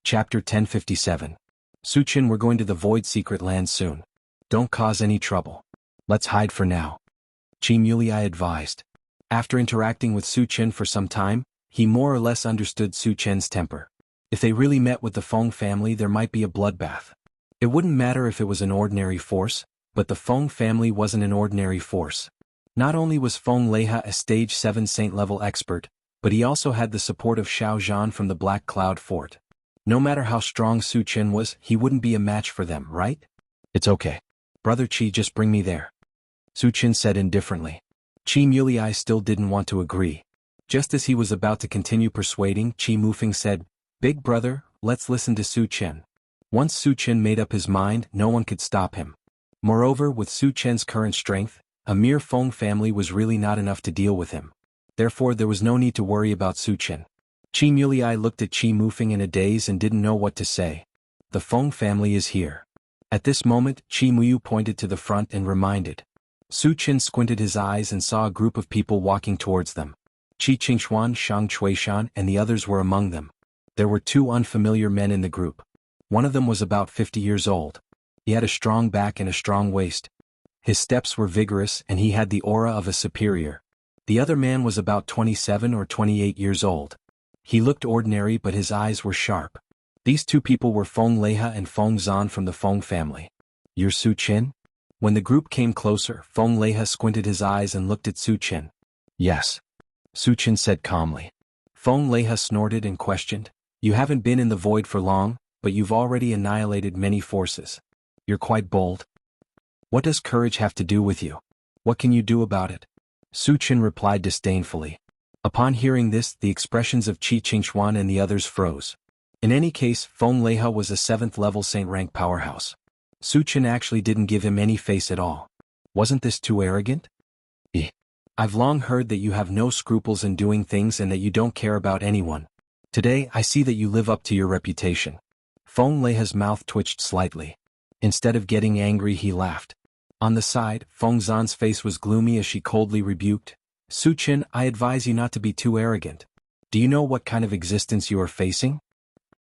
Chapter 1057. Suchin, we're going to the Void Secret Land soon. Don't cause any trouble. Let's hide for now. Qi advised. After interacting with Suchin for some time, he more or less understood Suchin's temper. If they really met with the Feng family, there might be a bloodbath. It wouldn't matter if it was an ordinary force, but the Feng family wasn't an ordinary force. Not only was Feng Leha a stage 7 saint-level expert, but he also had the support of Xiao Zhan from the Black Cloud Fort. No matter how strong Suchin was, he wouldn't be a match for them, right? It's okay. Brother Qi, just bring me there. Suchin said indifferently. Qi still didn't want to agree. Just as he was about to continue persuading, Qi Mufeng said, Big brother, let's listen to Suchin. Once Suchin made up his mind, no one could stop him. Moreover, with Suchin's current strength, a mere Feng family was really not enough to deal with him. Therefore there was no need to worry about Suchin. Qi looked at Qi Mufeng in a daze and didn't know what to say. The Feng family is here. At this moment, Qi Muyu pointed to the front and reminded. Suchin squinted his eyes and saw a group of people walking towards them. Qi Qingxuan, Shang Chuishan, and the others were among them. There were two unfamiliar men in the group. One of them was about 50 years old. He had a strong back and a strong waist. His steps were vigorous and he had the aura of a superior. The other man was about 27 or 28 years old. He looked ordinary but his eyes were sharp. These two people were Feng Leha and Feng Zhan from the Feng family. You're Suchin? When the group came closer, Feng Leha squinted his eyes and looked at Suchin. Yes. Suchin said calmly. Feng Leha snorted and questioned. You haven't been in the void for long, but you've already annihilated many forces. You're quite bold. What does courage have to do with you? What can you do about it? Suchin replied disdainfully. Upon hearing this, the expressions of Qi Qingxuan and the others froze. In any case, Feng Leha was a 7th-level saint-rank powerhouse. Suchin actually didn't give him any face at all. Wasn't this too arrogant? I've long heard that you have no scruples in doing things and that you don't care about anyone. Today, I see that you live up to your reputation. Feng Leha's mouth twitched slightly. Instead of getting angry, he laughed. On the side, Feng Zhan's face was gloomy as she coldly rebuked. Suchin, I advise you not to be too arrogant. Do you know what kind of existence you are facing?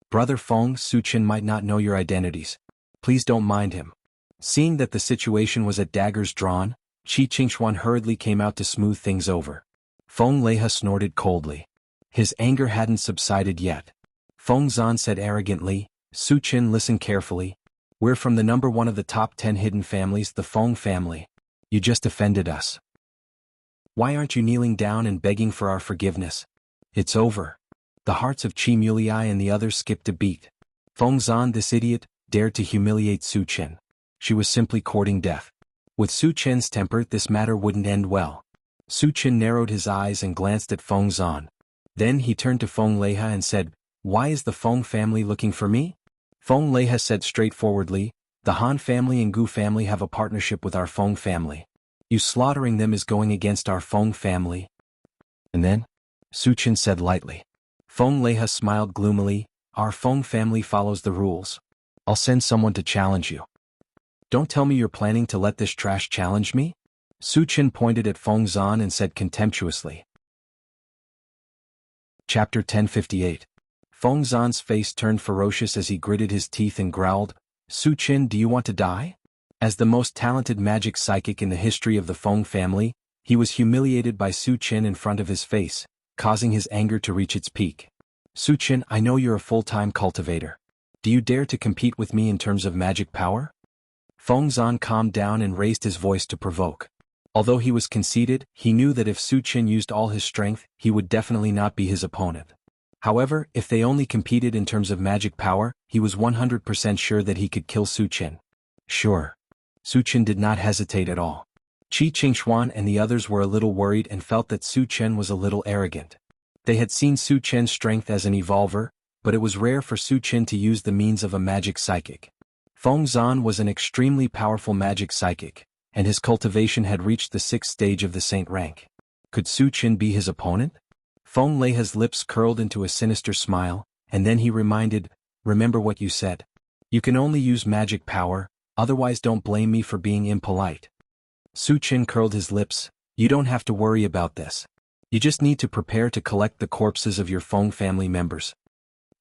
Brother Feng, Suchin might not know your identities. Please don't mind him. Seeing that the situation was at daggers drawn, Qi Qingxuan hurriedly came out to smooth things over. Feng Leha snorted coldly. His anger hadn't subsided yet. Feng Zhan said arrogantly, Suchin, listen carefully. We're from the number 1 of the top 10 hidden families, the Feng family. You just offended us. Why aren't you kneeling down and begging for our forgiveness? It's over. The hearts of Qi Mulyi and the others skipped a beat. Feng Zhan, this idiot, dared to humiliate Suchin. She was simply courting death. With Suchin's temper, this matter wouldn't end well. Suchin narrowed his eyes and glanced at Feng Zhan. Then he turned to Feng Leha and said, Why is the Feng family looking for me? Feng Leha said straightforwardly, The Han family and Gu family have a partnership with our Feng family. You slaughtering them is going against our Feng family. And then? Suchin said lightly. Feng Leha smiled gloomily, Our Feng family follows the rules. I'll send someone to challenge you. Don't tell me you're planning to let this trash challenge me? Suchin pointed at Feng Zhan and said contemptuously. Chapter 1058. Feng Zhan's face turned ferocious as he gritted his teeth and growled, Suchin, do you want to die? As the most talented magic psychic in the history of the Feng family, he was humiliated by Suchin in front of his face, causing his anger to reach its peak. Suchin, I know you're a full-time cultivator. Do you dare to compete with me in terms of magic power? Feng Zhan calmed down and raised his voice to provoke. Although he was conceited, he knew that if Suchin used all his strength, he would definitely not be his opponent. However, if they only competed in terms of magic power, he was 100% sure that he could kill Suchin. Sure. Suchin did not hesitate at all. Qi Qingxuan and the others were a little worried and felt that Suchin was a little arrogant. They had seen Suchin's strength as an evolver, but it was rare for Suchin to use the means of a magic psychic. Feng Zhan was an extremely powerful magic psychic, and his cultivation had reached the 6th stage of the saint rank. Could Suchin be his opponent? Feng Leha's lips curled into a sinister smile, and then he reminded, Remember what you said. You can only use magic power, otherwise don't blame me for being impolite. Suchin curled his lips, You don't have to worry about this. You just need to prepare to collect the corpses of your Feng family members.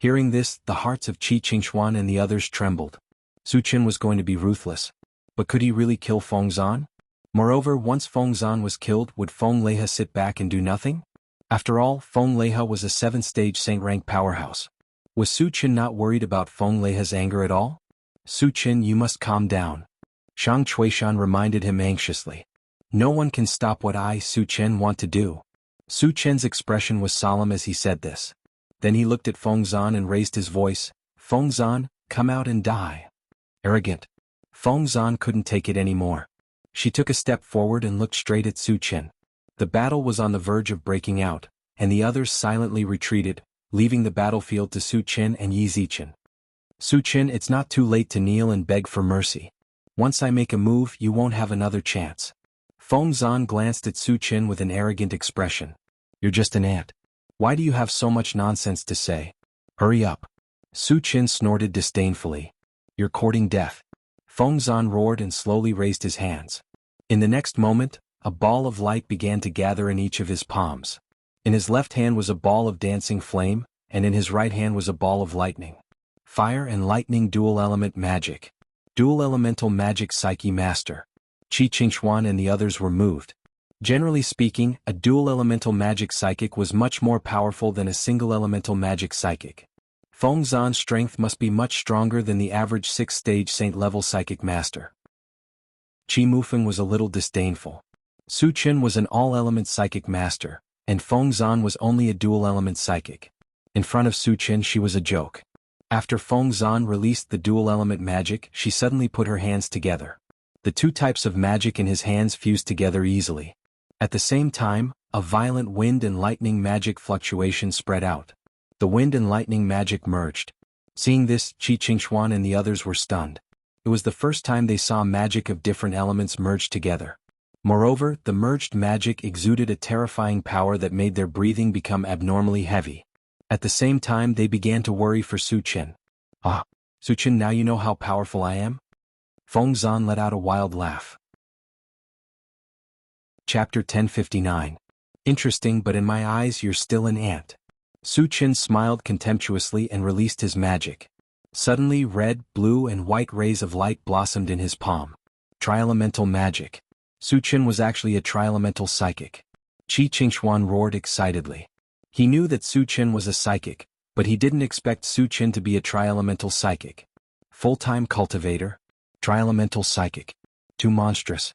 Hearing this, the hearts of Qi Qingxuan and the others trembled. Su Qin was going to be ruthless. But could he really kill Feng Zan? Moreover, once Feng Zan was killed, would Feng Lehe sit back and do nothing? After all, Feng Lehe was a 7th-stage saint-rank powerhouse. Was Su Qin not worried about Feng Lehe's anger at all? Su Qin, you must calm down. Shang Chuishan reminded him anxiously. No one can stop what I, Su Qin, want to do. Su Qin's expression was solemn as he said this. Then he looked at Feng Zan and raised his voice. Feng Zan, come out and die. Arrogant. Feng Zan couldn't take it anymore. She took a step forward and looked straight at Su Qin. The battle was on the verge of breaking out, and the others silently retreated, leaving the battlefield to Su Qin and Yi Zichen. Su Qin, it's not too late to kneel and beg for mercy. Once I make a move, you won't have another chance. Feng Zan glanced at Su Qin with an arrogant expression. You're just an ant. Why do you have so much nonsense to say? Hurry up. Su Qin snorted disdainfully. You're courting death. Feng Zan roared and slowly raised his hands. In the next moment, a ball of light began to gather in each of his palms. In his left hand was a ball of dancing flame, and in his right hand was a ball of lightning. Fire and lightning dual-element magic. Dual-elemental magic psyche master. Qi Qingxuan and the others were moved. Generally speaking, a dual-elemental magic psychic was much more powerful than a single-elemental magic psychic. Feng Zan's strength must be much stronger than the average 6th-stage saint-level psychic master. Qi Mufeng was a little disdainful. Su Qin was an all-element psychic master, and Feng Zan was only a dual-element psychic. In front of Su Qin she was a joke. After Feng Zan released the dual-element magic, she suddenly put her hands together. The two types of magic in his hands fused together easily. At the same time, a violent wind and lightning magic fluctuation spread out. The wind and lightning magic merged. Seeing this, Qi Qingxuan and the others were stunned. It was the first time they saw magic of different elements merged together. Moreover, the merged magic exuded a terrifying power that made their breathing become abnormally heavy. At the same time, they began to worry for Su Qin. Ah, Su Qin, now you know how powerful I am? Feng Zan let out a wild laugh. Chapter 1059. Interesting, but in my eyes you're still an ant. Su Qin smiled contemptuously and released his magic. Suddenly red, blue and white rays of light blossomed in his palm. Tri-elemental magic. Su Qin was actually a tri-elemental psychic. Qi Qingxuan roared excitedly. He knew that Su Qin was a psychic, but he didn't expect Su Qin to be a tri-elemental psychic. Full-time cultivator? Tri-elemental psychic. Too monstrous.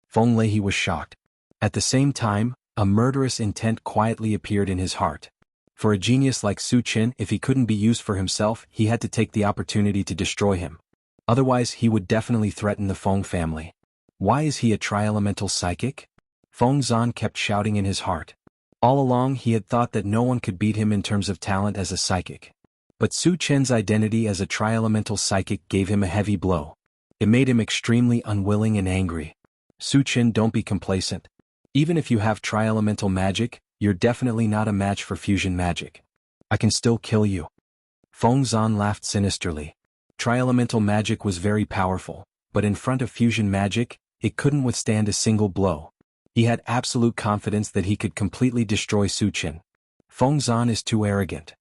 Feng Lehe was shocked. At the same time, a murderous intent quietly appeared in his heart. For a genius like Su Qin, if he couldn't be used for himself, he had to take the opportunity to destroy him. Otherwise, he would definitely threaten the Feng family. Why is he a tri-elemental psychic? Feng Zan kept shouting in his heart. All along he had thought that no one could beat him in terms of talent as a psychic. But Su Qin's identity as a tri-elemental psychic gave him a heavy blow. It made him extremely unwilling and angry. Su Qin, don't be complacent. Even if you have tri-elemental magic, you're definitely not a match for fusion magic. I can still kill you. Feng Zan laughed sinisterly. Tri-elemental magic was very powerful, but in front of fusion magic, it couldn't withstand a single blow. He had absolute confidence that he could completely destroy Su Qin. Feng Zan is too arrogant.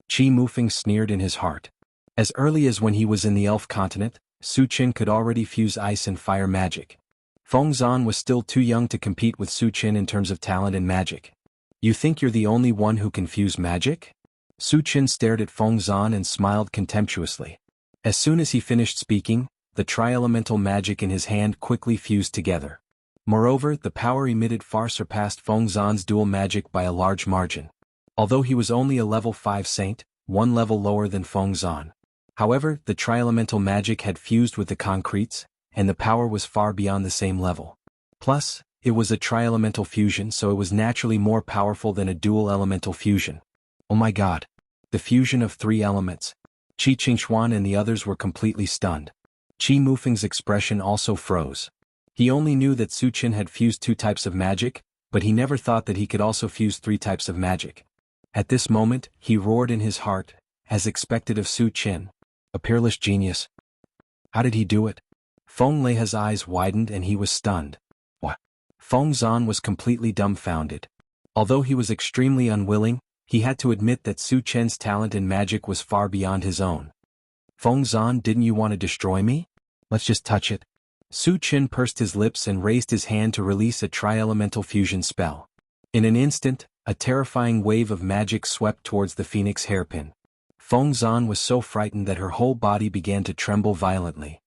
Qi Mufeng sneered in his heart. As early as when he was in the Elf continent, Su Qin could already fuse ice and fire magic. Feng Zan was still too young to compete with Su Qin in terms of talent and magic. You think you're the only one who can fuse magic? Su Qin stared at Feng Zan and smiled contemptuously. As soon as he finished speaking, the tri-elemental magic in his hand quickly fused together. Moreover, the power emitted far surpassed Feng Zan's dual magic by a large margin. Although he was only a level 5 saint, one level lower than Feng Zan. However, the tri-elemental magic had fused with the concretes, and the power was far beyond the same level. Plus, it was a tri-elemental fusion, so it was naturally more powerful than a dual-elemental fusion. Oh my god. The fusion of 3 elements. Qi Qingxuan and the others were completely stunned. Qi Mufeng's expression also froze. He only knew that Su Qin had fused 2 types of magic, but he never thought that he could also fuse 3 types of magic. At this moment, he roared in his heart, as expected of Su Qin. A peerless genius. How did he do it? Feng Lehe's eyes widened and he was stunned. What? Feng Zan was completely dumbfounded. Although he was extremely unwilling, he had to admit that Su Chen's talent in magic was far beyond his own. Feng Zan, didn't you want to destroy me? Let's just touch it. Su Chen pursed his lips and raised his hand to release a tri-elemental fusion spell. In an instant, a terrifying wave of magic swept towards the phoenix hairpin. Feng Zan was so frightened that her whole body began to tremble violently.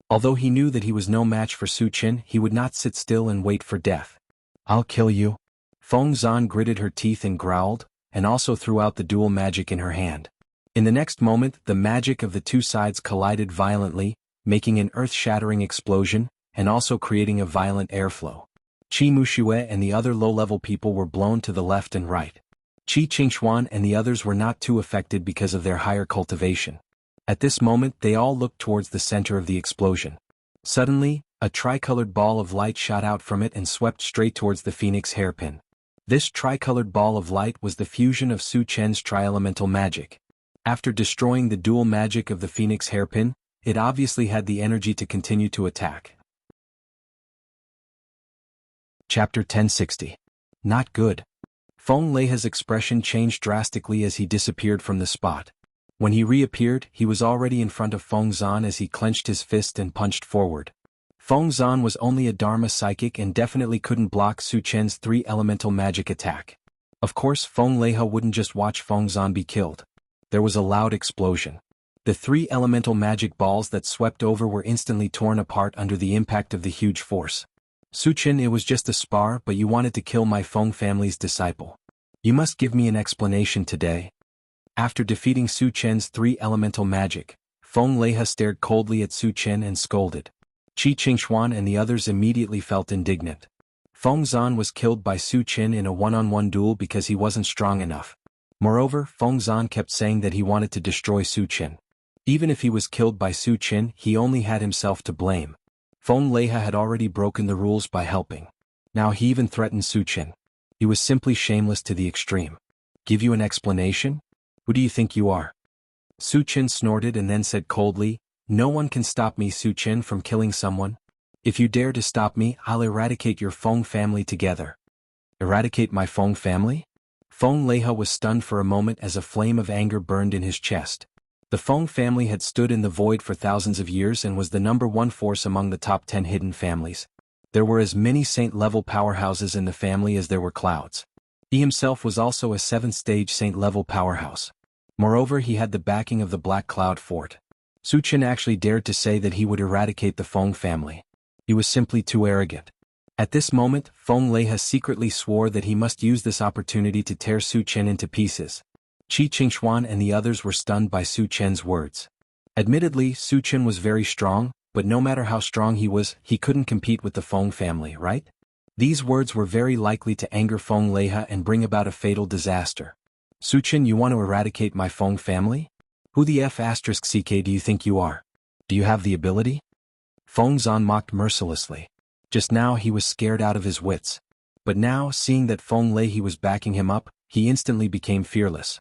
Although he knew that he was no match for Su Chen, he would not sit still and wait for death. I'll kill you. Feng Zan gritted her teeth and growled, and also threw out the dual magic in her hand. In the next moment, the magic of the two sides collided violently, making an earth-shattering explosion, and also creating a violent airflow. Qi Muxue and the other low-level people were blown to the left and right. Qi Qingxuan and the others were not too affected because of their higher cultivation. At this moment, they all looked towards the center of the explosion. Suddenly, a tricolored ball of light shot out from it and swept straight towards the phoenix hairpin. This tricolored ball of light was the fusion of Su Chen's tri-elemental magic. After destroying the dual magic of the phoenix hairpin, it obviously had the energy to continue to attack. Chapter 1060. Not good. Feng Leiha's expression changed drastically as he disappeared from the spot. When he reappeared, he was already in front of Feng Zan as he clenched his fist and punched forward. Feng Zan was only a Dharma psychic and definitely couldn't block Su Chen's three-elemental magic attack. Of course, Feng Leiha wouldn't just watch Feng Zan be killed. There was a loud explosion. The three elemental magic balls that swept over were instantly torn apart under the impact of the huge force. Su Chen, it was just a spar, but you wanted to kill my Feng family's disciple. You must give me an explanation today. After defeating Su Chen's three elemental magic, Feng Leiha stared coldly at Su Chen and scolded. Qi Qingxuan and the others immediately felt indignant. Feng Zan was killed by Su Chen in a one-on-one duel because he wasn't strong enough. Moreover, Feng Zan kept saying that he wanted to destroy Su Chen. Even if he was killed by Su Chen, he only had himself to blame. Feng Leiha had already broken the rules by helping. Now he even threatened Su Chen. He was simply shameless to the extreme. Give you an explanation? Who do you think you are? Su Chen snorted and then said coldly, no one can stop me, Su Chen, from killing someone. If you dare to stop me, I'll eradicate your Feng family together. Eradicate my Feng family? Feng Leiha was stunned for a moment as a flame of anger burned in his chest. The Feng family had stood in the void for thousands of years and was the #1 force among the top 10 hidden families. There were as many saint-level powerhouses in the family as there were clouds. He himself was also a 7th-stage saint-level powerhouse. Moreover, he had the backing of the Black Cloud Fort. Su Chen actually dared to say that he would eradicate the Feng family. He was simply too arrogant. At this moment, Feng Leiha secretly swore that he must use this opportunity to tear Su Chen into pieces. Qi Qingxuan and the others were stunned by Su Chen's words. Admittedly, Su Chen was very strong, but no matter how strong he was, he couldn't compete with the Feng family, right? These words were very likely to anger Feng Leiha and bring about a fatal disaster. Su Chen, you want to eradicate my Feng family? Who the F***ck do you think you are? Do you have the ability? Feng Zan mocked mercilessly. Just now he was scared out of his wits. But now, seeing that Feng Leiha was backing him up, he instantly became fearless.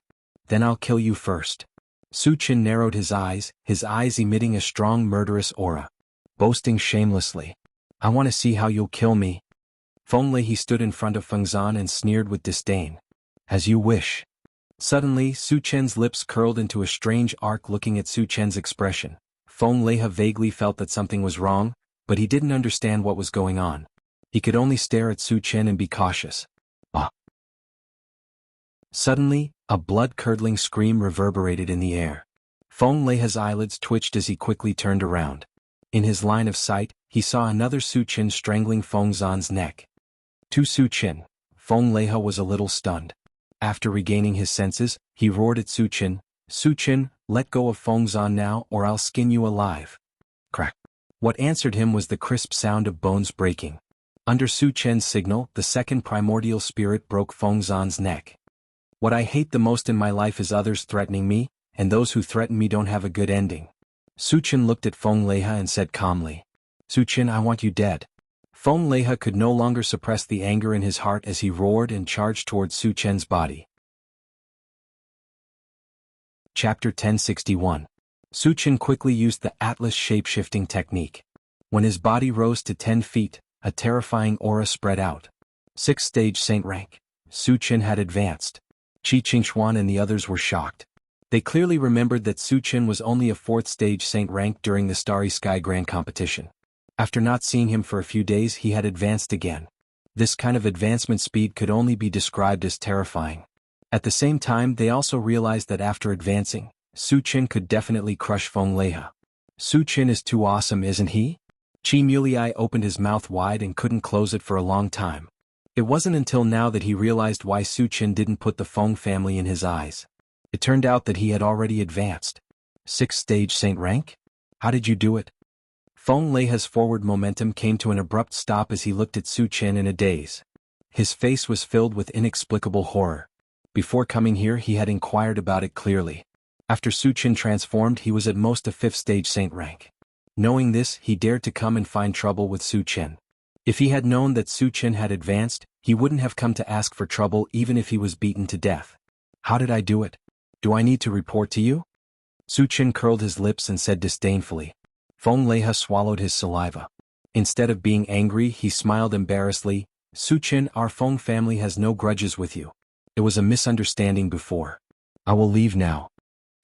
Then I'll kill you first. Su Chen narrowed his eyes emitting a strong murderous aura. Boasting shamelessly. I want to see how you'll kill me. Feng Leiha stood in front of Feng Zan and sneered with disdain. As you wish. Suddenly, Su Chen's lips curled into a strange arc looking at Su Chen's expression. Feng Leiha vaguely felt that something was wrong, but he didn't understand what was going on. He could only stare at Su Chen and be cautious. Ah! Suddenly, a blood-curdling scream reverberated in the air. Feng Leiha's eyelids twitched as he quickly turned around. In his line of sight, he saw another Su Chen strangling Feng Zan's neck. To Su Chen, Feng Leiha was a little stunned. After regaining his senses, he roared at Su Chen, Su Chen, let go of Feng Zan now or I'll skin you alive. Crack. What answered him was the crisp sound of bones breaking. Under Su Chen's signal, the second primordial spirit broke Feng Zan's neck. What I hate the most in my life is others threatening me, and those who threaten me don't have a good ending. Su Chen looked at Feng Leiha and said calmly, Su Chen, I want you dead. Feng Leiha could no longer suppress the anger in his heart as he roared and charged towards Su Chen's body. Chapter 1061. Su Chen quickly used the Atlas shape-shifting technique. When his body rose to 10 feet, a terrifying aura spread out. 6th stage saint rank. Su Qin had advanced. Qi Qingxuan and the others were shocked. They clearly remembered that Su Qin was only a 4th stage saint rank during the Starry Sky Grand Competition. After not seeing him for a few days, he had advanced again. This kind of advancement speed could only be described as terrifying. At the same time, they also realized that after advancing, Su Qin could definitely crush Feng Lehe. Su Qin is too awesome, isn't he? Qi Mulei opened his mouth wide and couldn't close it for a long time. It wasn't until now that he realized why Su Qin didn't put the Feng family in his eyes. It turned out that he had already advanced. 6th stage saint rank? How did you do it? Feng Lehe's forward momentum came to an abrupt stop as he looked at Su Qin in a daze. His face was filled with inexplicable horror. Before coming here, he had inquired about it clearly. After Su Qin transformed, he was at most a 5th stage saint rank. Knowing this, he dared to come and find trouble with Su Qin. If he had known that Su Qin had advanced, he wouldn't have come to ask for trouble even if he was beaten to death. How did I do it? Do I need to report to you? Su Qin curled his lips and said disdainfully. Feng Lehe swallowed his saliva. Instead of being angry, he smiled embarrassedly. Su Qin, our Feng family has no grudges with you. It was a misunderstanding before. I will leave now.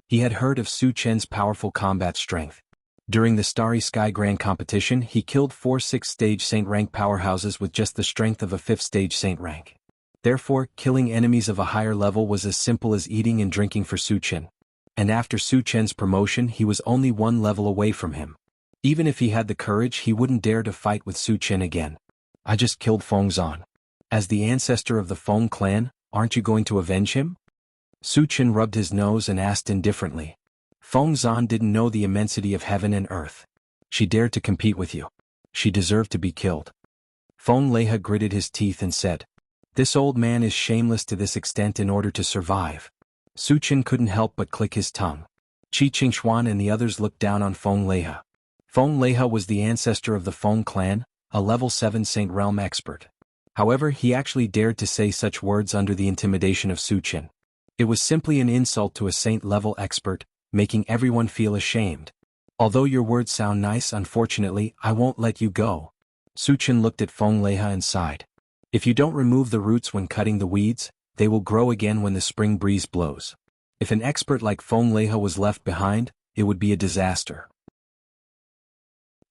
He had heard of Su Qin's powerful combat strength. During the Starry Sky Grand Competition, he killed 4 6th stage saint rank powerhouses with just the strength of a 5th stage saint rank. Therefore, killing enemies of a higher level was as simple as eating and drinking for Su Qin. And after Su Qin's promotion, he was only 1 level away from him. Even if he had the courage, he wouldn't dare to fight with Su Qin again. I just killed Feng Zan. As the ancestor of the Feng clan, aren't you going to avenge him? Su Qin rubbed his nose and asked indifferently. Feng Zan didn't know the immensity of heaven and earth. She dared to compete with you. She deserved to be killed. Feng Lehe gritted his teeth and said, this old man is shameless to this extent in order to survive. Su Qin couldn't help but click his tongue. Qi Qingxuan and the others looked down on Feng Lehe. Feng Lehe was the ancestor of the Feng clan, a level 7 Saint Realm expert. However, he actually dared to say such words under the intimidation of Su Qin. It was simply an insult to a saint-level expert, making everyone feel ashamed. Although your words sound nice, unfortunately, I won't let you go. Su Qin looked at Feng Lehe and sighed. If you don't remove the roots when cutting the weeds, they will grow again when the spring breeze blows. If an expert like Feng Lehe was left behind, it would be a disaster.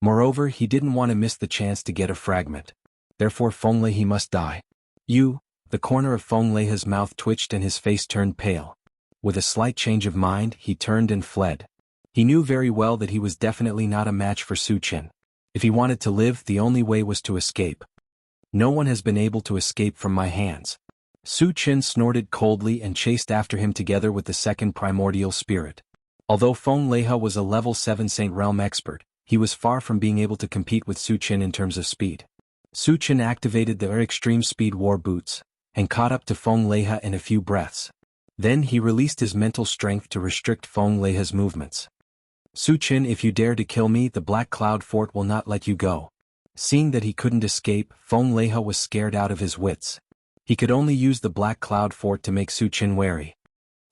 Moreover, he didn't want to miss the chance to get a fragment. Therefore Feng Lehe must die. You, the corner of Feng Lehe's mouth twitched and his face turned pale. With a slight change of mind, he turned and fled. He knew very well that he was definitely not a match for Su Qin. If he wanted to live, the only way was to escape. No one has been able to escape from my hands. Su Qin snorted coldly and chased after him together with the second primordial spirit. Although Feng Lehe was a level 7 Saint Realm expert, he was far from being able to compete with Su Qin in terms of speed. Su Qin activated their extreme speed war boots, and caught up to Feng Lehe in a few breaths. Then he released his mental strength to restrict Feng Lehe's movements. Su Qin, if you dare to kill me, the Black Cloud Fort will not let you go. Seeing that he couldn't escape, Feng Lehe was scared out of his wits. He could only use the Black Cloud Fort to make Su Qin wary.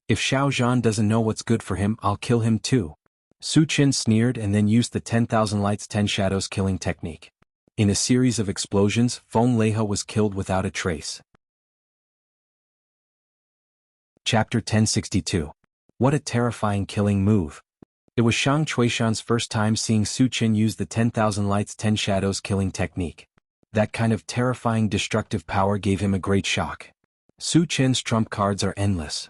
If Xiao Zhan doesn't know what's good for him, I'll kill him too. Su Qin sneered and then used the 10,000 lights 10 shadows killing technique. In a series of explosions, Feng Lehe was killed without a trace. Chapter 1062. What a terrifying killing move. It was Shang Chuishan's first time seeing Su Qin use the 10,000 lights 10 shadows killing technique. That kind of terrifying destructive power gave him a great shock. Su Qin's trump cards are endless.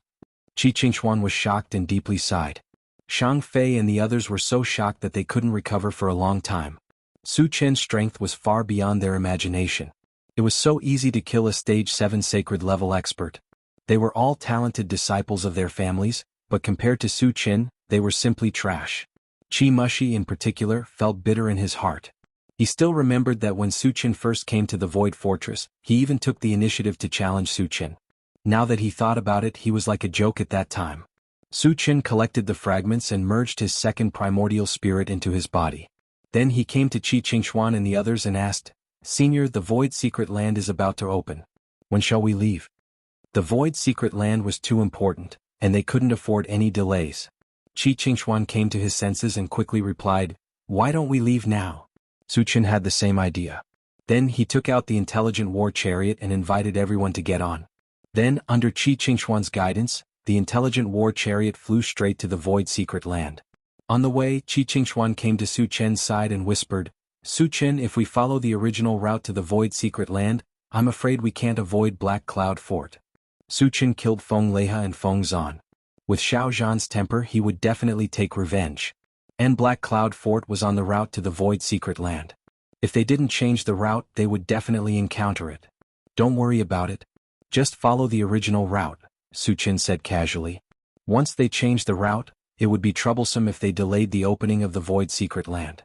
Qi Qingxuan was shocked and deeply sighed. Shang Fei and the others were so shocked that they couldn't recover for a long time. Su Qin's strength was far beyond their imagination. It was so easy to kill a stage 7 sacred level expert. They were all talented disciples of their families, but compared to Su Qin, they were simply trash. Qi Mushi in particular felt bitter in his heart. He still remembered that when Su Qin first came to the Void Fortress, he even took the initiative to challenge Su Qin. Now that he thought about it, he was like a joke at that time. Su Qin collected the fragments and merged his second primordial spirit into his body. Then he came to Qi Qingxuan and the others and asked, Senior, the Void Secret Land is about to open. When shall we leave? The Void Secret Land was too important, and they couldn't afford any delays. Qi Qingxuan came to his senses and quickly replied, Why don't we leave now? Su Qin had the same idea. Then he took out the intelligent war chariot and invited everyone to get on. Then, under Qi Qingxuan's guidance, the intelligent war chariot flew straight to the void secret land. On the way, Qi Qingxuan came to Su Chen's side and whispered, "Su Chen, if we follow the original route to the void secret land, I'm afraid we can't avoid Black Cloud Fort." Su Chen killed Feng Leha and Feng Zan. With Xiao Zhan's temper, he would definitely take revenge. And Black Cloud Fort was on the route to the void secret land. If they didn't change the route, they would definitely encounter it. "Don't worry about it. Just follow the original route," Su Chen said casually. Once they changed the route, it would be troublesome if they delayed the opening of the void secret land.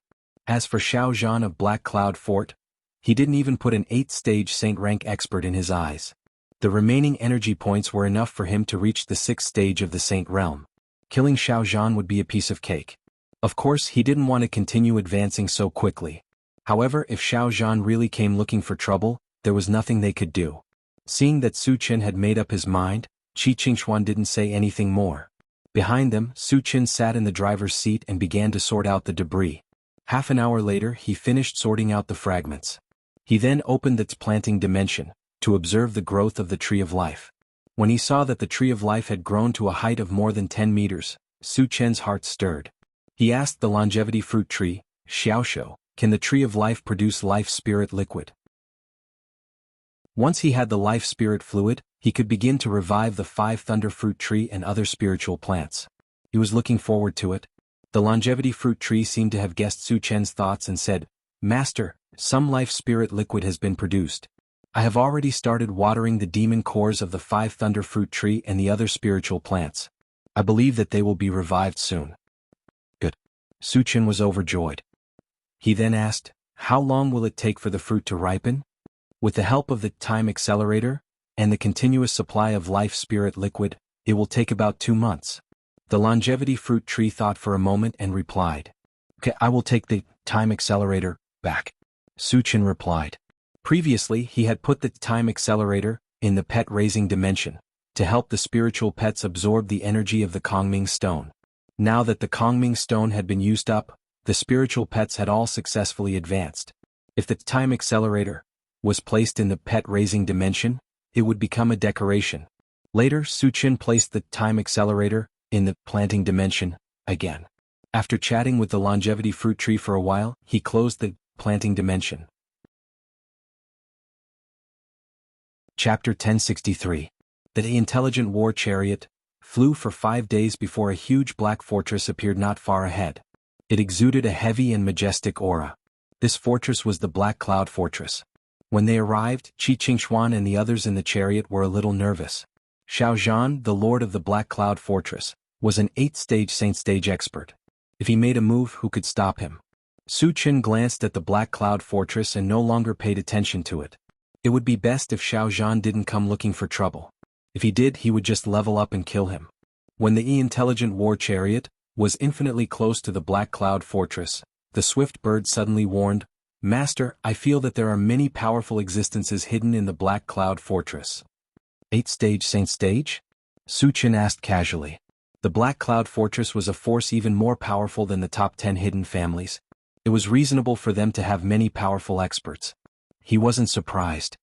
As for Xiao Zhan of Black Cloud Fort, he didn't even put an 8th-stage Saint rank expert in his eyes. The remaining energy points were enough for him to reach the 6th stage of the Saint realm. Killing Xiao Zhan would be a piece of cake. Of course, he didn't want to continue advancing so quickly. However, if Xiao Zhan really came looking for trouble, there was nothing they could do. Seeing that Su Chen had made up his mind, Qi Qingxuan didn't say anything more. Behind them, Su Chen sat in the driver's seat and began to sort out the debris. Half an hour later, he finished sorting out the fragments. He then opened its planting dimension, to observe the growth of the Tree of Life. When he saw that the Tree of Life had grown to a height of more than 10 meters, Su Chen's heart stirred. He asked the longevity fruit tree, Xiaoshou, "Can the Tree of Life produce life spirit liquid?" Once he had the life spirit fluid, he could begin to revive the 5 thunder fruit tree and other spiritual plants. He was looking forward to it. The longevity fruit tree seemed to have guessed Su Chen's thoughts and said, "Master, some life spirit liquid has been produced. I have already started watering the demon cores of the 5 thunder fruit tree and the other spiritual plants. I believe that they will be revived soon." Good. Su Chen was overjoyed. He then asked, "How long will it take for the fruit to ripen?" "With the help of the time accelerator, and the continuous supply of life spirit liquid, it will take about 2 months. The longevity fruit tree thought for a moment and replied, "Okay, I will take the time accelerator back." Su Chen replied. Previously, he had put the time accelerator in the pet-raising dimension to help the spiritual pets absorb the energy of the Kongming stone. Now that the Kongming stone had been used up, the spiritual pets had all successfully advanced. If the time accelerator was placed in the pet-raising dimension, it would become a decoration. Later, Su Chen placed the time accelerator in the planting dimension again. After chatting with the longevity fruit tree for a while, he closed the planting dimension. Chapter 1063. The intelligent war chariot flew for 5 days before a huge black fortress appeared not far ahead. It exuded a heavy and majestic aura. This fortress was the Black Cloud Fortress. When they arrived, Qi Qingxuan and the others in the chariot were a little nervous. Xiao Zhan, the lord of the Black Cloud Fortress, was an 8th-stage Saint stage expert. If he made a move, who could stop him? Su Chen glanced at the Black Cloud Fortress and no longer paid attention to it. It would be best if Xiao Zhan didn't come looking for trouble. If he did, he would just level up and kill him. When the intelligent war chariot was infinitely close to the Black Cloud Fortress, the swift bird suddenly warned, "Master, I feel that there are many powerful existences hidden in the Black Cloud Fortress." 8th-stage Saint stage? Su Chen asked casually. The Black Cloud Fortress was a force even more powerful than the top 10 hidden families. It was reasonable for them to have many powerful experts. He wasn't surprised.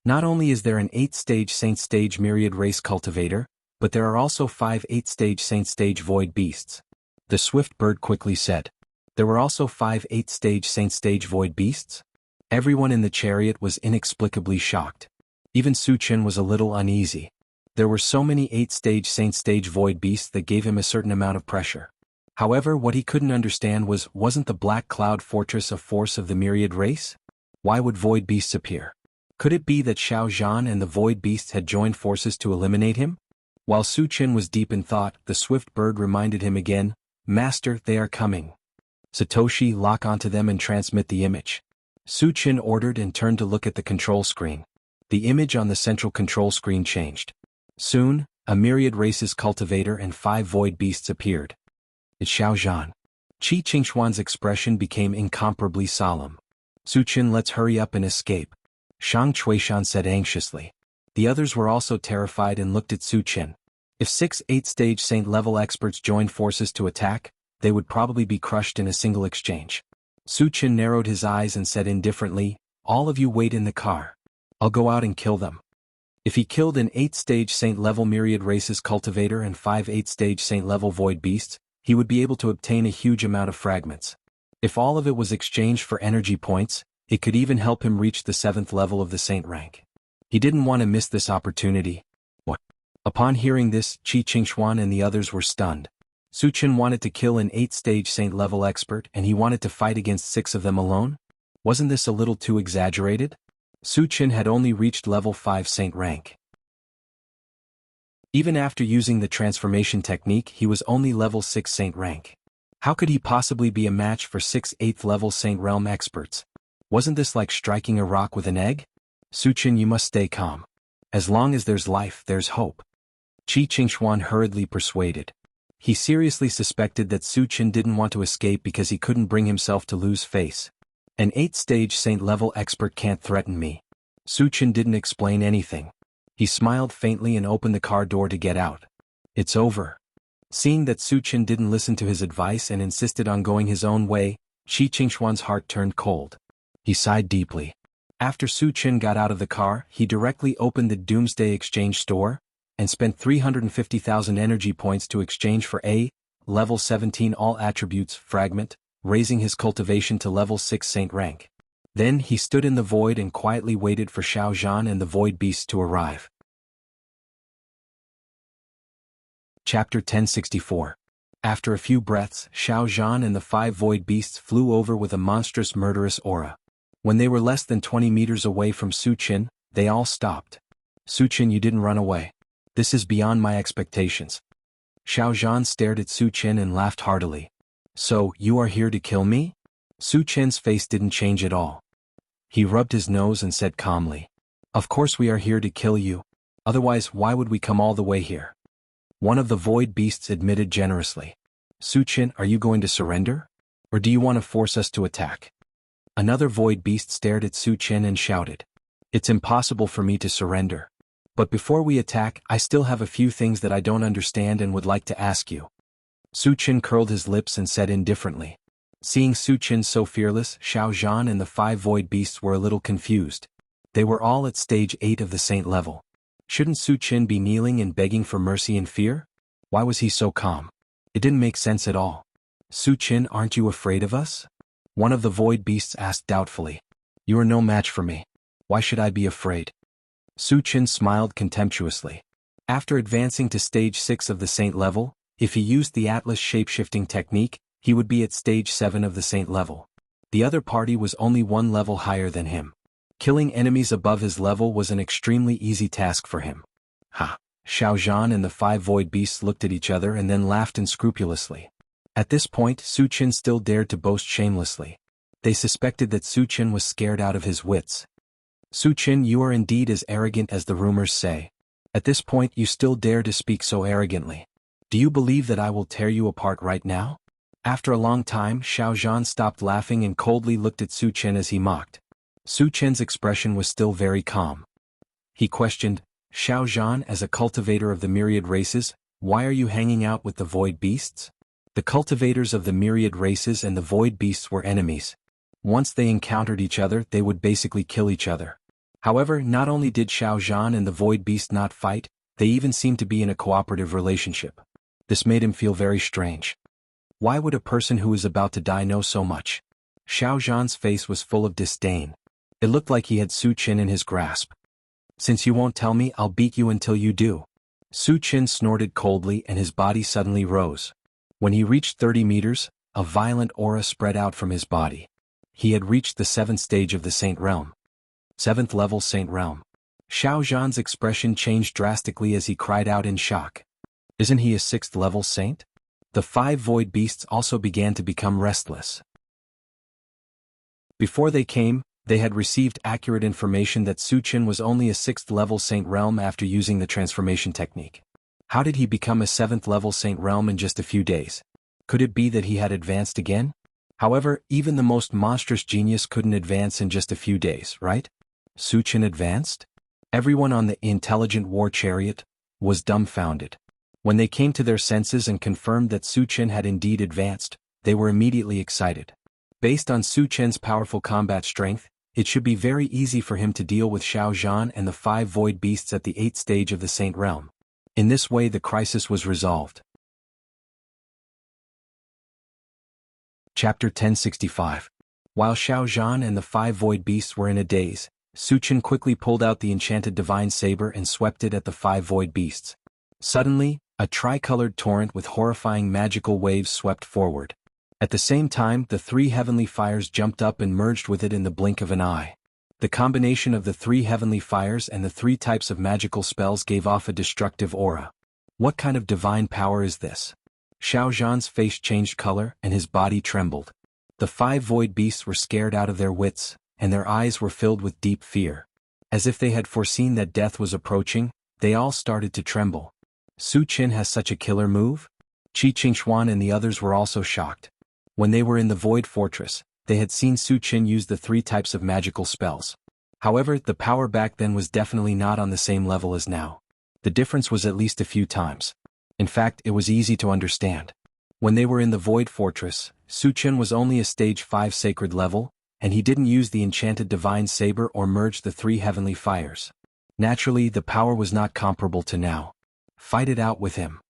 Not only is there an 8th-stage Saint stage myriad race cultivator, but there are also 5 8th-stage Saint stage void beasts. The swift bird quickly said. There were also 5 8th-stage Saint stage void beasts? Everyone in the chariot was inexplicably shocked. Even Su Chen was a little uneasy. There were so many 8th-stage Saint stage void beasts that gave him a certain amount of pressure. However, what he couldn't understand wasn't the Black Cloud Fortress a force of the myriad race? Why would void beasts appear? Could it be that Xiao Zhan and the void beasts had joined forces to eliminate him? While Su Chen was deep in thought, the swift bird reminded him again, "Master, they are coming. Satoshi, lock onto them and transmit the image." Su Chen ordered and turned to look at the control screen. The image on the central control screen changed. Soon, a myriad races cultivator and 5 void beasts appeared. It's Xiao Zhan. Qi Qingxuan's expression became incomparably solemn. "Su Chen, let's hurry up and escape," Shang Chuishan said anxiously. The others were also terrified and looked at Su Chen. If 6 8th-stage Saint-level experts joined forces to attack, they would probably be crushed in a single exchange. Su Chen narrowed his eyes and said indifferently, "All of you wait in the car. I'll go out and kill them." If he killed an 8-stage Saint-level Myriad Races cultivator and 5 8-stage Saint-level void beasts, he would be able to obtain a huge amount of fragments. If all of it was exchanged for energy points, it could even help him reach the 7th level of the Saint rank. He didn't want to miss this opportunity. What? Upon hearing this, Qi Qingxuan and the others were stunned. Su Chen wanted to kill an 8-stage Saint-level expert and he wanted to fight against 6 of them alone? Wasn't this a little too exaggerated? Su Chen had only reached level 5 Saint rank. Even after using the transformation technique, he was only level 6 Saint rank. How could he possibly be a match for 6 8th level Saint realm experts? Wasn't this like striking a rock with an egg? Su Chen, you must stay calm. As long as there's life, there's hope. Qi Qingxuan hurriedly persuaded. He seriously suspected that Su Chen didn't want to escape because he couldn't bring himself to lose face. An 8th-stage Saint-level expert can't threaten me. Su Chen didn't explain anything. He smiled faintly and opened the car door to get out. It's over. Seeing that Su Chen didn't listen to his advice and insisted on going his own way, Qi Qingxuan's heart turned cold. He sighed deeply. After Su Chen got out of the car, he directly opened the Doomsday Exchange store and spent 350,000 energy points to exchange for a level 17 all attributes fragment, raising his cultivation to level 6 Saint rank. Then he stood in the void and quietly waited for Xiao Zhan and the void beasts to arrive. Chapter 1064. After a few breaths, Xiao Zhan and the 5 void beasts flew over with a monstrous murderous aura. When they were less than 20 meters away from Su Chen, they all stopped. Su Chen, you didn't run away. This is beyond my expectations. Xiao Zhan stared at Su Chen and laughed heartily. So, you are here to kill me? Su Chen's face didn't change at all. He rubbed his nose and said calmly, of course we are here to kill you. Otherwise, why would we come all the way here? One of the void beasts admitted generously. Su Chen, are you going to surrender? Or do you want to force us to attack? Another void beast stared at Su Chen and shouted. It's impossible for me to surrender. But before we attack, I still have a few things that I don't understand and would like to ask you. Su Chen curled his lips and said indifferently. Seeing Su Chen so fearless, Xiao Zhan and the 5 void beasts were a little confused. They were all at stage 8 of the Saint level. Shouldn't Su Chen be kneeling and begging for mercy and fear? Why was he so calm? It didn't make sense at all. Su Chen, aren't you afraid of us? One of the void beasts asked doubtfully. You are no match for me. Why should I be afraid? Su Chen smiled contemptuously. After advancing to stage 6 of the Saint level, if he used the Atlas shape-shifting technique, he would be at stage 7 of the Saint level. The other party was only 1 level higher than him. Killing enemies above his level was an extremely easy task for him. Ha! Xiao Zhan and the 5 void beasts looked at each other and then laughed unscrupulously. At this point, Su Chen still dared to boast shamelessly. They suspected that Su Chen was scared out of his wits. Su Chen, you are indeed as arrogant as the rumors say. At this point you still dare to speak so arrogantly. Do you believe that I will tear you apart right now? After a long time, Xiao Zhan stopped laughing and coldly looked at Su Chen as he mocked. Su Chen's expression was still very calm. He questioned, Xiao Zhan, as a cultivator of the myriad races, why are you hanging out with the void beasts? The cultivators of the myriad races and the void beasts were enemies. Once they encountered each other, they would basically kill each other. However, not only did Xiao Zhan and the void beast not fight, they even seemed to be in a cooperative relationship. This made him feel very strange. Why would a person who is about to die know so much? Xiao Zhan's face was full of disdain. It looked like he had Su Chen in his grasp. Since you won't tell me, I'll beat you until you do. Su Chen snorted coldly and his body suddenly rose. When he reached 30 meters, a violent aura spread out from his body. He had reached the 7th stage of the Saint Realm. 7th level Saint Realm. Xiao Zhan's expression changed drastically as he cried out in shock. Isn't he a 6th level saint? The 5 void beasts also began to become restless. Before they came, they had received accurate information that Su Chen was only a 6th level Saint Realm after using the transformation technique. How did he become a 7th level Saint Realm in just a few days? Could it be that he had advanced again? However, even the most monstrous genius couldn't advance in just a few days, right? Su Chen advanced? Everyone on the intelligent war chariot was dumbfounded. When they came to their senses and confirmed that Su Chen had indeed advanced, they were immediately excited. Based on Su Chen's powerful combat strength, It should be very easy for him to deal with Xiao Zhan and the 5 void beasts at the 8th stage of the Saint Realm. In this way the crisis was resolved. Chapter 1065. While Xiao Zhan and the 5 void beasts were in a daze, Su Qian quickly pulled out the enchanted divine saber and swept it at the 5 void beasts. Suddenly, a tricolored torrent with horrifying magical waves swept forward. At the same time, the 3 heavenly fires jumped up and merged with it in the blink of an eye. The combination of the 3 heavenly fires and the 3 types of magical spells gave off a destructive aura. What kind of divine power is this? Xiao Zhan's face changed color and his body trembled. The 5 void beasts were scared out of their wits, and their eyes were filled with deep fear. As if they had foreseen that death was approaching, they all started to tremble. Su Qian has such a killer move? Qi Qingxuan and the others were also shocked. When they were in the Void Fortress, they had seen Su Qian use the 3 types of magical spells. However, the power back then was definitely not on the same level as now. The difference was at least a few times. In fact, it was easy to understand. When they were in the Void Fortress, Su Qian was only a stage 5 sacred level, and he didn't use the enchanted divine saber or merge the 3 heavenly fires. Naturally, the power was not comparable to now. Fight it out with him.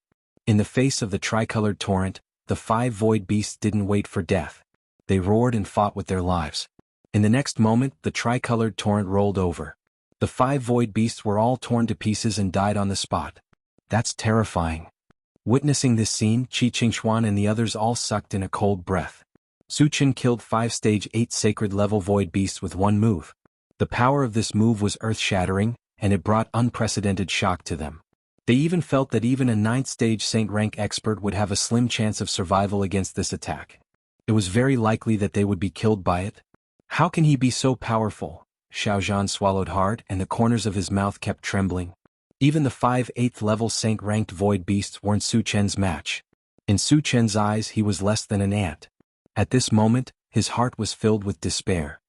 In the face of the tricolored torrent, the 5 void beasts didn't wait for death. They roared and fought with their lives. In the next moment, the tricolored torrent rolled over. The 5 void beasts were all torn to pieces and died on the spot. That's terrifying. Witnessing this scene, Qi Qingxuan and the others all sucked in a cold breath. Su Qian killed 5 stage 8 sacred level void beasts with one move. The power of this move was earth-shattering, and it brought unprecedented shock to them. They even felt that even a 9th stage saint rank expert would have a slim chance of survival against this attack. It was very likely that they would be killed by it. How can he be so powerful? Xiao Zhan swallowed hard and the corners of his mouth kept trembling. Even the 5 8th level saint-ranked void beasts weren't Su Qian's match. In Su Qian's eyes he was less than an ant. At this moment, his heart was filled with despair.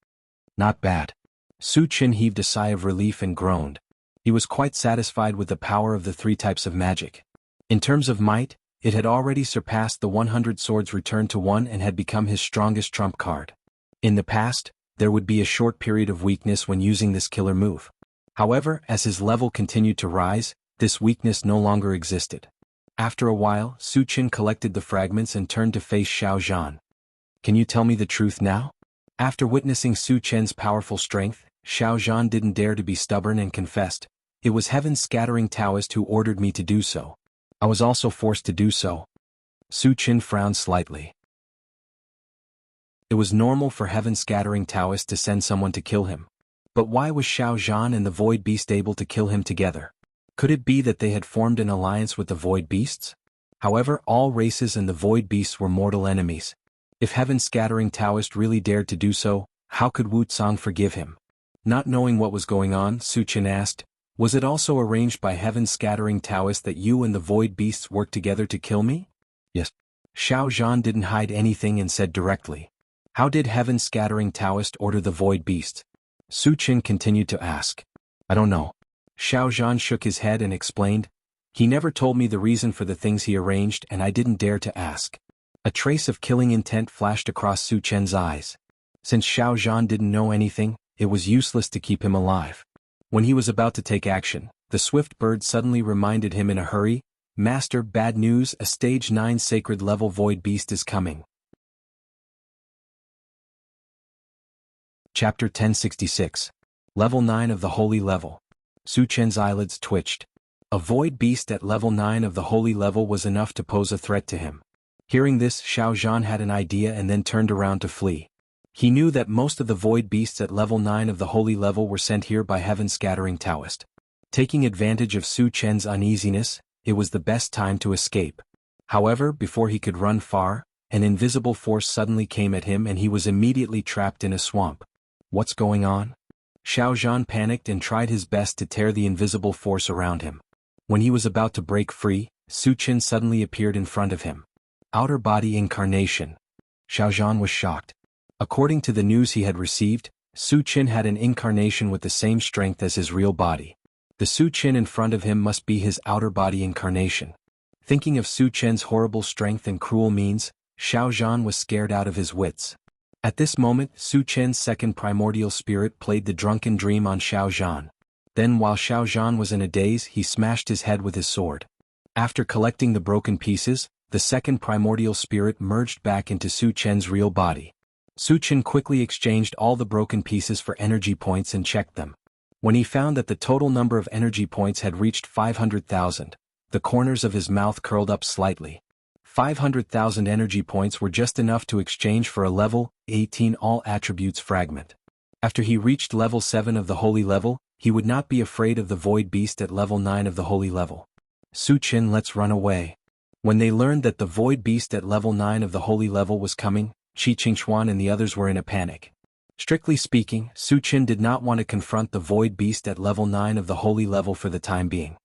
Not bad. Su Qian heaved a sigh of relief and groaned. He was quite satisfied with the power of the 3 types of magic. In terms of might, it had already surpassed the 100 swords returned to 1 and had become his strongest trump card. In the past, there would be a short period of weakness when using this killer move. However, as his level continued to rise, this weakness no longer existed. After a while, Su Qian collected the fragments and turned to face Xiao Zhan. Can you tell me the truth now? After witnessing Su Qian's powerful strength, Xiao Zhan didn't dare to be stubborn and confessed, "It was Heaven's Scattering Taoist who ordered me to do so. I was also forced to do so." Su Qian frowned slightly. It was normal for Heaven's Scattering Taoist to send someone to kill him. But why was Xiao Zhan and the Void Beast able to kill him together? Could it be that they had formed an alliance with the Void Beasts? However, all races and the Void Beasts were mortal enemies. If Heaven's Scattering Taoist really dared to do so, how could Wu Tsang forgive him? Not knowing what was going on, Su Qian asked, "Was it also arranged by Heaven's Scattering Taoist that you and the Void Beasts worked together to kill me?" "Yes." Xiao Zhan didn't hide anything and said directly. "How did Heaven's Scattering Taoist order the Void Beasts?" Su Qian continued to ask. "I don't know." Xiao Zhan shook his head and explained, "He never told me the reason for the things he arranged and I didn't dare to ask." A trace of killing intent flashed across Su Qian's eyes. Since Xiao Zhan didn't know anything, it was useless to keep him alive. When he was about to take action, the swift bird suddenly reminded him in a hurry, "Master, bad news, a stage 9 sacred level void beast is coming." Chapter 1066. Level 9 of the Holy Level. Su Qian's eyelids twitched. A void beast at level 9 of the Holy Level was enough to pose a threat to him. Hearing this, Xiao Zhan had an idea and then turned around to flee. He knew that most of the void beasts at level 9 of the Holy Level were sent here by Heaven's Scattering Taoist. Taking advantage of Su Qian's uneasiness, it was the best time to escape. However, before he could run far, an invisible force suddenly came at him and he was immediately trapped in a swamp. What's going on? Xiao Zhan panicked and tried his best to tear the invisible force around him. When he was about to break free, Su Qian suddenly appeared in front of him. Outer body incarnation. Xiao Zhan was shocked. According to the news he had received, Su Qian had an incarnation with the same strength as his real body. The Su Qian in front of him must be his outer body incarnation. Thinking of Su Qian's horrible strength and cruel means, Xiao Zhan was scared out of his wits. At this moment, Su Chen's second primordial spirit played the drunken dream on Xiao Zhan. Then while Xiao Zhan was in a daze, he smashed his head with his sword. After collecting the broken pieces, the second primordial spirit merged back into Su Chen's real body. Su Chen quickly exchanged all the broken pieces for energy points and checked them. When he found that the total number of energy points had reached 500,000, the corners of his mouth curled up slightly. 500,000 energy points were just enough to exchange for a level 18 all attributes fragment. After he reached level 7 of the holy level, he would not be afraid of the void beast at level 9 of the holy level. Su Chen, let's run away. When they learned that the void beast at level 9 of the holy level was coming, Qi Qingxuan and the others were in a panic. Strictly speaking, Su Chen did not want to confront the void beast at level 9 of the holy level for the time being.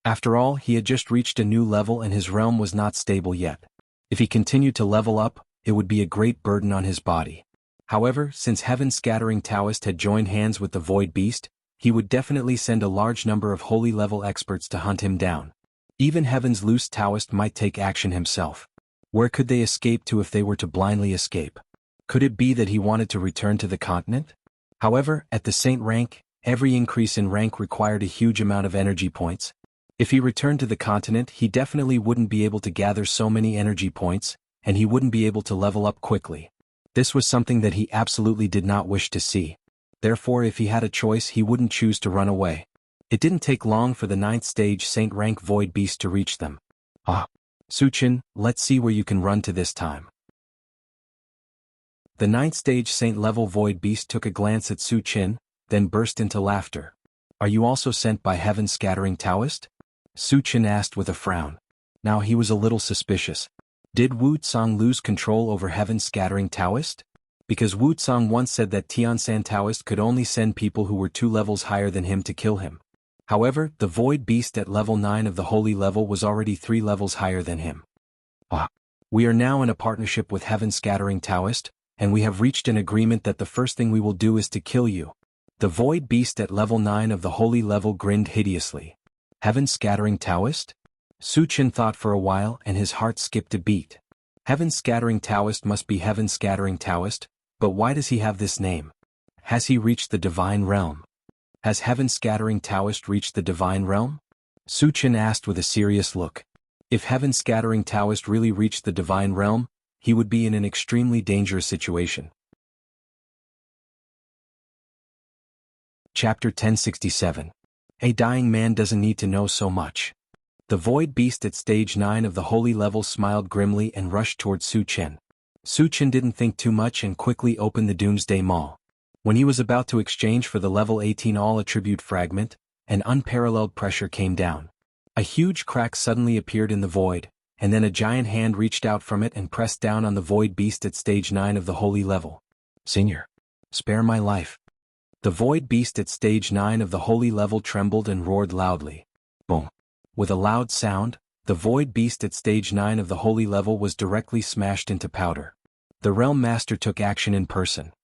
After all, he had just reached a new level and his realm was not stable yet. If he continued to level up, it would be a great burden on his body. However, since Heaven's Scattering Taoist had joined hands with the void beast, he would definitely send a large number of holy level experts to hunt him down. Even Heaven's Loose Taoist might take action himself. Where could they escape to if they were to blindly escape? Could it be that he wanted to return to the continent? However, at the Saint rank, every increase in rank required a huge amount of energy points. If he returned to the continent, he definitely wouldn't be able to gather so many energy points, and he wouldn't be able to level up quickly. This was something that he absolutely did not wish to see. Therefore, if he had a choice, he wouldn't choose to run away. It didn't take long for the 9th stage Saint rank void beast to reach them. Su Chen, let's see where you can run to this time. The 9th stage Saint level void beast took a glance at Su Chen, then burst into laughter. Are you also sent by Heaven's Scattering Taoist? Su Chen asked with a frown. Now he was a little suspicious. Did Wu Tsang lose control over Heaven's Scattering Taoist? Because Wu Tsang once said that Tiansan Taoist could only send people who were 2 levels higher than him to kill him. However, the void beast at level 9 of the holy level was already 3 levels higher than him. We are now in a partnership with Heaven's Scattering Taoist, and we have reached an agreement that the first thing we will do is to kill you. The void beast at level 9 of the holy level grinned hideously. Heaven's Scattering Taoist? Su Chen thought for a while and his heart skipped a beat. Heaven's Scattering Taoist must be Heaven's Scattering Taoist, but why does he have this name? Has he reached the divine realm? Has Heaven's Scattering Taoist reached the divine realm? Su Chen asked with a serious look. If Heaven's Scattering Taoist really reached the divine realm, he would be in an extremely dangerous situation. Chapter 1067. A dying man doesn't need to know so much. The void beast at stage 9 of the holy level smiled grimly and rushed towards Su Chen. Su Chen didn't think too much and quickly opened the Doomsday Maul. When he was about to exchange for the level 18 all attribute fragment, an unparalleled pressure came down. A huge crack suddenly appeared in the void, and then a giant hand reached out from it and pressed down on the void beast at stage 9 of the holy level. Senior, spare my life. The void beast at stage 9 of the holy level trembled and roared loudly. Boom. With a loud sound, the void beast at stage 9 of the holy level was directly smashed into powder. The Realm Master took action in person.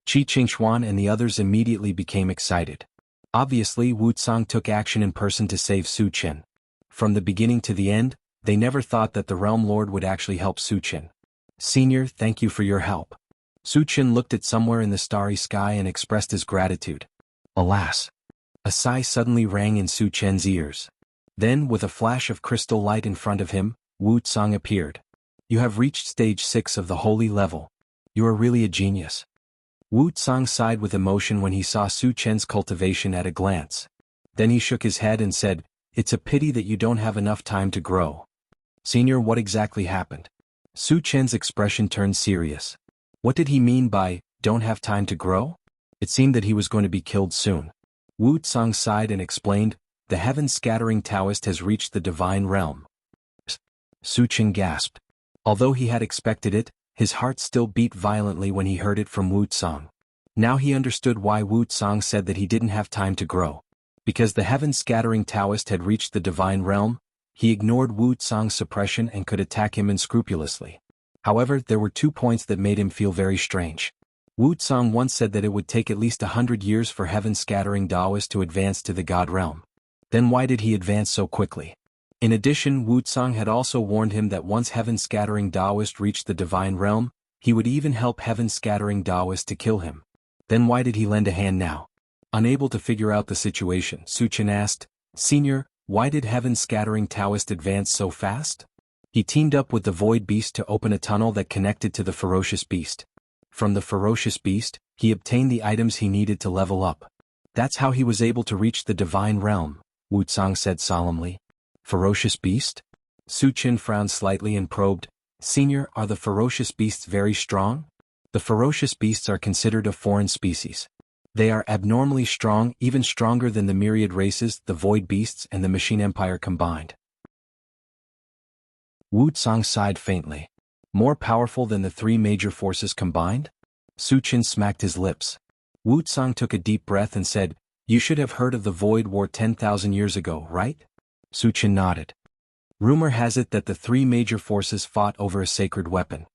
Qi Qingxuan and the others immediately became excited. Obviously, Wu Tsang took action in person to save Su Chen. From the beginning to the end, they never thought that the Realm Lord would actually help Su Chen. Senior, thank you for your help. Su Chen looked at somewhere in the starry sky and expressed his gratitude. Alas! A sigh suddenly rang in Su Chen's ears. Then, with a flash of crystal light in front of him, Wu Tsang appeared. You have reached stage 6 of the holy level. You are really a genius. Wu Tsang sighed with emotion when he saw Su Chen's cultivation at a glance. Then he shook his head and said, It's a pity that you don't have enough time to grow. Senior, what exactly happened? Su Chen's expression turned serious. What did he mean by, don't have time to grow? It seemed that he was going to be killed soon. Wu Tsang sighed and explained, the Heaven's Scattering Taoist has reached the divine realm. Su Chen gasped. Although he had expected it, his heart still beat violently when he heard it from Wu Tsang. Now he understood why Wu Tsang said that he didn't have time to grow. Because the Heaven's Scattering Taoist had reached the divine realm, he ignored Wu Tsang's suppression and could attack him unscrupulously. However, there were 2 points that made him feel very strange. Wu Tsang once said that it would take at least 100 years for Heaven's Scattering Taoist to advance to the God realm. Then why did he advance so quickly? In addition, Wu Tsang had also warned him that once Heaven's Scattering Taoist reached the divine realm, He would even help heaven-scattering Taoist to kill him. Then why did he lend a hand now? Unable to figure out the situation, Su Chen asked, "Senior, why did heaven-scattering Taoist advance so fast?" He teamed up with the Void Beast to open a tunnel that connected to the Ferocious Beast. From the Ferocious Beast, he obtained the items he needed to level up. That's how he was able to reach the Divine Realm, Wuxia said solemnly. Ferocious Beast? Su Chen frowned slightly and probed, "Senior, are the Ferocious Beasts very strong?" The Ferocious Beasts are considered a foreign species. They are abnormally strong, even stronger than the myriad races, the Void Beasts and the Machine Empire combined. Wuxia sighed faintly. More powerful than the three major forces combined? Su Chen smacked his lips. Wuxia took a deep breath and said, "You should have heard of the Void War 10,000 years ago, right?" Su Chen nodded. Rumor has it that the three major forces fought over a sacred weapon.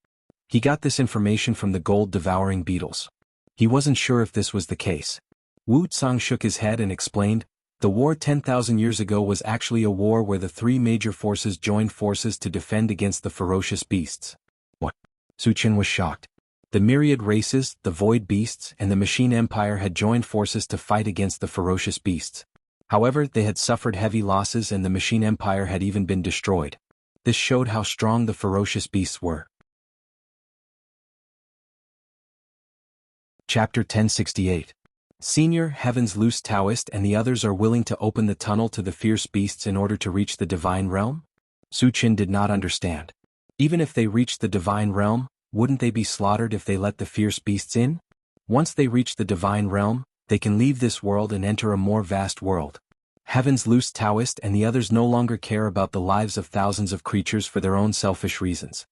He got this information from the gold-devouring beetles. He wasn't sure if this was the case. Wuxia shook his head and explained, "The war 10,000 years ago was actually a war where the three major forces joined forces to defend against the ferocious beasts." What? Su Chen was shocked. The myriad races, the Void Beasts, and the Machine Empire had joined forces to fight against the ferocious beasts. However, they had suffered heavy losses and the Machine Empire had even been destroyed. This showed how strong the ferocious beasts were. Chapter 1068. Senior, Heaven's Loose Taoist and the others are willing to open the tunnel to the fierce beasts in order to reach the Divine Realm? Su Chen did not understand. Even if they reached the Divine Realm, wouldn't they be slaughtered if they let the fierce beasts in? Once they reach the Divine Realm, they can leave this world and enter a more vast world. Heaven's Loose Taoist and the others no longer care about the lives of thousands of creatures for their own selfish reasons.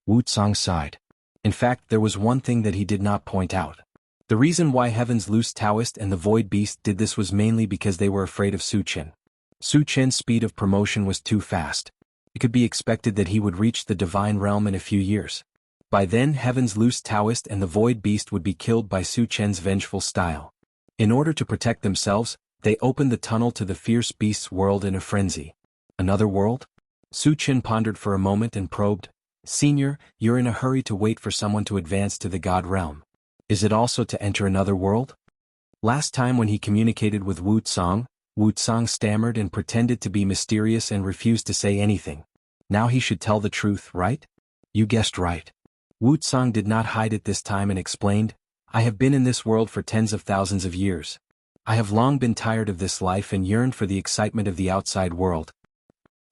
Wuxia sighed. In fact, there was one thing that he did not point out. The reason why Heaven's Loose Taoist and the Void Beast did this was mainly because they were afraid of Su Chen. Su Chen's speed of promotion was too fast. It could be expected that he would reach the Divine Realm in a few years. By then, Heaven's Loose Taoist and the Void Beast would be killed by Su Chen's vengeful style. In order to protect themselves, they opened the tunnel to the fierce beast's world in a frenzy. Another world? Su Chen pondered for a moment and probed, "Senior, you're in a hurry to wait for someone to advance to the God Realm. Is it also to enter another world?" Last time when he communicated with Wuxia stammered and pretended to be mysterious and refused to say anything. Now he should tell the truth, right? You guessed right. Wuxia did not hide it this time and explained, "I have been in this world for tens of thousands of years. I have long been tired of this life and yearned for the excitement of the outside world.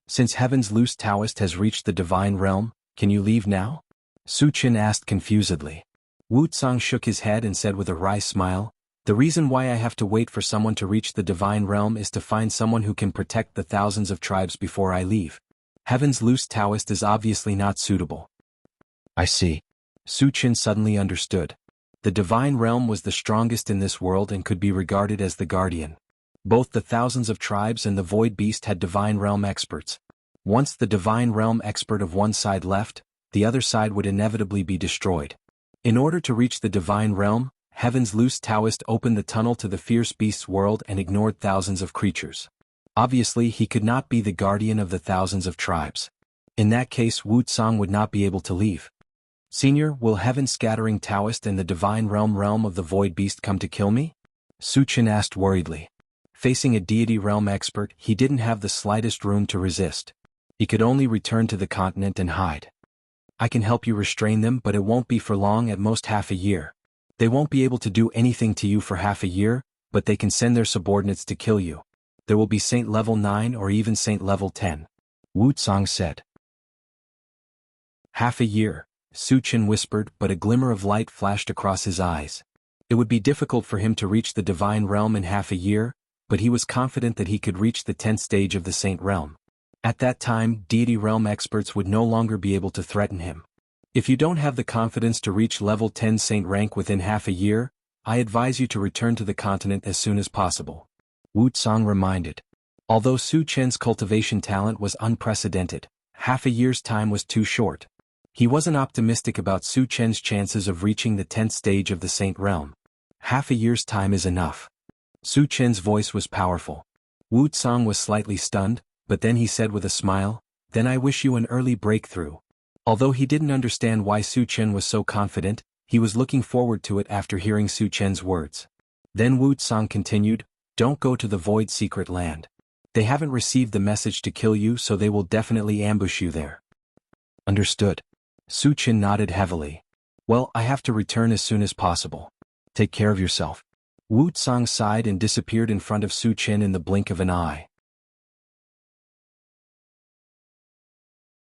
Since Heaven's Loose Taoist has reached the Divine Realm, can you leave now?" Su Chen asked confusedly. Wuxia shook his head and said with a wry smile, "The reason why I have to wait for someone to reach the Divine Realm is to find someone who can protect the thousands of tribes before I leave. Heaven's Loose Taoist is obviously not suitable." I see. Su Chen suddenly understood. The Divine Realm was the strongest in this world and could be regarded as the guardian. Both the thousands of tribes and the Void Beast had Divine Realm experts. Once the Divine Realm expert of one side left, the other side would inevitably be destroyed. In order to reach the Divine Realm, Heaven's Loose Taoist opened the tunnel to the fierce beast's world and ignored thousands of creatures. Obviously, he could not be the guardian of the thousands of tribes. In that case, Wuxia would not be able to leave. "Senior, will Heaven-scattering Taoist and the Divine Realm of the Void Beast come to kill me?" Su Chen asked worriedly. Facing a deity realm expert, he didn't have the slightest room to resist. He could only return to the continent and hide. "I can help you restrain them, but it won't be for long, at most half a year. They won't be able to do anything to you for half a year, but they can send their subordinates to kill you. There will be Saint Level 9 or even Saint Level 10. Wuxia said. "Half a year," Su Chen whispered, but a glimmer of light flashed across his eyes. It would be difficult for him to reach the Divine Realm in half a year, but he was confident that he could reach the 10th stage of the Saint Realm. At that time, deity realm experts would no longer be able to threaten him. If you don't have the confidence to reach level 10 saint rank within half a year, I advise you to return to the continent as soon as possible. Wuxia reminded. Although Su Chen's cultivation talent was unprecedented, half a year's time was too short. He wasn't optimistic about Su Chen's chances of reaching the 10th stage of the Saint Realm. Half a year's time is enough. Su Chen's voice was powerful. Wuxia was slightly stunned, but then he said with a smile, "Then I wish you an early breakthrough." Although he didn't understand why Su Chen was so confident, he was looking forward to it after hearing Su Chen's words. Then Wu Tsang continued, "Don't go to the Void Secret Land. They haven't received the message to kill you, so they will definitely ambush you there." Understood. Su Chen nodded heavily. "Well, I have to return as soon as possible. Take care of yourself." Wu Tsang sighed and disappeared in front of Su Chen in the blink of an eye.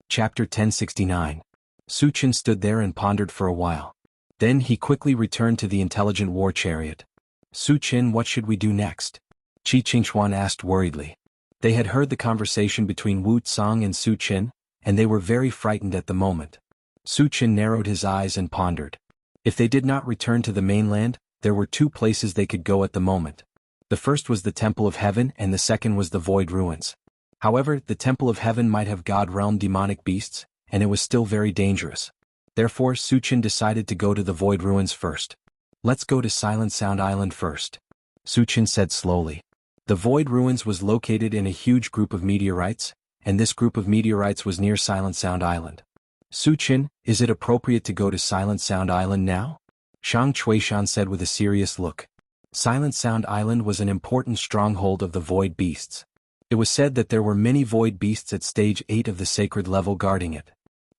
Chapter 1069. Su Chen stood there and pondered for a while. Then he quickly returned to the intelligent war chariot. "Su Chen, what should we do next?" Qi Qingxuan asked worriedly. They had heard the conversation between Wu Tsang and Su Chen, and they were very frightened at the moment. Su Chen narrowed his eyes and pondered. If they did not return to the mainland, there were two places they could go at the moment. The first was the Temple of Heaven and the second was the Void Ruins. However, the Temple of Heaven might have God-realm demonic beasts, and it was still very dangerous. Therefore, Su Chen decided to go to the Void Ruins first. "Let's go to Silent Sound Island first," Su Chen said slowly. The Void Ruins was located in a huge group of meteorites, and this group of meteorites was near Silent Sound Island. "Su Chen, is it appropriate to go to Silent Sound Island now?" Shang Chuishan said with a serious look. Silent Sound Island was an important stronghold of the Void Beasts. It was said that there were many Void Beasts at Stage 8 of the Sacred Level guarding it.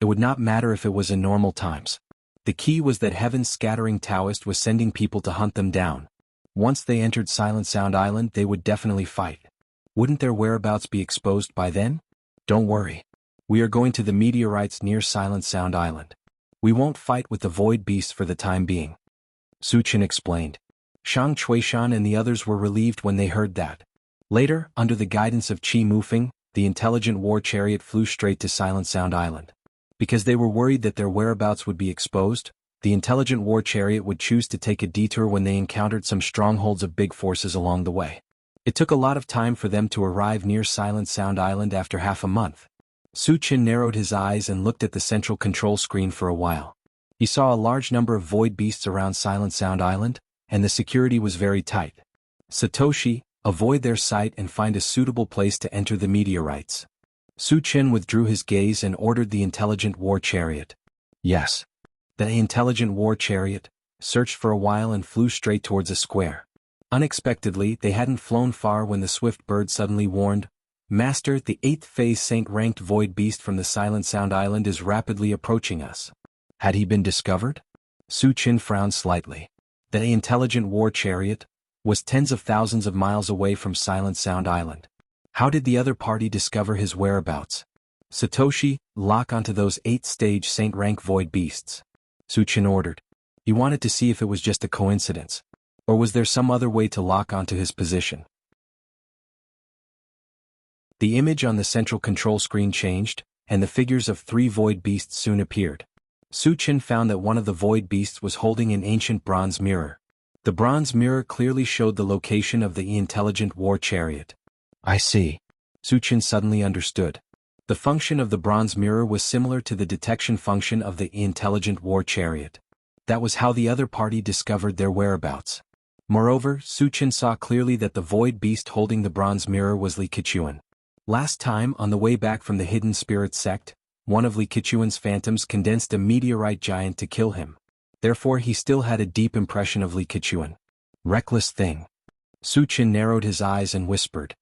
It would not matter if it was in normal times. The key was that Heaven's Scattering Taoist was sending people to hunt them down. Once they entered Silent Sound Island, they would definitely fight. Wouldn't their whereabouts be exposed by then? "Don't worry. We are going to the meteorites near Silent Sound Island. We won't fight with the Void Beasts for the time being," Su Chen explained. Shang Chuishan and the others were relieved when they heard that. Later, under the guidance of Qi Mufeng, the intelligent war chariot flew straight to Silent Sound Island. Because they were worried that their whereabouts would be exposed, the intelligent war chariot would choose to take a detour when they encountered some strongholds of big forces along the way. It took a lot of time for them to arrive near Silent Sound Island after half a month. Su Chen narrowed his eyes and looked at the central control screen for a while. He saw a large number of void beasts around Silent Sound Island, and the security was very tight. "Satoshi, avoid their sight and find a suitable place to enter the meteorites." Su Chen withdrew his gaze and ordered the intelligent war chariot. Yes. The intelligent war chariot searched for a while and flew straight towards a square. Unexpectedly, they hadn't flown far when the swift bird suddenly warned, "Master, the 8th phase Saint-ranked void beast from the Silent Sound Island is rapidly approaching us." Had he been discovered? Su Chen frowned slightly. The intelligent war chariot was tens of thousands of miles away from Silent Sound Island. How did the other party discover his whereabouts? "Satoshi, lock onto those 8th-stage Saint-rank void beasts," Su Chen ordered. He wanted to see if it was just a coincidence. Or was there some other way to lock onto his position? The image on the central control screen changed, and the figures of 3 void beasts soon appeared. Su Chen found that one of the void beasts was holding an ancient bronze mirror. The bronze mirror clearly showed the location of the intelligent war chariot. "I see." Su Chen suddenly understood. The function of the bronze mirror was similar to the detection function of the intelligent war chariot. That was how the other party discovered their whereabouts. Moreover, Su Chen saw clearly that the void beast holding the bronze mirror was Li Keqiuan. Last time, on the way back from the Hidden Spirit sect, one of Li Keqiuan's phantoms condensed a meteorite giant to kill him. Therefore he still had a deep impression of Li Keqiuan. Reckless thing. Su Chen narrowed his eyes and whispered.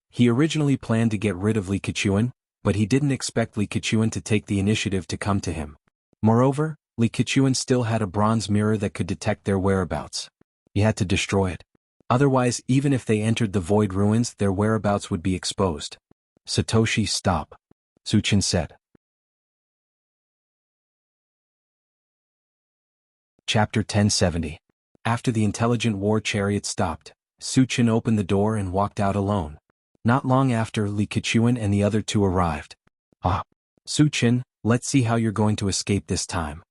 He originally planned to get rid of Li Keqiuan, but he didn't expect Li Keqiuan to take the initiative to come to him. Moreover, Li Keqiuan still had a bronze mirror that could detect their whereabouts. He had to destroy it. Otherwise, even if they entered the void ruins, their whereabouts would be exposed. "Satoshi, stop," Su Chen said. Chapter 1070. After the intelligent war chariot stopped, Su Chen opened the door and walked out alone. Not long after, Li Keqiuan and the other 2 arrived. "Ah, Su Chen, let's see how you're going to escape this time."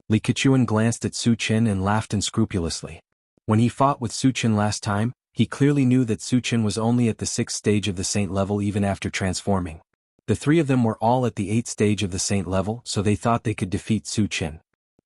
Li Keqiuan glanced at Su Chen and laughed unscrupulously. When he fought with Su Chen last time, he clearly knew that Su Chen was only at the 6th stage of the saint level even after transforming. The 3 of them were all at the 8th stage of the saint level, so they thought they could defeat Su Chen.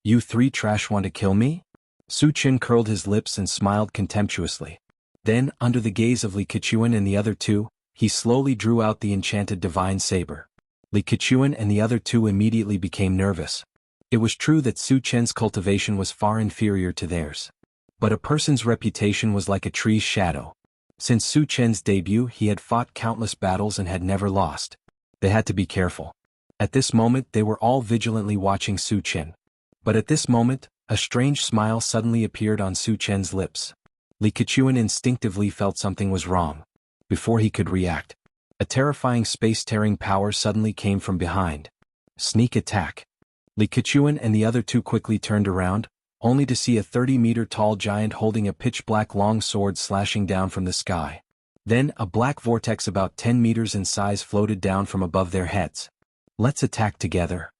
"You 3 trash want to kill me?" Su Chen curled his lips and smiled contemptuously. Then, under the gaze of Li Keqiuan and the other 2, he slowly drew out the enchanted divine saber. Li Keqiang and the other two immediately became nervous. It was true that Su Chen's cultivation was far inferior to theirs. But a person's reputation was like a tree's shadow. Since Su Chen's debut, he had fought countless battles and had never lost. They had to be careful. At this moment they were all vigilantly watching Su Chen. But at this moment, a strange smile suddenly appeared on Su Chen's lips. Li Keqiang instinctively felt something was wrong. Before he could react, a terrifying space-tearing power suddenly came from behind. Sneak attack. Li Keqiang and the other two quickly turned around, only to see a 30-meter-tall giant holding a pitch-black long sword slashing down from the sky. Then, a black vortex about 10 meters in size floated down from above their heads. "Let's attack together."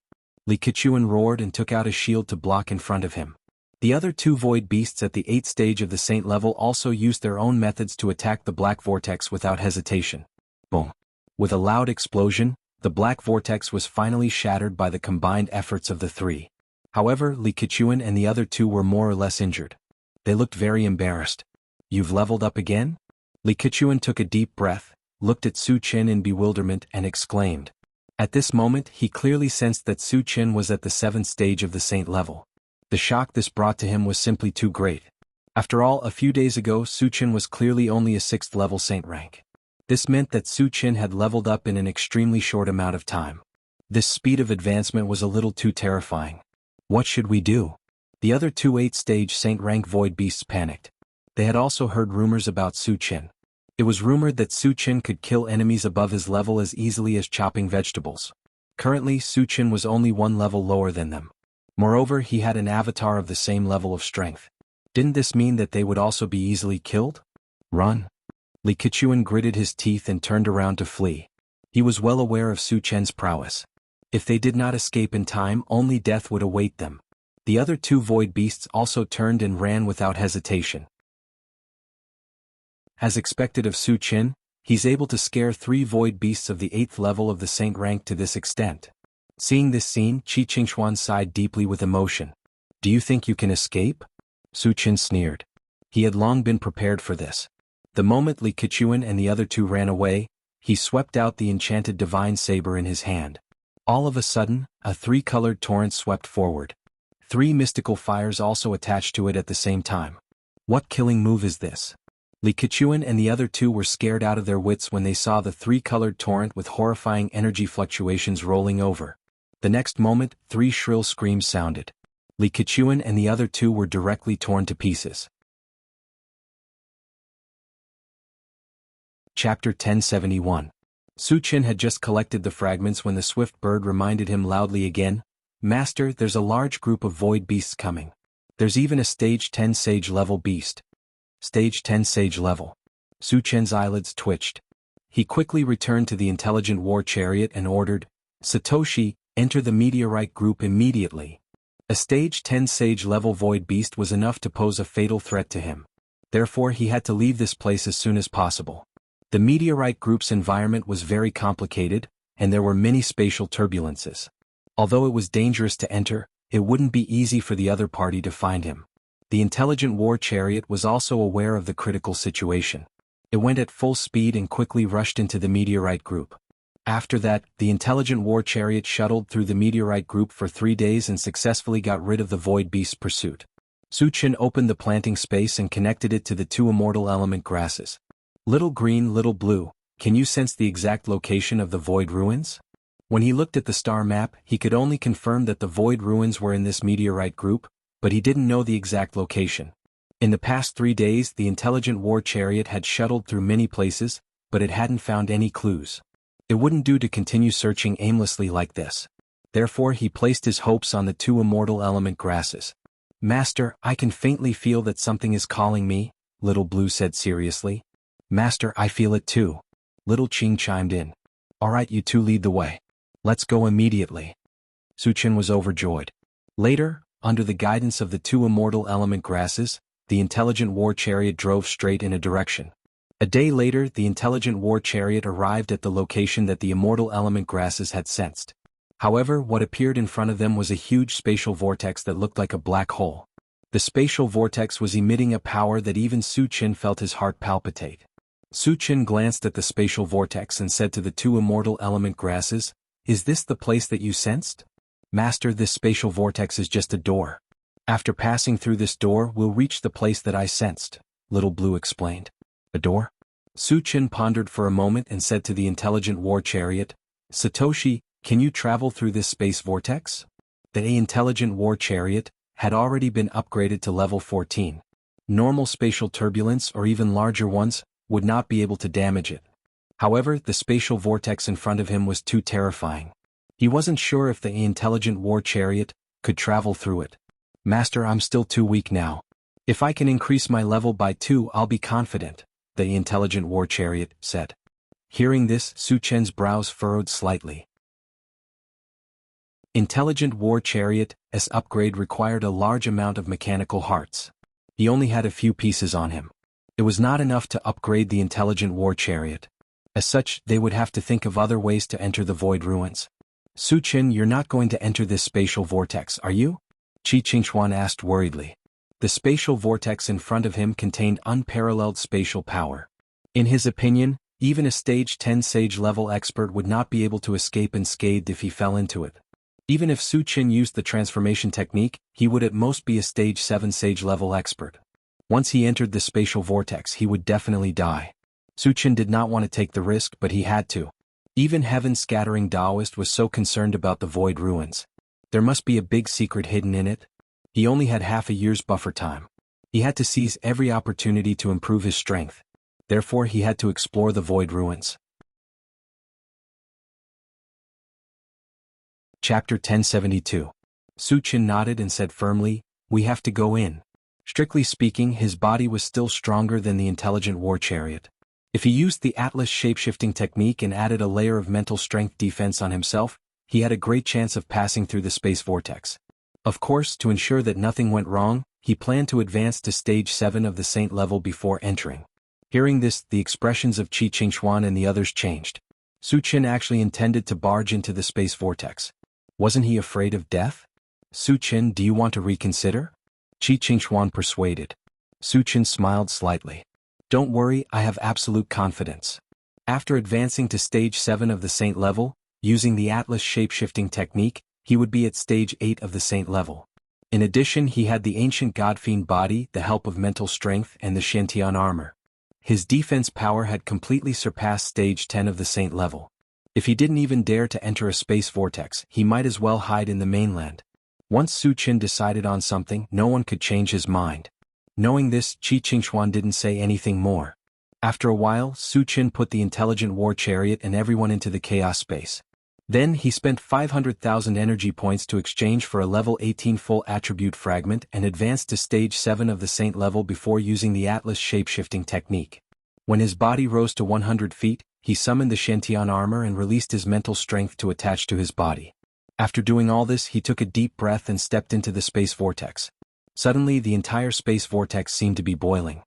Li Keqiang roared and took out a shield to block in front of him. The other two void beasts at the 8th stage of the Saint level also used their own methods to attack the black vortex without hesitation. Boom! With a loud explosion, the black vortex was finally shattered by the combined efforts of the three. However, Li Keqiang and the other two were more or less injured. They looked very embarrassed. "You've leveled up again?" Li Keqiang took a deep breath, looked at Su Chen in bewilderment and exclaimed. At this moment he clearly sensed that Su Chen was at the 7th stage of the Saint level. The shock this brought to him was simply too great. After all, a few days ago Su Chen was clearly only a 6th level Saint rank. This meant that Su Chen had leveled up in an extremely short amount of time. This speed of advancement was a little too terrifying. What should we do? The other two 8th-stage Saint rank void beasts panicked. They had also heard rumors about Su Chen. It was rumored that Su Chen could kill enemies above his level as easily as chopping vegetables. Currently, Su Chen was only one level lower than them. Moreover, he had an avatar of the same level of strength. Didn't this mean that they would also be easily killed? Run! Li Keqiang gritted his teeth and turned around to flee. He was well aware of Su Chen's prowess. If they did not escape in time, only death would await them. The other two void beasts also turned and ran without hesitation. As expected of Su Chen, he's able to scare 3 void beasts of the 8th level of the Saint rank to this extent. Seeing this scene, Qi Qingshuan sighed deeply with emotion. "Do you think you can escape?" Su Chen sneered. He had long been prepared for this. The moment Li Keqiang and the other two ran away, he swept out the enchanted divine saber in his hand. All of a sudden, a 3-colored torrent swept forward. 3 mystical fires also attached to it at the same time. What killing move is this? Li Keqiang and the other two were scared out of their wits when they saw the 3-colored torrent with horrifying energy fluctuations rolling over. The next moment, 3 shrill screams sounded. Li Keqiang and the other two were directly torn to pieces. Chapter 1071. Su Chen had just collected the fragments when the swift bird reminded him loudly again, "Master, there's a large group of void beasts coming. There's even a stage 10 sage level beast." Stage 10 sage level. Su Chen's eyelids twitched. He quickly returned to the intelligent war chariot and ordered, "Satoshi, enter the meteorite group immediately." A stage 10 sage level void beast was enough to pose a fatal threat to him. Therefore he had to leave this place as soon as possible. The meteorite group's environment was very complicated, and there were many spatial turbulences. Although it was dangerous to enter, it wouldn't be easy for the other party to find him. The intelligent war chariot was also aware of the critical situation. It went at full speed and quickly rushed into the meteorite group. After that, the intelligent war chariot shuttled through the meteorite group for 3 days and successfully got rid of the void beast's pursuit. Su Chen opened the planting space and connected it to the 2 immortal element grasses. "Little green, little blue, can you sense the exact location of the void ruins?" When he looked at the star map, he could only confirm that the void ruins were in this meteorite group, but he didn't know the exact location. In the past 3 days, the intelligent war chariot had shuttled through many places, but it hadn't found any clues. It wouldn't do to continue searching aimlessly like this. Therefore he placed his hopes on the 2 immortal element grasses. "Master, I can faintly feel that something is calling me," Little Blue said seriously. "Master, I feel it too," Little Qing chimed in. "All right, you two lead the way. Let's go immediately." Su Chen was overjoyed. Later, under the guidance of the 2 immortal element grasses, the intelligent war chariot drove straight in a direction. A day later, the intelligent war chariot arrived at the location that the immortal element grasses had sensed. However, what appeared in front of them was a huge spatial vortex that looked like a black hole. The spatial vortex was emitting a power that even Su Chen felt his heart palpitate. Su Chen glanced at the spatial vortex and said to the 2 immortal element grasses, Is this the place that you sensed? Master, this spatial vortex is just a door. After passing through this door, we'll reach the place that I sensed, Little Blue explained. A door? Su Chen pondered for a moment and said to the intelligent war chariot, Satoshi, can you travel through this space vortex? The intelligent war chariot had already been upgraded to level 14. Normal spatial turbulence or even larger ones would not be able to damage it. However, the spatial vortex in front of him was too terrifying. He wasn't sure if the intelligent war chariot could travel through it. Master, I'm still too weak now. If I can increase my level by 2, I'll be confident, the intelligent war chariot said. Hearing this, Su Chen's brows furrowed slightly. Intelligent war chariot's upgrade required a large amount of mechanical hearts. He only had a few pieces on him. It was not enough to upgrade the intelligent war chariot. As such, they would have to think of other ways to enter the void ruins. Su Chen, you're not going to enter this spatial vortex, are you? Qi Qingxuan asked worriedly. The spatial vortex in front of him contained unparalleled spatial power. In his opinion, even a stage 10 sage-level expert would not be able to escape unscathed if he fell into it. Even if Su Chen used the transformation technique, he would at most be a stage 7 sage-level expert. Once he entered the spatial vortex, he would definitely die. Su Chen did not want to take the risk, but he had to. Even heaven-scattering Taoist was so concerned about the void ruins. There must be a big secret hidden in it. He only had half a year's buffer time. He had to seize every opportunity to improve his strength. Therefore, he had to explore the void ruins. Chapter 1072. Su Chen nodded and said firmly, we have to go in. Strictly speaking, his body was still stronger than the intelligent war chariot. If he used the Atlas shapeshifting technique and added a layer of mental strength defense on himself, he had a great chance of passing through the space vortex. Of course, to ensure that nothing went wrong, he planned to advance to stage 7 of the saint level before entering. Hearing this, the expressions of Qi Qingxuan and the others changed. Su Chen actually intended to barge into the space vortex. Wasn't he afraid of death? Su Chen, do you want to reconsider? Qi Qingxuan persuaded. Su Chen smiled slightly. Don't worry, I have absolute confidence. After advancing to stage 7 of the saint level, using the Atlas shapeshifting technique, he would be at stage 8 of the saint level. In addition, he had the ancient godfiend body, the help of mental strength, and the Shantian armor. His defense power had completely surpassed stage 10 of the saint level. If he didn't even dare to enter a space vortex, he might as well hide in the mainland. Once Su Chen decided on something, no one could change his mind. Knowing this, Qi Qingxuan didn't say anything more. After a while, Su Chen put the intelligent war chariot and everyone into the chaos space. Then he spent 500,000 energy points to exchange for a level 18 full attribute fragment and advanced to stage 7 of the saint level before using the Atlas shapeshifting technique. When his body rose to 100 feet, he summoned the Shantian armor and released his mental strength to attach to his body. After doing all this, he took a deep breath and stepped into the space vortex. Suddenly, the entire space vortex seemed to be boiling.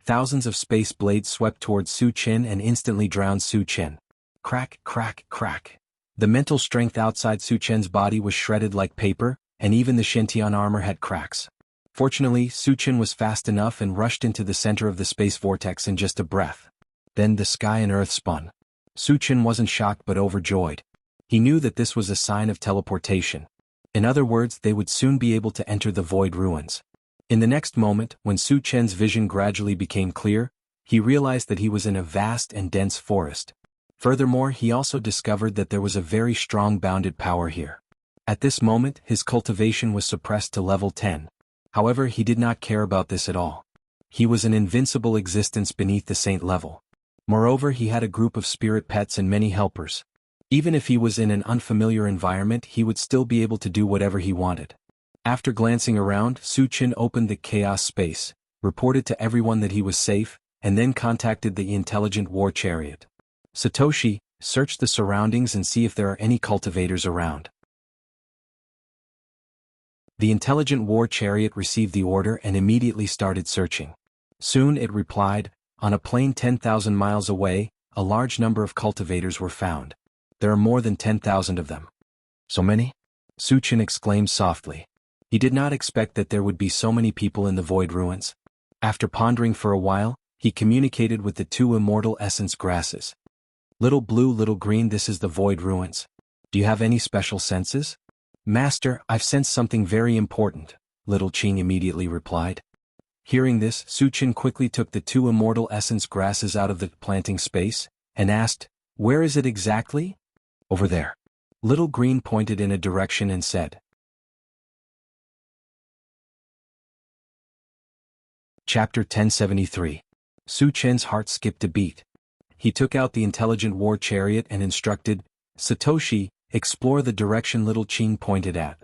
Thousands of space blades swept towards Su Chen and instantly drowned Su Chen. Crack, crack, crack. The mental strength outside Su Chen's body was shredded like paper, and even the Shantian armor had cracks. Fortunately, Su Chen was fast enough and rushed into the center of the space vortex in just a breath. Then the sky and earth spun. Su Chen wasn't shocked but overjoyed. He knew that this was a sign of teleportation. In other words, they would soon be able to enter the void ruins. In the next moment, when Su Chen's vision gradually became clear, he realized that he was in a vast and dense forest. Furthermore, he also discovered that there was a very strong bounded power here. At this moment, his cultivation was suppressed to level 10. However, he did not care about this at all. He was an invincible existence beneath the saint level. Moreover, he had a group of spirit pets and many helpers. Even if he was in an unfamiliar environment, he would still be able to do whatever he wanted. After glancing around, Su Chen opened the chaos space, reported to everyone that he was safe, and then contacted the intelligent war chariot. Satoshi, search the surroundings and see if there are any cultivators around. The intelligent war chariot received the order and immediately started searching. Soon it replied, on a plain 10,000 miles away, a large number of cultivators were found. There are more than 10,000 of them. So many? Su Chen exclaimed softly. He did not expect that there would be so many people in the void ruins. After pondering for a while, he communicated with the 2 immortal essence grasses. Little blue, little green, this is the void ruins. Do you have any special senses? Master, I've sensed something very important, little Qing immediately replied. Hearing this, Su Qian quickly took the 2 immortal essence grasses out of the planting space, and asked, "Where is it exactly?" "Over there." Little Green pointed in a direction and said. Chapter 1073. Su Qian's heart skipped a beat. He took out the intelligent war chariot and instructed, "Satoshi, explore the direction little Qing pointed at."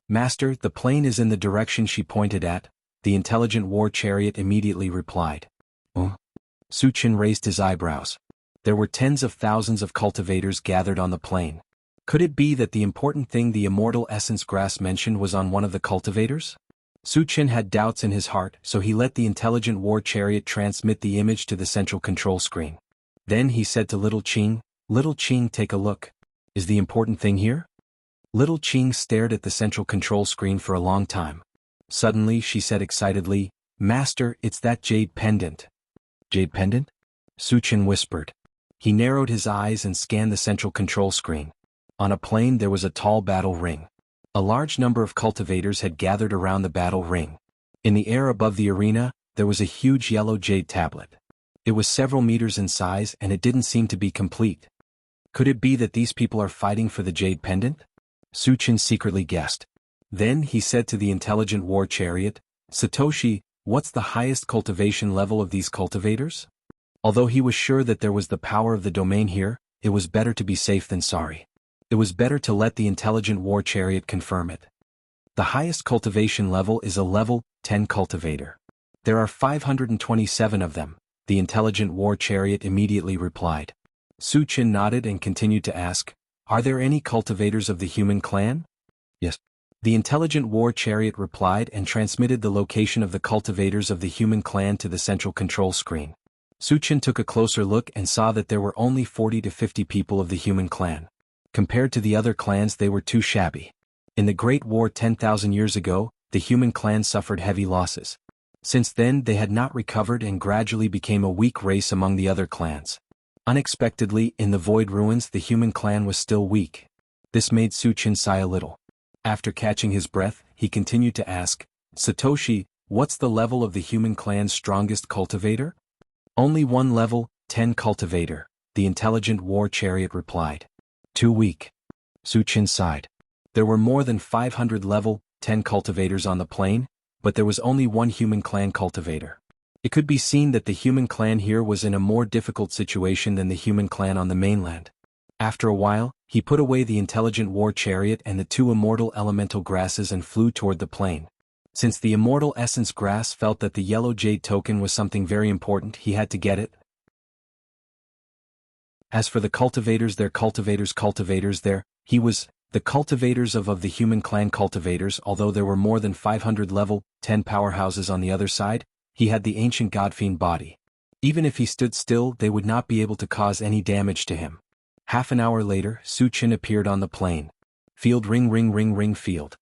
"Master, the plane is in the direction she pointed at," the intelligent war chariot immediately replied. "Oh?" Su Qian raised his eyebrows. There were tens of thousands of cultivators gathered on the plane. Could it be that the important thing the immortal essence grass mentioned was on one of the cultivators? Su Qian had doubts in his heart, so he let the intelligent war chariot transmit the image to the central control screen. Then he said to Little Qing, "Little Qing, take a look. Is the important thing here?" Little Qing stared at the central control screen for a long time. Suddenly she said excitedly, "Master, it's that jade pendant." "Jade pendant?" Su Qian whispered. He narrowed his eyes and scanned the central control screen. On a plain there was a tall battle ring. A large number of cultivators had gathered around the battle ring. In the air above the arena, there was a huge yellow jade tablet. It was several meters in size and it didn't seem to be complete. Could it be that these people are fighting for the jade pendant? Su Qian secretly guessed. Then he said to the intelligent war chariot, "Satoshi, what's the highest cultivation level of these cultivators?" Although he was sure that there was the power of the domain here, it was better to be safe than sorry. It was better to let the intelligent war chariot confirm it. The highest cultivation level is a level 10 cultivator. There are 527 of them, the intelligent war chariot immediately replied. Su Qian nodded and continued to ask, "Are there any cultivators of the human clan?" "Yes." The intelligent war chariot replied and transmitted the location of the cultivators of the human clan to the central control screen. Su Qian took a closer look and saw that there were only 40 to 50 people of the human clan. Compared to the other clans, they were too shabby. In the Great War 10,000 years ago, the human clan suffered heavy losses. Since then they had not recovered and gradually became a weak race among the other clans. Unexpectedly, in the Void Ruins the human clan was still weak. This made Su Qian sigh a little. After catching his breath, he continued to ask, "Satoshi, what's the level of the human clan's strongest cultivator?" "Only one level, 10 cultivator," the intelligent war chariot replied. "Too weak." Su Qian sighed. There were more than 500 level 10 cultivators on the plane, but there was only one human clan cultivator. It could be seen that the human clan here was in a more difficult situation than the human clan on the mainland. After a while, he put away the intelligent war chariot and the 2 immortal elemental grasses and flew toward the plane. Since the immortal essence grass felt that the yellow jade token was something very important, he had to get it. As for the cultivators, he was the cultivators of the human clan cultivators. Although there were more than 500 level 10 powerhouses on the other side, he had the ancient godfiend body. Even if he stood still, they would not be able to cause any damage to him. Half an hour later, Su Qian appeared on the plane. Field ring ring ring ring field.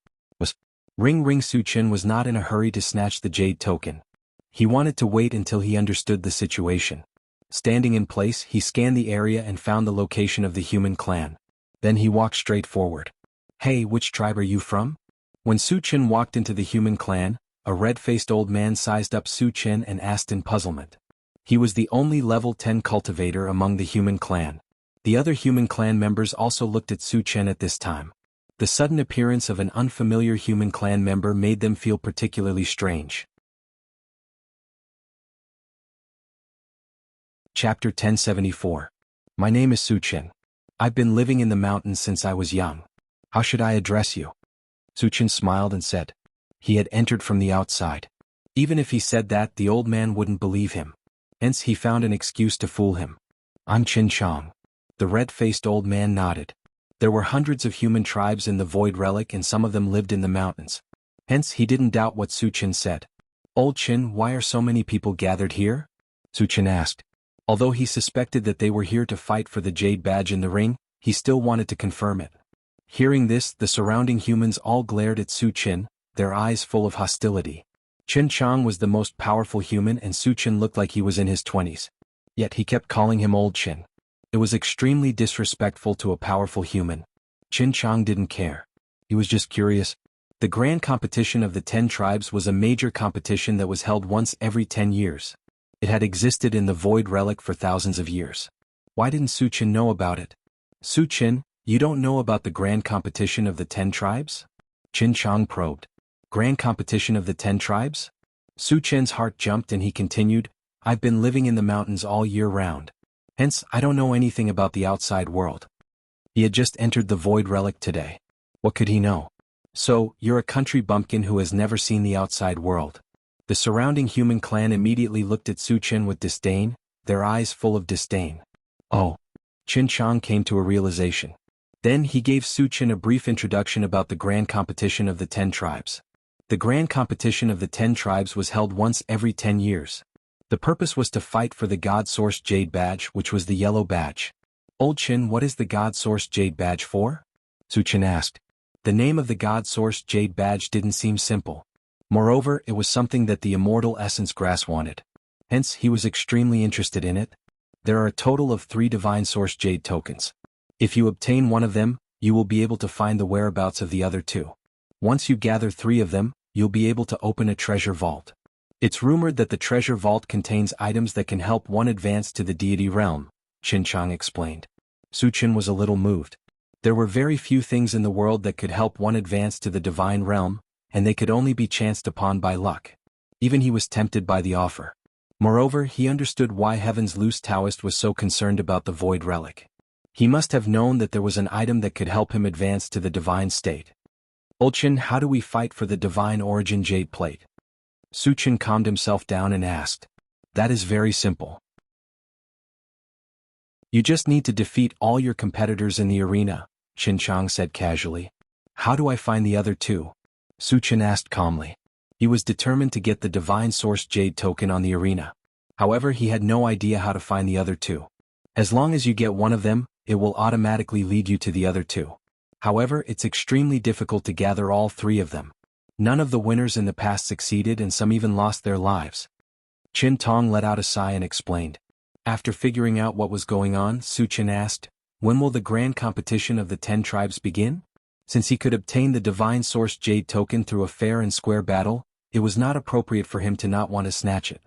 Ring ring. Su Qian was not in a hurry to snatch the jade token. He wanted to wait until he understood the situation. Standing in place, he scanned the area and found the location of the human clan. Then he walked straight forward. "Hey, which tribe are you from?" When Su Qian walked into the human clan, a red-faced old man sized up Su Qian and asked in puzzlement. He was the only level 10 cultivator among the human clan. The other human clan members also looked at Su Qian at this time. The sudden appearance of an unfamiliar human clan member made them feel particularly strange. Chapter 1074. My name is Su Qian. I've been living in the mountains since I was young. How should I address you? Su Qian smiled and said. He had entered from the outside. Even if he said that, the old man wouldn't believe him. Hence he found an excuse to fool him. I'm Qin Chang. The red-faced old man nodded. There were hundreds of human tribes in the Void Relic and some of them lived in the mountains. Hence he didn't doubt what Su Qian said. Old Qin, why are so many people gathered here? Su Qian asked. Although he suspected that they were here to fight for the jade badge in the ring, he still wanted to confirm it. Hearing this, the surrounding humans all glared at Su Qian, their eyes full of hostility. Qin Chang was the most powerful human and Su Qian looked like he was in his 20s. Yet he kept calling him Old Qin. It was extremely disrespectful to a powerful human. Qin Chang didn't care. He was just curious. The Grand Competition of the 10 Tribes was a major competition that was held once every 10 years. It had existed in the Void Relic for thousands of years. Why didn't Su Qin know about it? Su Qin, you don't know about the Grand Competition of the 10 Tribes? Qin Chang probed. Grand Competition of the 10 Tribes? Su Qin's heart jumped and he continued, I've been living in the mountains all year round. Hence, I don't know anything about the outside world. He had just entered the Void Relic today. What could he know? So, you're a country bumpkin who has never seen the outside world. The surrounding human clan immediately looked at Su Qin with disdain, their eyes full of disdain. Oh. Qin Chang came to a realization. Then he gave Su Qin a brief introduction about the Grand Competition of the 10 Tribes. The Grand Competition of the 10 Tribes was held once every 10 years. The purpose was to fight for the God-sourced Jade Badge, which was the yellow badge. Old Qin, what is the God-sourced Jade Badge for? Su Qin asked. The name of the God-sourced Jade Badge didn't seem simple. Moreover, it was something that the immortal essence grass wanted. Hence, he was extremely interested in it. There are a total of 3 divine source Jade tokens. If you obtain one of them, you will be able to find the whereabouts of the other 2. Once you gather 3 of them, you'll be able to open a treasure vault. It's rumored that the treasure vault contains items that can help one advance to the deity realm, Qin Chang explained. Su Qin was a little moved. There were very few things in the world that could help one advance to the divine realm, and they could only be chanced upon by luck. Even he was tempted by the offer. Moreover, he understood why Heaven's loose Taoist was so concerned about the Void Relic. He must have known that there was an item that could help him advance to the divine state. Old Qin, how do we fight for the divine origin Jade Plate? Su Qin calmed himself down and asked. That is very simple. You just need to defeat all your competitors in the arena, Qin Chang said casually. How do I find the other 2? Su Qin asked calmly. He was determined to get the divine source Jade token on the arena. However, he had no idea how to find the other 2. As long as you get one of them, it will automatically lead you to the other 2. However, it's extremely difficult to gather all 3 of them. None of the winners in the past succeeded and some even lost their lives. Qin Tong let out a sigh and explained. After figuring out what was going on, Su Qin asked, when will the Grand Competition of the 10 Tribes begin? Since he could obtain the divine source Jade token through a fair and square battle, it was not appropriate for him to not want to snatch it.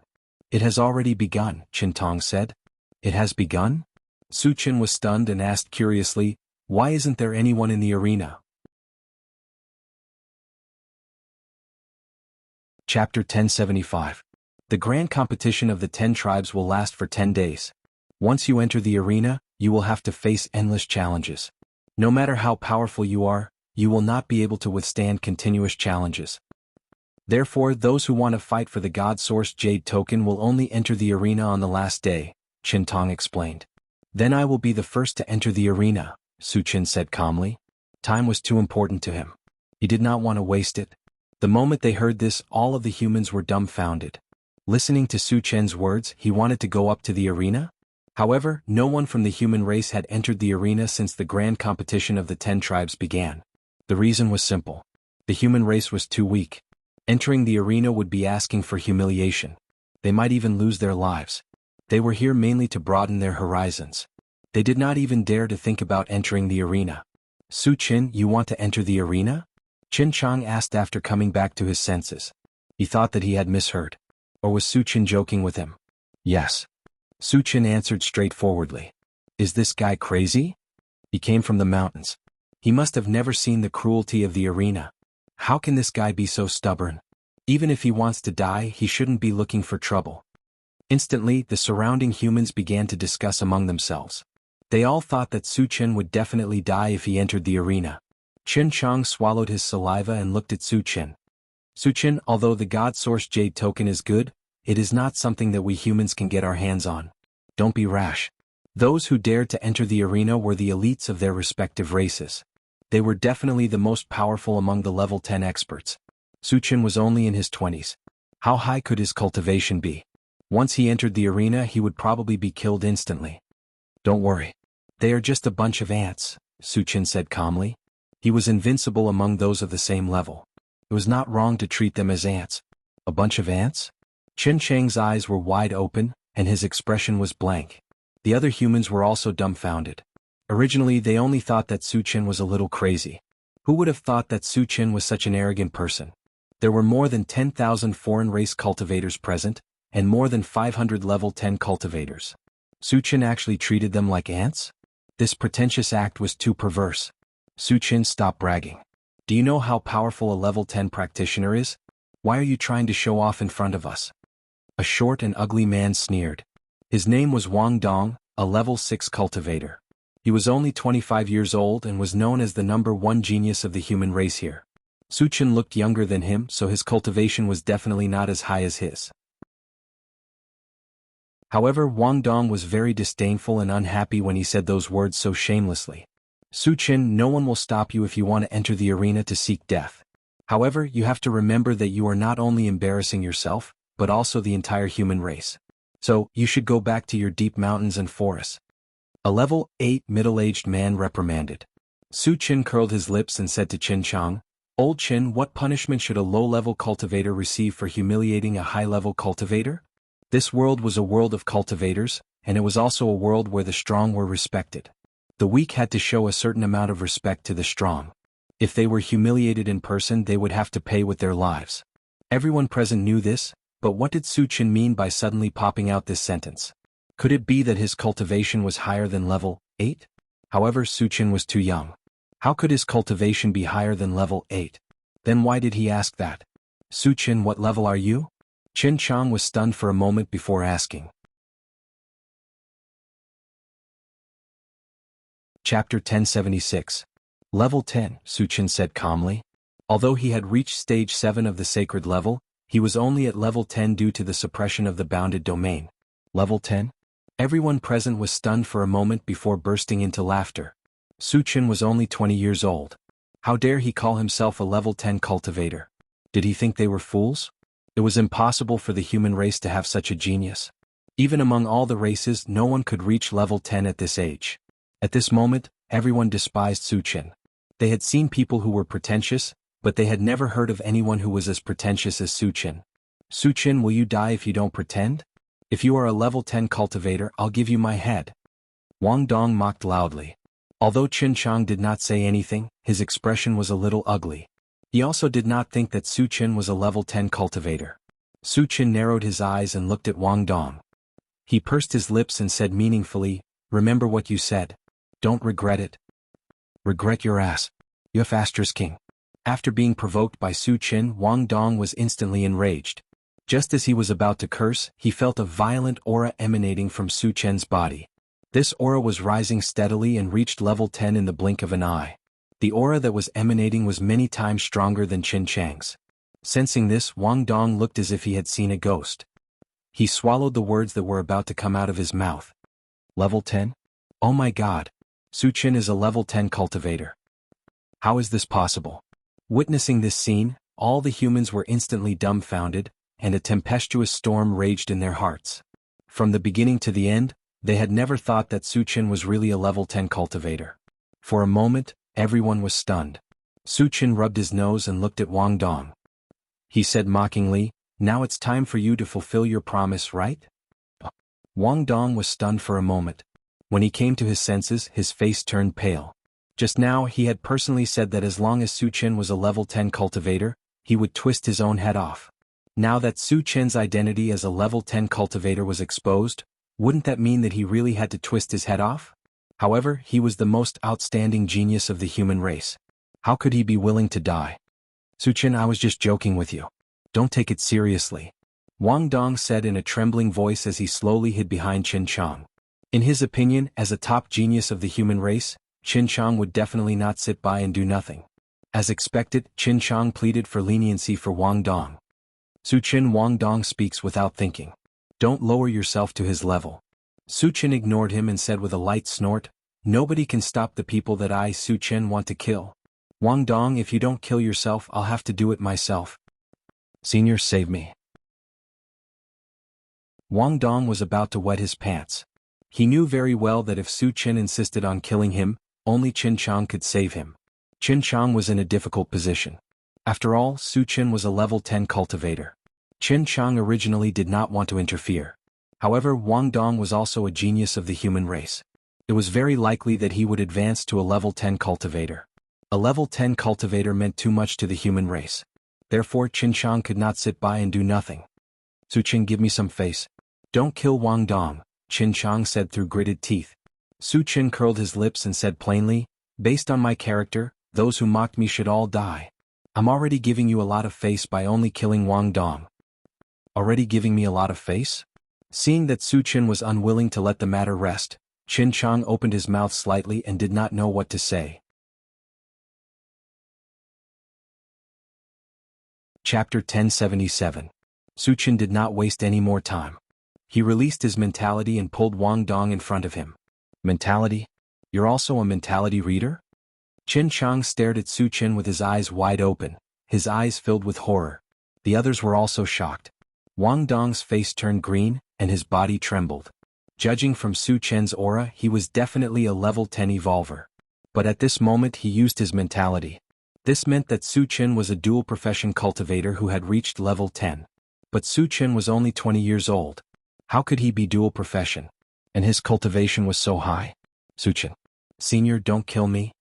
It has already begun, Qin Tong said. It has begun? Su Qin was stunned and asked curiously, why isn't there anyone in the arena? Chapter 1075. The Grand Competition of the 10 Tribes will last for 10 days. Once you enter the arena, you will have to face endless challenges. No matter how powerful you are, you will not be able to withstand continuous challenges. Therefore, those who want to fight for the God-sourced Jade token will only enter the arena on the last day, Qin Tong explained. Then I will be the first to enter the arena, Su Qin said calmly. Time was too important to him. He did not want to waste it. The moment they heard this, all of the humans were dumbfounded. Listening to Su Qin's words, he wanted to go up to the arena? However, no one from the human race had entered the arena since the Grand Competition of the 10 Tribes began. The reason was simple. The human race was too weak. Entering the arena would be asking for humiliation. They might even lose their lives. They were here mainly to broaden their horizons. They did not even dare to think about entering the arena. Su Qin, you want to enter the arena? Qin Chang asked after coming back to his senses. He thought that he had misheard. Or was Su Qin joking with him? Yes. Su Qin answered straightforwardly. Is this guy crazy? He came from the mountains. He must have never seen the cruelty of the arena. How can this guy be so stubborn? Even if he wants to die, he shouldn't be looking for trouble. Instantly, the surrounding humans began to discuss among themselves. They all thought that Su Qin would definitely die if he entered the arena. Qin Chang swallowed his saliva and looked at Su Qin. Su Qin, although the God-sourced Jade token is good, it is not something that we humans can get our hands on. Don't be rash. Those who dared to enter the arena were the elites of their respective races. They were definitely the most powerful among the level 10 experts. Su Qin was only in his 20s. How high could his cultivation be? Once he entered the arena, he would probably be killed instantly. Don't worry. They are just a bunch of ants, Su Qin said calmly. He was invincible among those of the same level. It was not wrong to treat them as ants. A bunch of ants? Qin Chang's eyes were wide open, and his expression was blank. The other humans were also dumbfounded. Originally they only thought that Su Chen was a little crazy. Who would have thought that Su Chen was such an arrogant person? There were more than 10,000 foreign race cultivators present, and more than 500 level 10 cultivators. Su Chen actually treated them like ants? This pretentious act was too perverse. Su Chen, stop bragging. Do you know how powerful a level 10 practitioner is? Why are you trying to show off in front of us? A short and ugly man sneered. His name was Wang Dong, a level 6 cultivator. He was only 25 years old and was known as the #1 genius of the human race here. Su Chen looked younger than him, so his cultivation was definitely not as high as his. However, Wang Dong was very disdainful and unhappy when he said those words so shamelessly. Su Chen, no one will stop you if you want to enter the arena to seek death. However, you have to remember that you are not only embarrassing yourself, but also the entire human race. So, you should go back to your deep mountains and forests. A level 8 middle-aged man reprimanded. Su Chen curled his lips and said to Qin Chang, "Old Qin, what punishment should a low-level cultivator receive for humiliating a high-level cultivator?" This world was a world of cultivators, and it was also a world where the strong were respected. The weak had to show a certain amount of respect to the strong. If they were humiliated in person, they would have to pay with their lives. Everyone present knew this, but what did Su Chen mean by suddenly popping out this sentence? Could it be that his cultivation was higher than level 8? However, Su Chen was too young. How could his cultivation be higher than level 8? Then why did he ask that? Su Chen, what level are you? Qin Chang was stunned for a moment before asking. Chapter 1076. Level 10, Su Chen said calmly. Although he had reached stage 7 of the sacred level, he was only at level 10 due to the suppression of the bounded domain. Level 10? Everyone present was stunned for a moment before bursting into laughter. Su Chen was only 20 years old. How dare he call himself a level 10 cultivator? Did he think they were fools? It was impossible for the human race to have such a genius. Even among all the races, no one could reach level 10 at this age. At this moment, everyone despised Su Chen. They had seen people who were pretentious, but they had never heard of anyone who was as pretentious as Su Chen. Su Chen, will you die if you don't pretend? If you are a level 10 cultivator, I'll give you my head. Wang Dong mocked loudly. Although Qin Chang did not say anything, his expression was a little ugly. He also did not think that Su Chen was a level 10 cultivator. Su Chen narrowed his eyes and looked at Wang Dong. He pursed his lips and said meaningfully, "Remember what you said. Don't regret it." Regret your ass. You asterisk king. After being provoked by Su Chen, Wang Dong was instantly enraged. Just as he was about to curse, he felt a violent aura emanating from Su Chen's body. This aura was rising steadily and reached level 10 in the blink of an eye. The aura that was emanating was many times stronger than Qin Chang's. Sensing this, Wang Dong looked as if he had seen a ghost. He swallowed the words that were about to come out of his mouth. Level 10? Oh my god. Su Chen is a level 10 cultivator. How is this possible? Witnessing this scene, all the humans were instantly dumbfounded, and a tempestuous storm raged in their hearts. From the beginning to the end, they had never thought that Su Chen was really a level 10 cultivator. For a moment, everyone was stunned. Su Chen rubbed his nose and looked at Wang Dong. He said mockingly, "Now it's time for you to fulfill your promise, right?" Wang Dong was stunned for a moment. When he came to his senses, his face turned pale. Just now, he had personally said that as long as Su Chen was a level 10 cultivator, he would twist his own head off. Now that Su Chen's identity as a level 10 cultivator was exposed, wouldn't that mean that he really had to twist his head off? However, he was the most outstanding genius of the human race. How could he be willing to die? Su Chen, I was just joking with you. Don't take it seriously. Wang Dong said in a trembling voice as he slowly hid behind Qin Chang. In his opinion, as a top genius of the human race, Qin Chang would definitely not sit by and do nothing. As expected, Qin Chang pleaded for leniency for Wang Dong. Su Chen, Wang Dong speaks without thinking. Don't lower yourself to his level. Su Chen ignored him and said with a light snort, "Nobody can stop the people that I, Su Chen, want to kill. Wang Dong, if you don't kill yourself, I'll have to do it myself. Senior, save me." Wang Dong was about to wet his pants. He knew very well that if Su Chen insisted on killing him, only Qin Chang could save him. Qin Chang was in a difficult position. After all, Su Chen was a level 10 cultivator. Qin Chang originally did not want to interfere. However, Wang Dong was also a genius of the human race. It was very likely that he would advance to a level 10 cultivator. A level 10 cultivator meant too much to the human race. Therefore Qin Shang could not sit by and do nothing. Su Chen, give me some face. Don't kill Wang Dong, Qin Shang said through gritted teeth. Su Chen curled his lips and said plainly, based on my character, those who mocked me should all die. I'm already giving you a lot of face by only killing Wang Dong. Already giving me a lot of face? Seeing that Su Chen was unwilling to let the matter rest, Qin Shang opened his mouth slightly and did not know what to say. Chapter 1077. Su Chen did not waste any more time. He released his mentality and pulled Wang Dong in front of him. Mentality? You're also a mentality reader? Qin Shang stared at Su Chen with his eyes wide open, his eyes filled with horror. The others were also shocked. Wang Dong's face turned green, and his body trembled. Judging from Su Chen's aura, he was definitely a level 10 evolver. But at this moment he used his mentality. This meant that Su Chen was a dual-profession cultivator who had reached level 10. But Su Chen was only 20 years old. How could he be dual-profession? And his cultivation was so high. Su Chen. Senior, don't kill me.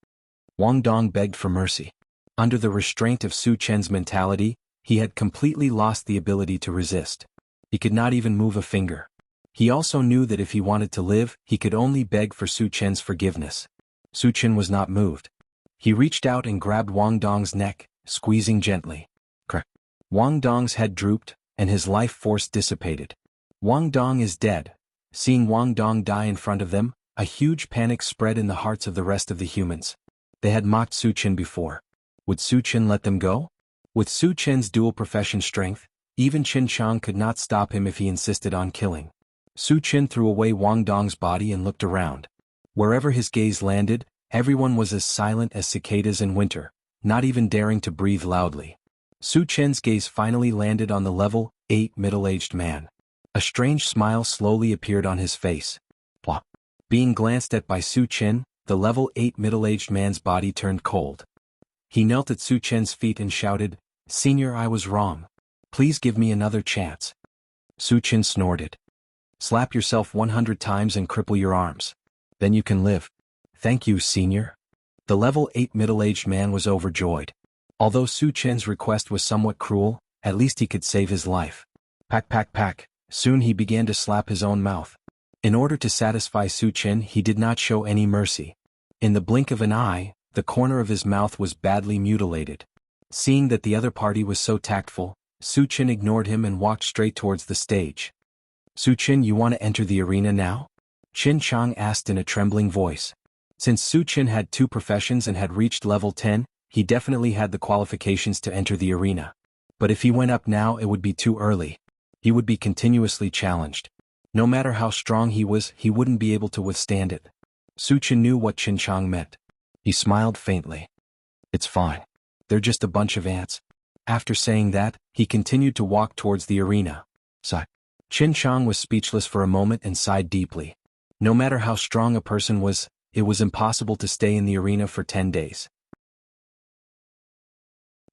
Wang Dong begged for mercy. Under the restraint of Su Chen's mentality, he had completely lost the ability to resist. He could not even move a finger. He also knew that if he wanted to live, he could only beg for Su Chen's forgiveness. Su Chen was not moved. He reached out and grabbed Wang Dong's neck, squeezing gently. Crack. Wang Dong's head drooped, and his life force dissipated. Wang Dong is dead. Seeing Wang Dong die in front of them, a huge panic spread in the hearts of the rest of the humans. They had mocked Su Chen before. Would Su Chen let them go? With Su Chen's dual-profession strength, even Qin Shang could not stop him if he insisted on killing. Su Chen threw away Wang Dong's body and looked around. Wherever his gaze landed, everyone was as silent as cicadas in winter, not even daring to breathe loudly. Su Chen's gaze finally landed on the level 8 middle-aged man. A strange smile slowly appeared on his face. Plop. Being glanced at by Su Chen, the level 8 middle-aged man's body turned cold. He knelt at Su Chen's feet and shouted, "Senior, I was wrong. Please give me another chance." Su Chen snorted. "Slap yourself 100 times and cripple your arms. Then you can live." "Thank you, senior." The level 8 middle-aged man was overjoyed. Although Su Chen's request was somewhat cruel, at least he could save his life. Pack pack pack. Soon he began to slap his own mouth. In order to satisfy Su Chen, he did not show any mercy. In the blink of an eye, the corner of his mouth was badly mutilated. Seeing that the other party was so tactful, Su Chen ignored him and walked straight towards the stage. "Su Chen, you want to enter the arena now?" Qin Shang asked in a trembling voice. Since Su Chen had 2 professions and had reached level 10, he definitely had the qualifications to enter the arena. But if he went up now, it would be too early. He would be continuously challenged. No matter how strong he was, he wouldn't be able to withstand it. Su Chen knew what Qin Shang meant. He smiled faintly. "It's fine. They're just a bunch of ants." After saying that, he continued to walk towards the arena. Sigh. Qin Shang was speechless for a moment and sighed deeply. No matter how strong a person was, it was impossible to stay in the arena for 10 days.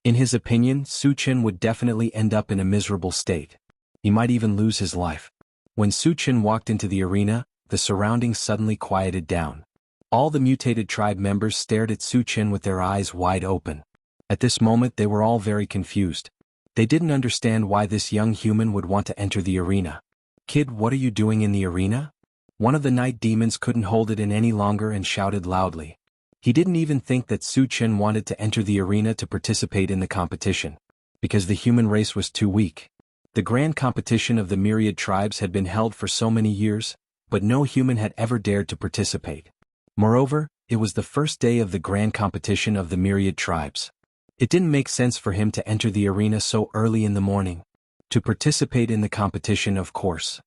In his opinion, Su Chen would definitely end up in a miserable state. He might even lose his life. When Su Chen walked into the arena, the surroundings suddenly quieted down. All the mutated tribe members stared at Su Chen with their eyes wide open. At this moment they were all very confused. They didn't understand why this young human would want to enter the arena. "Kid, what are you doing in the arena?" One of the night demons couldn't hold it in any longer and shouted loudly. He didn't even think that Su Chen wanted to enter the arena to participate in the competition, because the human race was too weak. The grand competition of the myriad tribes had been held for so many years, but no human had ever dared to participate. Moreover, it was the first day of the grand competition of the myriad tribes. It didn't make sense for him to enter the arena so early in the morning. To participate in the competition, of course.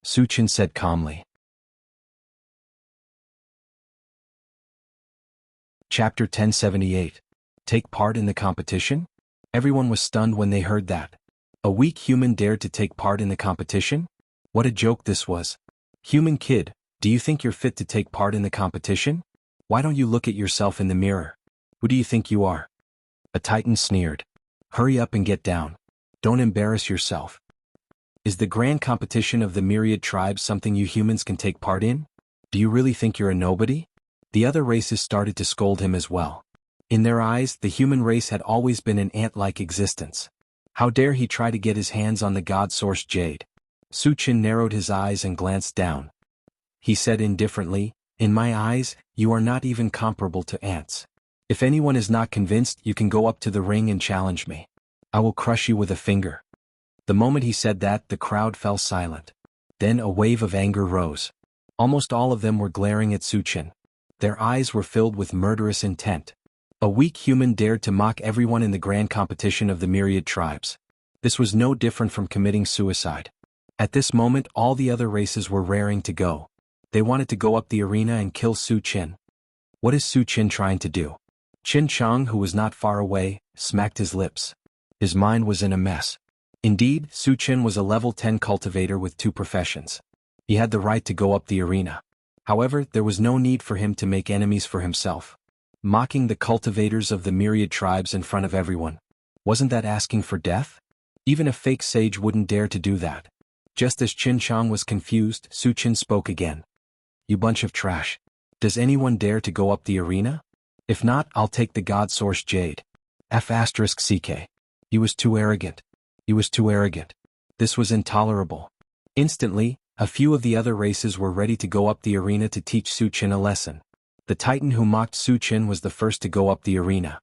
Su Chen said calmly. Chapter 1078. Take part in the competition? Everyone was stunned when they heard that. A weak human dared to take part in the competition? What a joke this was. "Human kid, do you think you're fit to take part in the competition? Why don't you look at yourself in the mirror? Who do you think you are?" A titan sneered. "Hurry up and get down. Don't embarrass yourself. Is the grand competition of the myriad tribes something you humans can take part in? Do you really think you're a nobody? The other races started to scold him as well. In their eyes, the human race had always been an ant-like existence. How dare he try to get his hands on the god-sourced jade? Su Qin narrowed his eyes and glanced down. He said indifferently, "In my eyes, you are not even comparable to ants. If anyone is not convinced, you can go up to the ring and challenge me. I will crush you with a finger." The moment he said that, the crowd fell silent. Then a wave of anger rose. Almost all of them were glaring at Su Qin. Their eyes were filled with murderous intent. A weak human dared to mock everyone in the grand competition of the myriad tribes. This was no different from committing suicide. At this moment, all the other races were raring to go. They wanted to go up the arena and kill Su Qin. What is Su Qin trying to do? Qin Chang, who was not far away, smacked his lips. His mind was in a mess. Indeed, Su Qin was a level 10 cultivator with 2 professions. He had the right to go up the arena. However, there was no need for him to make enemies for himself. Mocking the cultivators of the myriad tribes in front of everyone. Wasn't that asking for death? Even a fake sage wouldn't dare to do that. Just as Qin Chang was confused, Su Qin spoke again. "You bunch of trash. Does anyone dare to go up the arena? If not, I'll take the god-sourced jade. F***ck. He was too arrogant. He was too arrogant. This was intolerable." Instantly, a few of the other races were ready to go up the arena to teach Su Qin a lesson. The Titan who mocked Su Qin was the first to go up the arena.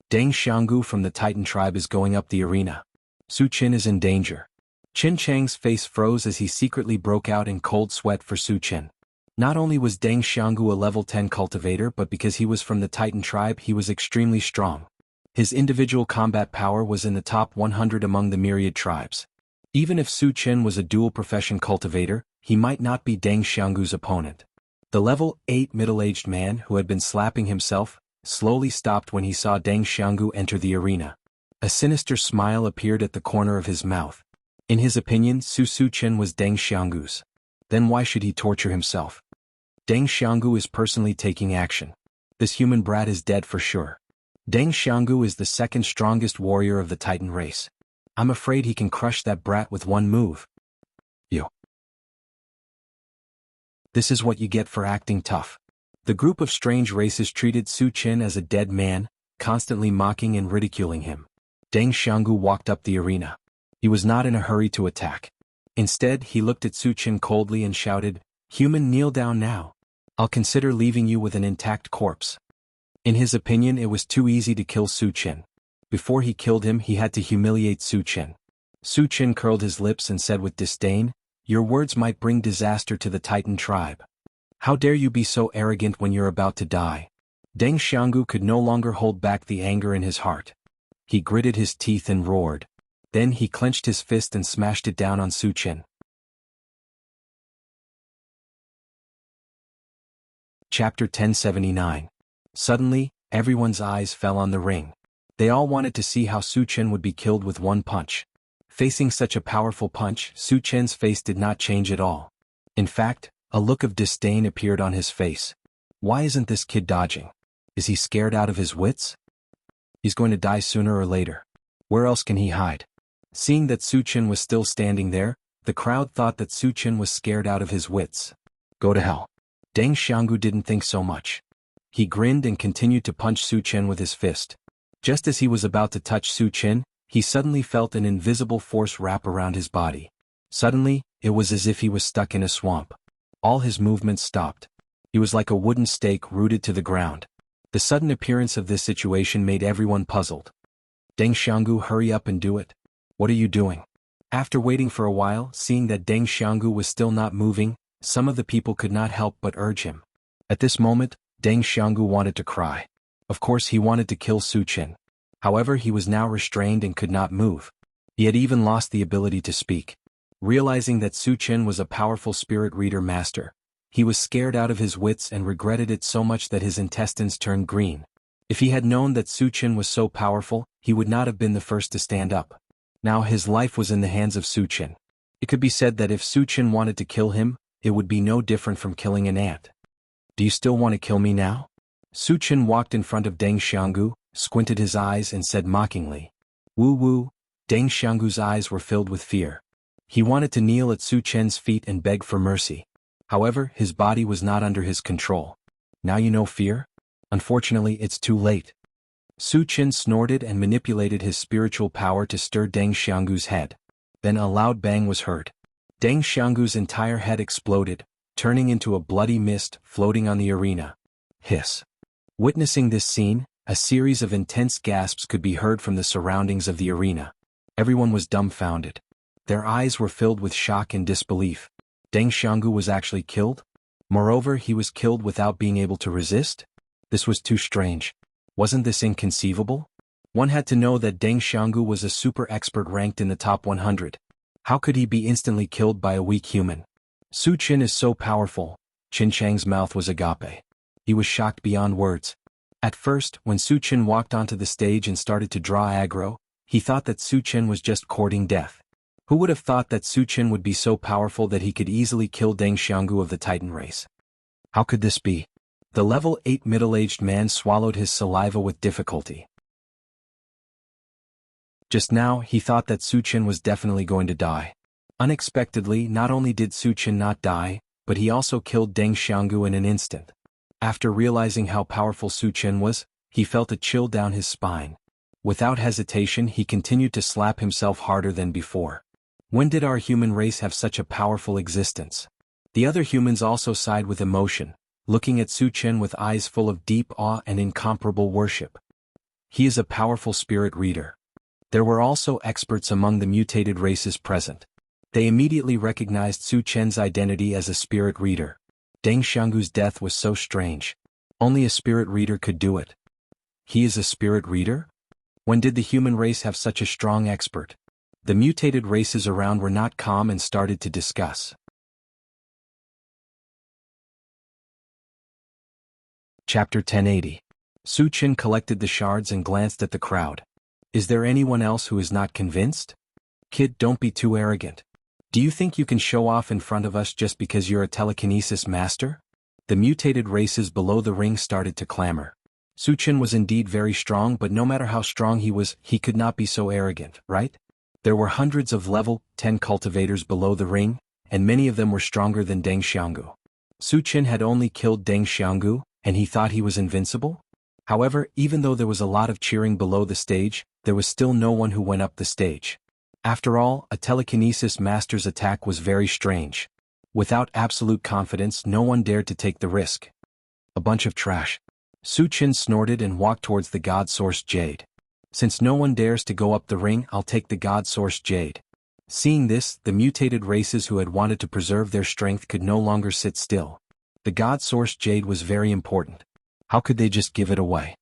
"Deng Jianghu from the Titan tribe is going up the arena. Su Qin is in danger." Qin Chang's face froze as he secretly broke out in cold sweat for Su Qin. Not only was Deng Jianghu a level 10 cultivator, but because he was from the Titan tribe, he was extremely strong. His individual combat power was in the top 100 among the myriad tribes. Even if Su Qin was a dual-profession cultivator, he might not be Deng Jianghu's opponent. The level 8 middle-aged man, who had been slapping himself, slowly stopped when he saw Deng Jianghu enter the arena. A sinister smile appeared at the corner of his mouth. In his opinion, Su Qin was Deng Jianghu's. Then why should he torture himself? Deng Jianghu is personally taking action. This human brat is dead for sure. Deng Jianghu is the second strongest warrior of the Titan race. I'm afraid he can crush that brat with one move. You. This is what you get for acting tough. The group of strange races treated Su Qin as a dead man, constantly mocking and ridiculing him. Deng Jianghu walked up the arena. He was not in a hurry to attack. Instead, he looked at Su Qin coldly and shouted, "Human, kneel down now. I'll consider leaving you with an intact corpse." In his opinion, it was too easy to kill Su Qin. Before he killed him, he had to humiliate Su Qin. Su Qin curled his lips and said with disdain, "Your words might bring disaster to the Titan tribe. How dare you be so arrogant when you're about to die?" Deng Jianghu could no longer hold back the anger in his heart. He gritted his teeth and roared. Then he clenched his fist and smashed it down on Su Qin. Chapter 1079. Suddenly, everyone's eyes fell on the ring. They all wanted to see how Su Qin would be killed with one punch. Facing such a powerful punch, Su Qin's face did not change at all. In fact, a look of disdain appeared on his face. Why isn't this kid dodging? Is he scared out of his wits? He's going to die sooner or later. Where else can he hide? Seeing that Su Qin was still standing there, the crowd thought that Su Qin was scared out of his wits. Go to hell. Deng Jianghu didn't think so much. He grinned and continued to punch Su Qin with his fist. Just as he was about to touch Su Qin, he suddenly felt an invisible force wrap around his body. Suddenly, it was as if he was stuck in a swamp. All his movements stopped. He was like a wooden stake rooted to the ground. The sudden appearance of this situation made everyone puzzled. Deng Jianghu, hurry up and do it. What are you doing? After waiting for a while, seeing that Deng Jianghu was still not moving, some of the people could not help but urge him. At this moment, Deng Jianghu wanted to cry. Of course he wanted to kill Su Qin. However, he was now restrained and could not move. He had even lost the ability to speak. Realizing that Su Qin was a powerful spirit reader master, he was scared out of his wits and regretted it so much that his intestines turned green. If he had known that Su Qin was so powerful, he would not have been the first to stand up. Now his life was in the hands of Su Qin. It could be said that if Su Qin wanted to kill him, it would be no different from killing an ant. Do you still want to kill me now? Su Qin walked in front of Deng Jianghu, squinted his eyes and said mockingly. Woo woo. Deng Jianghu's eyes were filled with fear. He wanted to kneel at Su Qin's feet and beg for mercy. However, his body was not under his control. Now you know fear? Unfortunately, it's too late. Su Qin snorted and manipulated his spiritual power to stir Deng Xianggu's head. Then a loud bang was heard. Deng Xianggu's entire head exploded, turning into a bloody mist floating on the arena. Hiss. Witnessing this scene, a series of intense gasps could be heard from the surroundings of the arena. Everyone was dumbfounded. Their eyes were filled with shock and disbelief. Deng Xianggu was actually killed? Moreover, he was killed without being able to resist? This was too strange. Wasn't this inconceivable? One had to know that Deng Xianggu was a super expert ranked in the top 100. How could he be instantly killed by a weak human? Su Qin is so powerful. Qin Chang's mouth was agape. He was shocked beyond words. At first, when Su Qin walked onto the stage and started to draw aggro, he thought that Su Qin was just courting death. Who would have thought that Su Qin would be so powerful that he could easily kill Deng Xianggu of the Titan race? How could this be? The level 8 middle-aged man swallowed his saliva with difficulty. Just now, he thought that Su Qin was definitely going to die. Unexpectedly, not only did Su Qin not die, but he also killed Deng Xianggu in an instant. After realizing how powerful Su Qin was, he felt a chill down his spine. Without hesitation, he continued to slap himself harder than before. When did our human race have such a powerful existence? The other humans also sighed with emotion, looking at Su Qin with eyes full of deep awe and incomparable worship. He is a powerful spirit reader. There were also experts among the mutated races present. They immediately recognized Su Qin's identity as a spirit reader. Deng Xianggu's death was so strange. Only a spirit reader could do it. He is a spirit reader? When did the human race have such a strong expert? The mutated races around were not calm and started to discuss. Chapter 1080. Su Qin collected the shards and glanced at the crowd. Is there anyone else who is not convinced? Kid, don't be too arrogant. Do you think you can show off in front of us just because you're a telekinesis master? The mutated races below the ring started to clamor. Su Qin was indeed very strong, but no matter how strong he was, he could not be so arrogant, right? There were hundreds of level 10 cultivators below the ring, and many of them were stronger than Deng Xianggu. Su Qin had only killed Deng Xianggu, and he thought he was invincible? However, even though there was a lot of cheering below the stage, there was still no one who went up the stage. After all, a telekinesis master's attack was very strange. Without absolute confidence, no one dared to take the risk. A bunch of trash. Su Qin snorted and walked towards the God-sourced jade. Since no one dares to go up the ring, I'll take the God-sourced jade. Seeing this, the mutated races who had wanted to preserve their strength could no longer sit still. The God-sourced jade was very important. How could they just give it away?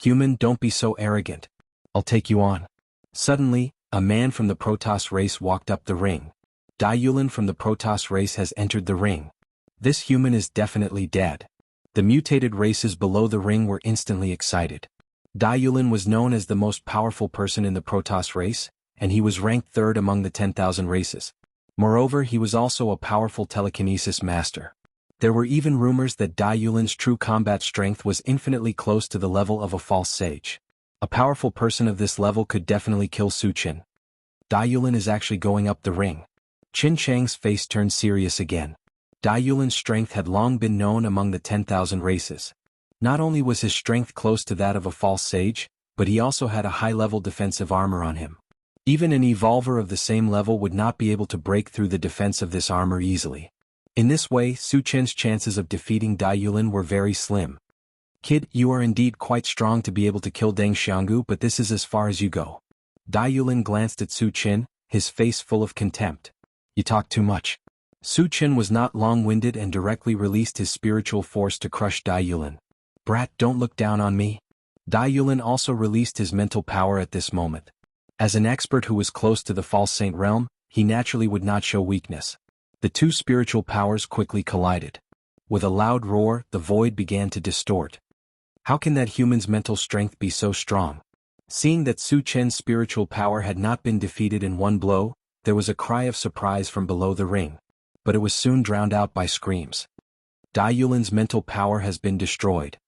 Human, don't be so arrogant. I'll take you on. Suddenly, a man from the Protoss race walked up the ring. Dai Yulin from the Protoss race has entered the ring. This human is definitely dead. The mutated races below the ring were instantly excited. Dai Yulin was known as the most powerful person in the Protoss race, and he was ranked 3rd among the 10,000 races. Moreover, he was also a powerful telekinesis master. There were even rumors that Dai Yulin's true combat strength was infinitely close to the level of a false sage. A powerful person of this level could definitely kill Su Qin. Dai Yulin is actually going up the ring. Qin Chang's face turned serious again. Dai Yulin's strength had long been known among the 10,000 races. Not only was his strength close to that of a false sage, but he also had a high-level defensive armor on him. Even an evolver of the same level would not be able to break through the defense of this armor easily. In this way, Su Qin's chances of defeating Dai Yulin were very slim. Kid, you are indeed quite strong to be able to kill Deng Xianggu, but this is as far as you go. Dai Yulin glanced at Su Qin, his face full of contempt. You talk too much. Su Qin was not long-winded and directly released his spiritual force to crush Dai Yulin. Brat, don't look down on me. Dai Yulin also released his mental power at this moment. As an expert who was close to the false saint realm, he naturally would not show weakness. The two spiritual powers quickly collided. With a loud roar, the void began to distort. How can that human's mental strength be so strong? Seeing that Su Qin's spiritual power had not been defeated in one blow, there was a cry of surprise from below the ring. But it was soon drowned out by screams. Dai Yulin's mental power has been destroyed.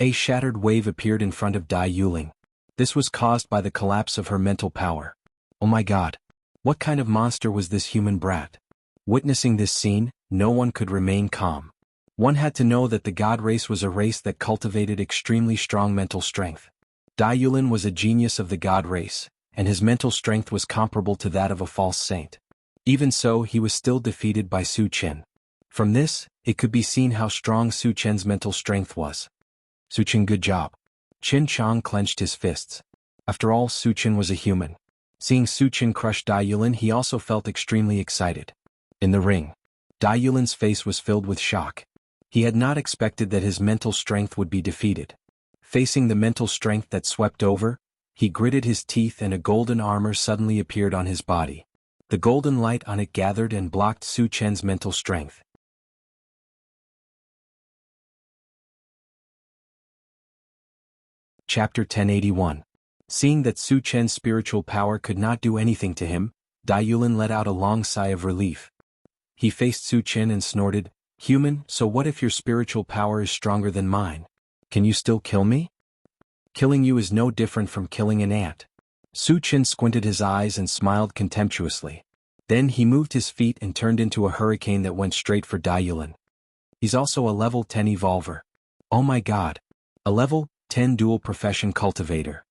A shattered wave appeared in front of Dai Yulin. This was caused by the collapse of her mental power. Oh my god. What kind of monster was this human brat? Witnessing this scene, no one could remain calm. One had to know that the god race was a race that cultivated extremely strong mental strength. Dai Yulin was a genius of the god race, and his mental strength was comparable to that of a false saint. Even so, he was still defeated by Su Chen. From this, it could be seen how strong Su Chen's mental strength was. Su Chen, good job. Qin Chang clenched his fists. After all, Su Chen was a human. Seeing Su Chen crush Dai Yulin, he also felt extremely excited. In the ring, Dai Yulin's face was filled with shock. He had not expected that his mental strength would be defeated. Facing the mental strength that swept over, he gritted his teeth and a golden armor suddenly appeared on his body. The golden light on it gathered and blocked Su Chen's mental strength. Chapter 1081. Seeing that Su Chen's spiritual power could not do anything to him, Dai Yulin let out a long sigh of relief. He faced Su Chen and snorted, "Human, so what if your spiritual power is stronger than mine? Can you still kill me? Killing you is no different from killing an ant." Su Chen squinted his eyes and smiled contemptuously. Then he moved his feet and turned into a hurricane that went straight for Dai Yulin. He's also a level 10 evolver. Oh my god. A level 10 dual profession cultivator.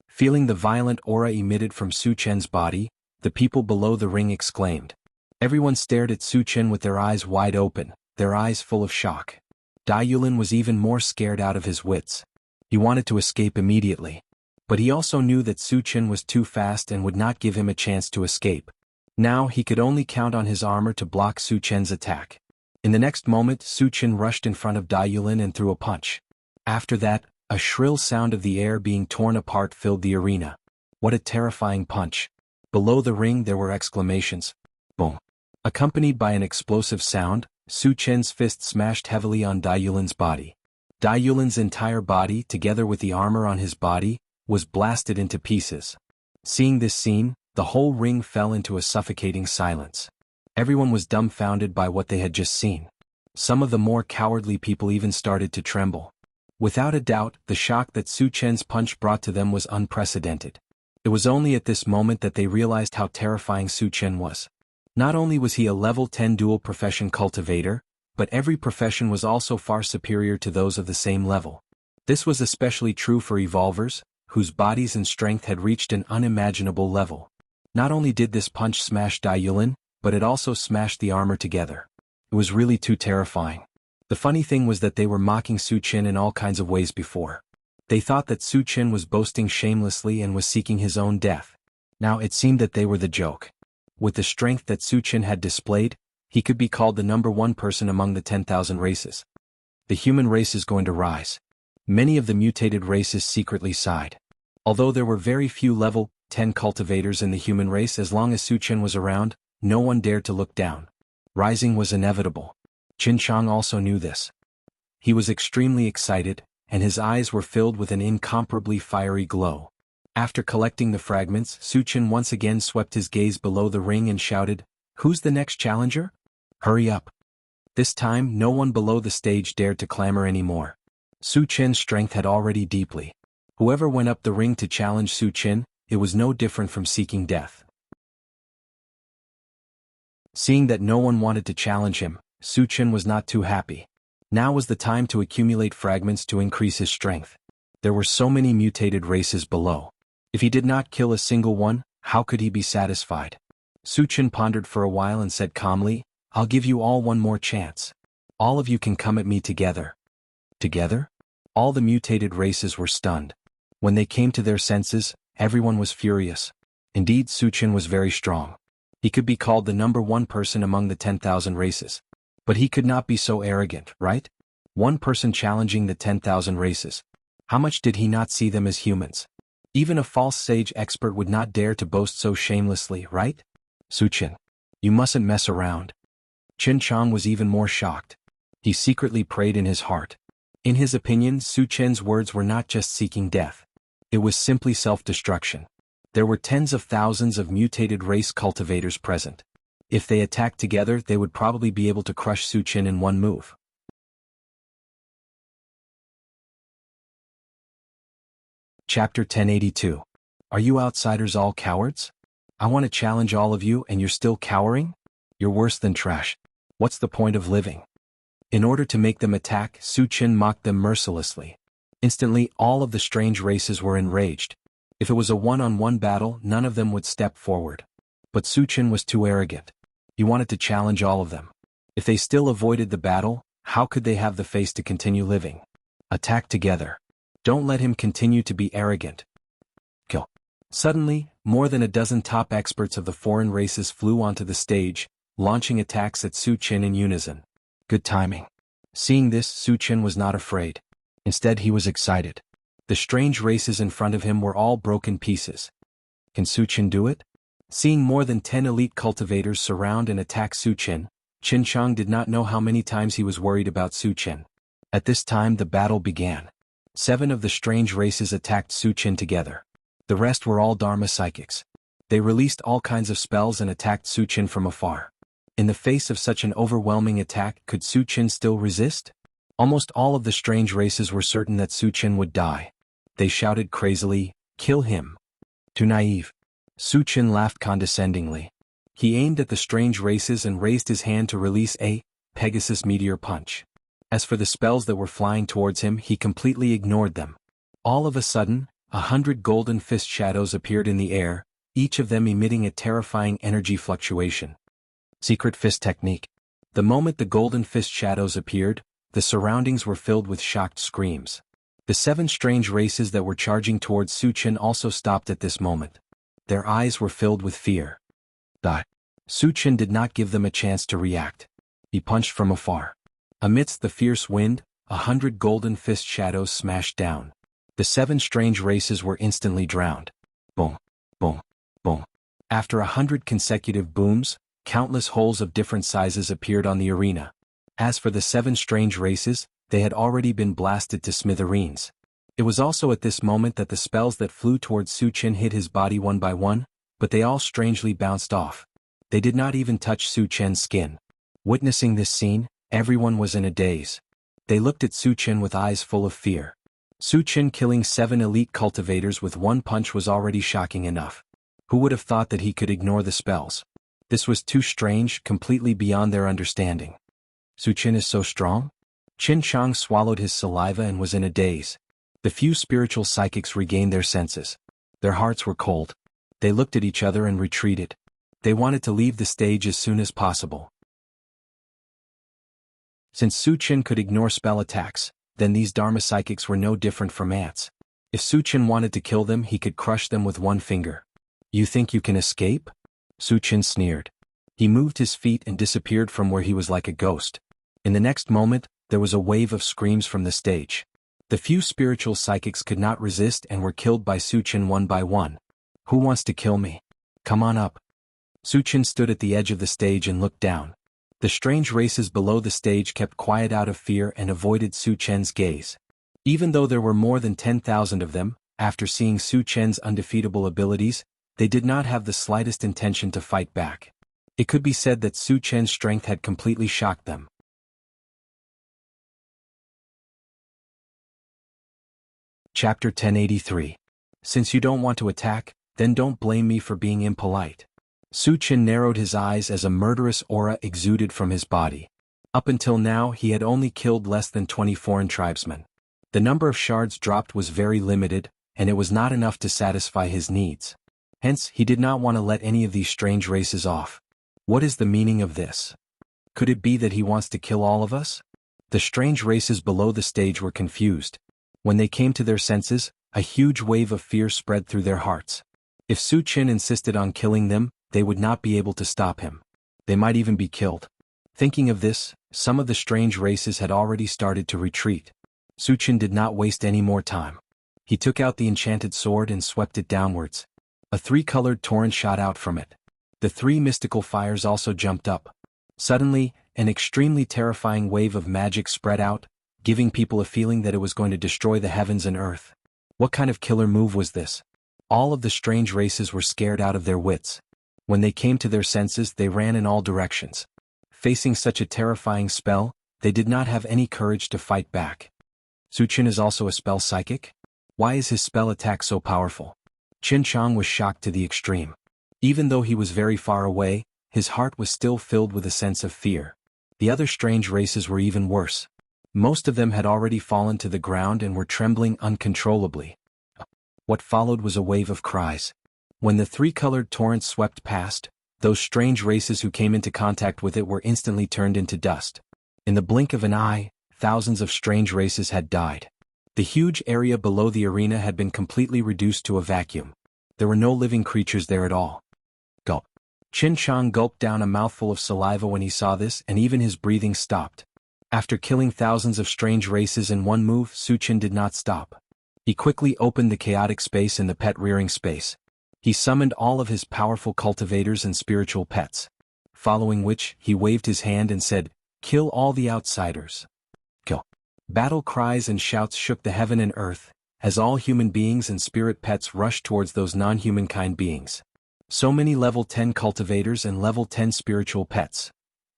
Feeling the violent aura emitted from Su Chen's body, the people below the ring exclaimed. Everyone stared at Su Chen with their eyes wide open, their eyes full of shock. Dai Yulin was even more scared out of his wits. He wanted to escape immediately. But he also knew that Su Chen was too fast and would not give him a chance to escape. Now he could only count on his armor to block Su Chen's attack. In the next moment, Su Chen rushed in front of Dai Yulin and threw a punch. After that, a shrill sound of the air being torn apart filled the arena. What a terrifying punch. Below the ring there were exclamations. Boom. Accompanied by an explosive sound, Su Chen's fist smashed heavily on Dai Yulin's body. Dai Yulin's entire body, together with the armor on his body, was blasted into pieces. Seeing this scene, the whole ring fell into a suffocating silence. Everyone was dumbfounded by what they had just seen. Some of the more cowardly people even started to tremble. Without a doubt, the shock that Su Chen's punch brought to them was unprecedented. It was only at this moment that they realized how terrifying Su Chen was. Not only was he a level 10 dual profession cultivator, but every profession was also far superior to those of the same level. This was especially true for evolvers, whose bodies and strength had reached an unimaginable level. Not only did this punch smash Dai Yulin, but it also smashed the armor together. It was really too terrifying. The funny thing was that they were mocking Su Chen in all kinds of ways before. They thought that Su Chen was boasting shamelessly and was seeking his own death. Now it seemed that they were the joke. With the strength that Su Chen had displayed, he could be called the number one person among the 10,000 races. The human race is going to rise. Many of the mutated races secretly sighed. Although there were very few level 10 cultivators in the human race, as long as Su Chen was around, no one dared to look down. Rising was inevitable. Qin Chang also knew this. He was extremely excited, and his eyes were filled with an incomparably fiery glow. After collecting the fragments, Su Chen once again swept his gaze below the ring and shouted, "Who's the next challenger? Hurry up." This time, no one below the stage dared to clamor anymore. Su Chen's strength had already deeply. Whoever went up the ring to challenge Su Chen, it was no different from seeking death. Seeing that no one wanted to challenge him, Su Chen was not too happy. Now was the time to accumulate fragments to increase his strength. There were so many mutated races below. If he did not kill a single one, how could he be satisfied? Su Chen pondered for a while and said calmly, "I'll give you all one more chance. All of you can come at me together." Together? All the mutated races were stunned. When they came to their senses, everyone was furious. Indeed, Su Chen was very strong. He could be called the number one person among the 10,000 races. But he could not be so arrogant, right? One person challenging the 10,000 races. How much did he not see them as humans? Even a false sage expert would not dare to boast so shamelessly, right? Su Chen, you mustn't mess around. Qin Chang was even more shocked. He secretly prayed in his heart. In his opinion, Su Chen's words were not just seeking death. It was simply self-destruction. There were tens of thousands of mutated race cultivators present. If they attacked together, they would probably be able to crush Su Chen in one move. Chapter 1082. Are you outsiders all cowards? I want to challenge all of you and you're still cowering? You're worse than trash. What's the point of living? In order to make them attack, Su Qin mocked them mercilessly. Instantly, all of the strange races were enraged. If it was a one-on-one battle, none of them would step forward. But Su Qin was too arrogant. He wanted to challenge all of them. If they still avoided the battle, how could they have the face to continue living? Attack together. Don't let him continue to be arrogant. Kill. Suddenly, more than a dozen top experts of the foreign races flew onto the stage, launching attacks at Su Qin in unison. Good timing. Seeing this, Su Qin was not afraid. Instead, he was excited. The strange races in front of him were all broken pieces. Can Su Qin do it? Seeing more than 10 elite cultivators surround and attack Su Qin, Qin Chang did not know how many times he was worried about Su Qin. At this time the battle began. 7 of the strange races attacked Su Qin together. The rest were all Dharma psychics. They released all kinds of spells and attacked Su Qin from afar. In the face of such an overwhelming attack, could Su Qin still resist? Almost all of the strange races were certain that Su Qin would die. They shouted crazily, "Kill him!" Too naive. Su Qin laughed condescendingly. He aimed at the strange races and raised his hand to release a Pegasus meteor punch. As for the spells that were flying towards him, he completely ignored them. All of a sudden, 100 golden fist shadows appeared in the air, each of them emitting a terrifying energy fluctuation. Secret fist technique. The moment the golden fist shadows appeared, the surroundings were filled with shocked screams. The 7 strange races that were charging towards Su Qin also stopped at this moment. Their eyes were filled with fear. Su Qin did not give them a chance to react. He punched from afar. Amidst the fierce wind, 100 golden fist shadows smashed down. The 7 strange races were instantly drowned. Boom, boom, boom. After 100 consecutive booms, countless holes of different sizes appeared on the arena. As for the 7 strange races, they had already been blasted to smithereens. It was also at this moment that the spells that flew towards Su Qin hit his body one by one, but they all strangely bounced off. They did not even touch Su Qin's skin. Witnessing this scene, everyone was in a daze. They looked at Su Qin with eyes full of fear. Su Qin killing 7 elite cultivators with one punch was already shocking enough. Who would have thought that he could ignore the spells? This was too strange, completely beyond their understanding. Su Qin is so strong? Qin Chang swallowed his saliva and was in a daze. The few spiritual psychics regained their senses. Their hearts were cold. They looked at each other and retreated. They wanted to leave the stage as soon as possible. Since Su Qin could ignore spell attacks, then these Dharma psychics were no different from ants. If Su Qin wanted to kill them, he could crush them with one finger. You think you can escape? Su Qin sneered. He moved his feet and disappeared from where he was like a ghost. In the next moment, there was a wave of screams from the stage. The few spiritual psychics could not resist and were killed by Su Qin one by one. Who wants to kill me? Come on up. Su Qin stood at the edge of the stage and looked down. The strange races below the stage kept quiet out of fear and avoided Su Qin's gaze. Even though there were more than 10,000 of them, after seeing Su Qin's undefeatable abilities, they did not have the slightest intention to fight back. It could be said that Su Qin's strength had completely shocked them. Chapter 1083. Since you don't want to attack, then don't blame me for being impolite. Su Qin narrowed his eyes as a murderous aura exuded from his body. Up until now he had only killed less than 20 foreign tribesmen. The number of shards dropped was very limited, and it was not enough to satisfy his needs. Hence, he did not want to let any of these strange races off. What is the meaning of this? Could it be that he wants to kill all of us? The strange races below the stage were confused. When they came to their senses, a huge wave of fear spread through their hearts. If Su Qin insisted on killing them, they would not be able to stop him. They might even be killed. Thinking of this, some of the strange races had already started to retreat. Su Qin did not waste any more time. He took out the enchanted sword and swept it downwards. A 3-colored torrent shot out from it. The 3 mystical fires also jumped up. Suddenly, an extremely terrifying wave of magic spread out, giving people a feeling that it was going to destroy the heavens and earth. What kind of killer move was this? All of the strange races were scared out of their wits. When they came to their senses, they ran in all directions. Facing such a terrifying spell, they did not have any courage to fight back. Su Qin is also a spell psychic? Why is his spell attack so powerful? Qin Chang was shocked to the extreme. Even though he was very far away, his heart was still filled with a sense of fear. The other strange races were even worse. Most of them had already fallen to the ground and were trembling uncontrollably. What followed was a wave of cries. When the three-colored torrent swept past, those strange races who came into contact with it were instantly turned into dust. In the blink of an eye, thousands of strange races had died. The huge area below the arena had been completely reduced to a vacuum. There were no living creatures there at all. Gulp. Qin Chang gulped down a mouthful of saliva when he saw this, and even his breathing stopped. After killing thousands of strange races in one move, Su Qin did not stop. He quickly opened the chaotic space in the pet rearing space. He summoned all of his powerful cultivators and spiritual pets. Following which, he waved his hand and said, "Kill all the outsiders." Kill. Battle cries and shouts shook the heaven and earth, as all human beings and spirit pets rushed towards those non-humankind beings. So many level 10 cultivators and level 10 spiritual pets.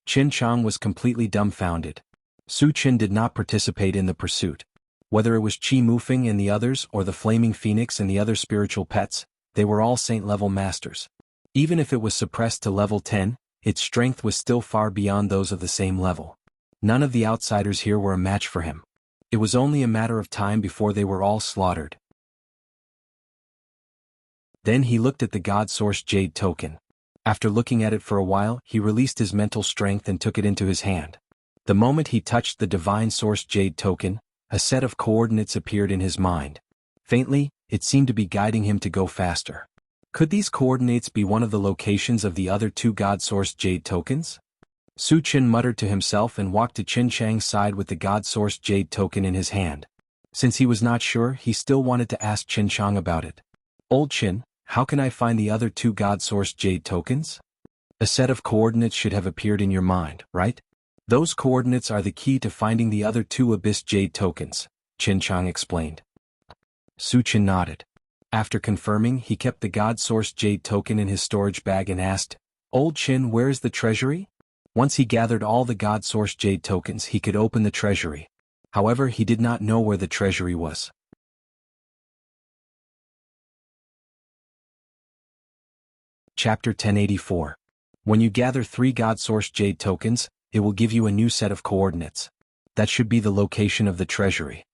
Qin Chang was completely dumbfounded. Su Qin did not participate in the pursuit. Whether it was Qi Mufeng and the others or the Flaming Phoenix and the other spiritual pets, they were all saint-level masters. Even if it was suppressed to level 10, its strength was still far beyond those of the same level. None of the outsiders here were a match for him. It was only a matter of time before they were all slaughtered. Then he looked at the God Source Jade token. After looking at it for a while, he released his mental strength and took it into his hand. The moment he touched the Divine Source Jade token, a set of coordinates appeared in his mind. Faintly, it seemed to be guiding him to go faster. Could these coordinates be one of the locations of the other two God Source Jade tokens? Su Qin muttered to himself and walked to Qin Chang's side with the God Source Jade token in his hand. Since he was not sure, he still wanted to ask Qin Chang about it. "Old Qin, how can I find the other two God Source Jade tokens?" "A set of coordinates should have appeared in your mind, right? Those coordinates are the key to finding the other two Abyss Jade tokens," Qin Chang explained. Su Qin nodded. After confirming, he kept the God Source Jade token in his storage bag and asked, "Old Qin, where is the treasury?" Once he gathered all the God Source Jade tokens, he could open the treasury. However, he did not know where the treasury was. Chapter 1084. When you gather 3 God Source Jade tokens, it will give you a new set of coordinates. That should be the location of the treasury.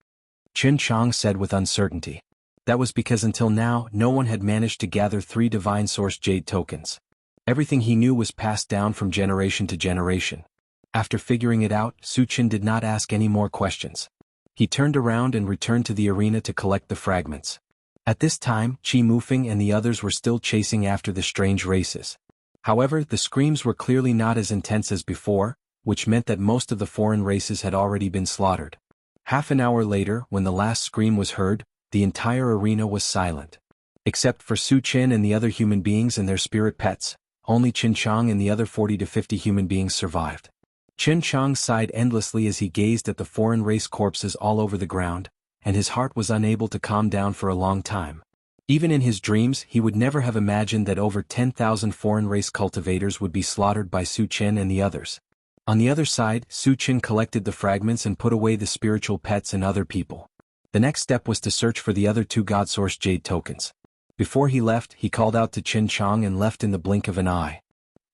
Qin Chang said with uncertainty. That was because until now, no one had managed to gather 3 Divine Source Jade tokens. Everything he knew was passed down from generation to generation. After figuring it out, Su Qin did not ask any more questions. He turned around and returned to the arena to collect the fragments. At this time, Qi Mufeng and the others were still chasing after the strange races. However, the screams were clearly not as intense as before, which meant that most of the foreign races had already been slaughtered. Half an hour later, when the last scream was heard, the entire arena was silent. Except for Su Qin and the other human beings and their spirit pets, only Qin Chang and the other 40 to 50 human beings survived. Qin Chang sighed endlessly as he gazed at the foreign race corpses all over the ground, and his heart was unable to calm down for a long time. Even in his dreams, he would never have imagined that over 10,000 foreign race cultivators would be slaughtered by Su Qin and the others. On the other side, Su Qin collected the fragments and put away the spiritual pets and other people. The next step was to search for the other 2 God Source Jade tokens. Before he left, he called out to Qin Chang and left in the blink of an eye.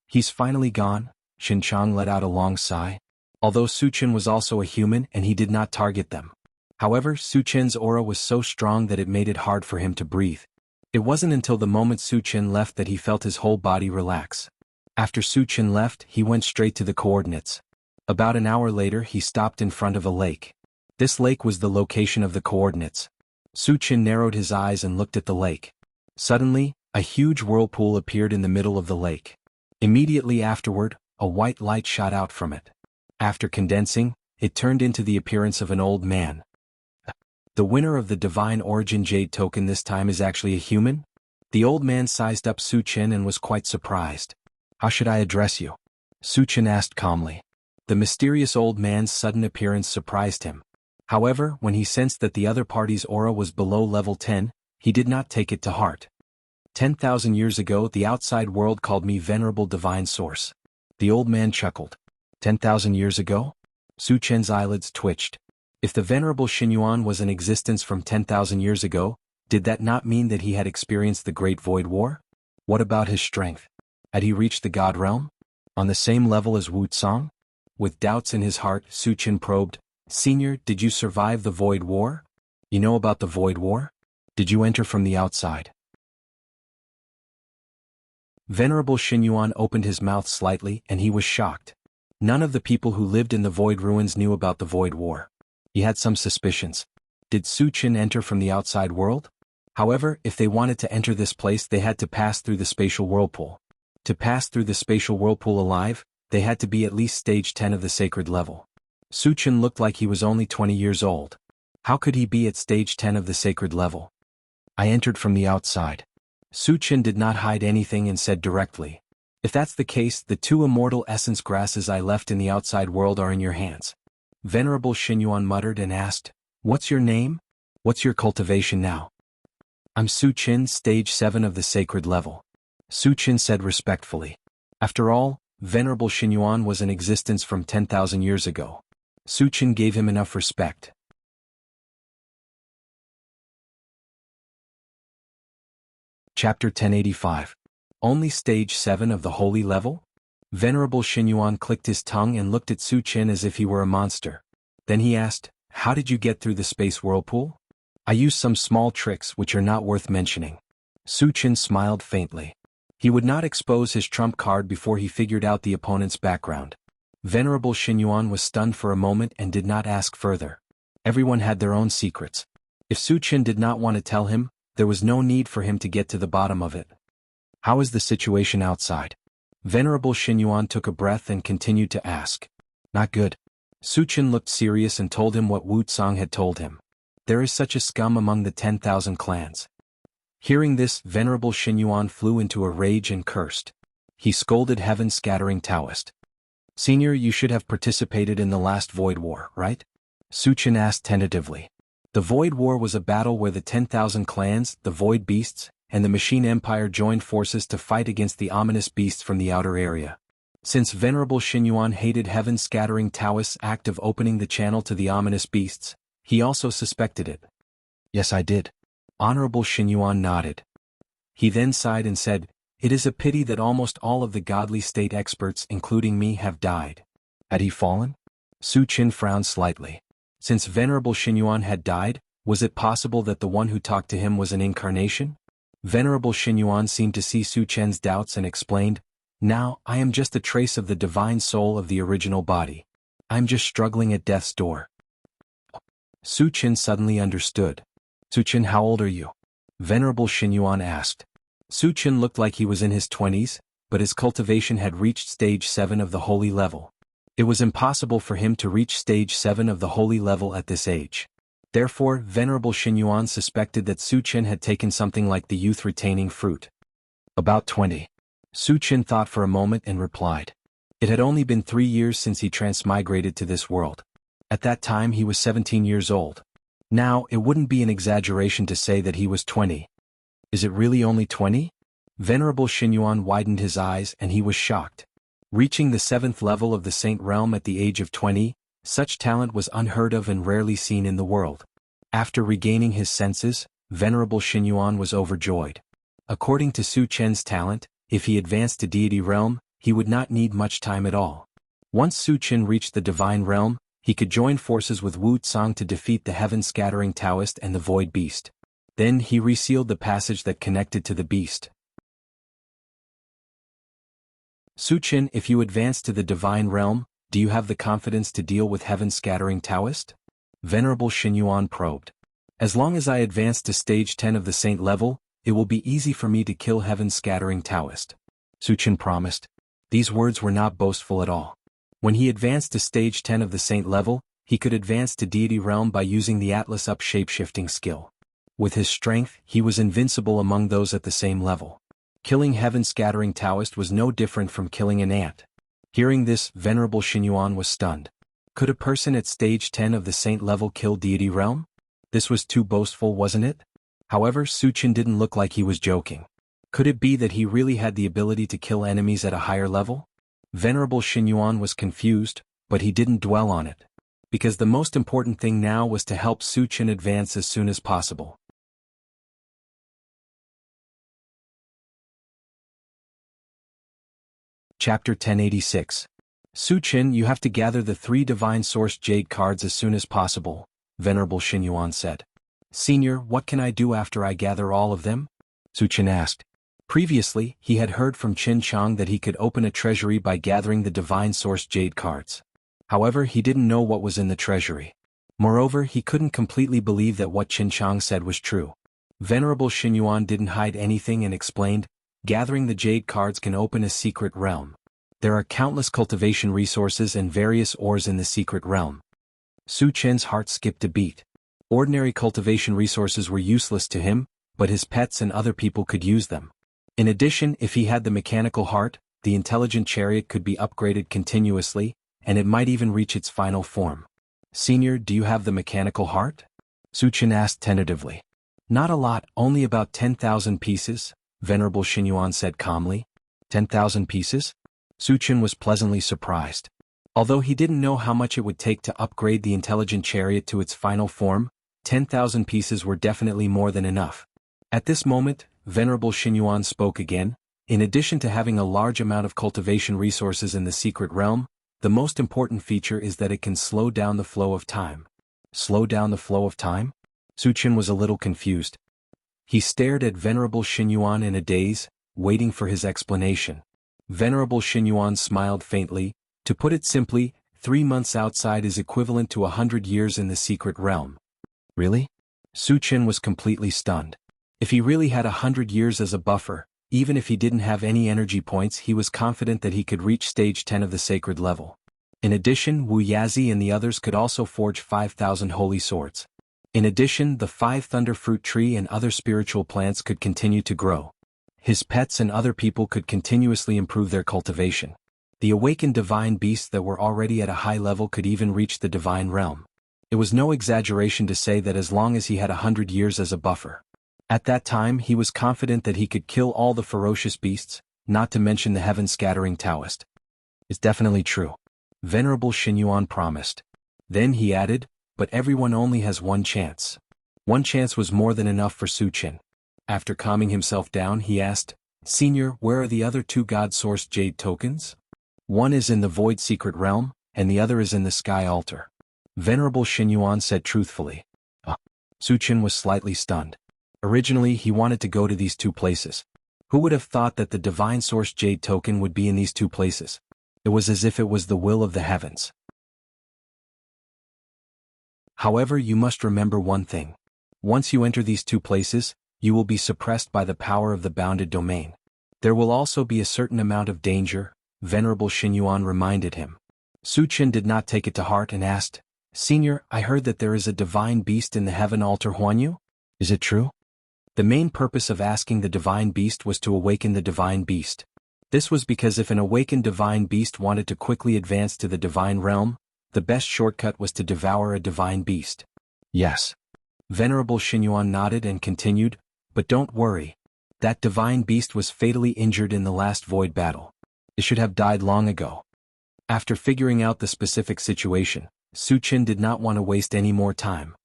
"He's finally gone," Qin Chang let out a long sigh. Although Su Qin was also a human and he did not target them. However, Su Qin's aura was so strong that it made it hard for him to breathe. It wasn't until the moment Su Qin left that he felt his whole body relax. After Su Qin left, he went straight to the coordinates. About an hour later, he stopped in front of a lake. This lake was the location of the coordinates. Su Qin narrowed his eyes and looked at the lake. Suddenly, a huge whirlpool appeared in the middle of the lake. Immediately afterward, a white light shot out from it. After condensing, it turned into the appearance of an old man. The winner of the Divine Origin Jade token this time is actually a human? The old man sized up Su Qin and was quite surprised. "How should I address you?" Su Qin asked calmly. The mysterious old man's sudden appearance surprised him. However, when he sensed that the other party's aura was below level 10, he did not take it to heart. 10,000 years ago, the outside world called me Venerable Divine Source. The old man chuckled. 10,000 years ago? Su Qin's eyelids twitched. If the Venerable Xinyuan was in existence from 10,000 years ago, did that not mean that he had experienced the Great Void War? What about his strength? Had he reached the God realm? On the same level as Wuxia? With doubts in his heart, Suqin probed, Senior, did you survive the Void War? You know about the Void War? Did you enter from the outside? Venerable Xinyuan opened his mouth slightly and he was shocked. None of the people who lived in the Void Ruins knew about the Void War. He had some suspicions. Did Suqin enter from the outside world? However, if they wanted to enter this place they had to pass through the spatial whirlpool. To pass through the spatial whirlpool alive, they had to be at least stage 10 of the sacred level. Suqin looked like he was only 20 years old. How could he be at stage 10 of the sacred level? I entered from the outside. Suqin did not hide anything and said directly. If that's the case, the 2 immortal essence grasses I left in the outside world are in your hands. Venerable Xinyuan muttered and asked, What's your name? What's your cultivation now? I'm Suqin, stage 7 of the sacred level. Suqin said respectfully. After all, Venerable Xinyuan was in existence from 10,000 years ago. Suqin gave him enough respect. Chapter 1085. Only stage 7 of the holy level? Venerable Xinyuan clicked his tongue and looked at Suqin as if he were a monster. Then he asked, How did you get through the space whirlpool? I used some small tricks which are not worth mentioning. Suqin smiled faintly. He would not expose his trump card before he figured out the opponent's background. Venerable Xinyuan was stunned for a moment and did not ask further. Everyone had their own secrets. If Suqin did not want to tell him, there was no need for him to get to the bottom of it. How is the situation outside? Venerable Xinyuan took a breath and continued to ask. Not good. Suqin looked serious and told him what Wu Tsang had told him. There is such a scum among the 10,000 clans. Hearing this, Venerable Xinyuan flew into a rage and cursed. He scolded heaven-scattering Taoist. Senior, you should have participated in the last Void War, right? Suqin asked tentatively. The Void War was a battle where the 10,000 clans, the Void Beasts, and the Machine Empire joined forces to fight against the ominous beasts from the outer area. Since Venerable Xinyuan hated heaven-scattering Taoist's act of opening the channel to the ominous beasts, he also suspected it. Yes, I did. Honorable Xinyuan nodded. He then sighed and said, It is a pity that almost all of the godly state experts, including me, have died. Had he fallen? Suqin frowned slightly. Since Venerable Xinyuan had died, was it possible that the one who talked to him was an incarnation? Venerable Xinyuan seemed to see Suqin's doubts and explained, Now, I am just a trace of the divine soul of the original body. I'm just struggling at death's door. Suqin suddenly understood. Suqin, how old are you? Venerable Xinyuan asked. Suqin looked like he was in his 20s, but his cultivation had reached stage 7 of the holy level. It was impossible for him to reach stage 7 of the holy level at this age. Therefore, Venerable Xinyuan suspected that Suqin had taken something like the youth-retaining fruit. About 20. Suqin thought for a moment and replied. It had only been 3 years since he transmigrated to this world. At that time he was 17 years old. Now, it wouldn't be an exaggeration to say that he was 20. Is it really only 20? Venerable Xinyuan widened his eyes and he was shocked. Reaching the 7th level of the Saint Realm at the age of 20, such talent was unheard of and rarely seen in the world. After regaining his senses, Venerable Xinyuan was overjoyed. According to Suqin's talent, if he advanced to deity realm, he would not need much time at all. Once Suqin reached the divine realm, he could join forces with Wu Tsang to defeat the heaven-scattering Taoist and the Void Beast. Then he resealed the passage that connected to the beast. Suqin, if you advance to the divine realm, do you have the confidence to deal with heaven-scattering Taoist? Venerable Xinyuan probed. As long as I advance to stage 10 of the saint level, it will be easy for me to kill heaven-scattering Taoist. Suqin promised. These words were not boastful at all. When he advanced to stage 10 of the saint level, he could advance to deity realm by using the Atlas Up shape-shifting skill. With his strength, he was invincible among those at the same level. Killing heaven-scattering Taoist was no different from killing an ant. Hearing this, Venerable Xinyuan was stunned. Could a person at stage 10 of the saint level kill deity realm? This was too boastful, wasn't it? However, Suqin didn't look like he was joking. Could it be that he really had the ability to kill enemies at a higher level? Venerable Xinyuan was confused, but he didn't dwell on it. Because the most important thing now was to help Suqin advance as soon as possible. Chapter 1086. Su Qin, you have to gather the 3 Divine Source Jade cards as soon as possible, Venerable Xinyuan said. Senior, what can I do after I gather all of them? Su Qin asked. Previously, he had heard from Qin Chang that he could open a treasury by gathering the Divine Source Jade cards. However, he didn't know what was in the treasury. Moreover, he couldn't completely believe that what Qin Chang said was true. Venerable Xinyuan didn't hide anything and explained, gathering the jade cards can open a secret realm. There are countless cultivation resources and various ores in the secret realm. Su Qin's heart skipped a beat. Ordinary cultivation resources were useless to him, but his pets and other people could use them. In addition, if he had the mechanical heart, the intelligent chariot could be upgraded continuously, and it might even reach its final form. Senior, do you have the mechanical heart? Su Qin asked tentatively. Not a lot, only about 10,000 pieces, Venerable Xinyuan said calmly. 10,000 pieces? Su Qin was pleasantly surprised. Although he didn't know how much it would take to upgrade the intelligent chariot to its final form, 10,000 pieces were definitely more than enough. At this moment, Venerable Xinyuan spoke again. In addition to having a large amount of cultivation resources in the secret realm, the most important feature is that it can slow down the flow of time. Slow down the flow of time? Su Qin was a little confused. He stared at Venerable Xinyuan in a daze, waiting for his explanation. Venerable Xinyuan smiled faintly. To put it simply, 3 months outside is equivalent to 100 years in the secret realm. Really? Su Qin was completely stunned. If he really had 100 years as a buffer, even if he didn't have any energy points, he was confident that he could reach stage 10 of the sacred level. In addition, Wu Yazi and the others could also forge 5,000 holy swords. In addition, the 5 thunder fruit tree and other spiritual plants could continue to grow. His pets and other people could continuously improve their cultivation. The awakened divine beasts that were already at a high level could even reach the divine realm. It was no exaggeration to say that as long as he had 100 years as a buffer. At that time, he was confident that he could kill all the ferocious beasts, not to mention the heaven-scattering Taoist. It's definitely true. Venerable Xinyuan promised. Then he added, but everyone only has 1 chance. 1 chance was more than enough for Su Qin. After calming himself down, he asked, Senior, where are the other 2 God-sourced jade tokens? One is in the void secret realm, and the other is in the sky altar. Venerable Xinyuan said truthfully. Su Qin was slightly stunned. Originally, he wanted to go to these 2 places. Who would have thought that the divine source jade token would be in these 2 places? It was as if it was the will of the heavens. However, you must remember one thing. Once you enter these 2 places, you will be suppressed by the power of the bounded domain. There will also be a certain amount of danger, Venerable Xinyuan reminded him. Su Qin did not take it to heart and asked, Senior, I heard that there is a divine beast in the heaven altar Huanyu? Is it true? The main purpose of asking the divine beast was to awaken the divine beast. This was because if an awakened divine beast wanted to quickly advance to the divine realm, the best shortcut was to devour a divine beast. Yes. Venerable Xinyuan nodded and continued, but don't worry. That divine beast was fatally injured in the last void battle. It should have died long ago. After figuring out the specific situation, Su Qin did not want to waste any more time.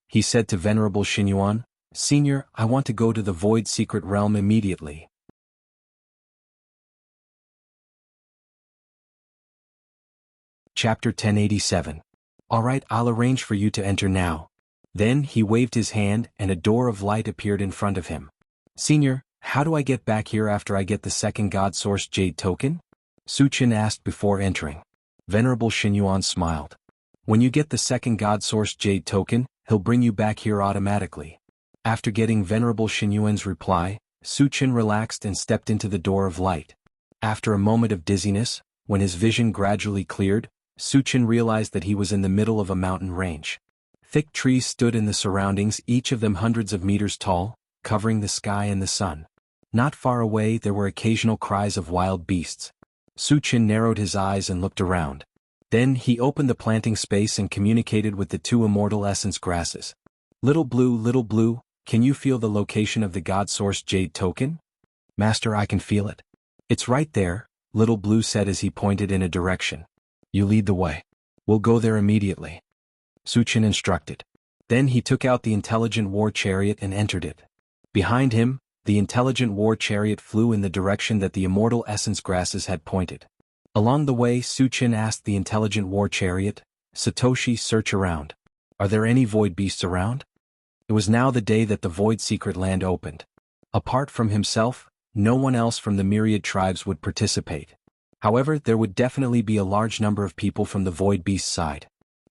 He said to Venerable Xinyuan, Senior, I want to go to the void secret realm immediately. Chapter 1087. Alright, I'll arrange for you to enter now. Then he waved his hand and a door of light appeared in front of him. Senior, how do I get back here after I get the 2nd God-sourced jade token? Su Qin asked before entering. Venerable Xinyuan smiled. When you get the 2nd God-sourced jade token, he'll bring you back here automatically. After getting Venerable Xinyuan's reply, Su Qin relaxed and stepped into the door of light. After a moment of dizziness, when his vision gradually cleared, Su Qin realized that he was in the middle of a mountain range. Thick trees stood in the surroundings, each of them hundreds of meters tall, covering the sky and the sun. Not far away there were occasional cries of wild beasts. Su Qin narrowed his eyes and looked around. Then he opened the planting space and communicated with the 2 immortal essence grasses. Little blue, can you feel the location of the God-sourced jade token? Master, I can feel it. It's right there, Little Blue said as he pointed in a direction. You lead the way. We'll go there immediately. Su Qin instructed. Then he took out the intelligent war chariot and entered it. Behind him, The intelligent war chariot flew in the direction that the immortal essence grasses had pointed. Along the way, Su Qin asked the intelligent war chariot, "Satoshi, search around. Are there any void beasts around?" It was now the day that the void secret land opened. Apart from himself, no one else from the myriad tribes would participate. However, there would definitely be a large number of people from the void beast side.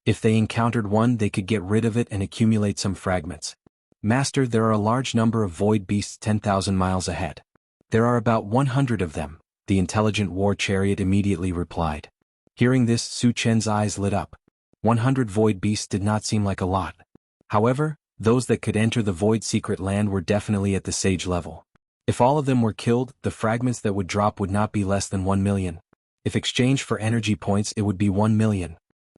If they encountered one, they could get rid of it and accumulate some fragments. "Master, there are a large number of void beasts 10,000 miles ahead. There are about 100 of them," the intelligent war chariot immediately replied. Hearing this, Su Chen's eyes lit up. 100 void beasts did not seem like a lot. However, those that could enter the void secret land were definitely at the sage level. If all of them were killed, the fragments that would drop would not be less than 1 million. If exchanged for energy points, it would be 1 million.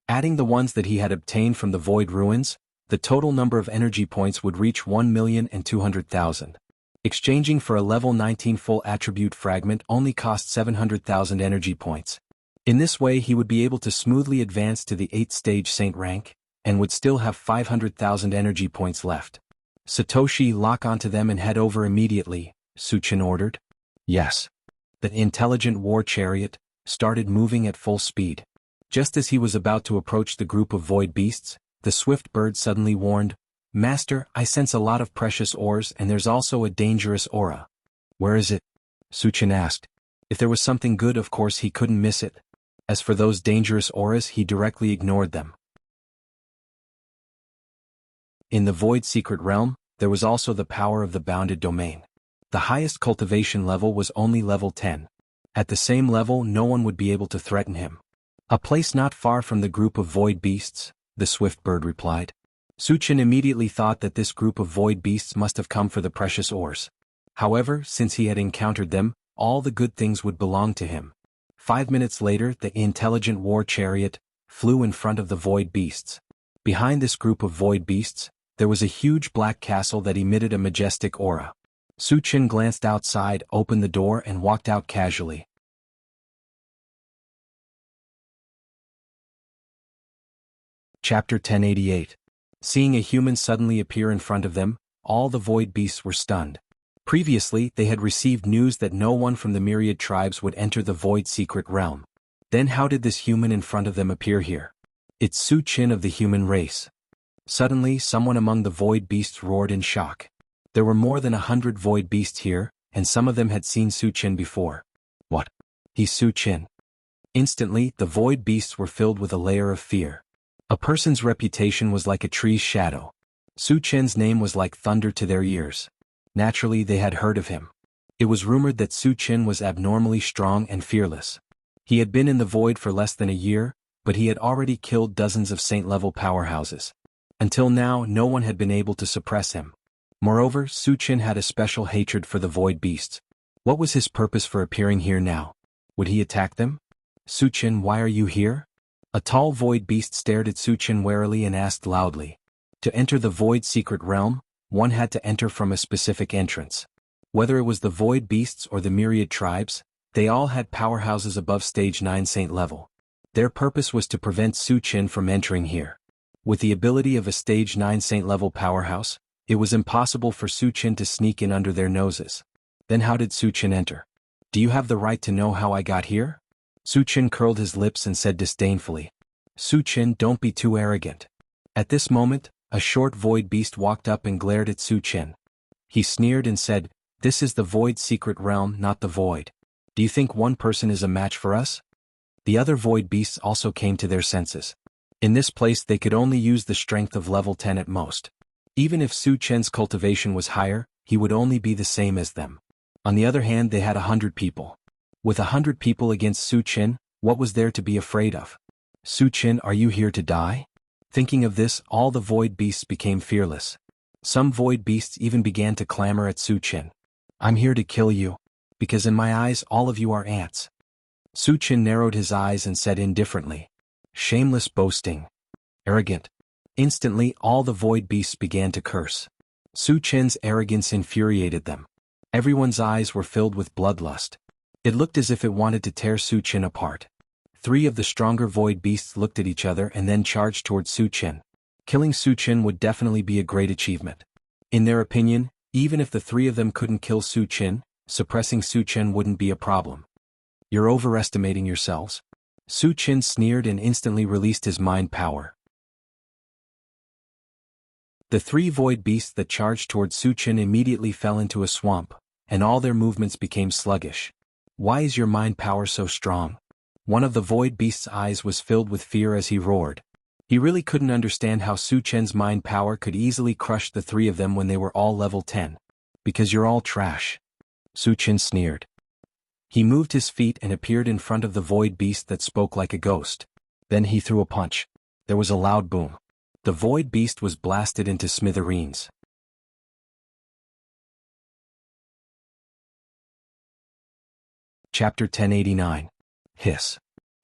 Adding the ones that he had obtained from the void ruins, the total number of energy points would reach 1,200,000. Exchanging for a level 19 full attribute fragment only cost 700,000 energy points. In this way he would be able to smoothly advance to the 8th stage saint rank, and would still have 500,000 energy points left. "Satoshi, lock onto them and head over immediately," Su Qin ordered. "Yes." The intelligent war chariot started moving at full speed. Just as he was about to approach the group of void beasts, the swift bird suddenly warned, "Master, I sense a lot of precious ores and there's also a dangerous aura." "Where is it?" Su Qin asked. If there was something good, of course he couldn't miss it. As for those dangerous auras, he directly ignored them. In the void secret realm, there was also the power of the bounded domain. The highest cultivation level was only level 10. At the same level, no one would be able to threaten him. "A place not far from the group of void beasts," the swift bird replied. Su Qin immediately thought that this group of void beasts must have come for the precious ores. However, since he had encountered them, all the good things would belong to him. 5 minutes later, the intelligent war chariot flew in front of the void beasts. Behind this group of void beasts, there was a huge black castle that emitted a majestic aura. Su Qin glanced outside, opened the door and walked out casually. Chapter 1088. Seeing a human suddenly appear in front of them, all the void beasts were stunned. Previously, they had received news that no one from the myriad tribes would enter the void secret realm. Then how did this human in front of them appear here? "It's Su Qin of the human race." Suddenly, someone among the void beasts roared in shock. There were more than 100 void beasts here, and some of them had seen Su Qin before. "What? He's Su Qin." Instantly, the void beasts were filled with a layer of fear. A person's reputation was like a tree's shadow. Su Qin's name was like thunder to their ears. Naturally, they had heard of him. It was rumored that Su Qin was abnormally strong and fearless. He had been in the void for less than a year, but he had already killed dozens of saint-level powerhouses. Until now, no one had been able to suppress him. Moreover, Su Qin had a special hatred for the void beasts. What was his purpose for appearing here now? Would he attack them? "Su Qin, why are you here?" A tall void beast stared at Su Qin warily and asked loudly. To enter the void secret realm, one had to enter from a specific entrance. Whether it was the void beasts or the myriad tribes, they all had powerhouses above stage 9 saint level. Their purpose was to prevent Su Qin from entering here. With the ability of a stage 9 saint level powerhouse, it was impossible for Su Qin to sneak in under their noses. Then how did Su Qin enter? "Do you have the right to know how I got here?" Su Qin curled his lips and said disdainfully. "Su Qin, don't be too arrogant." At this moment, a short void beast walked up and glared at Su Qin. He sneered and said, "This is the void secret realm, not the void. Do you think one person is a match for us?" The other void beasts also came to their senses. In this place they could only use the strength of level 10 at most. Even if Su Qin's cultivation was higher, he would only be the same as them. On the other hand, they had 100 people. With 100 people against Su Qin, what was there to be afraid of? "Su Qin, are you here to die?" Thinking of this, all the void beasts became fearless. Some void beasts even began to clamor at Su Qin. "I'm here to kill you. Because in my eyes all of you are ants." Su Qin narrowed his eyes and said indifferently, "Shameless boasting. Arrogant." Instantly, all the void beasts began to curse. Su Qin's arrogance infuriated them. Everyone's eyes were filled with bloodlust. It looked as if it wanted to tear Su Qin apart. 3 of the stronger void beasts looked at each other and then charged towards Su Qin. Killing Su Qin would definitely be a great achievement. In their opinion, Even if the three of them couldn't kill Su Qin, suppressing Su Chen wouldn't be a problem. You're overestimating yourselves. Su Qin sneered and instantly released his mind power. The three void beasts that charged toward Su Qin immediately fell into a swamp, and all their movements became sluggish. Why is your mind power so strong? One of the void beast's eyes was filled with fear as he roared. He really couldn't understand how Su Chen's mind power could easily crush the three of them when they were all level 10. Because you're all trash. Su Chen sneered. He moved his feet and appeared in front of the void beast that spoke like a ghost. Then he threw a punch. There was a loud boom. The void beast was blasted into smithereens. Chapter 1089. Hiss.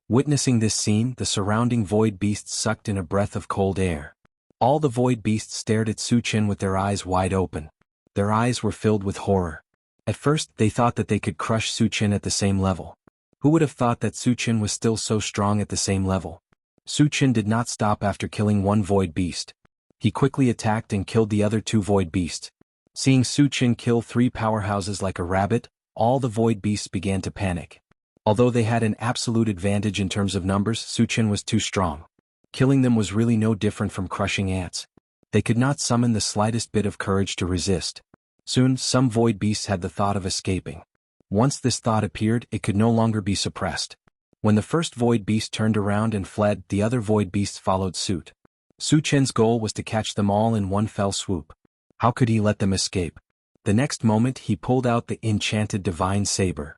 Witnessing this scene, the surrounding void beasts sucked in a breath of cold air. All the void beasts stared at Su Chen with their eyes wide open. Their eyes were filled with horror. At first, they thought that they could crush Su Chen at the same level. Who would have thought that Su Chen was still so strong at the same level? Su Chen did not stop after killing one void beast. He quickly attacked and killed the other two void beasts. Seeing Su Chen kill three powerhouses like a rabbit, all the void beasts began to panic. Although they had an absolute advantage in terms of numbers, Su Chen was too strong. Killing them was really no different from crushing ants. They could not summon the slightest bit of courage to resist. Soon, some void beasts had the thought of escaping. Once this thought appeared, it could no longer be suppressed. When the first void beast turned around and fled, the other void beasts followed suit. Su Chen's goal was to catch them all in one fell swoop. How could he let them escape? The next moment he pulled out the enchanted divine saber.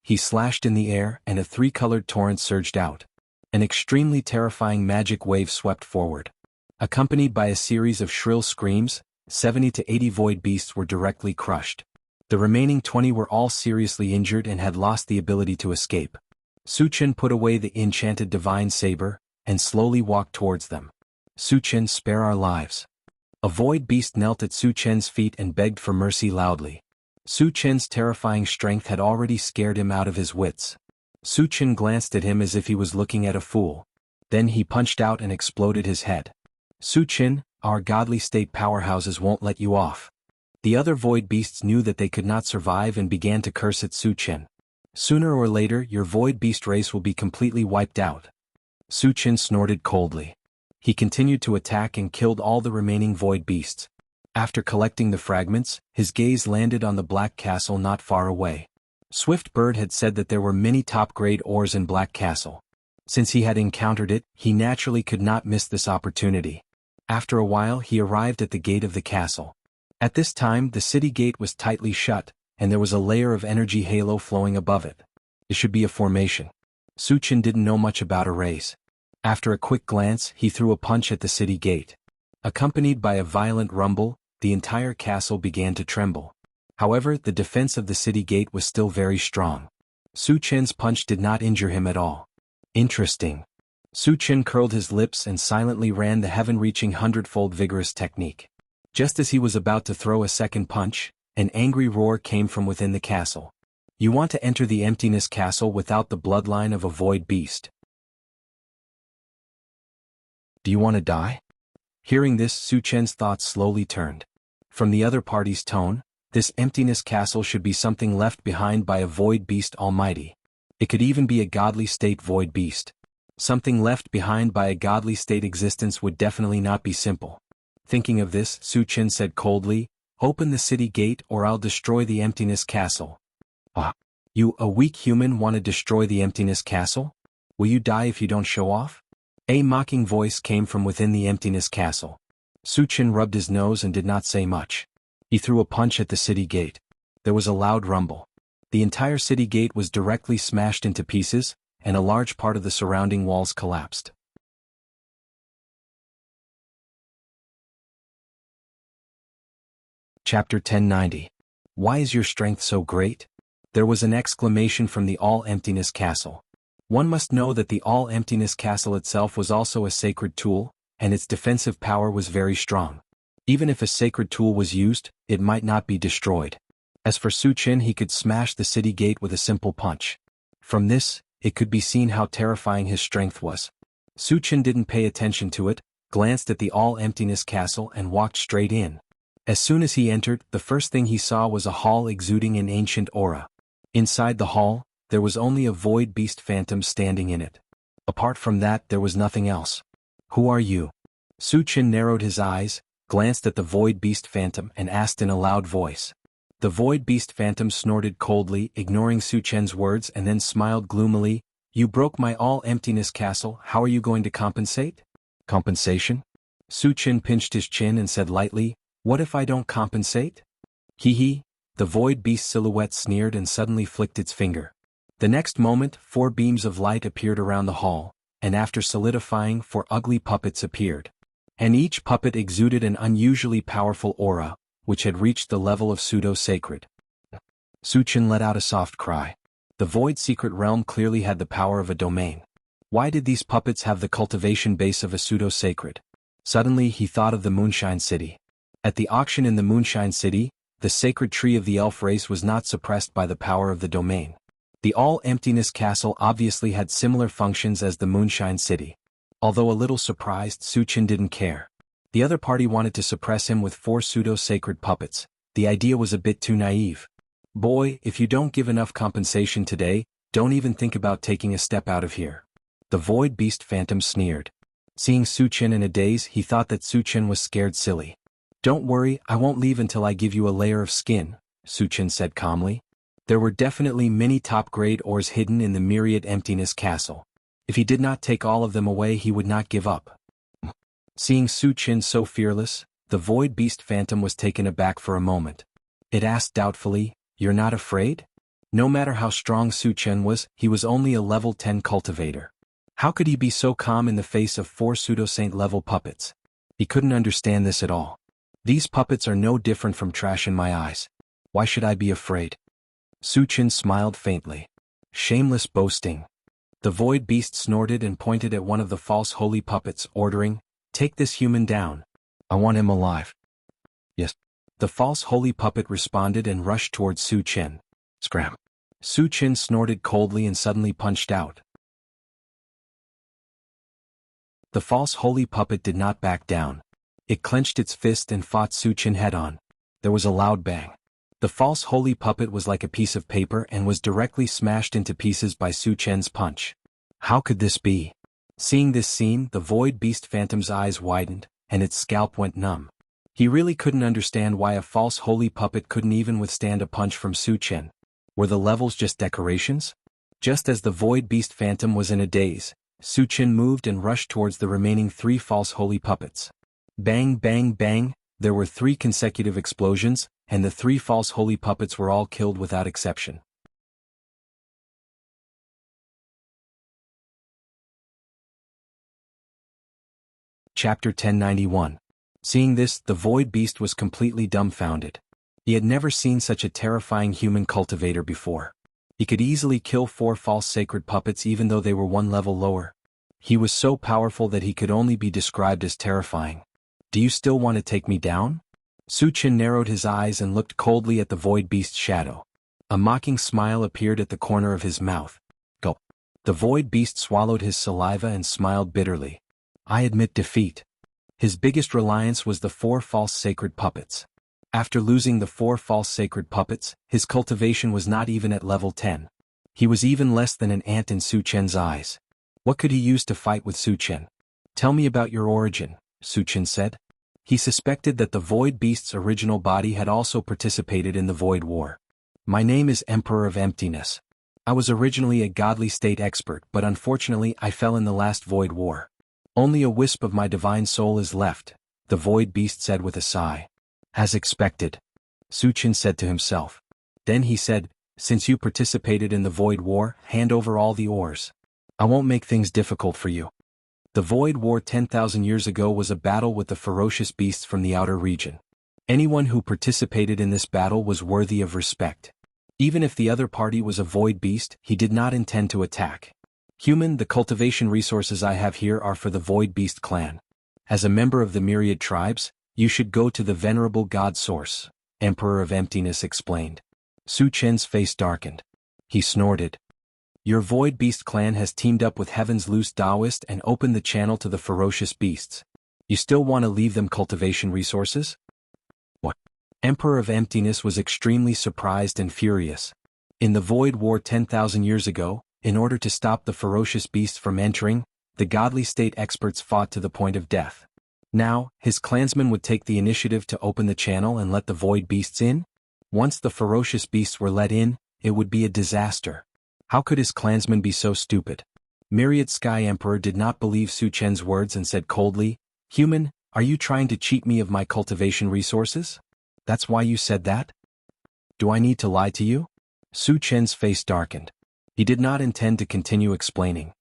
He slashed in the air and a three-colored torrent surged out. An extremely terrifying magic wave swept forward. Accompanied by a series of shrill screams, 70 to 80 void beasts were directly crushed. The remaining 20 were all seriously injured and had lost the ability to escape. Su Chen put away the enchanted divine saber, and slowly walked towards them. Su Chen, spare our lives. A void beast knelt at Su Chen's feet and begged for mercy loudly. Su Chen's terrifying strength had already scared him out of his wits. Su Chen glanced at him as if he was looking at a fool. Then he punched out and exploded his head. Su Chen, our godly state powerhouses won't let you off. The other void beasts knew that they could not survive and began to curse at Su Chen. Sooner or later, your void beast race will be completely wiped out. Su Chen snorted coldly. He continued to attack and killed all the remaining void beasts. After collecting the fragments, his gaze landed on the Black Castle not far away. Swift Bird had said that there were many top-grade ores in Black Castle. Since he had encountered it, he naturally could not miss this opportunity. After a while he arrived at the gate of the castle. At this time the city gate was tightly shut, and there was a layer of energy halo flowing above it. It should be a formation. Su Chen didn't know much about arrays. After a quick glance, he threw a punch at the city gate. Accompanied by a violent rumble, the entire castle began to tremble. However, the defense of the city gate was still very strong. Su Chen's punch did not injure him at all. Interesting. Su Chen curled his lips and silently ran the heaven-reaching hundredfold vigorous technique. Just as he was about to throw a second punch, an angry roar came from within the castle. You want to enter the emptiness castle without the bloodline of a void beast. Do you want to die? Hearing this, Su Chen's thoughts slowly turned. From the other party's tone, this emptiness castle should be something left behind by a void beast almighty. It could even be a godly state void beast. Something left behind by a godly state existence would definitely not be simple. Thinking of this, Su Chen said coldly, "Open the city gate or I'll destroy the emptiness castle." Ah, you, a weak human, want to destroy the emptiness castle? Will you die if you don't show off? A mocking voice came from within the emptiness castle. Su Chen rubbed his nose and did not say much. He threw a punch at the city gate. There was a loud rumble. The entire city gate was directly smashed into pieces, and a large part of the surrounding walls collapsed. Chapter 1090. Why is your strength so great? There was an exclamation from the all-emptiness castle. One must know that the all-emptiness castle itself was also a sacred tool, and its defensive power was very strong. Even if a sacred tool was used, it might not be destroyed. As for Su Chen, he could smash the city gate with a simple punch. From this, it could be seen how terrifying his strength was. Su Chen didn't pay attention to it, glanced at the all-emptiness castle and walked straight in. As soon as he entered, the first thing he saw was a hall exuding an ancient aura. Inside the hall, there was only a void beast phantom standing in it. Apart from that, there was nothing else. Who are you? Su Chen narrowed his eyes, glanced at the void beast phantom and asked in a loud voice. The void beast phantom snorted coldly, ignoring Su Chen's words, and then smiled gloomily. You broke my all-emptiness castle, how are you going to compensate? Compensation? Su Chen pinched his chin and said lightly, what if I don't compensate? Hee hee, the void beast silhouette sneered and suddenly flicked its finger. The next moment, 4 beams of light appeared around the hall, and after solidifying, 4 ugly puppets appeared. And each puppet exuded an unusually powerful aura, which had reached the level of pseudo-sacred. Su Chen let out a soft cry. The void secret realm clearly had the power of a domain. Why did these puppets have the cultivation base of a pseudo-sacred? Suddenly he thought of the Moonshine City. At the auction in the Moonshine City, the sacred tree of the elf race was not suppressed by the power of the domain. The all-emptiness castle obviously had similar functions as the Moonshine City. Although a little surprised, Su Chen didn't care. The other party wanted to suppress him with 4 pseudo-sacred puppets. The idea was a bit too naive. Boy, if you don't give enough compensation today, don't even think about taking a step out of here. The void beast phantom sneered. Seeing Su Chen in a daze, he thought that Su Chen was scared silly. Don't worry, I won't leave until I give you a layer of skin, Su Chen said calmly. There were definitely many top-grade ores hidden in the myriad emptiness castle. If he did not take all of them away, he would not give up. Seeing Su Chen so fearless, the void beast phantom was taken aback for a moment. It asked doubtfully, you're not afraid? No matter how strong Su Chen was, he was only a level 10 cultivator. How could he be so calm in the face of 4 pseudo-saint level puppets? He couldn't understand this at all. These puppets are no different from trash in my eyes. Why should I be afraid? Su Chen smiled faintly. Shameless boasting. The void beast snorted and pointed at one of the false holy puppets, ordering, take this human down. I want him alive. Yes. The false holy puppet responded and rushed towards Su Chen. Scram. Su Chen snorted coldly and suddenly punched out. The false holy puppet did not back down. It clenched its fist and fought Su Chen head-on. There was a loud bang. The false holy puppet was like a piece of paper and was directly smashed into pieces by Su Chen's punch. How could this be? Seeing this scene, the void beast phantom's eyes widened, and its scalp went numb. He really couldn't understand why a false holy puppet couldn't even withstand a punch from Su Chen. Were the levels just decorations? Just as the void beast phantom was in a daze, Su Chen moved and rushed towards the remaining 3 false holy puppets. Bang bang bang, there were 3 consecutive explosions, and the 3 false holy puppets were all killed without exception. Chapter 1091. Seeing this, the void beast was completely dumbfounded. He had never seen such a terrifying human cultivator before. He could easily kill 4 false sacred puppets even though they were 1 level lower. He was so powerful that he could only be described as terrifying. Do you still want to take me down? Su Chen narrowed his eyes and looked coldly at the void beast's shadow. A mocking smile appeared at the corner of his mouth. Gulp. The void beast swallowed his saliva and smiled bitterly. I admit defeat. His biggest reliance was the 4 false sacred puppets. After losing the 4 false sacred puppets, his cultivation was not even at level 10. He was even less than an ant in Su Chen's eyes. What could he use to fight with Su Chen? Tell me about your origin, Su Chen said. He suspected that the void beast's original body had also participated in the void war. My name is Emperor of Emptiness. I was originally a godly state expert, but unfortunately I fell in the last void war. Only a wisp of my divine soul is left, the void beast said with a sigh. As expected, Su Chen said to himself. Then he said, since you participated in the void war, hand over all the ores. I won't make things difficult for you. The Void War 10,000 years ago was a battle with the ferocious beasts from the outer region. Anyone who participated in this battle was worthy of respect. Even if the other party was a void beast, he did not intend to attack. Human, the cultivation resources I have here are for the void beast clan. As a member of the myriad tribes, you should go to the venerable god source, Emperor of Emptiness explained. Su Chen's face darkened. He snorted. Your void beast clan has teamed up with Heaven's loose Taoist and opened the channel to the ferocious beasts. You still want to leave them cultivation resources? What? Emperor of Emptiness was extremely surprised and furious. In the Void War 10,000 years ago, in order to stop the ferocious beast from entering, the godly state experts fought to the point of death. Now, his clansmen would take the initiative to open the channel and let the void beasts in? Once the ferocious beasts were let in, it would be a disaster. How could his clansmen be so stupid? Myriad Sky Emperor did not believe Su Chen's words and said coldly, "Human, are you trying to cheat me of my cultivation resources? That's why you said that? Do I need to lie to you?" Su Chen's face darkened. He did not intend to continue explaining.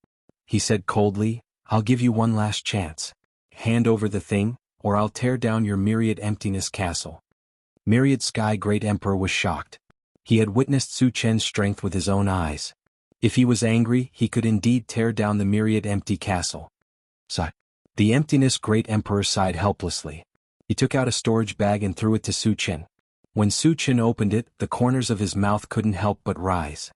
He said coldly, "I'll give you one last chance. Hand over the thing, or I'll tear down your Myriad Emptiness castle." Myriad Sky Great Emperor was shocked. He had witnessed Su Chen's strength with his own eyes. If he was angry, he could indeed tear down the Myriad Empty castle. Sigh. The Emptiness Great Emperor sighed helplessly. He took out a storage bag and threw it to Su Chen. When Su Chen opened it, the corners of his mouth couldn't help but rise.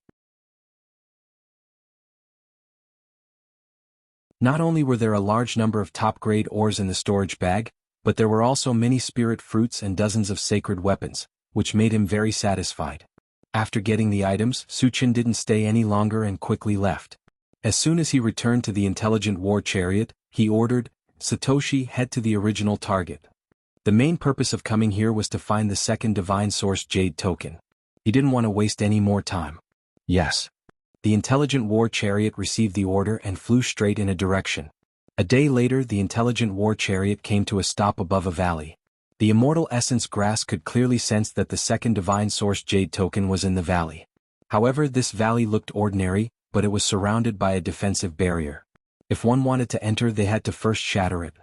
Not only were there a large number of top-grade ores in the storage bag, but there were also many spirit fruits and dozens of sacred weapons, which made him very satisfied. After getting the items, Su Chen didn't stay any longer and quickly left. As soon as he returned to the intelligent war chariot, he ordered, "Satoshi, head to the original target." The main purpose of coming here was to find the second divine source jade token. He didn't want to waste any more time. Yes. The intelligent war chariot received the order and flew straight in a direction. A day later, the intelligent war chariot came to a stop above a valley. The immortal essence grass could clearly sense that the second divine source jade token was in the valley. However, this valley looked ordinary, but it was surrounded by a defensive barrier. If one wanted to enter, they had to first shatter it.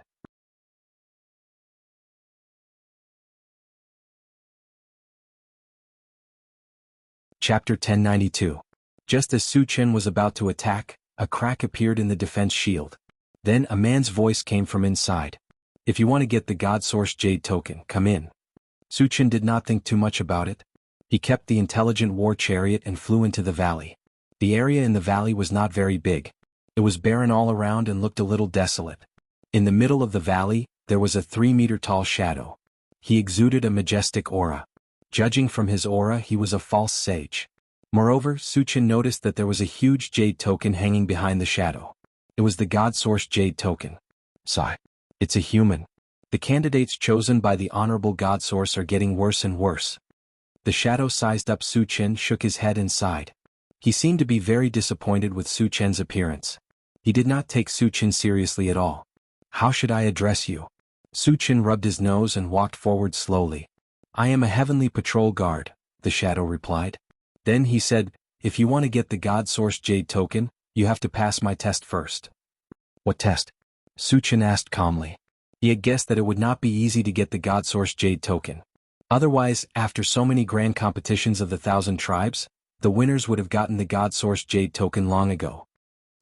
Chapter 1092. Just as Su Chen was about to attack, a crack appeared in the defense shield. Then a man's voice came from inside. "If you want to get the God Source Jade token, come in." Su Chen did not think too much about it. He kept the intelligent war chariot and flew into the valley. The area in the valley was not very big. It was barren all around and looked a little desolate. In the middle of the valley, there was a 3-meter-tall shadow. He exuded a majestic aura. Judging from his aura, he was a false sage. Moreover, Su Chen noticed that there was a huge jade token hanging behind the shadow. It was the God Source Jade token. Sigh. It's a human. The candidates chosen by the Honorable God Source are getting worse and worse. The shadow sized up Su Chen, shook his head and sighed. He seemed to be very disappointed with Su Chen's appearance. He did not take Su Chen seriously at all. "How should I address you?" Su Chen rubbed his nose and walked forward slowly. "I am a heavenly patrol guard," the shadow replied. Then he said, "If you want to get the God Source Jade token, you have to pass my test first." "What test?" Su Chen asked calmly. He had guessed that it would not be easy to get the God Source Jade token. Otherwise, after so many grand competitions of the 1,000 tribes, the winners would have gotten the God Source Jade token long ago.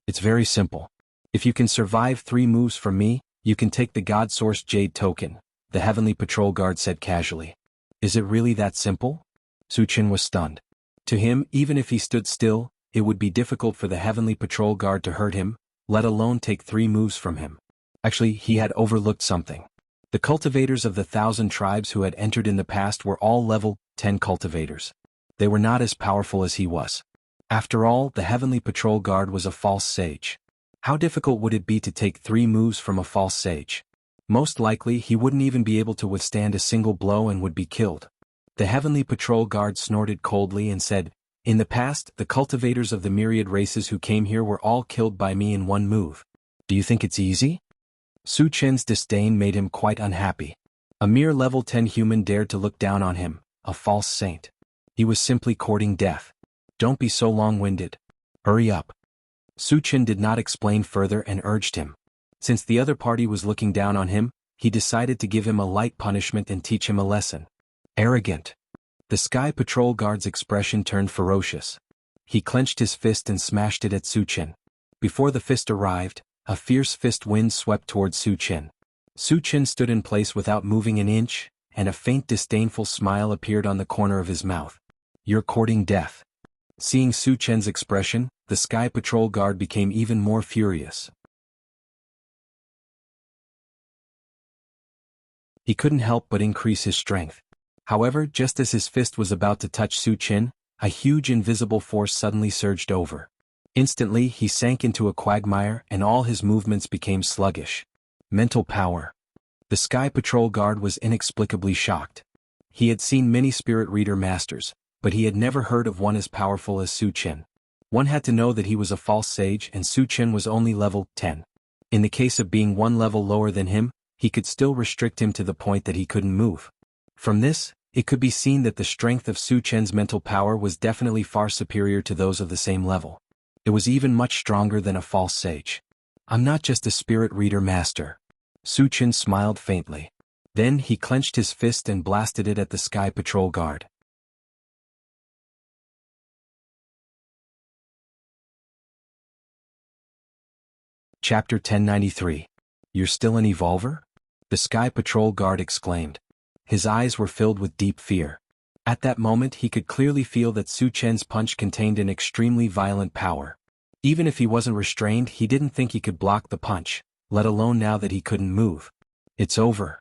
"It's very simple. If you can survive 3 moves from me, you can take the God Source Jade token," the Heavenly Patrol Guard said casually. "Is it really that simple?" Su Chen was stunned. To him, even if he stood still, it would be difficult for the Heavenly Patrol Guard to hurt him, let alone take 3 moves from him. Actually, he had overlooked something. The cultivators of the 1,000 tribes who had entered in the past were all level 10 cultivators. They were not as powerful as he was. After all, the Heavenly Patrol Guard was a false sage. How difficult would it be to take 3 moves from a false sage? Most likely, he wouldn't even be able to withstand a single blow and would be killed. The Heavenly Patrol Guard snorted coldly and said, "In the past, the cultivators of the myriad races who came here were all killed by me in 1 move. Do you think it's easy?" Su Chen's disdain made him quite unhappy. A mere level 10 human dared to look down on him, a false saint. He was simply courting death. "Don't be so long-winded. Hurry up." Su Chen did not explain further and urged him. Since the other party was looking down on him, he decided to give him a light punishment and teach him a lesson. Arrogant. The Sky Patrol Guard's expression turned ferocious. He clenched his fist and smashed it at Su Chen. Before the fist arrived, a fierce fist wind swept towards Su Chen. Su Chen stood in place without moving an inch, and a faint disdainful smile appeared on the corner of his mouth. "You're courting death." Seeing Su Chen's expression, the Sky Patrol Guard became even more furious. He couldn't help but increase his strength. However, just as his fist was about to touch Su Qin, a huge invisible force suddenly surged over. Instantly, he sank into a quagmire and all his movements became sluggish. Mental power. The Sky Patrol guard was inexplicably shocked. He had seen many spirit reader masters, but he had never heard of one as powerful as Su Qin. One had to know that he was a false sage and Su Qin was only level 10. In the case of being one level lower than him, he could still restrict him to the point that he couldn't move. From this, it could be seen that the strength of Su Qin's mental power was definitely far superior to those of the same level. It was even much stronger than a false sage. I'm not just a spirit reader master. Su Qin smiled faintly. Then he clenched his fist and blasted it at the Sky Patrol guard. Chapter 1093. You're still an evolver? The Sky Patrol guard exclaimed. His eyes were filled with deep fear. At that moment he could clearly feel that Su Qin's punch contained an extremely violent power. Even if he wasn't restrained, he didn't think he could block the punch, let alone now that he couldn't move. It's over.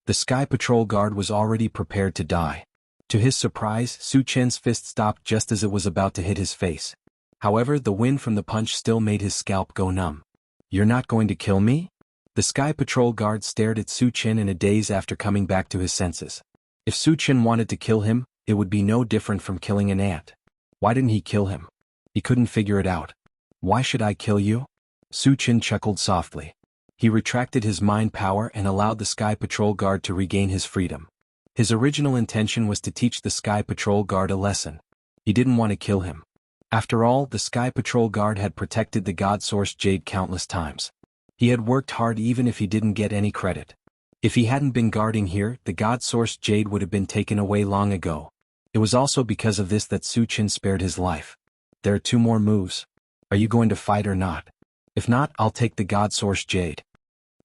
The Sky Patrol guard was already prepared to die. To his surprise, Su Qin's fist stopped just as it was about to hit his face. However, the wind from the punch still made his scalp go numb. You're not going to kill me? The Sky Patrol guard stared at Su Qin in a daze after coming back to his senses. If Su Qin wanted to kill him, it would be no different from killing an ant. Why didn't he kill him? He couldn't figure it out. Why should I kill you? Su Qin chuckled softly. He retracted his mind power and allowed the Sky Patrol guard to regain his freedom. His original intention was to teach the Sky Patrol guard a lesson. He didn't want to kill him. After all, the Sky Patrol guard had protected the God Source Jade countless times. He had worked hard even if he didn't get any credit. If he hadn't been guarding here, the God Source Jade would have been taken away long ago. It was also because of this that Su Qin spared his life. There are 2 more moves. Are you going to fight or not? If not, I'll take the God Source Jade.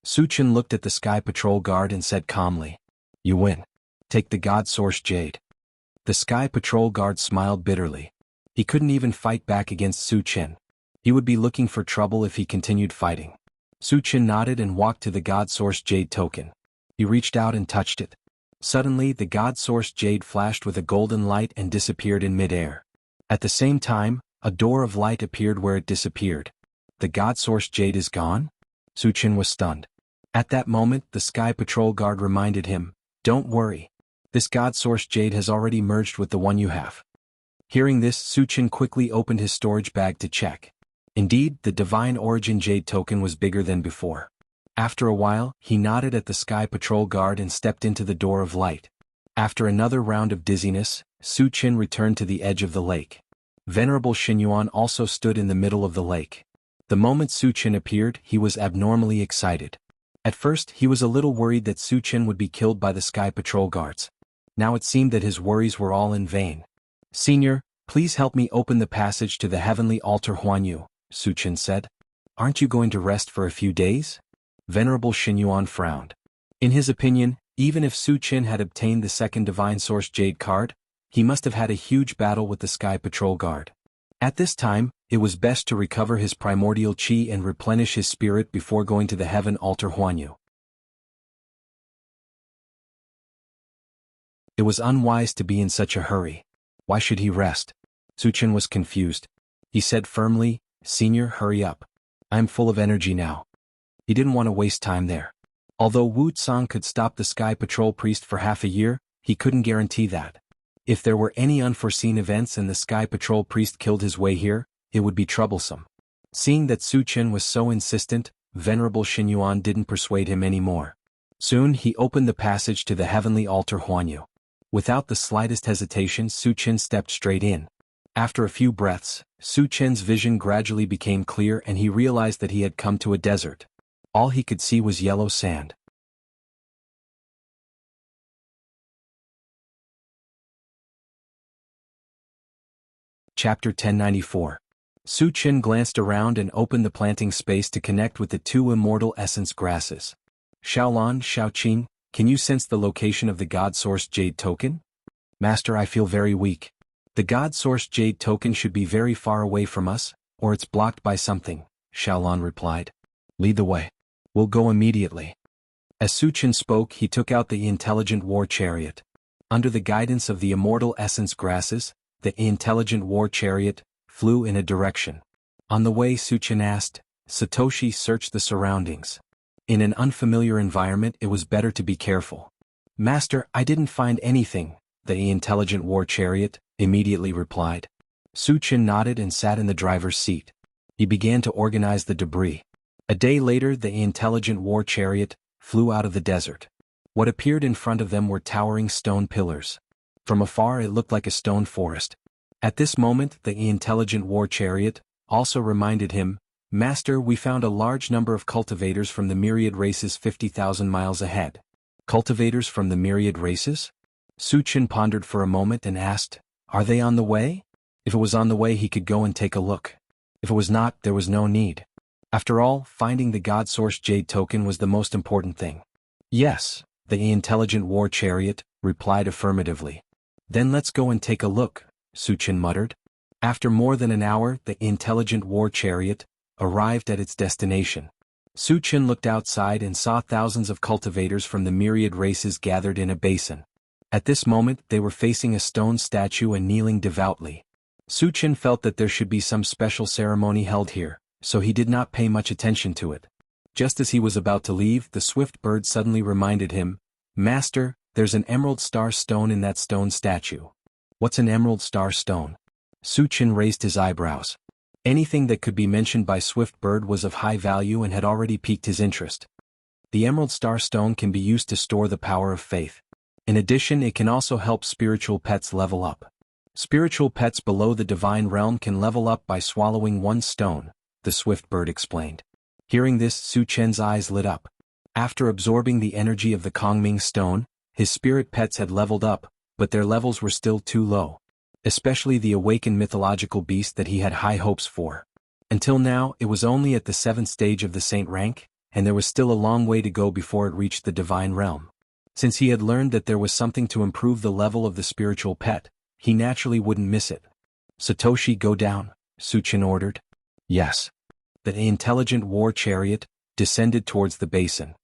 Su Qin looked at the Sky Patrol guard and said calmly, You win. Take the God Source Jade. The Sky Patrol guard smiled bitterly. He couldn't even fight back against Su Qin. He would be looking for trouble if he continued fighting. Su Qin nodded and walked to the God Source Jade token. He reached out and touched it. Suddenly, the God Source Jade flashed with a golden light and disappeared in midair. At the same time, a door of light appeared where it disappeared. The God Source Jade is gone? Su Qin was stunned. At that moment, the Sky Patrol guard reminded him, Don't worry. This God Source Jade has already merged with the one you have. Hearing this, Su Qin quickly opened his storage bag to check. Indeed, the Divine Origin Jade token was bigger than before. After a while, he nodded at the Sky Patrol guard and stepped into the door of light. After another round of dizziness, Su Qin returned to the edge of the lake. Venerable Xinyuan also stood in the middle of the lake. The moment Su Qin appeared, he was abnormally excited. At first, he was a little worried that Su Qin would be killed by the Sky Patrol guards. Now it seemed that his worries were all in vain. Senior, please help me open the passage to the heavenly altar Huanyu, Su Qin said. Aren't you going to rest for a few days? Venerable Xinyuan frowned. In his opinion, even if Su Qin had obtained the second Divine Source Jade card, he must have had a huge battle with the Sky Patrol guard. At this time, it was best to recover his primordial chi and replenish his spirit before going to the heaven altar Huanyu. It was unwise to be in such a hurry. Why should he rest? Su Qin was confused. He said firmly, Senior, hurry up. I am full of energy now. He didn't want to waste time there. Although Wu Tsang could stop the Sky Patrol priest for half a year, he couldn't guarantee that. If there were any unforeseen events and the Sky Patrol priest killed his way here, it would be troublesome. Seeing that Su Qin was so insistent, Venerable Xinyuan didn't persuade him anymore. Soon he opened the passage to the heavenly altar Huanyu. Without the slightest hesitation, Su Qin stepped straight in. After a few breaths, Su Qin's vision gradually became clear and he realized that he had come to a desert. All he could see was yellow sand. Chapter 1094. Su Qin glanced around and opened the planting space to connect with the 2 immortal essence grasses. Xiaolan, Xiaoqing, can you sense the location of the God Source Jade token? Master, I feel very weak. The God Source Jade token should be very far away from us, or it's blocked by something, Xiaolan replied. Lead the way. We'll go immediately. As Su Qin spoke, he took out the intelligent war chariot. Under the guidance of the immortal essence grasses, the intelligent war chariot flew in a direction. On the way, Suchin asked, Satoshi searched the surroundings. In an unfamiliar environment, it was better to be careful. Master, I didn't find anything, the intelligent war chariot immediately replied. Suchin nodded and sat in the driver's seat. He began to organize the debris. A day later, the intelligent war chariot flew out of the desert. What appeared in front of them were towering stone pillars. From afar, it looked like a stone forest. At this moment, the intelligent war chariot also reminded him, Master, we found a large number of cultivators from the myriad races 50,000 miles ahead. Cultivators from the myriad races? Suchin pondered for a moment and asked, Are they on the way? If it was on the way, he could go and take a look. If it was not, there was no need. After all, finding the God Source Jade token was the most important thing. Yes, the intelligent war chariot replied affirmatively. Then let's go and take a look, Suchin muttered. After more than an hour, the intelligent war chariot arrived at its destination. Suchin looked outside and saw thousands of cultivators from the myriad races gathered in a basin. At this moment, they were facing a stone statue and kneeling devoutly. Suchin felt that there should be some special ceremony held here, so he did not pay much attention to it. Just as he was about to leave, the swift bird suddenly reminded him, Master, there's an emerald star stone in that stone statue. What's an emerald star stone? Suchin raised his eyebrows. Anything that could be mentioned by Swift Bird was of high value and had already piqued his interest. The emerald star stone can be used to store the power of faith. In addition, it can also help spiritual pets level up. Spiritual pets below the divine realm can level up by swallowing one stone, the Swift Bird explained. Hearing this, Suchin's eyes lit up. After absorbing the energy of the Kongming stone, his spirit pets had leveled up, but their levels were still too low. Especially the awakened mythological beast that he had high hopes for. Until now, it was only at the 7th stage of the saint rank, and there was still a long way to go before it reached the divine realm. Since he had learned that there was something to improve the level of the spiritual pet, he naturally wouldn't miss it. Satoshi, go down, Suchin ordered. Yes. The intelligent war chariot descended towards the basin.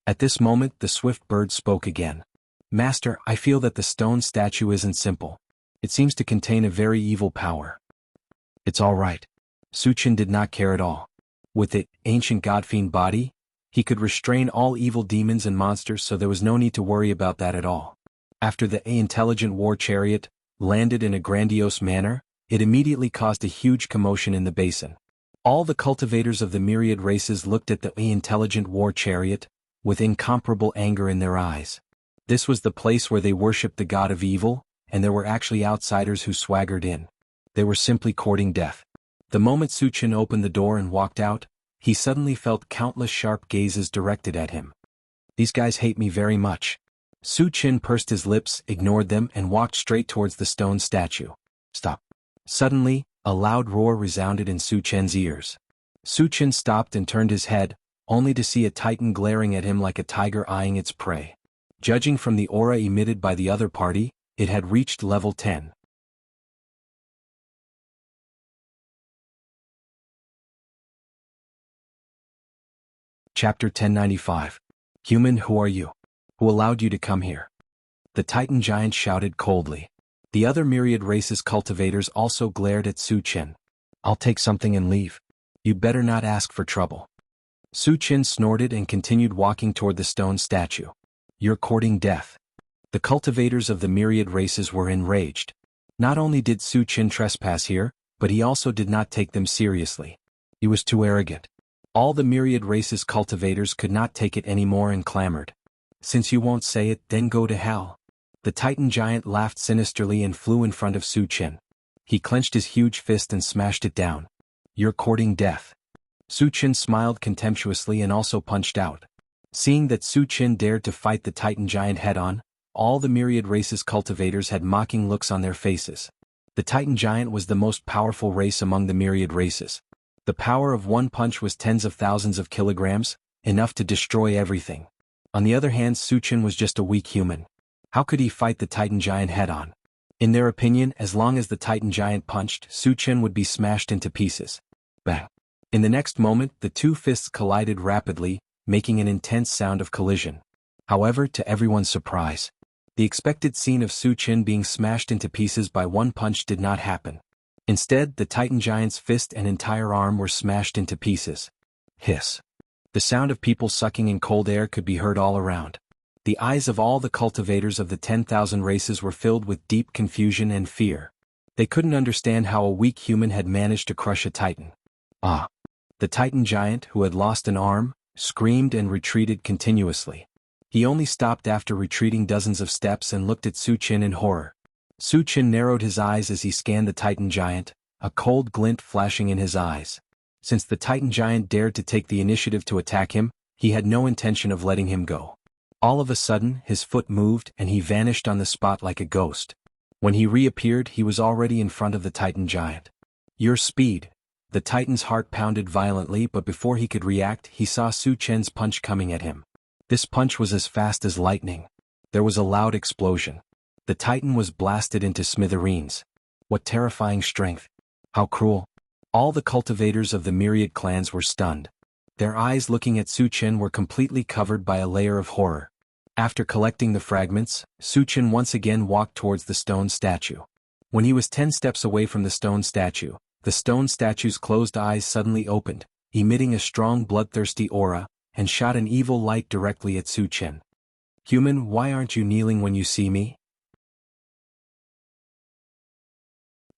At this moment, the swift bird spoke again. Master, I feel that the stone statue isn't simple. It seems to contain a very evil power. It's all right. Suchin did not care at all. With its ancient godfiend body, he could restrain all evil demons and monsters, so there was no need to worry about that at all. After the intelligent war chariot landed in a grandiose manner, it immediately caused a huge commotion in the basin. All the cultivators of the myriad races looked at the intelligent war chariot with incomparable anger in their eyes. This was the place where they worshipped the god of evil, and there were actually outsiders who swaggered in. They were simply courting death. The moment Suchin opened the door and walked out, he suddenly felt countless sharp gazes directed at him. These guys hate me very much. Suchin pursed his lips, ignored them, and walked straight towards the stone statue. Stop. Suddenly, a loud roar resounded in Suchin's ears. Suchin stopped and turned his head, only to see a titan glaring at him like a tiger eyeing its prey. Judging from the aura emitted by the other party, it had reached level 10. Chapter 1095. Human, who are you? Who allowed you to come here? The Titan giant shouted coldly. The other myriad races cultivators also glared at Suchin. I'll take something and leave. You better not ask for trouble. Suchin snorted and continued walking toward the stone statue. You're courting death. The cultivators of the myriad races were enraged. Not only did Suchin trespass here, but he also did not take them seriously. He was too arrogant. All the myriad races cultivators could not take it anymore and clamored. Since you won't say it, then go to hell. The Titan giant laughed sinisterly and flew in front of Suchin. He clenched his huge fist and smashed it down. You're courting death. Suchin smiled contemptuously and also punched out. Seeing that Suchin dared to fight the Titan giant head-on, all the myriad races cultivators had mocking looks on their faces. The Titan giant was the most powerful race among the myriad races. The power of one punch was tens of thousands of kilograms, enough to destroy everything. On the other hand, Suchin was just a weak human. How could he fight the Titan giant head-on? In their opinion, as long as the Titan giant punched, Suchin would be smashed into pieces. Bang! In the next moment, the two fists collided rapidly, making an intense sound of collision. However, to everyone's surprise, the expected scene of Su Qin being smashed into pieces by one punch did not happen. Instead, the Titan Giant's fist and entire arm were smashed into pieces. Hiss. The sound of people sucking in cold air could be heard all around. The eyes of all the cultivators of the 10,000 races were filled with deep confusion and fear. They couldn't understand how a weak human had managed to crush a Titan. Ah! The Titan Giant, who had lost an arm, screamed and retreated continuously. He only stopped after retreating dozens of steps and looked at Su Qin in horror. Su Qin narrowed his eyes as he scanned the Titan Giant, a cold glint flashing in his eyes. Since the Titan Giant dared to take the initiative to attack him, he had no intention of letting him go. All of a sudden, his foot moved and he vanished on the spot like a ghost. When he reappeared, he was already in front of the Titan Giant. Your speed. The Titan's heart pounded violently, but before he could react, he saw Su Qin's punch coming at him. This punch was as fast as lightning. There was a loud explosion. The Titan was blasted into smithereens. What terrifying strength. How cruel. All the cultivators of the myriad clans were stunned. Their eyes looking at Su Qin were completely covered by a layer of horror. After collecting the fragments, Su Qin once again walked towards the stone statue. When he was 10 steps away from the stone statue's closed eyes suddenly opened, emitting a strong bloodthirsty aura, and shot an evil light directly at Su Qin. Human, why aren't you kneeling when you see me?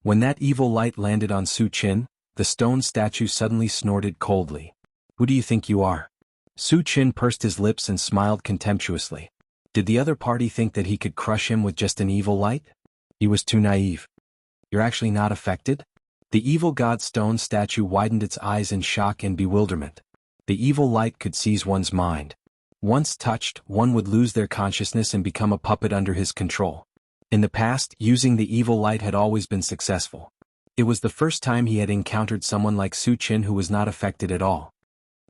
When that evil light landed on Su Qin, the stone statue suddenly snorted coldly. Who do you think you are? Su Qin pursed his lips and smiled contemptuously. Did the other party think that he could crush him with just an evil light? He was too naive. You're actually not affected? The evil god stone statue widened its eyes in shock and bewilderment. The evil light could seize one's mind. Once touched, one would lose their consciousness and become a puppet under his control. In the past, using the evil light had always been successful. It was the first time he had encountered someone like Su Qin who was not affected at all.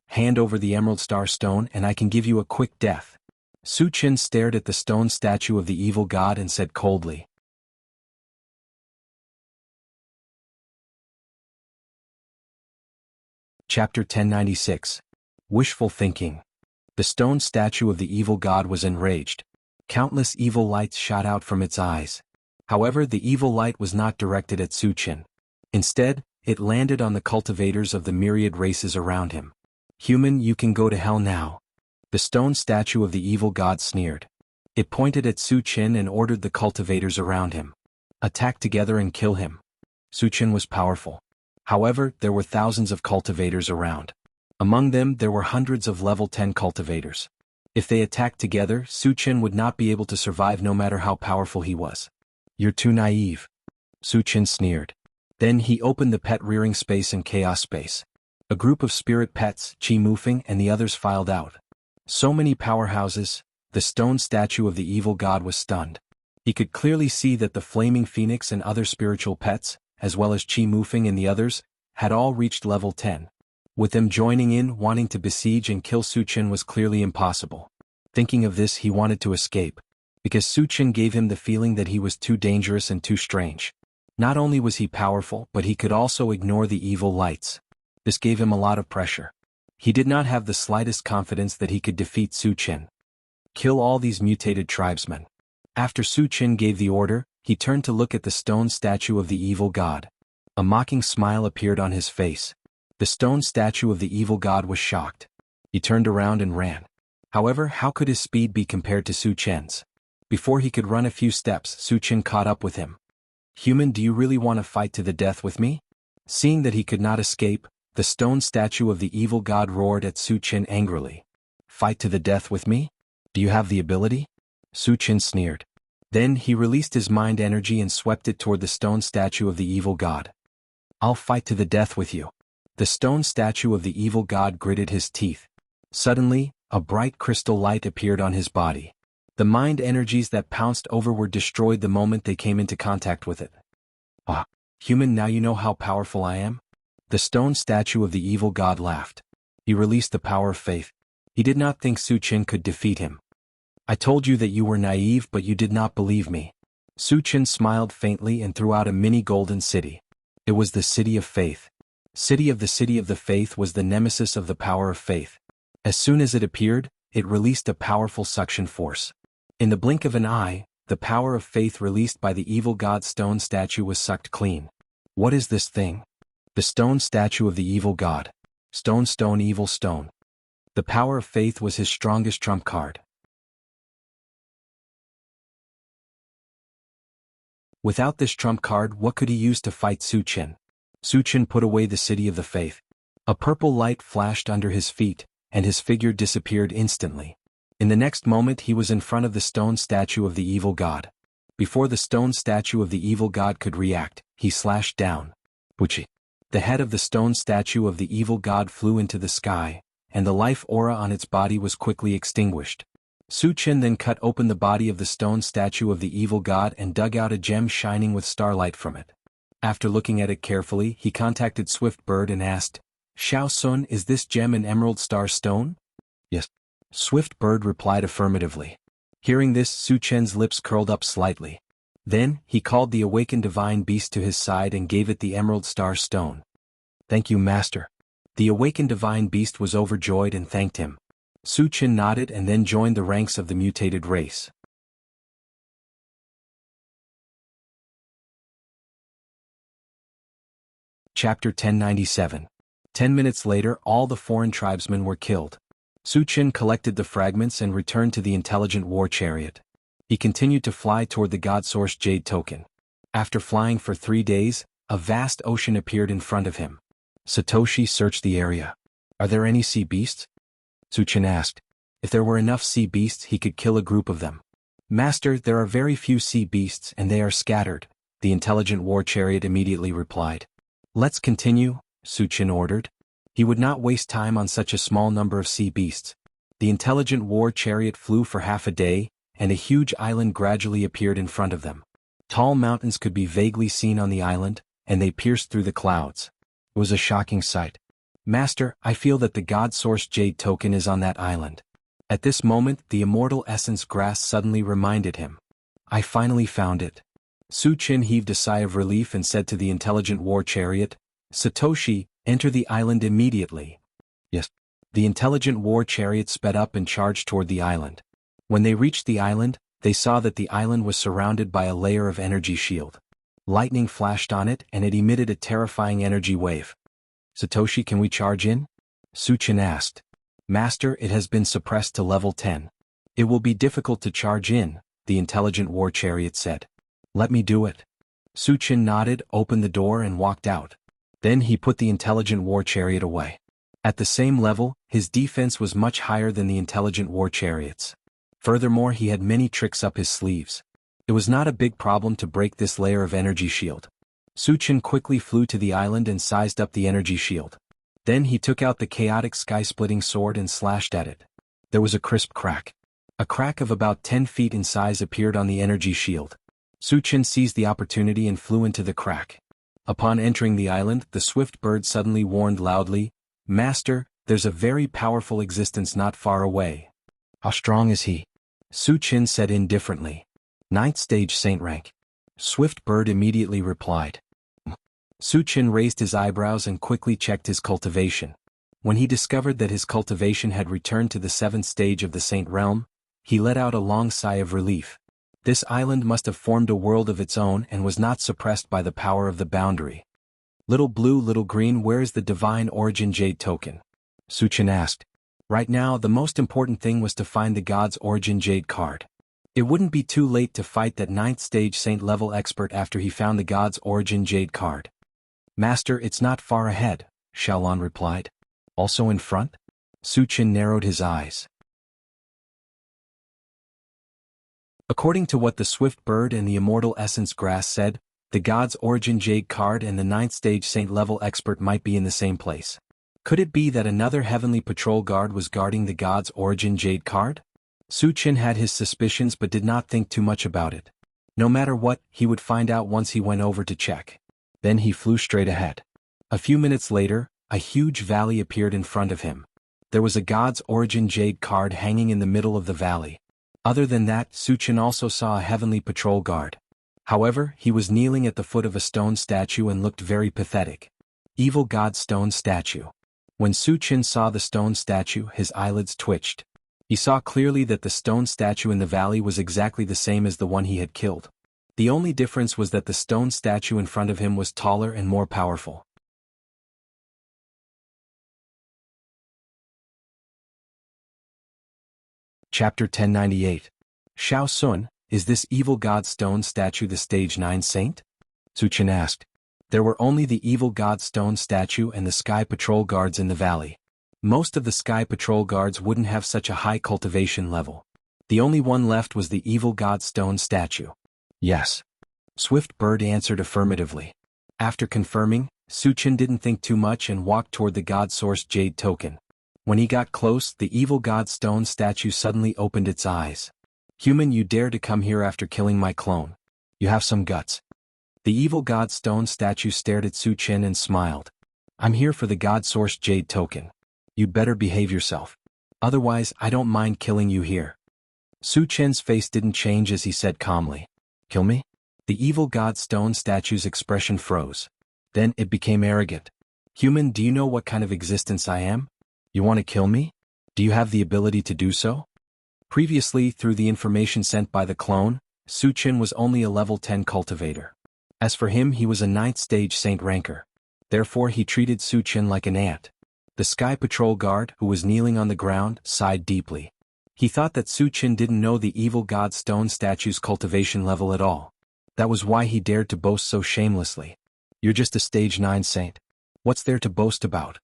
Hand over the Emerald Star Stone and I can give you a quick death. Su Qin stared at the stone statue of the evil god and said coldly. Chapter 1096. Wishful Thinking. The stone statue of the evil god was enraged. Countless evil lights shot out from its eyes. However, the evil light was not directed at Su Qin. Instead, it landed on the cultivators of the myriad races around him. Human, you can go to hell now. The stone statue of the evil god sneered. It pointed at Su Qin and ordered the cultivators around him. Attack together and kill him. Su Qin was powerful. However, there were thousands of cultivators around. Among them, there were hundreds of level 10 cultivators. If they attacked together, Su Qin would not be able to survive no matter how powerful he was. You're too naive. Su Qin sneered. Then he opened the pet rearing space and chaos space. A group of spirit pets, Qi Mufeng and the others filed out. So many powerhouses, the stone statue of the evil god was stunned. He could clearly see that the flaming phoenix and other spiritual pets, as well as Qi Mufeng and the others, had all reached level 10. With them joining in, wanting to besiege and kill Su Qin was clearly impossible. Thinking of this, he wanted to escape, because Su Qin gave him the feeling that he was too dangerous and too strange. Not only was he powerful, but he could also ignore the evil lights. This gave him a lot of pressure. He did not have the slightest confidence that he could defeat Su Qin. Kill all these mutated tribesmen. After Su Qin gave the order, he turned to look at the stone statue of the evil god. A mocking smile appeared on his face. The stone statue of the evil god was shocked. He turned around and ran. However, how could his speed be compared to Su Qin's? Before he could run a few steps, Su Qin caught up with him. Human, do you really want to fight to the death with me? Seeing that he could not escape, the stone statue of the evil god roared at Su Qin angrily. Fight to the death with me? Do you have the ability? Su Qin sneered. Then he released his mind energy and swept it toward the stone statue of the evil god. I'll fight to the death with you. The stone statue of the evil god gritted his teeth. Suddenly, a bright crystal light appeared on his body. The mind energies that pounced over were destroyed the moment they came into contact with it. Ah, human, now you know how powerful I am? The stone statue of the evil god laughed. He released the power of faith. He did not think Su Qin could defeat him. I told you that you were naive, but you did not believe me. Su Qin smiled faintly and threw out a mini golden city. It was the City of Faith. City of the Faith was the nemesis of the power of faith. As soon as it appeared, it released a powerful suction force. In the blink of an eye, the power of faith released by the evil god stone statue was sucked clean. What is this thing? The stone statue of the evil god. Stone, stone, evil stone. The power of faith was his strongest trump card. Without this trump card, what could he use to fight Su Qin? Su Qin put away the city of the faith. A purple light flashed under his feet, and his figure disappeared instantly. In the next moment he was in front of the stone statue of the evil god. Before the stone statue of the evil god could react, he slashed down. Wuxia. The head of the stone statue of the evil god flew into the sky, and the life aura on its body was quickly extinguished. Su Qin then cut open the body of the stone statue of the evil god and dug out a gem shining with starlight from it. After looking at it carefully, he contacted Swift Bird and asked, "Xiao Sun, is this gem an emerald star stone?" "Yes." Swift Bird replied affirmatively. Hearing this, Su Qian's lips curled up slightly. Then, he called the awakened divine beast to his side and gave it the emerald star stone. "Thank you, master." The awakened divine beast was overjoyed and thanked him. Su Qin nodded and then joined the ranks of the mutated race. Chapter 1097. 10 minutes later, all the foreign tribesmen were killed. Su Qin collected the fragments and returned to the intelligent war chariot. He continued to fly toward the God-source jade token. After flying for 3 days, a vast ocean appeared in front of him. Satoshi searched the area. "Are there any sea beasts?" Su Qin asked. If there were enough sea beasts, he could kill a group of them. "Master, there are very few sea beasts and they are scattered," the intelligent war chariot immediately replied. "Let's continue," Su Qin ordered. He would not waste time on such a small number of sea beasts. The intelligent war chariot flew for half a day, and a huge island gradually appeared in front of them. Tall mountains could be vaguely seen on the island, and they pierced through the clouds. It was a shocking sight. "Master, I feel that the God-source jade token is on that island." At this moment, the immortal essence grass suddenly reminded him. "I finally found it." Su Qin heaved a sigh of relief and said to the intelligent war chariot, "Satoshi, enter the island immediately." "Yes." The intelligent war chariot sped up and charged toward the island. When they reached the island, they saw that the island was surrounded by a layer of energy shield. Lightning flashed on it and it emitted a terrifying energy wave. "Satoshi, can we charge in?" Su Qin asked. "Master, it has been suppressed to level 10. It will be difficult to charge in," the intelligent war chariot said. "Let me do it." Su Qin nodded, opened the door and walked out. Then he put the intelligent war chariot away. At the same level, his defense was much higher than the intelligent war chariot's. Furthermore, he had many tricks up his sleeves. It was not a big problem to break this layer of energy shield. Su Qin quickly flew to the island and sized up the energy shield. Then he took out the chaotic sky-splitting sword and slashed at it. There was a crisp crack. A crack of about 10 feet in size appeared on the energy shield. Su Qin seized the opportunity and flew into the crack. Upon entering the island, the swift bird suddenly warned loudly, "Master, there's a very powerful existence not far away." "How strong is he?" Su Qin said indifferently. "9th stage saint rank." Swift Bird immediately replied. Su Qin raised his eyebrows and quickly checked his cultivation. When he discovered that his cultivation had returned to the 7th stage of the saint realm, he let out a long sigh of relief. This island must have formed a world of its own and was not suppressed by the power of the boundary. "Little blue, little green, where is the divine origin jade token?" Su Qin asked. Right now, the most important thing was to find the God's Origin Jade card. It wouldn't be too late to fight that 9th stage saint level expert after he found the God's Origin Jade card. "Master, it's not far ahead," Xiaolon replied. "Also in front?" Su Qin narrowed his eyes. According to what the Swift Bird and the Immortal Essence Grass said, the God's Origin Jade card and the 9th stage saint level expert might be in the same place. Could it be that another heavenly patrol guard was guarding the God's Origin Jade card? Su Qin had his suspicions but did not think too much about it. No matter what, he would find out once he went over to check. Then he flew straight ahead. A few minutes later, a huge valley appeared in front of him. There was a God's Origin Jade card hanging in the middle of the valley. Other than that, Su Qin also saw a heavenly patrol guard. However, he was kneeling at the foot of a stone statue and looked very pathetic. Evil God Stone Statue. When Su Qin saw the stone statue, his eyelids twitched. He saw clearly that the stone statue in the valley was exactly the same as the one he had killed. The only difference was that the stone statue in front of him was taller and more powerful. Chapter 1098. Shao Sun, is this evil god stone statue the stage 9 saint? Su Chen asked. There were only the evil god stone statue and the sky patrol guards in the valley. Most of the sky patrol guards wouldn't have such a high cultivation level. The only one left was the evil god stone statue. Yes. Swift Bird answered affirmatively. After confirming, Su Chen didn't think too much and walked toward the god source jade token. When he got close, the evil god stone statue suddenly opened its eyes. Human, you dare to come here after killing my clone. You have some guts. The evil god stone statue stared at Su Chen and smiled. I'm here for the god source jade token. You'd better behave yourself. Otherwise, I don't mind killing you here. Su Chen's face didn't change as he said calmly. Kill me? The evil god stone statue's expression froze. Then it became arrogant. Human, do you know what kind of existence I am? You want to kill me? Do you have the ability to do so? Previously, through the information sent by the clone, Su Chen was only a level 10 cultivator. As for him, he was a 9th stage saint ranker. Therefore he treated Su Chen like an ant. The Sky Patrol guard, who was kneeling on the ground, sighed deeply. He thought that Su Chen didn't know the evil god stone statue's cultivation level at all. That was why he dared to boast so shamelessly. You're just a stage 9 saint. What's there to boast about?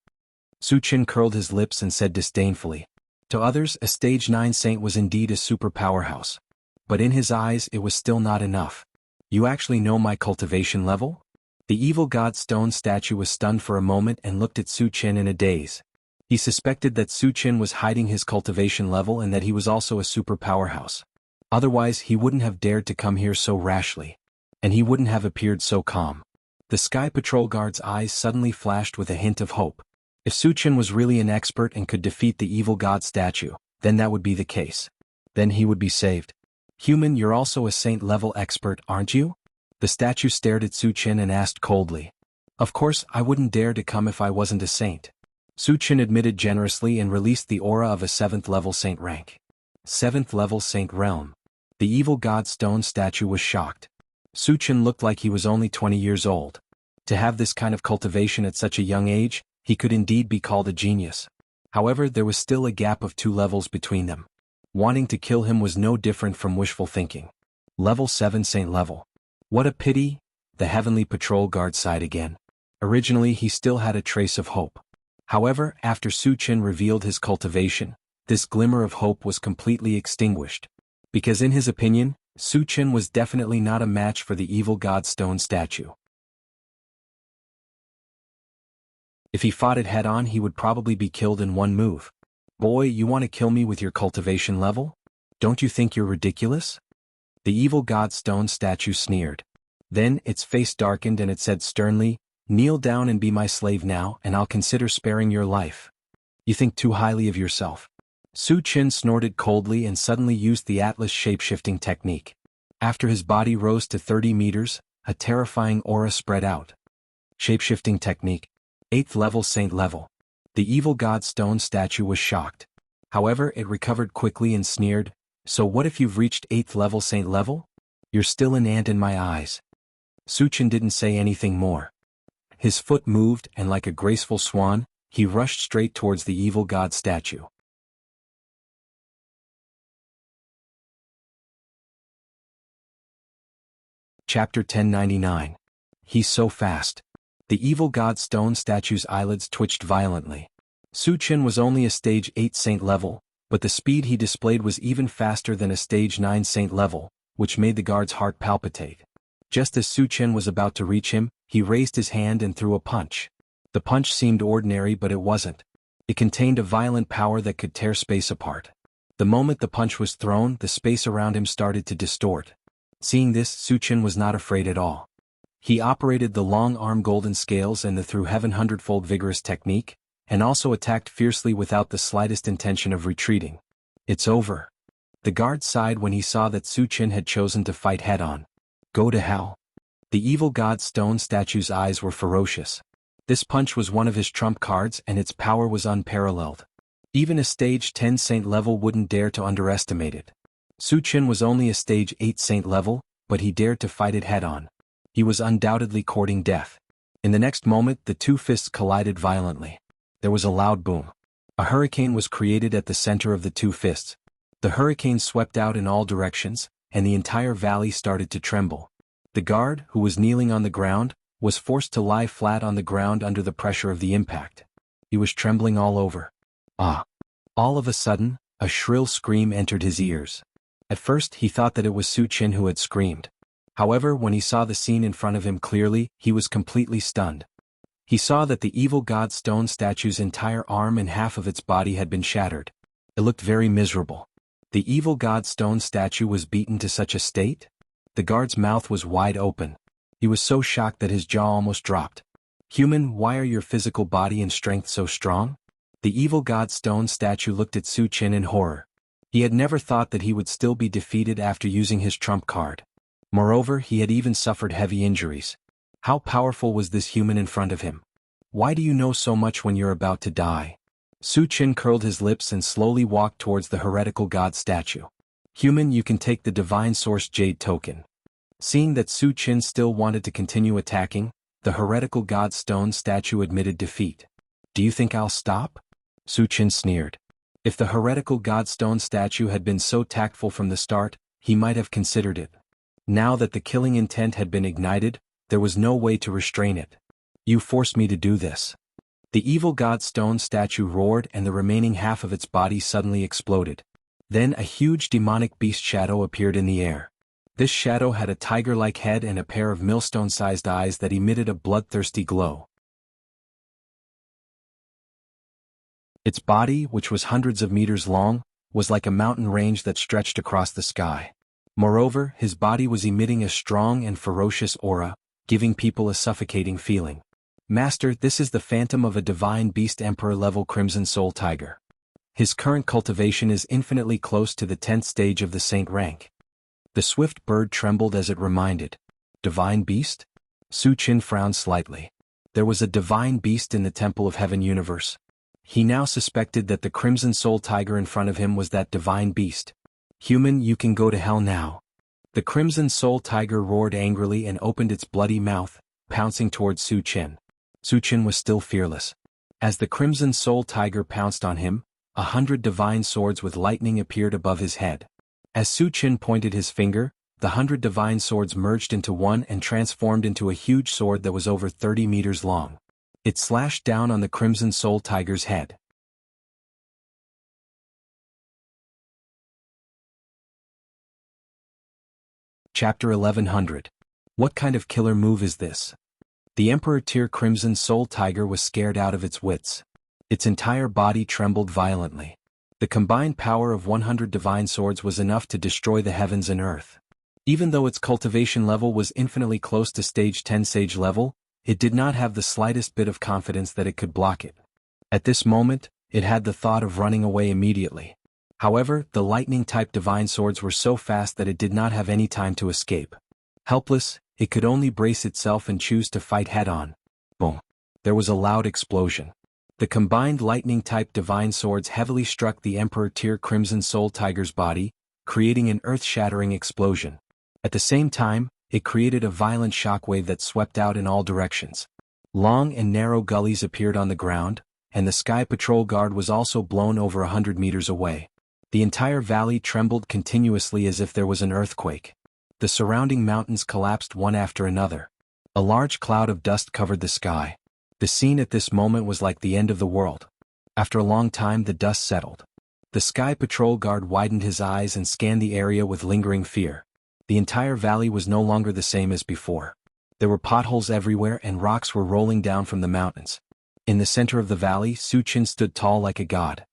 Su Chen curled his lips and said disdainfully. To others, a stage 9 saint was indeed a super powerhouse. But in his eyes, it was still not enough. You actually know my cultivation level? The evil god stone statue was stunned for a moment and looked at Su Chen in a daze. He suspected that Su Chen was hiding his cultivation level and that he was also a super powerhouse. Otherwise, he wouldn't have dared to come here so rashly. And he wouldn't have appeared so calm. The Sky Patrol guard's eyes suddenly flashed with a hint of hope. If Su Chen was really an expert and could defeat the evil god statue, then that would be the case. Then he would be saved. Human, you're also a saint-level expert, aren't you? The statue stared at Su Chen and asked coldly. Of course, I wouldn't dare to come if I wasn't a saint. Su Chen admitted generously and released the aura of a 7th-level saint rank. 7th-level saint realm. The evil god stone statue was shocked. Su Chen looked like he was only 20 years old. To have this kind of cultivation at such a young age, he could indeed be called a genius. However, there was still a gap of 2 levels between them. Wanting to kill him was no different from wishful thinking. Level 7 saint level. What a pity, the heavenly patrol guard sighed again. Originally he still had a trace of hope. However, after Su Chen revealed his cultivation, this glimmer of hope was completely extinguished. Because in his opinion, Su Chen was definitely not a match for the evil god stone statue. If he fought it head-on, he would probably be killed in one move. Boy, you want to kill me with your cultivation level? Don't you think you're ridiculous? The evil god stone statue sneered. Then its face darkened and it said sternly, kneel down and be my slave now, and I'll consider sparing your life. You think too highly of yourself. Su Chen snorted coldly and suddenly used the Atlas shape-shifting technique. After his body rose to 30 meters, a terrifying aura spread out. Shape-shifting technique. 8th level saint level. The evil god stone statue was shocked. However, it recovered quickly and sneered, so what if you've reached 8th level saint level? You're still an ant in my eyes. Su Chen didn't say anything more. His foot moved and like a graceful swan, he rushed straight towards the evil god statue. Chapter 1099. He's so fast. The evil god stone statue's eyelids twitched violently. Su Chen was only a stage 8 saint level, but the speed he displayed was even faster than a stage 9 saint level, which made the guard's heart palpitate. Just as Su Chen was about to reach him, he raised his hand and threw a punch. The punch seemed ordinary, but it wasn't. It contained a violent power that could tear space apart. The moment the punch was thrown, the space around him started to distort. Seeing this, Su Chen was not afraid at all. He operated the long-arm golden scales and the through heaven hundredfold vigorous technique, and also attacked fiercely without the slightest intention of retreating. It's over. The guard sighed when he saw that Su Chen had chosen to fight head-on. Go to hell. The evil god stone statue's eyes were ferocious. This punch was one of his trump cards and its power was unparalleled. Even a stage 10 saint level wouldn't dare to underestimate it. Su Chen was only a stage 8 saint level, but he dared to fight it head-on. He was undoubtedly courting death. In the next moment, the two fists collided violently. There was a loud boom. A hurricane was created at the center of the two fists. The hurricane swept out in all directions, and the entire valley started to tremble. The guard, who was kneeling on the ground, was forced to lie flat on the ground under the pressure of the impact. He was trembling all over. Ah! All of a sudden, a shrill scream entered his ears. At first he thought that it was Su Chen who had screamed. However, when he saw the scene in front of him clearly, he was completely stunned. He saw that the evil god stone statue's entire arm and half of its body had been shattered. It looked very miserable. The evil god stone statue was beaten to such a state? The guard's mouth was wide open. He was so shocked that his jaw almost dropped. Human, why are your physical body and strength so strong? The evil god stone statue looked at Su Chen in horror. He had never thought that he would still be defeated after using his trump card. Moreover, he had even suffered heavy injuries. How powerful was this human in front of him? Why do you know so much when you're about to die? Su Chen curled his lips and slowly walked towards the heretical god statue. Human, you can take the divine source jade token. Seeing that Su Chen still wanted to continue attacking, the heretical god stone statue admitted defeat. Do you think I'll stop? Su Chen sneered. If the heretical god stone statue had been so tactful from the start, he might have considered it. Now that the killing intent had been ignited, there was no way to restrain it. You forced me to do this. The evil god stone statue roared and the remaining half of its body suddenly exploded. Then a huge demonic beast shadow appeared in the air. This shadow had a tiger-like head and a pair of millstone-sized eyes that emitted a bloodthirsty glow. Its body, which was hundreds of meters long, was like a mountain range that stretched across the sky. Moreover, his body was emitting a strong and ferocious aura, giving people a suffocating feeling. Master, this is the phantom of a divine beast emperor-level Crimson Soul Tiger. His current cultivation is infinitely close to the 10th stage of the saint rank. The swift bird trembled as it reminded. Divine beast? Su Chen frowned slightly. There was a divine beast in the Temple of Heaven universe. He now suspected that the Crimson Soul Tiger in front of him was that divine beast. Human, you can go to hell now. The Crimson Soul Tiger roared angrily and opened its bloody mouth, pouncing towards Su Chen. Su Chen was still fearless. As the Crimson Soul Tiger pounced on him, 100 divine swords with lightning appeared above his head. As Su Chen pointed his finger, the 100 divine swords merged into one and transformed into a huge sword that was over 30 meters long. It slashed down on the Crimson Soul Tiger's head. Chapter 1100. What kind of killer move is this? The Emperor Tier Crimson Soul Tiger was scared out of its wits. Its entire body trembled violently. The combined power of 100 divine swords was enough to destroy the heavens and earth. Even though its cultivation level was infinitely close to stage 10 sage level, it did not have the slightest bit of confidence that it could block it. At this moment, it had the thought of running away immediately. However, the lightning-type divine swords were so fast that it did not have any time to escape. Helpless, it could only brace itself and choose to fight head-on. Boom! There was a loud explosion. The combined lightning-type divine swords heavily struck the Emperor Tier Crimson Soul Tiger's body, creating an earth-shattering explosion. At the same time, it created a violent shockwave that swept out in all directions. Long and narrow gullies appeared on the ground, and the Sky Patrol Guard was also blown over 100 meters away. The entire valley trembled continuously as if there was an earthquake. The surrounding mountains collapsed one after another. A large cloud of dust covered the sky. The scene at this moment was like the end of the world. After a long time, the dust settled. The Sky Patrol Guard widened his eyes and scanned the area with lingering fear. The entire valley was no longer the same as before. There were potholes everywhere and rocks were rolling down from the mountains. In the center of the valley, Su Chen stood tall like a god.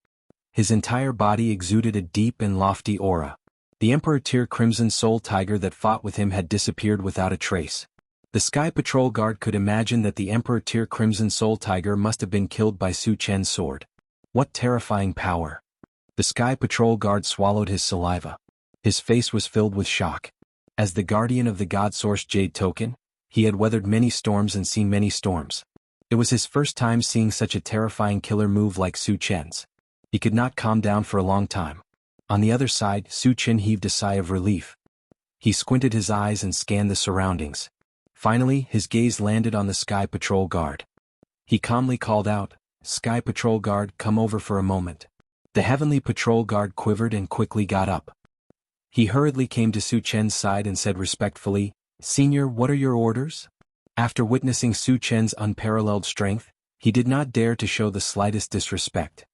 His entire body exuded a deep and lofty aura. The Emperor Tier Crimson Soul Tiger that fought with him had disappeared without a trace. The Sky Patrol Guard could imagine that the Emperor Tier Crimson Soul Tiger must have been killed by Su Chen's sword. What terrifying power! The Sky Patrol Guard swallowed his saliva. His face was filled with shock. As the guardian of the God Source Jade Token, he had weathered many storms and seen many storms. It was his first time seeing such a terrifying killer move like Su Chen's. He could not calm down for a long time. On the other side, Su Chen heaved a sigh of relief. He squinted his eyes and scanned the surroundings. Finally, his gaze landed on the Sky Patrol Guard. He calmly called out, "Sky Patrol Guard, come over for a moment." The Heavenly Patrol Guard quivered and quickly got up. He hurriedly came to Su Chen's side and said respectfully, "Senior, what are your orders?" After witnessing Su Chen's unparalleled strength, he did not dare to show the slightest disrespect.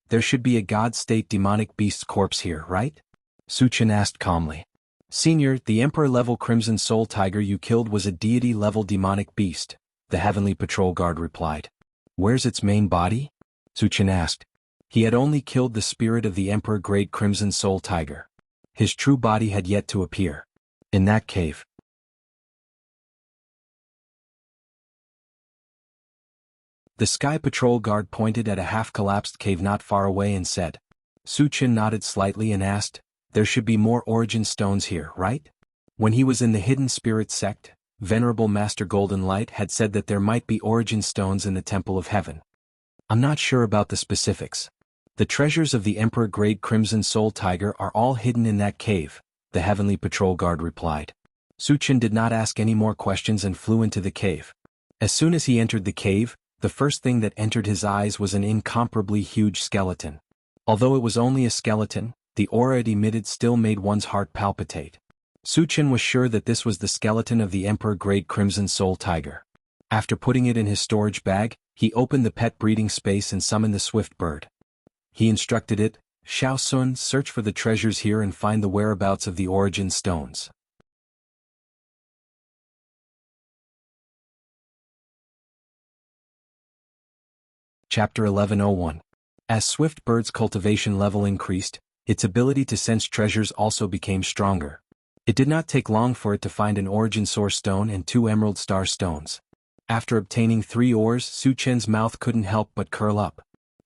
"There should be a God-state demonic beast's corpse here, right?" Su Chen asked calmly. "Senior, the Emperor-level Crimson Soul Tiger you killed was a deity-level demonic beast," the Heavenly Patrol Guard replied. "Where's its main body?" Su Chen asked. He had only killed the spirit of the Emperor-grade Crimson Soul Tiger. His true body had yet to appear. In that cave. The Sky Patrol Guard pointed at a half-collapsed cave not far away and said. Su Chen nodded slightly and asked, "There should be more origin stones here, right?" When he was in the Hidden Spirit sect, Venerable Master Golden Light had said that there might be origin stones in the Temple of Heaven. "I'm not sure about the specifics. The treasures of the Emperor-grade Crimson Soul Tiger are all hidden in that cave," the Heavenly Patrol Guard replied. Su Chen did not ask any more questions and flew into the cave. As soon as he entered the cave, the first thing that entered his eyes was an incomparably huge skeleton. Although it was only a skeleton, the aura it emitted still made one's heart palpitate. Su Chen was sure that this was the skeleton of the Emperor-grade Crimson Soul Tiger. After putting it in his storage bag, he opened the pet breeding space and summoned the swift bird. He instructed it, "Shao Sun, search for the treasures here and find the whereabouts of the origin stones." Chapter 1101. As Swift Bird's cultivation level increased, its ability to sense treasures also became stronger. It did not take long for it to find an origin source stone and 2 emerald star stones. After obtaining 3 ores, Su Chen's mouth couldn't help but curl up.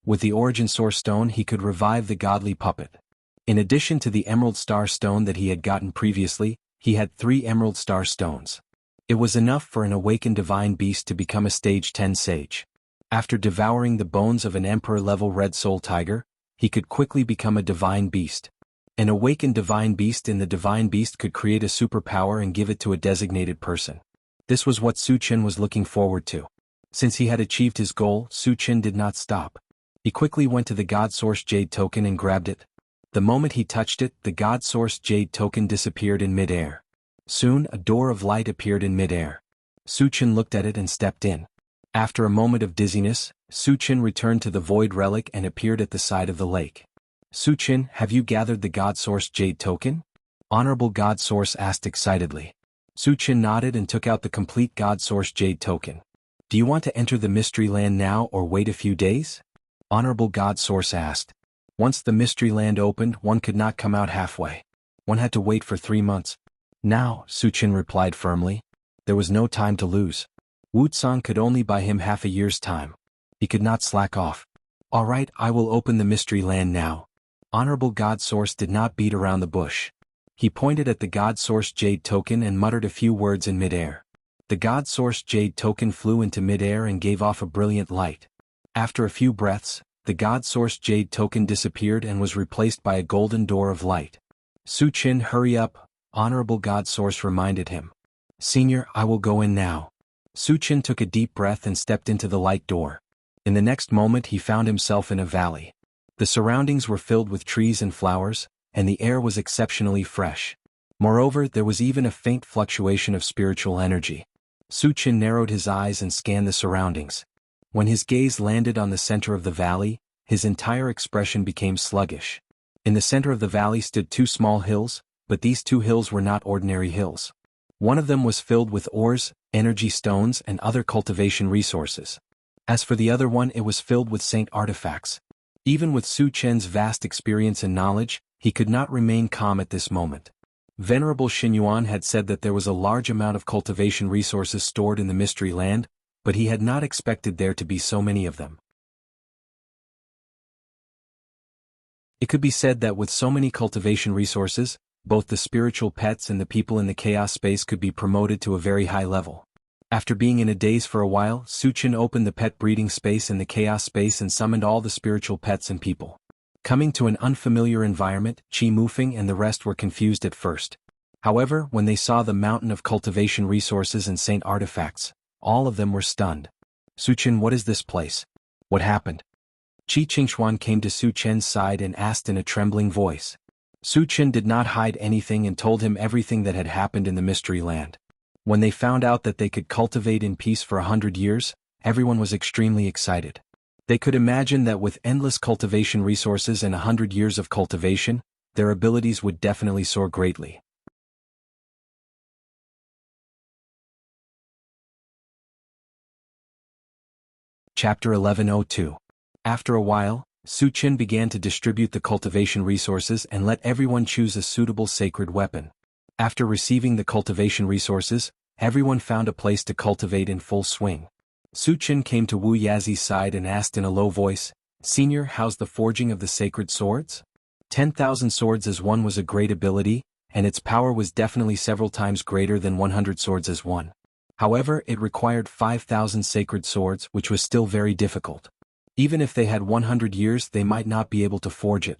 With the origin source stone he could revive the godly puppet. In addition to the emerald star stone that he had gotten previously, he had 3 emerald star stones. It was enough for an awakened divine beast to become a stage 10 sage. After devouring the bones of an emperor-level red soul tiger, he could quickly become a divine beast. An awakened divine beast in the divine beast could create a superpower and give it to a designated person. This was what Su Chen was looking forward to. Since he had achieved his goal, Su Chen did not stop. He quickly went to the God Source Jade token and grabbed it. The moment he touched it, the God Source Jade token disappeared in mid-air. Soon, a door of light appeared in mid-air. Su Chen looked at it and stepped in. After a moment of dizziness, Su Chen returned to the Void Relic and appeared at the side of the lake. "Su Chen, have you gathered the God Source Jade token?" Honorable God Source asked excitedly. Su Chen nodded and took out the complete God Source Jade token. "Do you want to enter the Mystery Land now or wait a few days?" Honorable God Source asked. Once the Mystery Land opened, one could not come out halfway. One had to wait for 3 months. "Now," Su Chen replied firmly. There was no time to lose. Wuxia could only buy him half a year's time. He could not slack off. "All right, I will open the Mystery Land now." Honorable God Source did not beat around the bush. He pointed at the God Source Jade token and muttered a few words in midair. The God Source Jade token flew into midair and gave off a brilliant light. After a few breaths, the God Source Jade token disappeared and was replaced by a golden door of light. "Su Chen, hurry up," Honorable God Source reminded him. "Senior, I will go in now." Su Chen took a deep breath and stepped into the light door. In the next moment he found himself in a valley. The surroundings were filled with trees and flowers, and the air was exceptionally fresh. Moreover, there was even a faint fluctuation of spiritual energy. Su Chen narrowed his eyes and scanned the surroundings. When his gaze landed on the center of the valley, his entire expression became sluggish. In the center of the valley stood 2 small hills, but these 2 hills were not ordinary hills. One of them was filled with ores, energy stones and other cultivation resources. As for the other one, it was filled with saint artifacts. Even with Su Chen's vast experience and knowledge, he could not remain calm at this moment. Venerable Xinyuan had said that there was a large amount of cultivation resources stored in the Mystery Land, but he had not expected there to be so many of them. It could be said that with so many cultivation resources, both the spiritual pets and the people in the chaos space could be promoted to a very high level. After being in a daze for a while, Su Chen opened the pet breeding space in the chaos space and summoned all the spiritual pets and people. Coming to an unfamiliar environment, Qi Mufeng and the rest were confused at first. However, when they saw the mountain of cultivation resources and saint artifacts, all of them were stunned. Su Chen, what is this place? What happened? Qi Qingxuan came to Su Chen's side and asked in a trembling voice. Su Chen did not hide anything and told him everything that had happened in the Mystery Land. When they found out that they could cultivate in peace for 100 years, everyone was extremely excited. They could imagine that with endless cultivation resources and 100 years of cultivation, their abilities would definitely soar greatly. Chapter 1102. After a while, Su Chen began to distribute the cultivation resources and let everyone choose a suitable sacred weapon. After receiving the cultivation resources, everyone found a place to cultivate in full swing. Su Chen came to Wu Yazi's side and asked in a low voice, "Senior, how's the forging of the sacred swords?" 10,000 swords as one was a great ability, and its power was definitely several times greater than 100 swords as one. However, it required 5,000 sacred swords, which was still very difficult. Even if they had 100 years, they might not be able to forge it.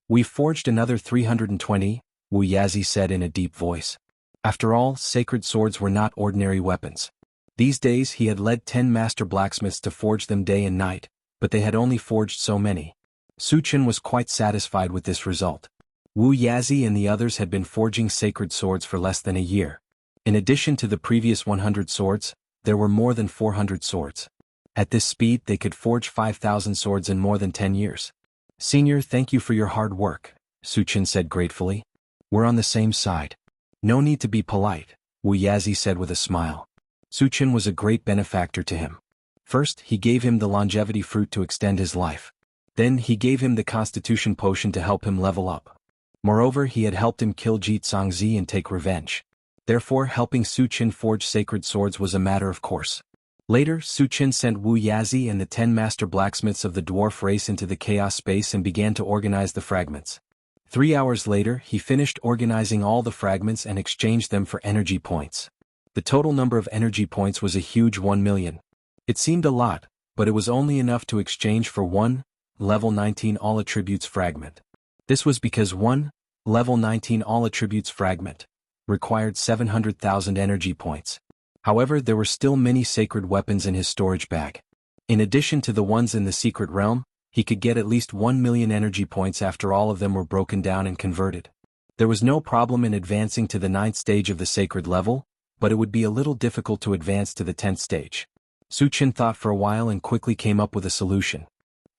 "We forged another 320, Wu Yazi said in a deep voice. After all, sacred swords were not ordinary weapons. These days he had led 10 master blacksmiths to forge them day and night, but they had only forged so many. Su Chen was quite satisfied with this result. Wu Yazi and the others had been forging sacred swords for less than a year. In addition to the previous 100 swords, there were more than 400 swords. At this speed they could forge 5,000 swords in more than 10 years. "Senior, thank you for your hard work," Su Chen said gratefully. "We're on the same side. No need to be polite," Wu Yazi said with a smile. Su Chen was a great benefactor to him. First, he gave him the longevity fruit to extend his life. Then he gave him the constitution potion to help him level up. Moreover, he had helped him kill Ji Tsangzi and take revenge. Therefore, helping Su Chen forge sacred swords was a matter of course. Later, Su Chen sent Wu Yazi and the 10 master blacksmiths of the dwarf race into the chaos space and began to organize the fragments. 3 hours later, he finished organizing all the fragments and exchanged them for energy points. The total number of energy points was a huge 1 million. It seemed a lot, but it was only enough to exchange for one level 19 all attributes fragment. This was because one level 19 all attributes fragment required 700,000 energy points. However, there were still many sacred weapons in his storage bag. In addition to the ones in the secret realm, he could get at least 1 million energy points after all of them were broken down and converted. There was no problem in advancing to the 9th stage of the sacred level, but it would be a little difficult to advance to the 10th stage. Su Chen thought for a while and quickly came up with a solution.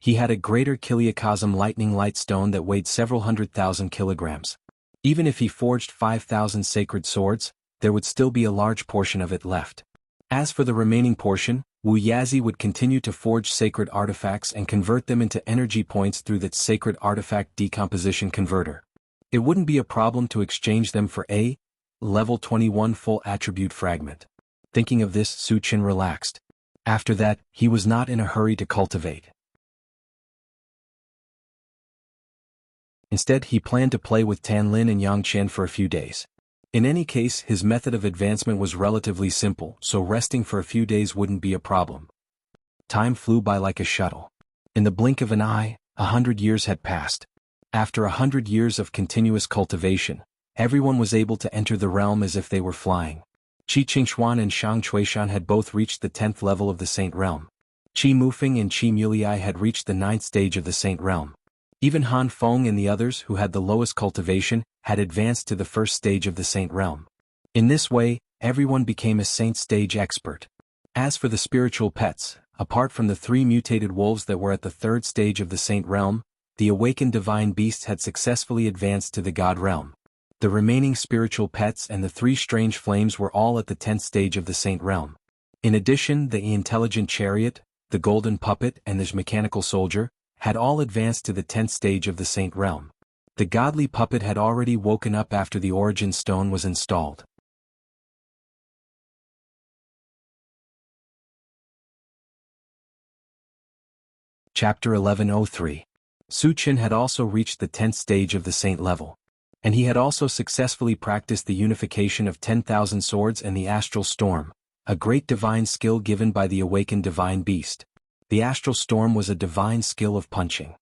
He had a greater Kiliacosm lightning light stone that weighed several 100,000 kilograms. Even if he forged 5,000 sacred swords, there would still be a large portion of it left. As for the remaining portion, Wu Yazi would continue to forge sacred artifacts and convert them into energy points through that sacred artifact decomposition converter. It wouldn't be a problem to exchange them for a level 21 full attribute fragment. Thinking of this, Su Chen relaxed. After that, he was not in a hurry to cultivate. Instead, he planned to play with Tan Lin and Yang Chen for a few days. In any case, his method of advancement was relatively simple, so resting for a few days wouldn't be a problem. Time flew by like a shuttle. In the blink of an eye, 100 years had passed. After 100 years of continuous cultivation, everyone was able to enter the realm as if they were flying. Qi Qingxuan and Shang Chuishan had both reached the 10th level of the Saint Realm. Qi Mufeng and Qi Mulei had reached the 9th stage of the Saint Realm. Even Han Feng and the others who had the lowest cultivation had advanced to the 1st stage of the Saint Realm. In this way, everyone became a Saint stage expert. As for the spiritual pets, apart from the 3 mutated wolves that were at the 3rd stage of the Saint Realm, the awakened divine beasts had successfully advanced to the God Realm. The remaining spiritual pets and the 3 strange flames were all at the 10th stage of the Saint Realm. In addition, the intelligent chariot, the golden puppet and the mechanical soldier had all advanced to the 10th stage of the Saint Realm. The godly puppet had already woken up after the origin stone was installed. Chapter 1103. Su Chen had also reached the 10th stage of the Saint level. And he had also successfully practiced the unification of 10,000 swords and the astral storm, a great divine skill given by the awakened divine beast. The astral storm was a divine skill of punching.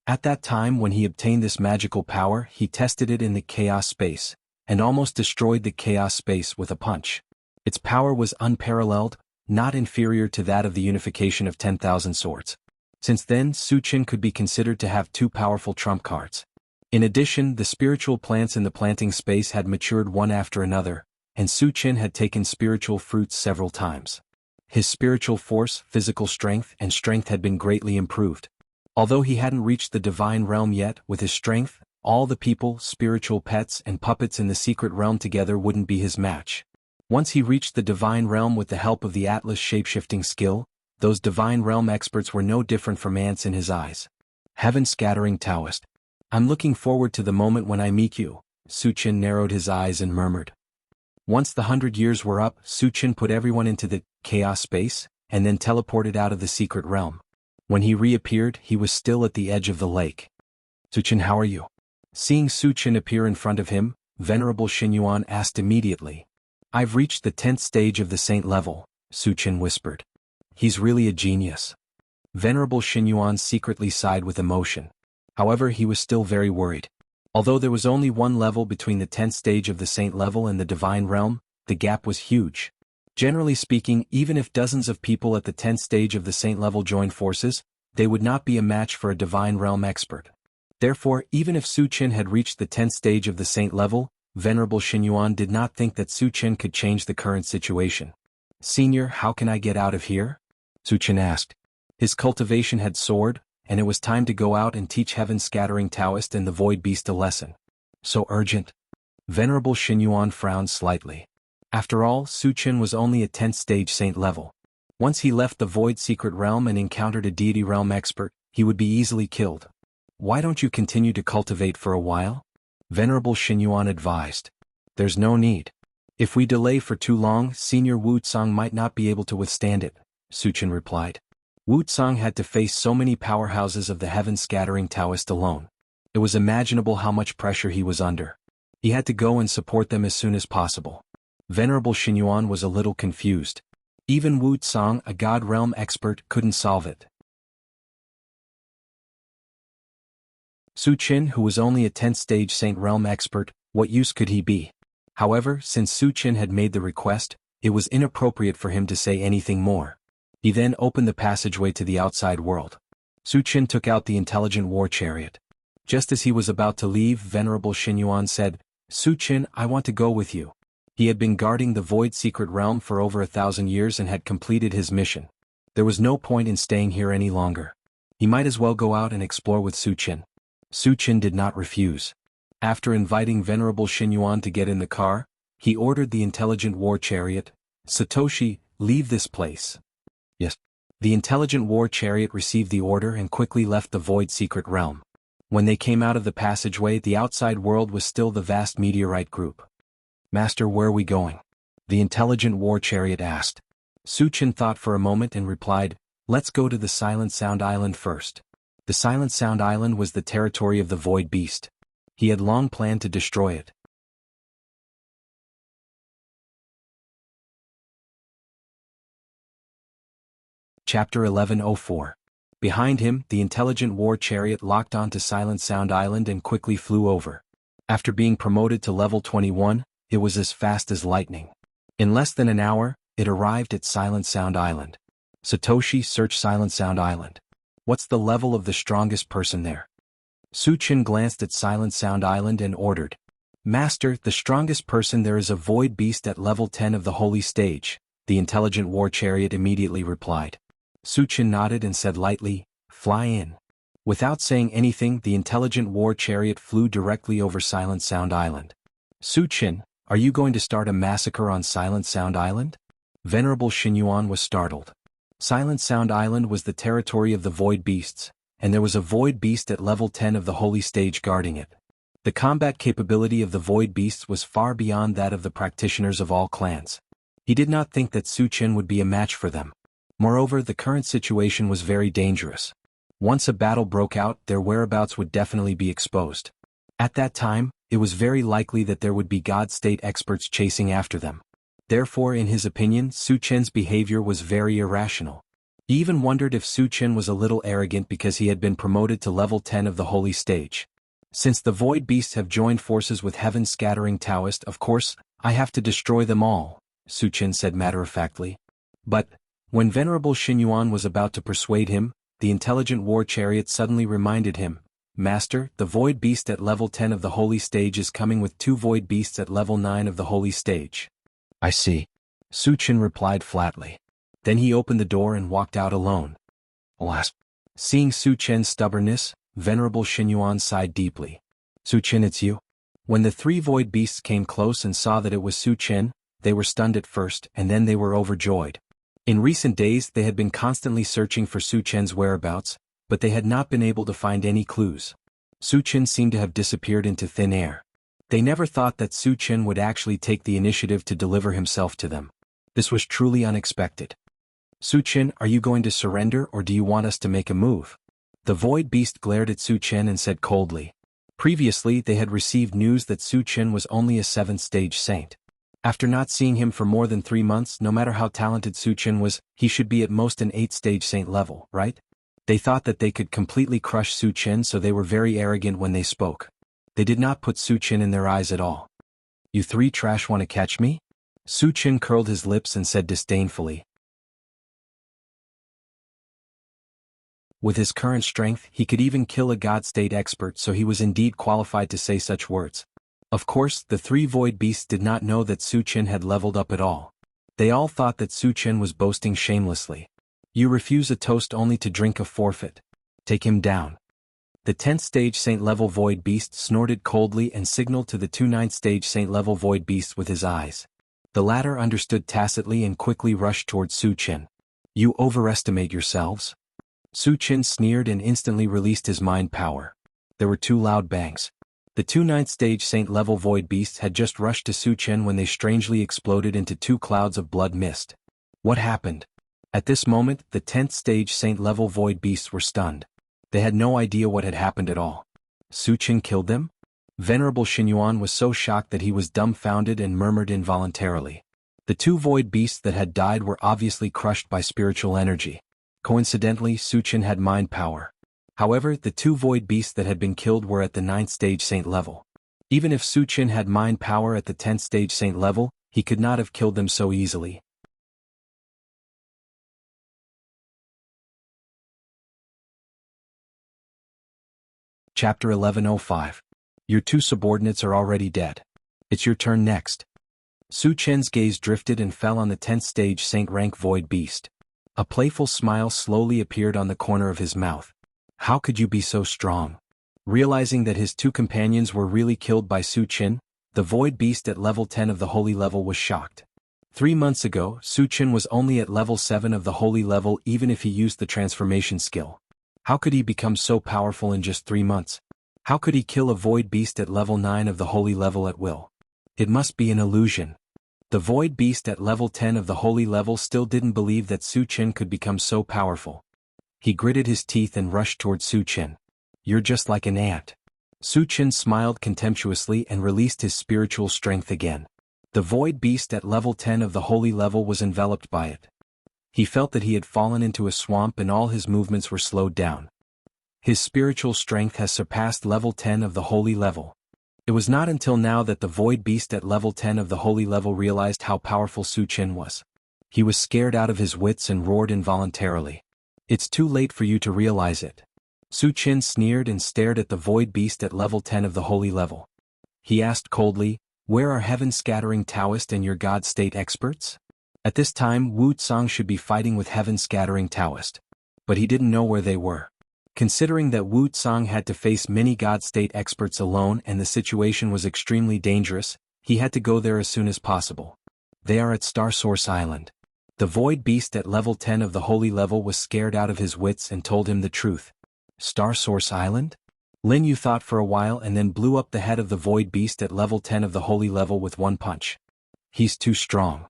At that time when he obtained this magical power, he tested it in the chaos space, and almost destroyed the chaos space with a punch. Its power was unparalleled, not inferior to that of the unification of 10,000 swords. Since then, Su Qin could be considered to have two powerful trump cards. In addition, the spiritual plants in the planting space had matured one after another, and Su Qin had taken spiritual fruits several times. His spiritual force, physical strength, and strength had been greatly improved. Although he hadn't reached the divine realm yet, with his strength, all the people, spiritual pets, and puppets in the secret realm together wouldn't be his match. Once he reached the divine realm with the help of the Atlas shapeshifting skill, those divine realm experts were no different from ants in his eyes. Heaven-scattering Taoist. I'm looking forward to the moment when I meet you. Su Qin narrowed his eyes and murmured. Once the 100 years were up, Su Qin put everyone into the chaos space, and then teleported out of the secret realm. When he reappeared, he was still at the edge of the lake. Su Qin, how are you? Seeing Su Qin appear in front of him, Venerable Xinyuan asked immediately. I've reached the 10th stage of the saint level, Su Qin whispered. He's really a genius. Venerable Xinyuan secretly sighed with emotion. However, he was still very worried. Although there was only one level between the 10th stage of the saint level and the divine realm, the gap was huge. Generally speaking, even if dozens of people at the 10th stage of the saint level joined forces, they would not be a match for a divine realm expert. Therefore, even if Su Qin had reached the 10th stage of the saint level, Venerable Xinyuan did not think that Su Qin could change the current situation. Senior, how can I get out of here? Su Qin asked. His cultivation had soared, and it was time to go out and teach heaven-scattering Taoist and the Void Beast a lesson. So urgent? Venerable Xinyuan frowned slightly. After all, Su Qin was only a 10th stage saint level. Once he left the Void Secret Realm and encountered a Deity Realm expert, he would be easily killed. Why don't you continue to cultivate for a while? Venerable Xinyuan advised. There's no need. If we delay for too long, Senior Wu Tsang might not be able to withstand it, Su Qin replied. Wu Tsang had to face so many powerhouses of the heaven-scattering Taoist alone. It was imaginable how much pressure he was under. He had to go and support them as soon as possible. Venerable Xinyuan was a little confused. Even Wu Tsang, a God Realm expert, couldn't solve it. Su Qin, who was only a 10th stage Saint Realm expert, what use could he be? However, since Su Qin had made the request, it was inappropriate for him to say anything more. He then opened the passageway to the outside world. Su Qin took out the intelligent war chariot. Just as he was about to leave, Venerable Xinyuan said, Su Qin, I want to go with you. He had been guarding the Void Secret Realm for over 1,000 years and had completed his mission. There was no point in staying here any longer. He might as well go out and explore with Su Qin. Su Qin did not refuse. After inviting Venerable Xinyuan to get in the car, he ordered the intelligent war chariot, Satoshi, leave this place. Yes. The intelligent war chariot received the order and quickly left the Void Secret Realm. When they came out of the passageway, the outside world was still the vast meteorite group. Master, where are we going? The intelligent war chariot asked. Su Qin thought for a moment and replied, let's go to the Silent Sound Island first. The Silent Sound Island was the territory of the Void Beast. He had long planned to destroy it. Chapter 1104. Behind him, the intelligent war chariot locked onto Silent Sound Island and quickly flew over. After being promoted to level 21, it was as fast as lightning. In less than an hour, it arrived at Silent Sound Island. Satoshi, search Silent Sound Island. What's the level of the strongest person there? Su Qin glanced at Silent Sound Island and ordered. Master, the strongest person there is a Void Beast at level 10 of the Holy Stage, the intelligent war chariot immediately replied. Su Qin nodded and said lightly, fly in. Without saying anything, the intelligent war chariot flew directly over Silent Sound Island. Su Qin, are you going to start a massacre on Silent Sound Island? Venerable Xinyuan was startled. Silent Sound Island was the territory of the Void Beasts, and there was a Void Beast at level 10 of the Holy Stage guarding it. The combat capability of the Void Beasts was far beyond that of the practitioners of all clans. He did not think that Su Qin would be a match for them. Moreover, the current situation was very dangerous. Once a battle broke out, their whereabouts would definitely be exposed. At that time, it was very likely that there would be God State experts chasing after them. Therefore, in his opinion, Su Qin's behavior was very irrational. He even wondered if Su Qin was a little arrogant because he had been promoted to level 10 of the holy stage. Since the void beasts have joined forces with heaven scattering Taoist, of course, I have to destroy them all, Su Qin said matter-of-factly. But, when Venerable Xinyuan was about to persuade him, the intelligent war chariot suddenly reminded him, Master, the void beast at level 10 of the holy stage is coming with 2 void beasts at level 9 of the holy stage. I see. Su Qin replied flatly. Then he opened the door and walked out alone. Alas. Seeing Su Qin's stubbornness, Venerable Xinyuan sighed deeply. Su Qin, it's you? When the 3 void beasts came close and saw that it was Su Qin, they were stunned at first and then they were overjoyed. In recent days they had been constantly searching for Su Qin's whereabouts, but they had not been able to find any clues. Su Qin seemed to have disappeared into thin air. They never thought that Su Qin would actually take the initiative to deliver himself to them. This was truly unexpected. Su Qin, are you going to surrender or do you want us to make a move? The void beast glared at Su Qin and said coldly. Previously they had received news that Su Qin was only a 7th stage saint. After not seeing him for more than 3 months, no matter how talented Su Qin was, he should be at most an 8th stage saint level, right? They thought that they could completely crush Su Qin, so they were very arrogant when they spoke. They did not put Su Qin in their eyes at all. You 3 trash want to catch me? Su Qin curled his lips and said disdainfully. With his current strength, he could even kill a God State expert, so he was indeed qualified to say such words. Of course, the 3 void beasts did not know that Su Qin had leveled up at all. They all thought that Su Qin was boasting shamelessly. You refuse a toast only to drink a forfeit. Take him down. The 10th stage saint level void beast snorted coldly and signaled to the 2 9th stage saint level void beasts with his eyes. The latter understood tacitly and quickly rushed towards Su Qin. You overestimate yourselves? Su Qin sneered and instantly released his mind power. There were 2 loud bangs. The 2 9th stage saint level void beasts had just rushed to Su Qin when they strangely exploded into 2 clouds of blood mist. What happened? At this moment, the 10th stage saint level void beasts were stunned. They had no idea what had happened at all. Su Qin killed them? Venerable Xinyuan was so shocked that he was dumbfounded and murmured involuntarily. The 2 void beasts that had died were obviously crushed by spiritual energy. Coincidentally, Su Qin had mind power. However, the 2 void beasts that had been killed were at the 9th stage saint level. Even if Su Qin had mind power at the 10th stage saint level, he could not have killed them so easily. Chapter 1105. Your 2 subordinates are already dead. It's your turn next. Su Qin's gaze drifted and fell on the 10th stage saint rank void beast. A playful smile slowly appeared on the corner of his mouth. How could you be so strong? Realizing that his 2 companions were really killed by Su Qin, the void beast at level 10 of the holy level was shocked. 3 months ago, Su Qin was only at level 7 of the holy level even if he used the transformation skill. How could he become so powerful in just 3 months? How could he kill a void beast at level 9 of the holy level at will? It must be an illusion. The void beast at level 10 of the holy level still didn't believe that Su Qin could become so powerful. He gritted his teeth and rushed toward Su Qin. You're just like an ant. Su Qin smiled contemptuously and released his spiritual strength again. The void beast at level 10 of the holy level was enveloped by it. He felt that he had fallen into a swamp and all his movements were slowed down. His spiritual strength has surpassed level 10 of the holy level. It was not until now that the void beast at level 10 of the holy level realized how powerful Su Qin was. He was scared out of his wits and roared involuntarily. It's too late for you to realize it. Su Qin sneered and stared at the void beast at level 10 of the holy level. He asked coldly, where are heaven-scattering Taoist and your God State experts? At this time Wuxia should be fighting with heaven-scattering Taoist. But he didn't know where they were. Considering that Wuxia had to face many God State experts alone and the situation was extremely dangerous, he had to go there as soon as possible. They are at Star Source Island. The void beast at level 10 of the holy level was scared out of his wits and told him the truth. Star Source Island? Lin Yu thought for a while and then blew up the head of the void beast at level 10 of the holy level with one punch. He's too strong.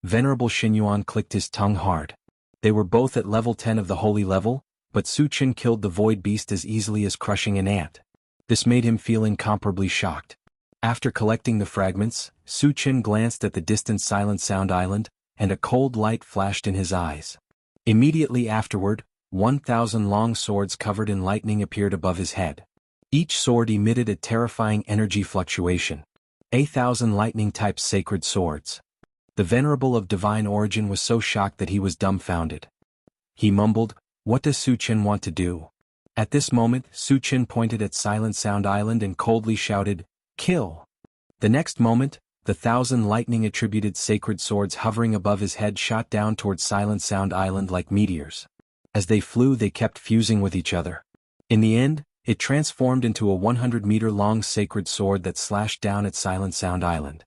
Venerable Xinyuan clicked his tongue hard. They were both at level 10 of the holy level, but Su Qin killed the void beast as easily as crushing an ant. This made him feel incomparably shocked. After collecting the fragments, Su Qin glanced at the distant Silent Sound Island, and a cold light flashed in his eyes. Immediately afterward, 1,000 long swords covered in lightning appeared above his head. Each sword emitted a terrifying energy fluctuation. 1,000 lightning-type sacred swords. The venerable of divine origin was so shocked that he was dumbfounded. He mumbled, "What does Su Chen want to do?" At this moment, Su Chen pointed at Silent Sound Island and coldly shouted, "Kill!" The next moment, the 1,000 lightning-attributed sacred swords hovering above his head shot down towards Silent Sound Island like meteors. As they flew, they kept fusing with each other. In the end, it transformed into a 100-meter-long sacred sword that slashed down at Silent Sound Island.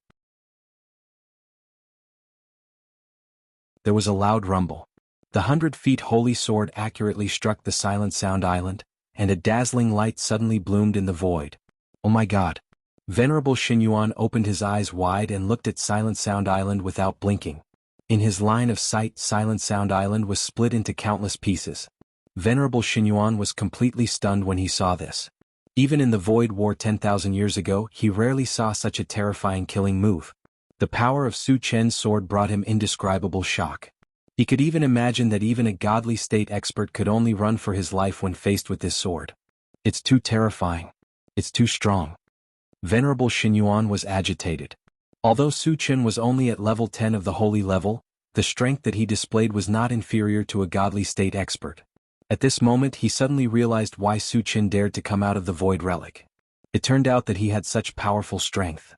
There was a loud rumble. The 100-feet holy sword accurately struck the Silent Sound Island, and a dazzling light suddenly bloomed in the void. "Oh my God!" Venerable Xinyuan opened his eyes wide and looked at Silent Sound Island without blinking. In his line of sight, Silent Sound Island was split into countless pieces. Venerable Xinyuan was completely stunned when he saw this. Even in the Void War 10,000 years ago, he rarely saw such a terrifying killing move. The power of Su Chen's sword brought him indescribable shock. He could even imagine that even a godly state expert could only run for his life when faced with this sword. It's too terrifying. It's too strong. Venerable Xinyuan was agitated. Although Su Chen was only at level 10 of the holy level, the strength that he displayed was not inferior to a godly state expert. At this moment he suddenly realized why Su Chen dared to come out of the void relic. It turned out that he had such powerful strength.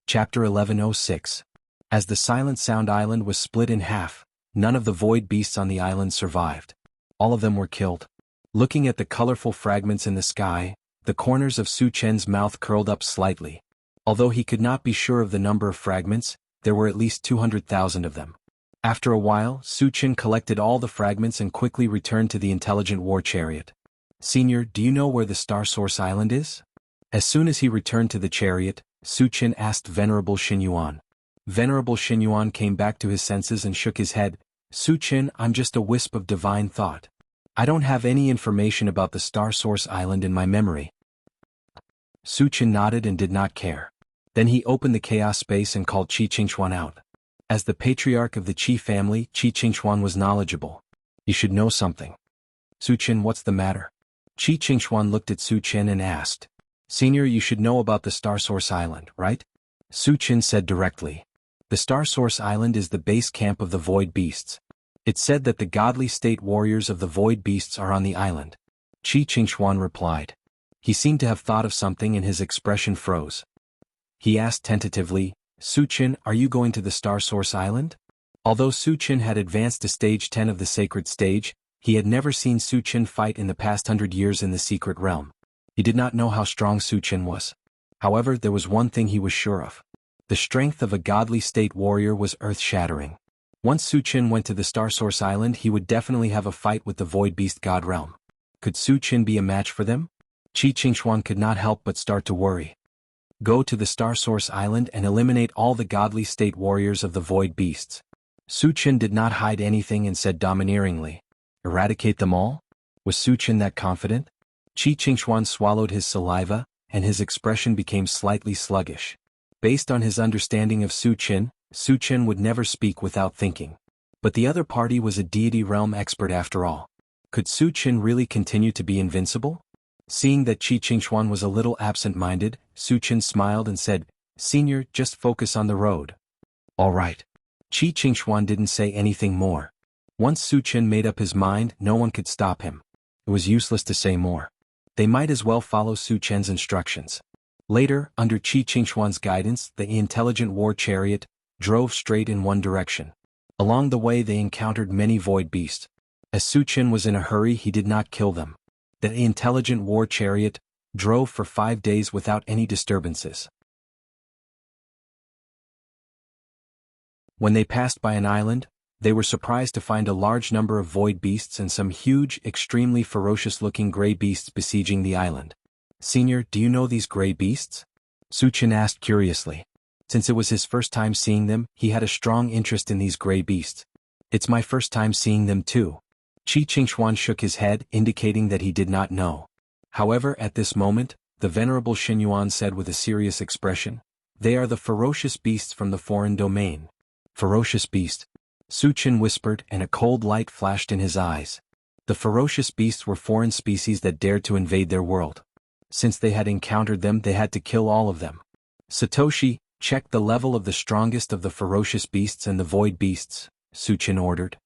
Chapter 1106. As the Silent Sound Island was split in half, none of the void beasts on the island survived. All of them were killed. Looking at the colorful fragments in the sky, the corners of Su Chen's mouth curled up slightly. Although he could not be sure of the number of fragments, there were at least 200,000 of them. After a while, Su Chen collected all the fragments and quickly returned to the intelligent war chariot. "Senior, do you know where the Star Source Island is?" As soon as he returned to the chariot, Su Chen asked Venerable Xinyuan. Venerable Xinyuan came back to his senses and shook his head. "Su Chen, I'm just a wisp of divine thought. I don't have any information about the Star Source Island in my memory." Su Chen nodded and did not care. Then he opened the chaos space and called Qi Qingxuan out. As the patriarch of the Qi family, Qi Qingxuan was knowledgeable. He should know something. "Su Chen, what's the matter?" Qi Qingxuan looked at Su Chen and asked. "Senior, you should know about the Star Source Island, right?" Su Chen said directly. "The Star Source Island is the base camp of the Void Beasts. It's said that the godly state warriors of the Void Beasts are on the island." Qi Qingxuan replied. He seemed to have thought of something and his expression froze. He asked tentatively, "Su Chen, are you going to the Star Source Island?" Although Su Chen had advanced to stage 10 of the sacred stage, he had never seen Su Chen fight in the past 100 years in the secret realm. He did not know how strong Su Chen was. However, there was one thing he was sure of. The strength of a godly state warrior was earth-shattering. Once Su Chen went to the Star Source Island, he would definitely have a fight with the Void Beast God Realm. Could Su Chen be a match for them? Qi Qingxuan could not help but start to worry. Go to the Star Source Island and eliminate all the godly state warriors of the Void Beasts. Su Chen did not hide anything and said domineeringly. Eradicate them all? Was Su Chen that confident? Qi Qingxuan swallowed his saliva, and his expression became slightly sluggish. Based on his understanding of Su Chen would never speak without thinking. But the other party was a deity realm expert after all. Could Su Chen really continue to be invincible? Seeing that Qi Qingxuan was a little absent-minded, Su Chen smiled and said, "Senior, just focus on the road." "All right." Qi Qingxuan didn't say anything more. Once Su Chen made up his mind, no one could stop him. It was useless to say more. They might as well follow Su Chen's instructions. Later, under Qi Qingxuan's guidance, the intelligent war chariot drove straight in one direction. Along the way they encountered many void beasts. As Su Chen was in a hurry, he did not kill them. The intelligent war chariot drove for 5 days without any disturbances. When they passed by an island, they were surprised to find a large number of void beasts and some huge, extremely ferocious-looking gray beasts besieging the island. "Senior, do you know these gray beasts?" Su Chen asked curiously. Since it was his first time seeing them, he had a strong interest in these gray beasts. "It's my first time seeing them too." Qi Qingxuan shook his head, indicating that he did not know. However, at this moment, the venerable Xinyuan said with a serious expression. They are the ferocious beasts from the foreign domain. Ferocious beast? Su Qin whispered, and a cold light flashed in his eyes. The ferocious beasts were foreign species that dared to invade their world. Since they had encountered them, they had to kill all of them. Satoshi, check the level of the strongest of the ferocious beasts and the void beasts, Su Qin ordered.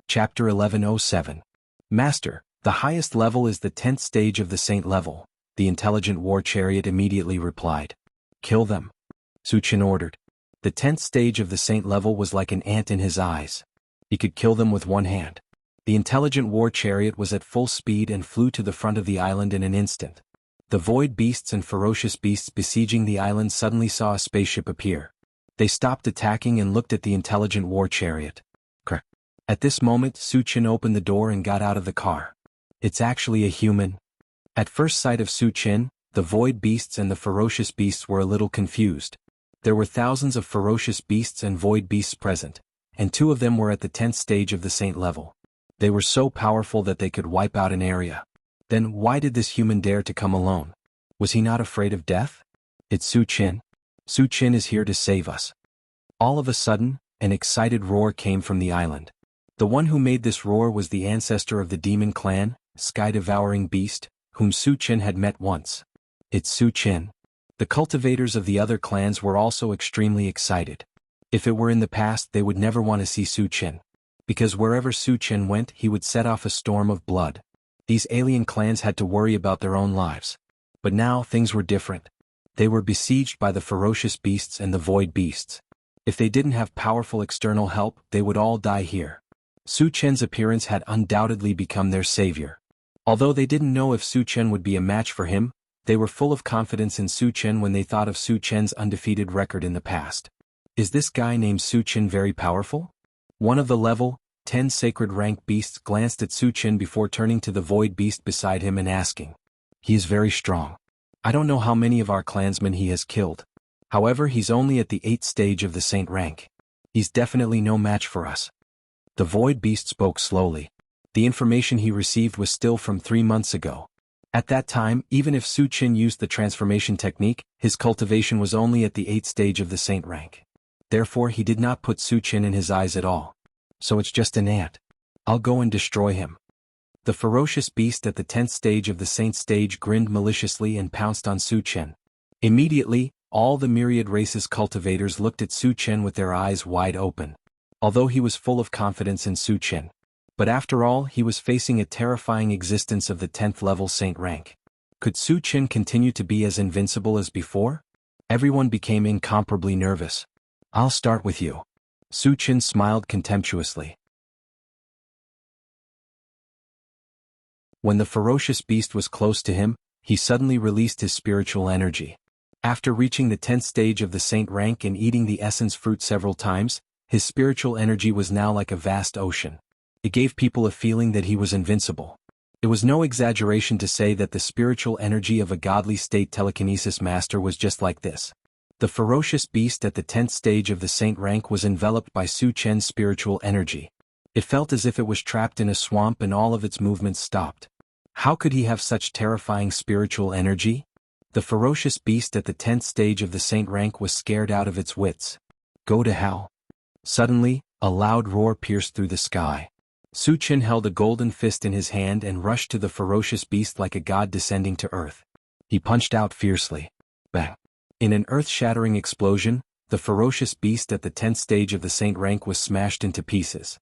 Chapter 1107. Master, the highest level is the 10th stage of the saint level, the intelligent war chariot immediately replied. Kill them, Su Qin ordered. The 10th stage of the saint level was like an ant in his eyes. He could kill them with one hand. The intelligent war chariot was at full speed and flew to the front of the island in an instant. The void beasts and ferocious beasts besieging the island suddenly saw a spaceship appear. They stopped attacking and looked at the intelligent war chariot. At this moment, Su Qin opened the door and got out of the car. It's actually a human. At first sight of Su Qin, the void beasts and the ferocious beasts were a little confused. There were thousands of ferocious beasts and void beasts present, and 2 of them were at the 10th stage of the saint level. They were so powerful that they could wipe out an area. Then why did this human dare to come alone? Was he not afraid of death? It's Su Qin. Su Qin is here to save us. All of a sudden, an excited roar came from the island. The one who made this roar was the ancestor of the demon clan, Sky-Devouring Beast, whom Su Qin had met once. It's Su Qin. The cultivators of the other clans were also extremely excited. If it were in the past, they would never want to see Su Qin. Because wherever Su Qin went, he would set off a storm of blood. These alien clans had to worry about their own lives. But now things were different. They were besieged by the ferocious beasts and the void beasts. If they didn't have powerful external help, they would all die here. Su Qin's appearance had undoubtedly become their savior. Although they didn't know if Su Qin would be a match for him, they were full of confidence in Su Qin when they thought of Su Qin's undefeated record in the past. Is this guy named Su Qin very powerful? One of the level 10 sacred rank beasts glanced at Su Qin before turning to the void beast beside him and asking. He is very strong. I don't know how many of our clansmen he has killed. However, he's only at the 8th stage of the saint rank. He's definitely no match for us. The void beast spoke slowly. The information he received was still from 3 months ago. At that time, even if Su Qin used the transformation technique, his cultivation was only at the 8th stage of the saint rank. Therefore he did not put Su Qin in his eyes at all. So it's just an ant. I'll go and destroy him. The ferocious beast at the 10th stage of the saint stage grinned maliciously and pounced on Su Qin. Immediately, all the myriad races cultivators looked at Su Qin with their eyes wide open. Although he was full of confidence in Su Qin. But after all, he was facing a terrifying existence of the 10th level saint rank. Could Su Qin continue to be as invincible as before? Everyone became incomparably nervous. I'll start with you. Su Qin smiled contemptuously. When the ferocious beast was close to him, he suddenly released his spiritual energy. After reaching the 10th stage of the saint rank and eating the essence fruit several times, his spiritual energy was now like a vast ocean. It gave people a feeling that he was invincible. It was no exaggeration to say that the spiritual energy of a godly state telekinesis master was just like this. The ferocious beast at the 10th stage of the saint rank was enveloped by Su Qin's spiritual energy. It felt as if it was trapped in a swamp and all of its movements stopped. How could he have such terrifying spiritual energy? The ferocious beast at the 10th stage of the saint rank was scared out of its wits. Go to hell. Suddenly, a loud roar pierced through the sky. Su Qin held a golden fist in his hand and rushed to the ferocious beast like a god descending to earth. He punched out fiercely. Bang! In an earth-shattering explosion, the ferocious beast at the 10th stage of the saint rank was smashed into pieces.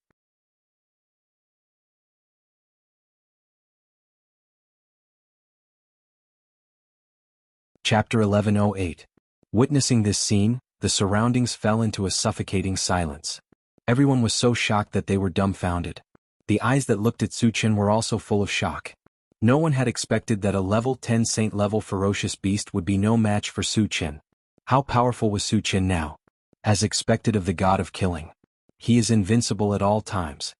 Chapter 1108. Witnessing this scene, the surroundings fell into a suffocating silence. Everyone was so shocked that they were dumbfounded. The eyes that looked at Su Qin were also full of shock. No one had expected that a level 10 saint-level ferocious beast would be no match for Su Qin. How powerful was Su Qin now? As expected of the god of killing. He is invincible at all times.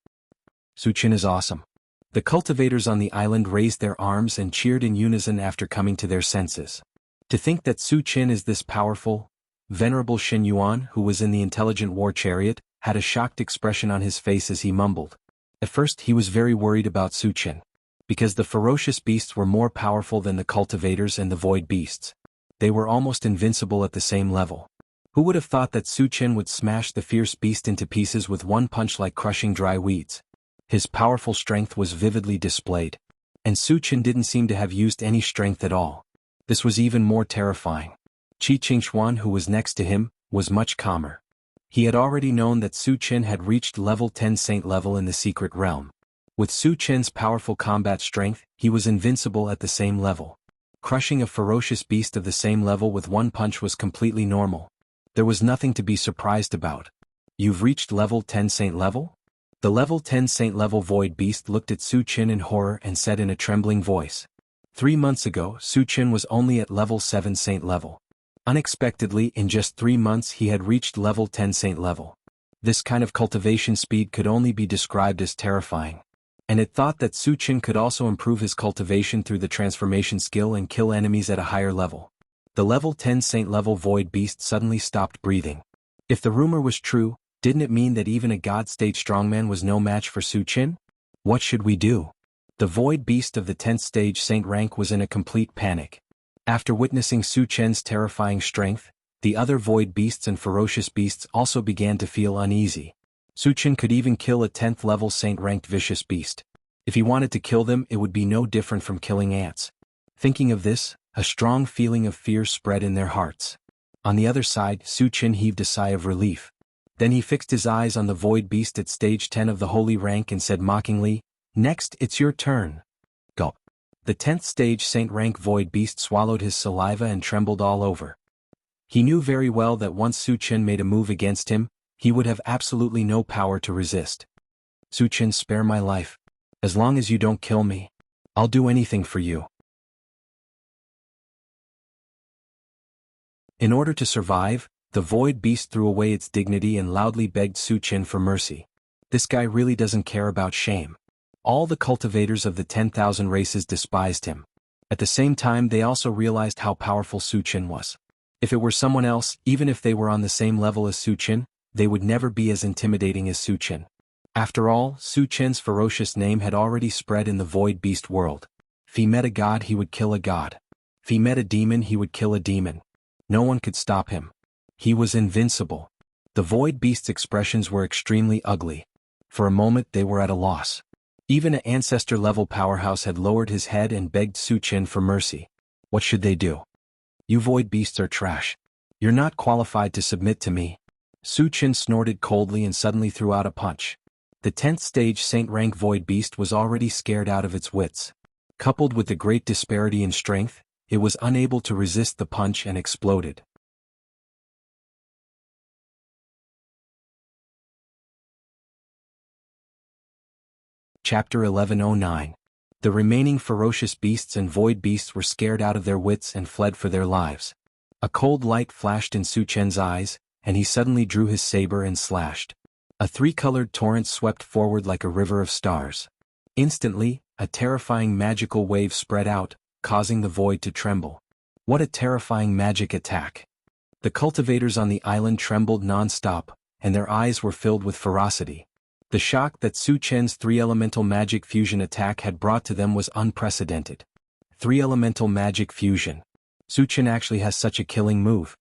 Su Qin is awesome. The cultivators on the island raised their arms and cheered in unison after coming to their senses. To think that Su Qin is this powerful, venerable Xinyuan who was in the intelligent war chariot, had a shocked expression on his face as he mumbled. At first he was very worried about Su Chen, because the ferocious beasts were more powerful than the cultivators and the void beasts. They were almost invincible at the same level. Who would have thought that Su Chen would smash the fierce beast into pieces with one punch like crushing dry weeds? His powerful strength was vividly displayed, and Su Chen didn't seem to have used any strength at all. This was even more terrifying. Qi Qingxuan, who was next to him, was much calmer. He had already known that Su Chen had reached level 10 saint level in the secret realm. With Su Chen's powerful combat strength, he was invincible at the same level. Crushing a ferocious beast of the same level with one punch was completely normal. There was nothing to be surprised about. You've reached level 10 saint level? The level 10 saint level void beast looked at Su Chen in horror and said in a trembling voice. 3 months ago, Su Chen was only at level 7 saint level. Unexpectedly, in just 3 months he had reached level 10 saint level. This kind of cultivation speed could only be described as terrifying. And it thought that Su Chen could also improve his cultivation through the transformation skill and kill enemies at a higher level. The level 10 saint level void beast suddenly stopped breathing. If the rumor was true, didn't it mean that even a god-state strongman was no match for Su Chen? What should we do? The void beast of the 10th stage saint rank was in a complete panic. After witnessing Su Chen's terrifying strength, the other void beasts and ferocious beasts also began to feel uneasy. Su Chen could even kill a 10th level saint-ranked vicious beast. If he wanted to kill them, it would be no different from killing ants. Thinking of this, a strong feeling of fear spread in their hearts. On the other side, Su Chen heaved a sigh of relief. Then he fixed his eyes on the void beast at stage 10 of the holy rank and said mockingly, "Next, it's your turn." Gulp. The 10th stage saint rank void beast swallowed his saliva and trembled all over. He knew very well that once Su Chen made a move against him, he would have absolutely no power to resist. "Su Chen, spare my life. As long as you don't kill me, I'll do anything for you." In order to survive, the void beast threw away its dignity and loudly begged Su Chen for mercy. This guy really doesn't care about shame. All the cultivators of the 10,000 races despised him. At the same time, they also realized how powerful Su Chen was. If it were someone else, even if they were on the same level as Su Chen, they would never be as intimidating as Su Chen. After all, Su Chen's ferocious name had already spread in the void beast world. If he met a god, he would kill a god. If he met a demon, he would kill a demon. No one could stop him. He was invincible. The void beast's expressions were extremely ugly. For a moment they were at a loss. Even an ancestor-level powerhouse had lowered his head and begged Su Chen for mercy. What should they do? "You void beasts are trash. You're not qualified to submit to me." Su Chen snorted coldly and suddenly threw out a punch. The 10th stage saint rank void beast was already scared out of its wits. Coupled with the great disparity in strength, it was unable to resist the punch and exploded. Chapter 1109. The remaining ferocious beasts and void beasts were scared out of their wits and fled for their lives. A cold light flashed in Su Chen's eyes, and he suddenly drew his saber and slashed. A three-colored torrent swept forward like a river of stars. Instantly, a terrifying magical wave spread out, causing the void to tremble. What a terrifying magic attack! The cultivators on the island trembled non-stop, and their eyes were filled with ferocity. The shock that Su Chen's three-elemental magic fusion attack had brought to them was unprecedented. Three-elemental magic fusion. Su Chen actually has such a killing move.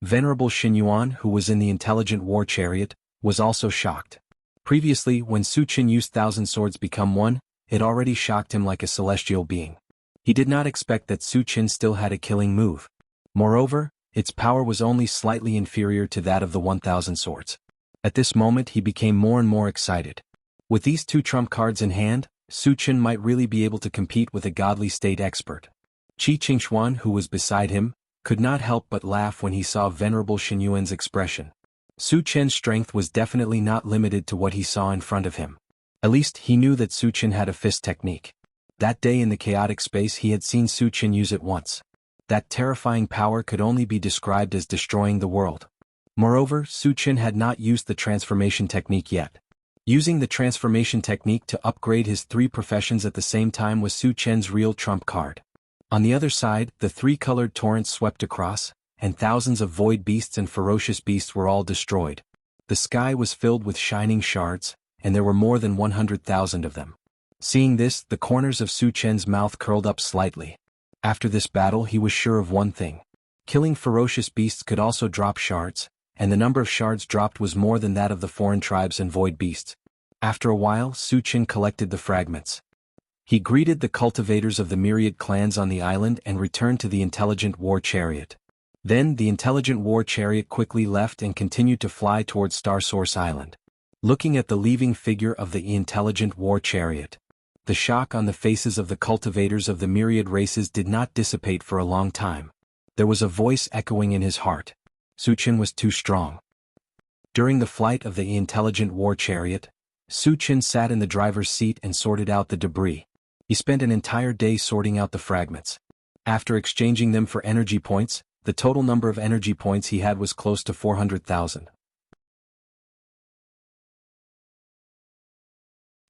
Venerable Xinyuan, who was in the intelligent war chariot, was also shocked. Previously, when Su Chen used Thousand Swords Become One, it already shocked him like a celestial being. He did not expect that Su Chen still had a killing move. Moreover, its power was only slightly inferior to that of the 1,000 swords. At this moment he became more and more excited. With these two trump cards in hand, Su Chen might really be able to compete with a godly state expert. Qi Qingxuan, who was beside him, could not help but laugh when he saw Venerable Xinyuan's expression. Su Chen's strength was definitely not limited to what he saw in front of him. At least he knew that Su Chen had a fist technique. That day in the chaotic space he had seen Su Chen use it once. That terrifying power could only be described as destroying the world. Moreover, Su Chen had not used the transformation technique yet. Using the transformation technique to upgrade his three professions at the same time was Su Chen's real trump card. On the other side, the three-colored torrents swept across, and thousands of void beasts and ferocious beasts were all destroyed. The sky was filled with shining shards, and there were more than 100,000 of them. Seeing this, the corners of Su Chen's mouth curled up slightly. After this battle he was sure of one thing. Killing ferocious beasts could also drop shards, and the number of shards dropped was more than that of the foreign tribes and void beasts. After a while, Su Chen collected the fragments. He greeted the cultivators of the myriad clans on the island and returned to the intelligent war chariot. Then the intelligent war chariot quickly left and continued to fly towards Star Source Island. Looking at the leaving figure of the intelligent war chariot, the shock on the faces of the cultivators of the myriad races did not dissipate for a long time. There was a voice echoing in his heart. Su Chen was too strong. During the flight of the intelligent war chariot, Su Chen sat in the driver's seat and sorted out the debris. He spent an entire day sorting out the fragments. After exchanging them for energy points, the total number of energy points he had was close to 400,000.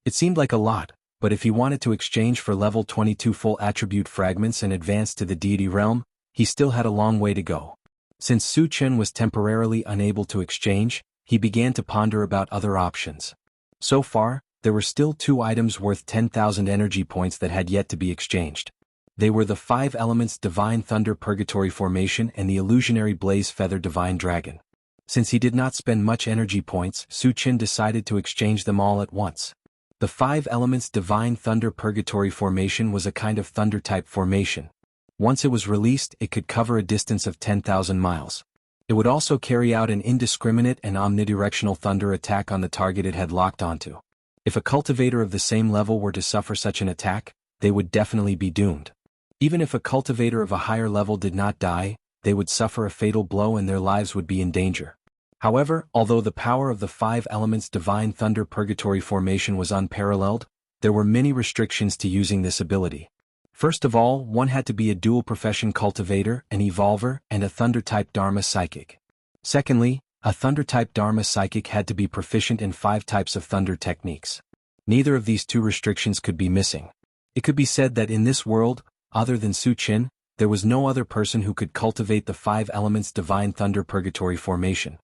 It seemed like a lot, but if he wanted to exchange for level 22 full attribute fragments and advance to the deity realm, he still had a long way to go. Since Su Chen was temporarily unable to exchange, he began to ponder about other options. So far, there were still 2 items worth 10,000 energy points that had yet to be exchanged. They were the 5 elements Divine Thunder Purgatory Formation and the Illusionary Blaze Feather Divine Dragon. Since he did not spend much energy points, Su Chen decided to exchange them all at once. The 5 elements Divine Thunder Purgatory Formation was a kind of thunder-type formation. Once it was released, it could cover a distance of 10,000 miles. It would also carry out an indiscriminate and omnidirectional thunder attack on the target it had locked onto. If a cultivator of the same level were to suffer such an attack, they would definitely be doomed. Even if a cultivator of a higher level did not die, they would suffer a fatal blow and their lives would be in danger. However, although the power of the 5 elements Divine Thunder Purgatory Formation was unparalleled, there were many restrictions to using this ability. First of all, one had to be a dual-profession cultivator, an evolver, and a Thunder-type Dharma Psychic. Secondly, a Thunder-type Dharma Psychic had to be proficient in 5 types of Thunder techniques. Neither of these 2 restrictions could be missing. It could be said that in this world, other than Su Chen, there was no other person who could cultivate the 5 elements Divine Thunder Purgatory Formation.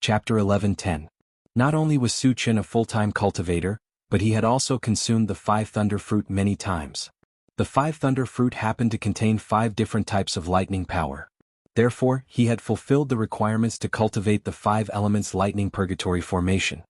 Chapter 11:10. Not only was Su Chen a full-time cultivator, but he had also consumed the 5 Thunder Fruit many times. The 5 Thunder Fruit happened to contain 5 different types of lightning power. Therefore, he had fulfilled the requirements to cultivate the 5 elements Lightning Purgatory Formation.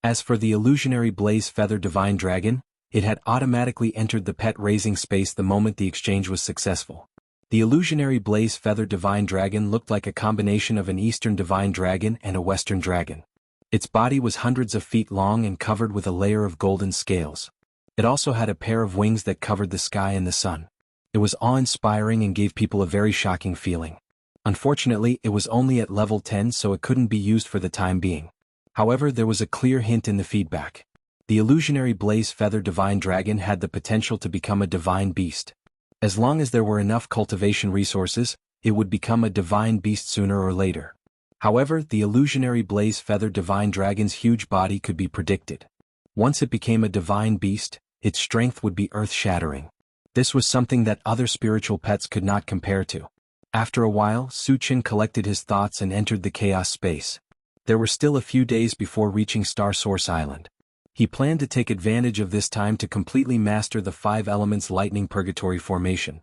As for the Illusionary Blaze Feather Divine Dragon, it had automatically entered the pet-raising space the moment the exchange was successful. The Illusionary Blaze Feather Divine Dragon looked like a combination of an Eastern Divine Dragon and a Western Dragon. Its body was hundreds of feet long and covered with a layer of golden scales. It also had a pair of wings that covered the sky and the sun. It was awe-inspiring and gave people a very shocking feeling. Unfortunately, it was only at level 10, so it couldn't be used for the time being. However, there was a clear hint in the feedback. The Illusionary Blaze Feather Divine Dragon had the potential to become a divine beast. As long as there were enough cultivation resources, it would become a divine beast sooner or later. However, the Illusionary Blaze Feather Divine Dragon's huge body could be predicted. Once it became a divine beast, its strength would be earth-shattering. This was something that other spiritual pets could not compare to. After a while, Su Chen collected his thoughts and entered the chaos space. There were still a few days before reaching Star Source Island. He planned to take advantage of this time to completely master the 5 elements Lightning Purgatory Formation.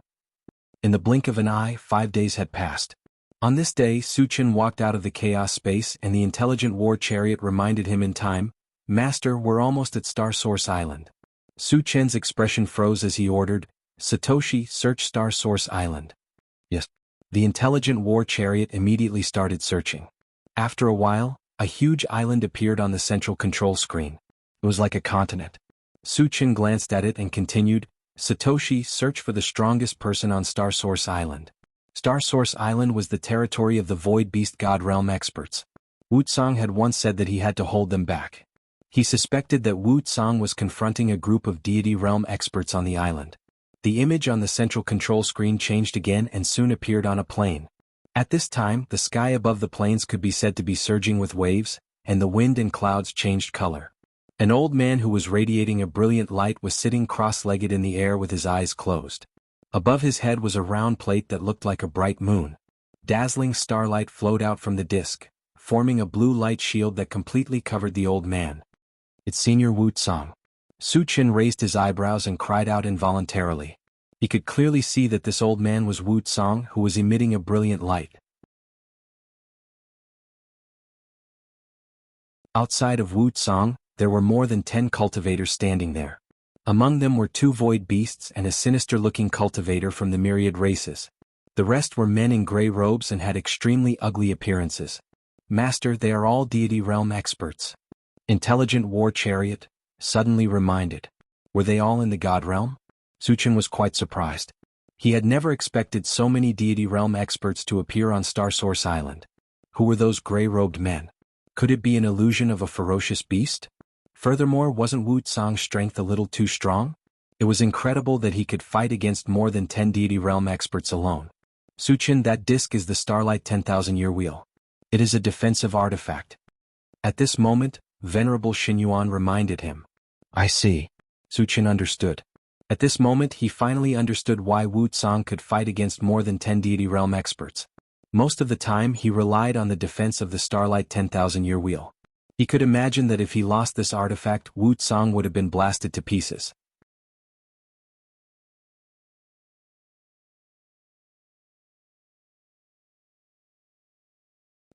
In the blink of an eye, 5 days had passed. On this day, Su Chen walked out of the chaos space and the intelligent war chariot reminded him in time, "Master, we're almost at Star Source Island." Su Chen's expression froze as he ordered, "Satoshi, search Star Source Island." Yes. The intelligent war chariot immediately started searching. After a while, a huge island appeared on the central control screen. It was like a continent. Su Chen glanced at it and continued, "Satoshi, search for the strongest person on Star Source Island." Star Source Island was the territory of the Void Beast God Realm experts. Wu Tsang had once said that he had to hold them back. He suspected that Wu Tsang was confronting a group of Deity Realm experts on the island. The image on the central control screen changed again and soon appeared on a plain. At this time, the sky above the plains could be said to be surging with waves, and the wind and clouds changed color. An old man who was radiating a brilliant light was sitting cross-legged in the air with his eyes closed. Above his head was a round plate that looked like a bright moon. Dazzling starlight flowed out from the disc, forming a blue light shield that completely covered the old man. It's Senior Wuxia. Su Qin raised his eyebrows and cried out involuntarily. He could clearly see that this old man was Wuxia, who was emitting a brilliant light. Outside of Wuxia, there were more than 10 cultivators standing there. Among them were 2 void beasts and a sinister-looking cultivator from the myriad races. The rest were men in gray robes and had extremely ugly appearances. Master, they are all deity realm experts. Intelligent War Chariot suddenly reminded. Were they all in the god realm? Su Qin was quite surprised. He had never expected so many deity realm experts to appear on Star Source Island. Who were those gray-robed men? Could it be an illusion of a ferocious beast? Furthermore, wasn't Wuxia's strength a little too strong? It was incredible that he could fight against more than 10 deity realm experts alone. Su Qin, that disc is the Starlight 10,000-year wheel. It is a defensive artifact. At this moment, Venerable Xinyuan reminded him. I see. Su Qin understood. At this moment he finally understood why Wuxia could fight against more than 10 deity realm experts. Most of the time he relied on the defense of the Starlight 10,000-year wheel. He could imagine that if he lost this artifact, Wuxia would have been blasted to pieces.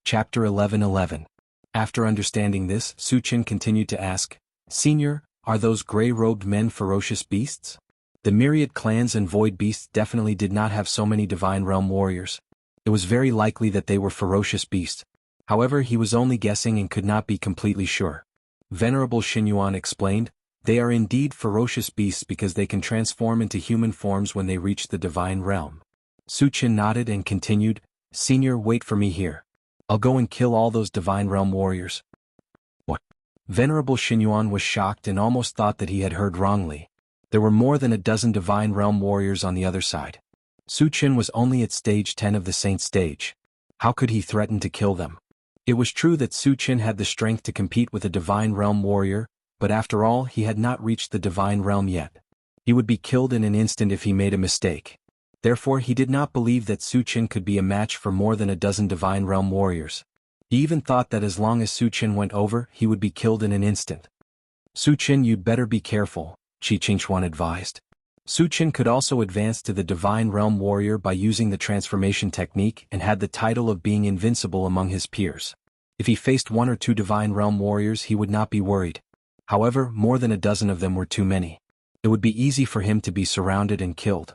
Chapter 11:11. After understanding this, Su Qin continued to ask, Senior, are those gray-robed men ferocious beasts? The myriad clans and void beasts definitely did not have so many divine realm warriors. It was very likely that they were ferocious beasts. However, he was only guessing and could not be completely sure. Venerable Xinyuan explained, they are indeed ferocious beasts because they can transform into human forms when they reach the divine realm. Su Qin nodded and continued, Senior, wait for me here. I'll go and kill all those divine realm warriors. What? Venerable Xinyuan was shocked and almost thought that he had heard wrongly. There were more than a dozen divine realm warriors on the other side. Su Qin was only at stage 10 of the saint stage. How could he threaten to kill them? It was true that Su Qin had the strength to compete with a divine realm warrior, but after all he had not reached the divine realm yet. He would be killed in an instant if he made a mistake. Therefore he did not believe that Su Qin could be a match for more than a dozen divine realm warriors. He even thought that as long as Su Qin went over, he would be killed in an instant. Su Qin, you'd better be careful, Qi Qingchuan advised. Su Qin could also advance to the divine realm warrior by using the transformation technique and had the title of being invincible among his peers. If he faced 1 or 2 divine realm warriors he would not be worried. However, more than a dozen of them were too many. It would be easy for him to be surrounded and killed.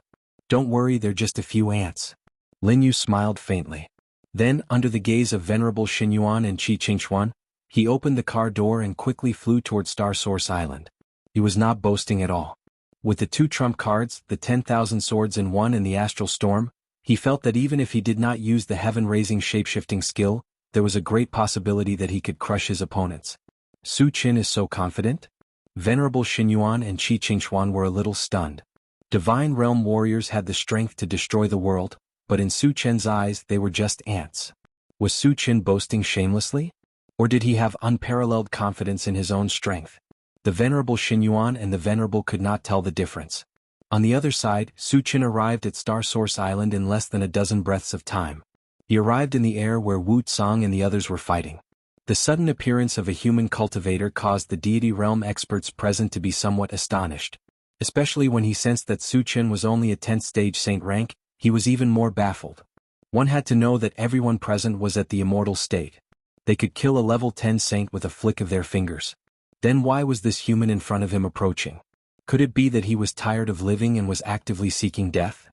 Don't worry, they're just a few ants. Lin Yu smiled faintly. Then, under the gaze of Venerable Xinyuan and Qi Qingchuan, he opened the car door and quickly flew toward Star Source Island. He was not boasting at all. With the 2 trump cards, the 10,000 swords in one and the astral storm, he felt that even if he did not use the heaven-raising shapeshifting skill, there was a great possibility that he could crush his opponents. Su Qin is so confident? Venerable Xinyuan and Qi Qingchuan were a little stunned. Divine realm warriors had the strength to destroy the world, but in Su Qin's eyes they were just ants. Was Su Qin boasting shamelessly? Or did he have unparalleled confidence in his own strength? The Venerable Xinyuan and the Venerable could not tell the difference. On the other side, Su Qin arrived at Star Source Island in less than a dozen breaths of time. He arrived in the air where Wuxia and the others were fighting. The sudden appearance of a human cultivator caused the deity realm experts present to be somewhat astonished. Especially when he sensed that Su Qin was only a 10th stage saint rank, he was even more baffled. One had to know that everyone present was at the immortal state. They could kill a level 10 saint with a flick of their fingers. Then why was this human in front of him approaching? Could it be that he was tired of living and was actively seeking death?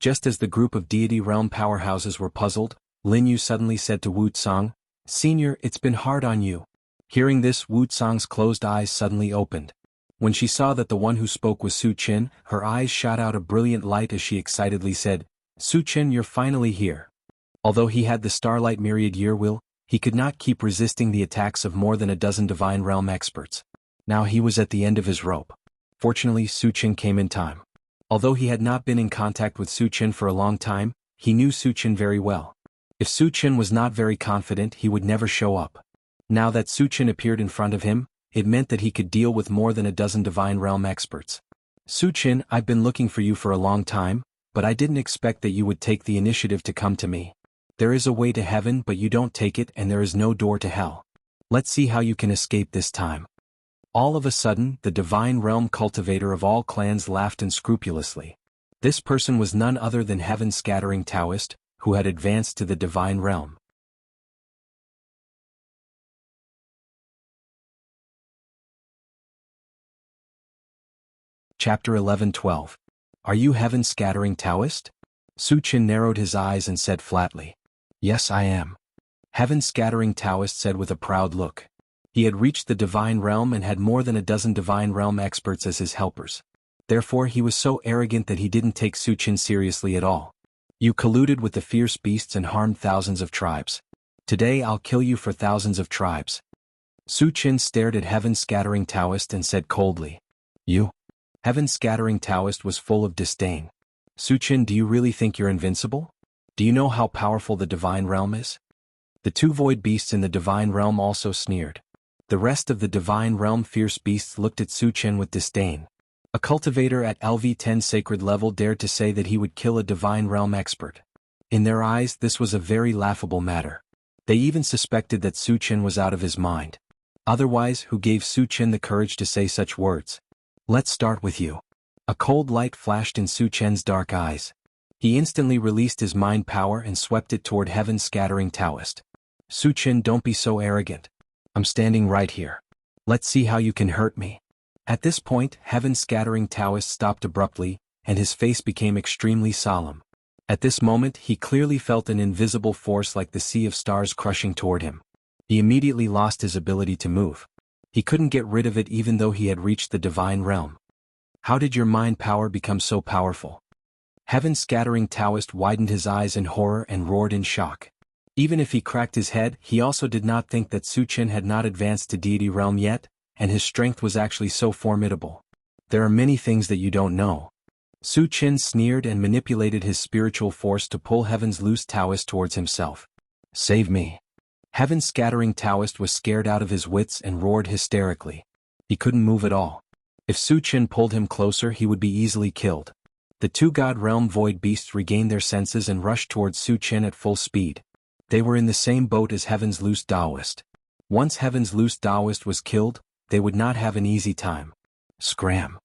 Just as the group of deity realm powerhouses were puzzled, Lin Yu suddenly said to Wuxia, Senior, it's been hard on you. Hearing this, Wuxia's closed eyes suddenly opened. When she saw that the one who spoke was Su Qin, her eyes shot out a brilliant light as she excitedly said, Su Qin, you're finally here. Although he had the Starlight Myriad Year Will, he could not keep resisting the attacks of more than a dozen divine realm experts. Now he was at the end of his rope. Fortunately, Su Qin came in time. Although he had not been in contact with Su Qin for a long time, he knew Su Qin very well. If Su Qin was not very confident, he would never show up. Now that Su Qin appeared in front of him, it meant that he could deal with more than a dozen Divine Realm experts. Su Qin, I've been looking for you for a long time, but I didn't expect that you would take the initiative to come to me. There is a way to heaven, but you don't take it, and there is no door to hell. Let's see how you can escape this time. All of a sudden, the Divine Realm cultivator of all clans laughed unscrupulously. This person was none other than Heaven-Scattering Taoist, who had advanced to the Divine Realm. Chapter 11-12. Are you Heaven-Scattering Taoist? Su Qin narrowed his eyes and said flatly. Yes, I am. Heaven-Scattering Taoist said with a proud look. He had reached the Divine Realm and had more than a dozen Divine Realm experts as his helpers. Therefore he was so arrogant that he didn't take Su Qin seriously at all. You colluded with the fierce beasts and harmed thousands of tribes. Today I'll kill you for thousands of tribes. Su Qin stared at Heaven-Scattering Taoist and said coldly. You? Heaven-Scattering Taoist was full of disdain. Su Qin, do you really think you're invincible? Do you know how powerful the Divine Realm is? The two void beasts in the Divine Realm also sneered. The rest of the Divine Realm fierce beasts looked at Su Qin with disdain. A cultivator at LV10 sacred level dared to say that he would kill a Divine Realm expert. In their eyes, this was a very laughable matter. They even suspected that Su Qin was out of his mind. Otherwise, who gave Su Qin the courage to say such words? Let's start with you. A cold light flashed in Su Qin's dark eyes. He instantly released his mind power and swept it toward Heaven-Scattering Taoist. Su Qin, don't be so arrogant. I'm standing right here. Let's see how you can hurt me. At this point, Heaven-Scattering Taoist stopped abruptly, and his face became extremely solemn. At this moment, he clearly felt an invisible force like the sea of stars crushing toward him. He immediately lost his ability to move. He couldn't get rid of it even though he had reached the Divine Realm. How did your mind power become so powerful? Heaven-Scattering Taoist widened his eyes in horror and roared in shock. Even if he cracked his head, he also did not think that Su Qin had not advanced to Deity Realm yet, and his strength was actually so formidable. There are many things that you don't know. Su Qin sneered and manipulated his spiritual force to pull Heaven's loose Taoist towards himself. Save me. Heaven-Scattering Taoist was scared out of his wits and roared hysterically. He couldn't move at all. If Su Qin pulled him closer, he would be easily killed. The two God Realm void beasts regained their senses and rushed towards Su Qin at full speed. They were in the same boat as Heaven's loose Taoist. Once Heaven's loose Taoist was killed, they would not have an easy time. Scram!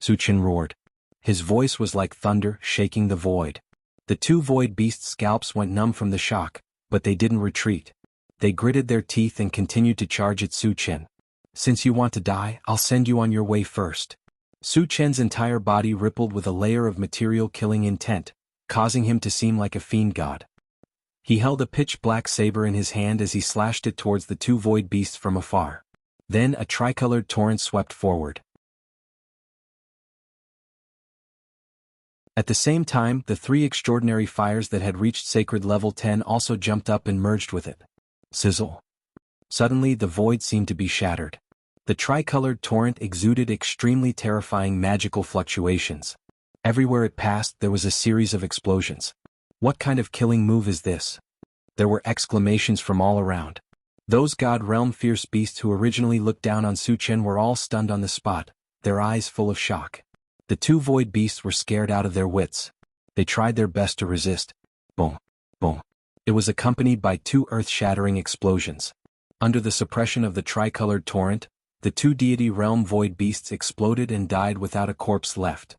Su Qin roared. His voice was like thunder, shaking the void. The two void beasts' scalps went numb from the shock, but they didn't retreat. They gritted their teeth and continued to charge at Su Qin. Since you want to die, I'll send you on your way first. Su Qin's entire body rippled with a layer of material killing intent, causing him to seem like a fiend god. He held a pitch-black saber in his hand as he slashed it towards the two void beasts from afar. Then a tricolored torrent swept forward. At the same time, the three extraordinary fires that had reached sacred level 10 also jumped up and merged with it. Sizzle. Suddenly the void seemed to be shattered. The tricolored torrent exuded extremely terrifying magical fluctuations. Everywhere it passed there was a series of explosions. What kind of killing move is this? There were exclamations from all around. Those God Realm fierce beasts who originally looked down on Su Qin were all stunned on the spot, their eyes full of shock. The two void beasts were scared out of their wits. They tried their best to resist. Boom, boom. It was accompanied by two earth-shattering explosions. Under the suppression of the tricolored torrent, the two Deity Realm void beasts exploded and died without a corpse left.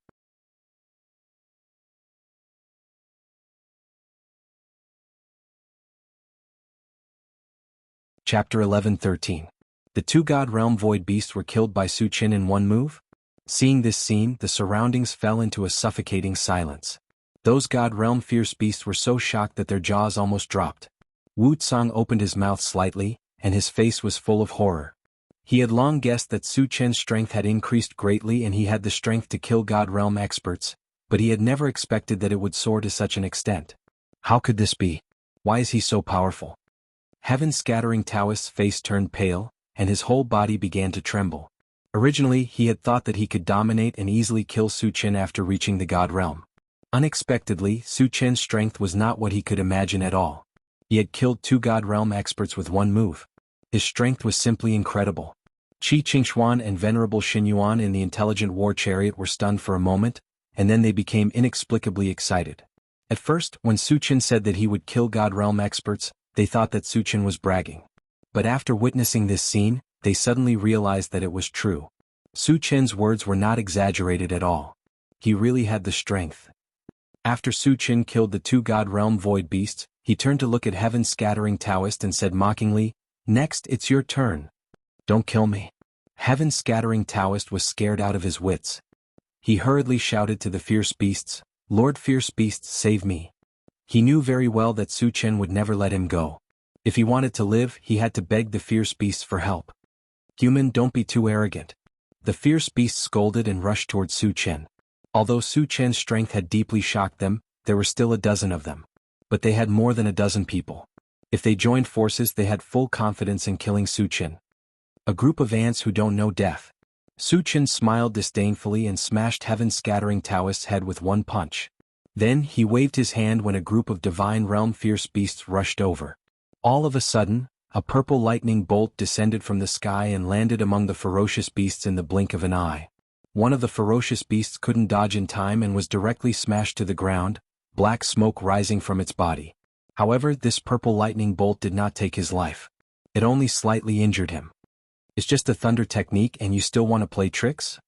Chapter 11-13. The two God Realm void beasts were killed by Su Qin in one move? Seeing this scene, the surroundings fell into a suffocating silence. Those God Realm fierce beasts were so shocked that their jaws almost dropped. Wu Tsang opened his mouth slightly, and his face was full of horror. He had long guessed that Su Qin's strength had increased greatly and he had the strength to kill God Realm experts, but he had never expected that it would soar to such an extent. How could this be? Why is he so powerful? Heaven-Scattering Taoist's face turned pale, and his whole body began to tremble. Originally, he had thought that he could dominate and easily kill Su Qin after reaching the God Realm. Unexpectedly, Su Qin's strength was not what he could imagine at all. He had killed two God Realm experts with one move. His strength was simply incredible. Qi Qingshuan and Venerable Xinyuan in the intelligent war chariot were stunned for a moment, and then they became inexplicably excited. At first, when Su Qian said that he would kill God Realm experts, they thought that Su Qian was bragging. But after witnessing this scene, they suddenly realized that it was true. Su Qian's words were not exaggerated at all. He really had the strength. After Su Qian killed the 2 God Realm void beasts, he turned to look at Heaven Scattering Taoist and said mockingly, "Next, it's your turn. Don't kill me." Heaven Scattering Taoist was scared out of his wits. He hurriedly shouted to the fierce beasts, "Lord Fierce Beasts, save me." He knew very well that Su Qian would never let him go. If he wanted to live, he had to beg the fierce beasts for help. "Human, don't be too arrogant." The fierce beasts scolded and rushed towards Su Qian. Although Su Qian's strength had deeply shocked them, there were still a dozen of them. But they had more than a dozen people. If they joined forces, they had full confidence in killing Su Qian. A group of ants who don't know death. Su Qian smiled disdainfully and smashed Heaven Scattering Taoist's head with one punch. Then he waved his hand when a group of Divine Realm fierce beasts rushed over. All of a sudden, a purple lightning bolt descended from the sky and landed among the ferocious beasts in the blink of an eye. One of the ferocious beasts couldn't dodge in time and was directly smashed to the ground, black smoke rising from its body. However, this purple lightning bolt did not take his life. It only slightly injured him. "It's just a thunder technique and you still want to play tricks?"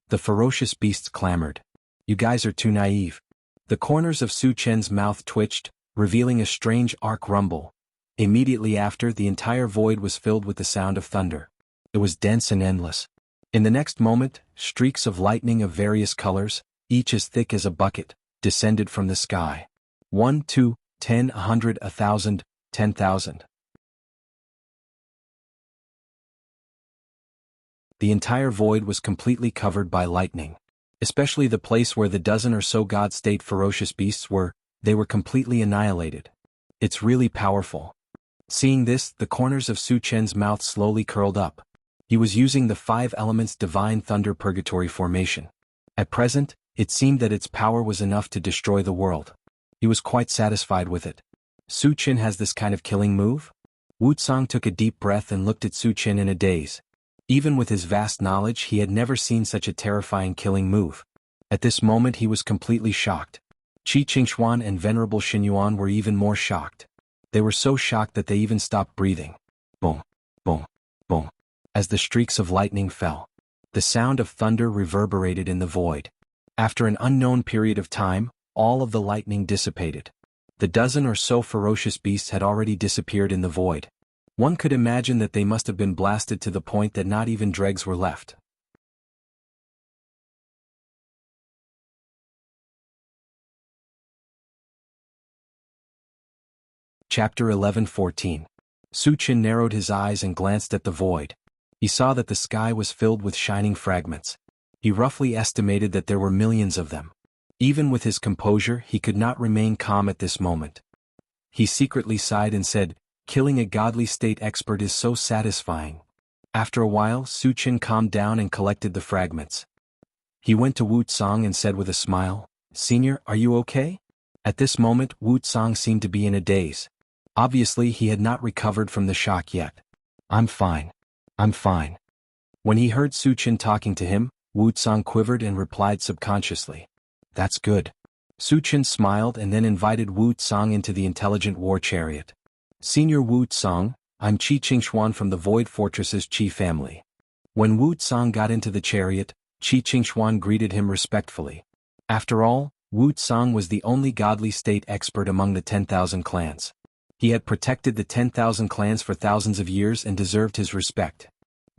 The ferocious beasts clamored. "You guys are too naive." The corners of Su Qian's mouth twitched, revealing a strange arc rumble. Immediately after, the entire void was filled with the sound of thunder. It was dense and endless. In the next moment, streaks of lightning of various colors, each as thick as a bucket, descended from the sky. 1, 2, 10, 100, 1,000, 10,000. The entire void was completely covered by lightning. Especially the place where the dozen or so God-state ferocious beasts were, they were completely annihilated. "It's really powerful." Seeing this, the corners of Su Qian's mouth slowly curled up. He was using the 5 elements Divine Thunder Purgatory formation. At present, it seemed that its power was enough to destroy the world. He was quite satisfied with it. Su Qian has this kind of killing move? Wuxia took a deep breath and looked at Su Qian in a daze. Even with his vast knowledge, he had never seen such a terrifying killing move. At this moment he was completely shocked. Qi Qingshuan and Venerable Xinyuan were even more shocked. They were so shocked that they even stopped breathing. Boom, boom, boom. As the streaks of lightning fell, the sound of thunder reverberated in the void. After an unknown period of time, all of the lightning dissipated. The dozen or so ferocious beasts had already disappeared in the void. One could imagine that they must have been blasted to the point that not even dregs were left. Chapter 11:14. Su Qian narrowed his eyes and glanced at the void. He saw that the sky was filled with shining fragments. He roughly estimated that there were millions of them. Even with his composure, he could not remain calm at this moment. He secretly sighed and said, "Killing a godly state expert is so satisfying." After a while, Su Qian calmed down and collected the fragments. He went to Wuxia and said with a smile, "Senior, are you okay?" At this moment, Wuxia seemed to be in a daze. Obviously, he had not recovered from the shock yet. "I'm fine. I'm fine." When he heard Su Qian talking to him, Wuxia quivered and replied subconsciously, "That's good." Su Qian smiled and then invited Wuxia into the intelligent war chariot. "Senior Wuxia, I'm Qi Qingshuan from the Void Fortress's Qi family." When Wuxia got into the chariot, Qi Qingshuan greeted him respectfully. After all, Wuxia was the only godly state expert among the 10,000 clans. He had protected the 10,000 clans for thousands of years and deserved his respect.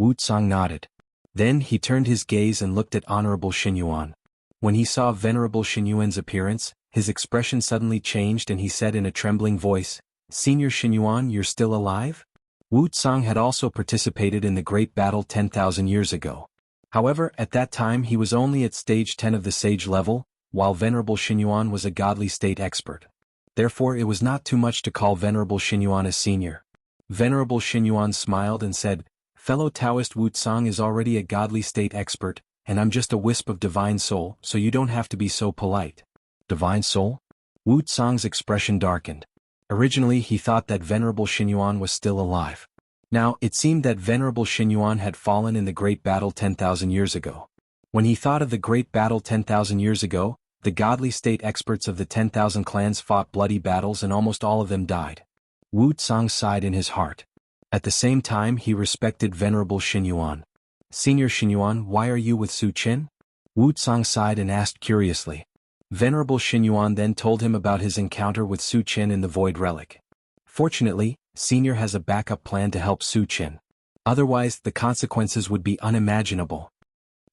Wuxia nodded. Then he turned his gaze and looked at Honorable Xinyuan. When he saw Venerable Xinyuan's appearance, his expression suddenly changed and he said in a trembling voice, "Senior Xinyuan, you're still alive?" Wuxia had also participated in the great battle 10,000 years ago. However, at that time he was only at stage 10 of the sage level, while Venerable Xinyuan was a godly state expert. Therefore it was not too much to call Venerable Xinyuan a senior. Venerable Xinyuan smiled and said, "Fellow Taoist Wuxia is already a godly state expert, and I'm just a wisp of divine soul, so you don't have to be so polite." Divine soul? Wuxia's expression darkened. Originally he thought that Venerable Xinyuan was still alive. Now, it seemed that Venerable Xinyuan had fallen in the great battle 10,000 years ago. When he thought of the great battle 10,000 years ago, the godly state experts of the 10,000 clans fought bloody battles and almost all of them died. Wu Tsang sighed in his heart. At the same time he respected Venerable Xinyuan. Senior Xinyuan, why are you with Su Qin? Wu Tsang sighed and asked curiously. Venerable Xinyuan then told him about his encounter with Su Qin in the Void Relic. Fortunately, Senior has a backup plan to help Su Qin. Otherwise, the consequences would be unimaginable.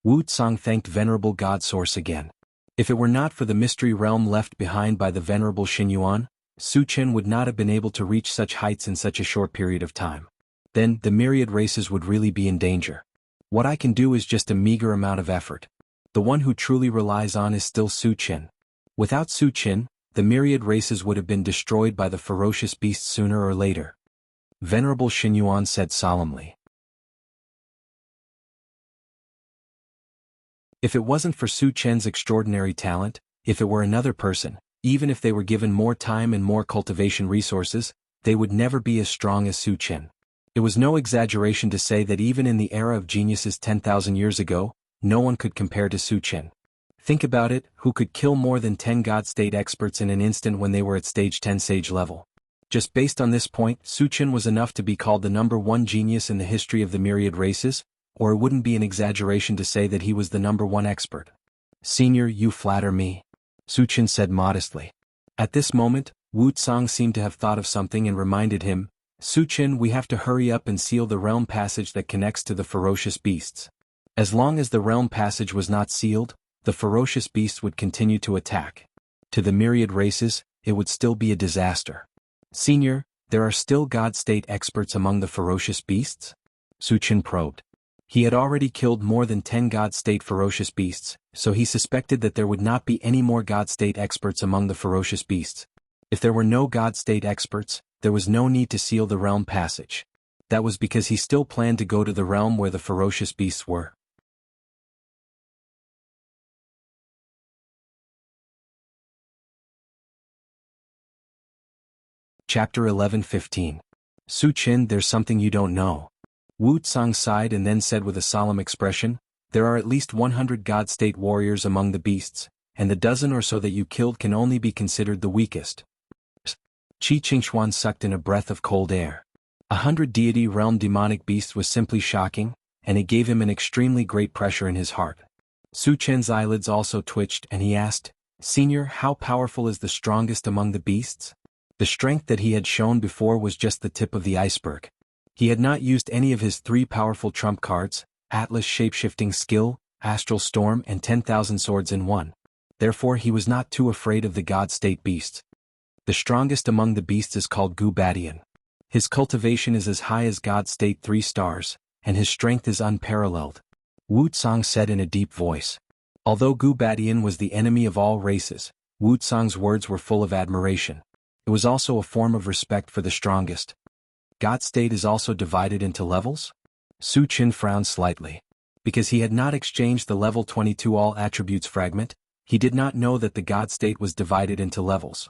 Wu Tsang thanked Venerable God Source again. If it were not for the mystery realm left behind by the Venerable Xinyuan, Su Qin would not have been able to reach such heights in such a short period of time. Then, the myriad races would really be in danger. What I can do is just a meager amount of effort. The one who truly relies on is still Su Qin. Without Su Qin, the myriad races would have been destroyed by the ferocious beasts sooner or later. Venerable Xinyuan said solemnly. If it wasn't for Su Qin's extraordinary talent, if it were another person, even if they were given more time and more cultivation resources, they would never be as strong as Su Qin. It was no exaggeration to say that even in the era of geniuses 10,000 years ago, no one could compare to Su Qin. Think about it, who could kill more than 10 God State experts in an instant when they were at stage 10 sage level? Just based on this point, Su Qin was enough to be called the #1 genius in the history of the myriad races, or it wouldn't be an exaggeration to say that he was the #1 expert. Senior, you flatter me, Su Qin said modestly. At this moment, Wu Tsang seemed to have thought of something and reminded him, Su Qin, we have to hurry up and seal the realm passage that connects to the ferocious beasts. As long as the realm passage was not sealed, the ferocious beasts would continue to attack. To the myriad races, it would still be a disaster. Senior, there are still God State experts among the ferocious beasts? Su Qin probed. He had already killed more than 10 God State ferocious beasts, so he suspected that there would not be any more God State experts among the ferocious beasts. If there were no God State experts, there was no need to seal the realm passage. That was because he still planned to go to the realm where the ferocious beasts were. Chapter 11:15. Su Qin, there's something you don't know. Wu Tsang sighed and then said with a solemn expression, there are at least 100 God State warriors among the beasts, and the dozen or so that you killed can only be considered the weakest. Qi Qingxuan sucked in a breath of cold air. 100 deity realm demonic beasts was simply shocking, and it gave him an extremely great pressure in his heart. Su Qin's eyelids also twitched and he asked, Senior, how powerful is the strongest among the beasts? The strength that he had shown before was just the tip of the iceberg. He had not used any of his 3 powerful trump cards, Atlas Shapeshifting Skill, Astral Storm and 10,000 Swords in 1. Therefore he was not too afraid of the God State beasts. The strongest among the beasts is called Gu Badian. His cultivation is as high as God State 3 stars, and his strength is unparalleled. Wu Tsang said in a deep voice. Although Gu Badian was the enemy of all races, Wu Tsang's words were full of admiration. It was also a form of respect for the strongest. God State is also divided into levels? Su Qin frowned slightly. Because he had not exchanged the level 22 all attributes fragment, he did not know that the God State was divided into levels.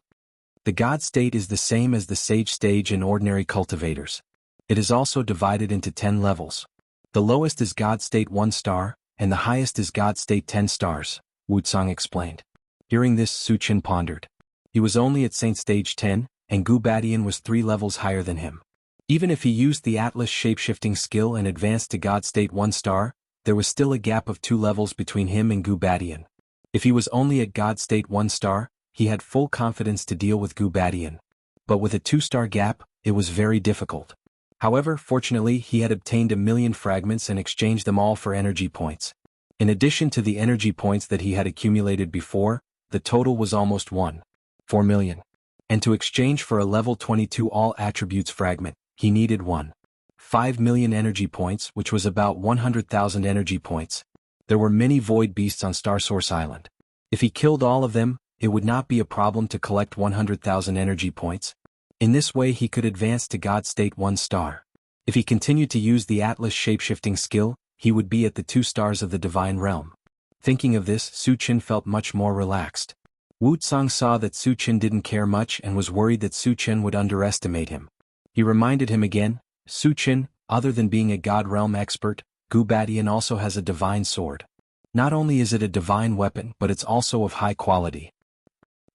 The God State is the same as the Sage stage in ordinary cultivators. It is also divided into 10 levels. The lowest is God State 1 star, and the highest is God State 10 stars, Wu Tsang explained. Hearing this, Su Qin pondered. He was only at Saint Stage 10, and Gu Badian was 3 levels higher than him. Even if he used the Atlas Shapeshifting Skill and advanced to God State 1 star, there was still a gap of 2 levels between him and Gu Badian. If he was only at God State 1 star, he had full confidence to deal with Gu Badian. But with a 2-star gap, it was very difficult. However, fortunately he had obtained 1,000,000 fragments and exchanged them all for energy points. In addition to the energy points that he had accumulated before, the total was almost 4 million. And to exchange for a level 22 all attributes fragment, he needed 5 million energy points, which was about 100,000 energy points. There were many void beasts on Star Source Island. If he killed all of them, it would not be a problem to collect 100,000 energy points. In this way he could advance to God State 1 star. If he continued to use the Atlas Shapeshifting Skill, he would be at the 2 stars of the Divine Realm. Thinking of this, Su Qin felt much more relaxed. Wu Tsang saw that Su Qin didn't care much and was worried that Su Qin would underestimate him. He reminded him again, Su Qin, other than being a God realm expert, Gu Badian also has a divine sword. Not only is it a divine weapon but it's also of high quality.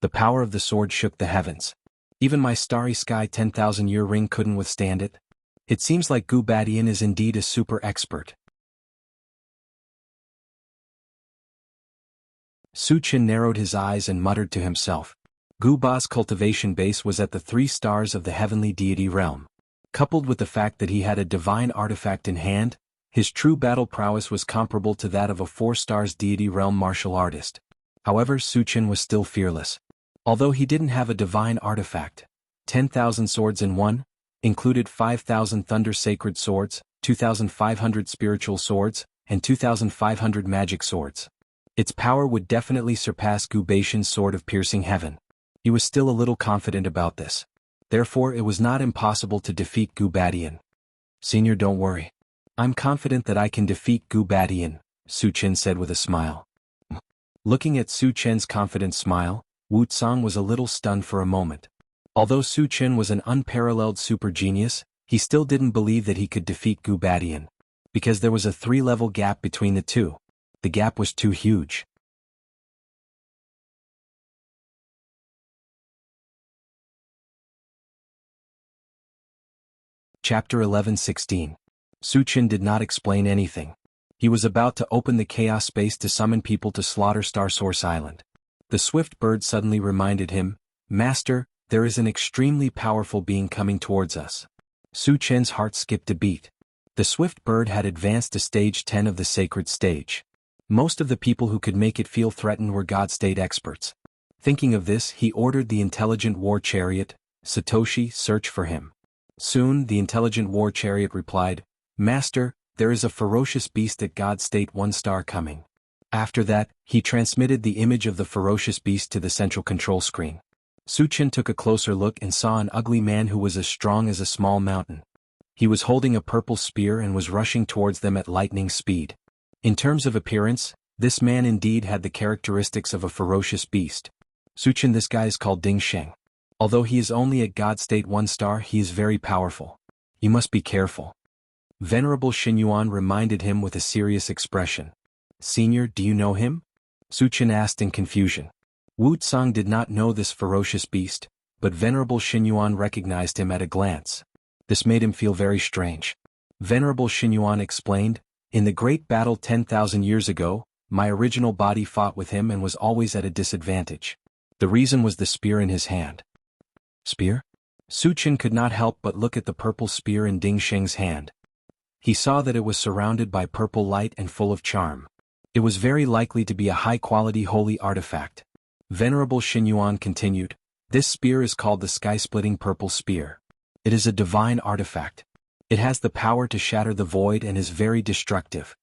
The power of the sword shook the heavens. Even my starry sky 10,000-year ring couldn't withstand it. It seems like Gu Badian is indeed a super expert. Su Qin narrowed his eyes and muttered to himself. Gu Ba's cultivation base was at the 3 stars of the heavenly deity realm. Coupled with the fact that he had a divine artifact in hand, his true battle prowess was comparable to that of a 4 stars deity realm martial artist. However, Su Qin was still fearless. Although he didn't have a divine artifact, 10,000 swords in one, included 5,000 thunder sacred swords, 2,500 spiritual swords, and 2,500 magic swords. Its power would definitely surpass Gu Baishan's sword of piercing heaven. He was still a little confident about this. Therefore it was not impossible to defeat Gu Badian. Senior, don't worry. I'm confident that I can defeat Gu Badian, Su Qin said with a smile. Looking at Su Qin's confident smile, Wuxia was a little stunned for a moment. Although Su Qin was an unparalleled super genius, he still didn't believe that he could defeat Gu Badian. Because there was a 3-level gap between the two. The gap was too huge. Chapter 11:16. Su Qin did not explain anything. He was about to open the chaos space to summon people to slaughter Star Source Island. The swift bird suddenly reminded him, "Master, there is an extremely powerful being coming towards us." Su Qin's heart skipped a beat. The swift bird had advanced to stage 10 of the sacred stage. Most of the people who could make it feel threatened were God state experts. Thinking of this, he ordered the intelligent war chariot, Satoshi, search for him. Soon, the intelligent war chariot replied, "Master, there is a ferocious beast at God State 1 star coming." After that, he transmitted the image of the ferocious beast to the central control screen. Su Qin took a closer look and saw an ugly man who was as strong as a small mountain. He was holding a purple spear and was rushing towards them at lightning speed. In terms of appearance, this man indeed had the characteristics of a ferocious beast. Su Qin, this guy is called Ding Sheng. Although he is only at God State 1 star, he is very powerful. You must be careful. Venerable Xinyuan reminded him with a serious expression. Senior, do you know him? Su Qin asked in confusion. Wuxia did not know this ferocious beast, but Venerable Xinyuan recognized him at a glance. This made him feel very strange. Venerable Xinyuan explained, "In the great battle 10,000 years ago, my original body fought with him and was always at a disadvantage. The reason was the spear in his hand." Spear? Su Qin could not help but look at the purple spear in Ding Sheng's hand. He saw that it was surrounded by purple light and full of charm. It was very likely to be a high-quality holy artifact. Venerable Xinyuan continued, "This spear is called the sky-splitting purple spear. It is a divine artifact. It has the power to shatter the void and is very destructive."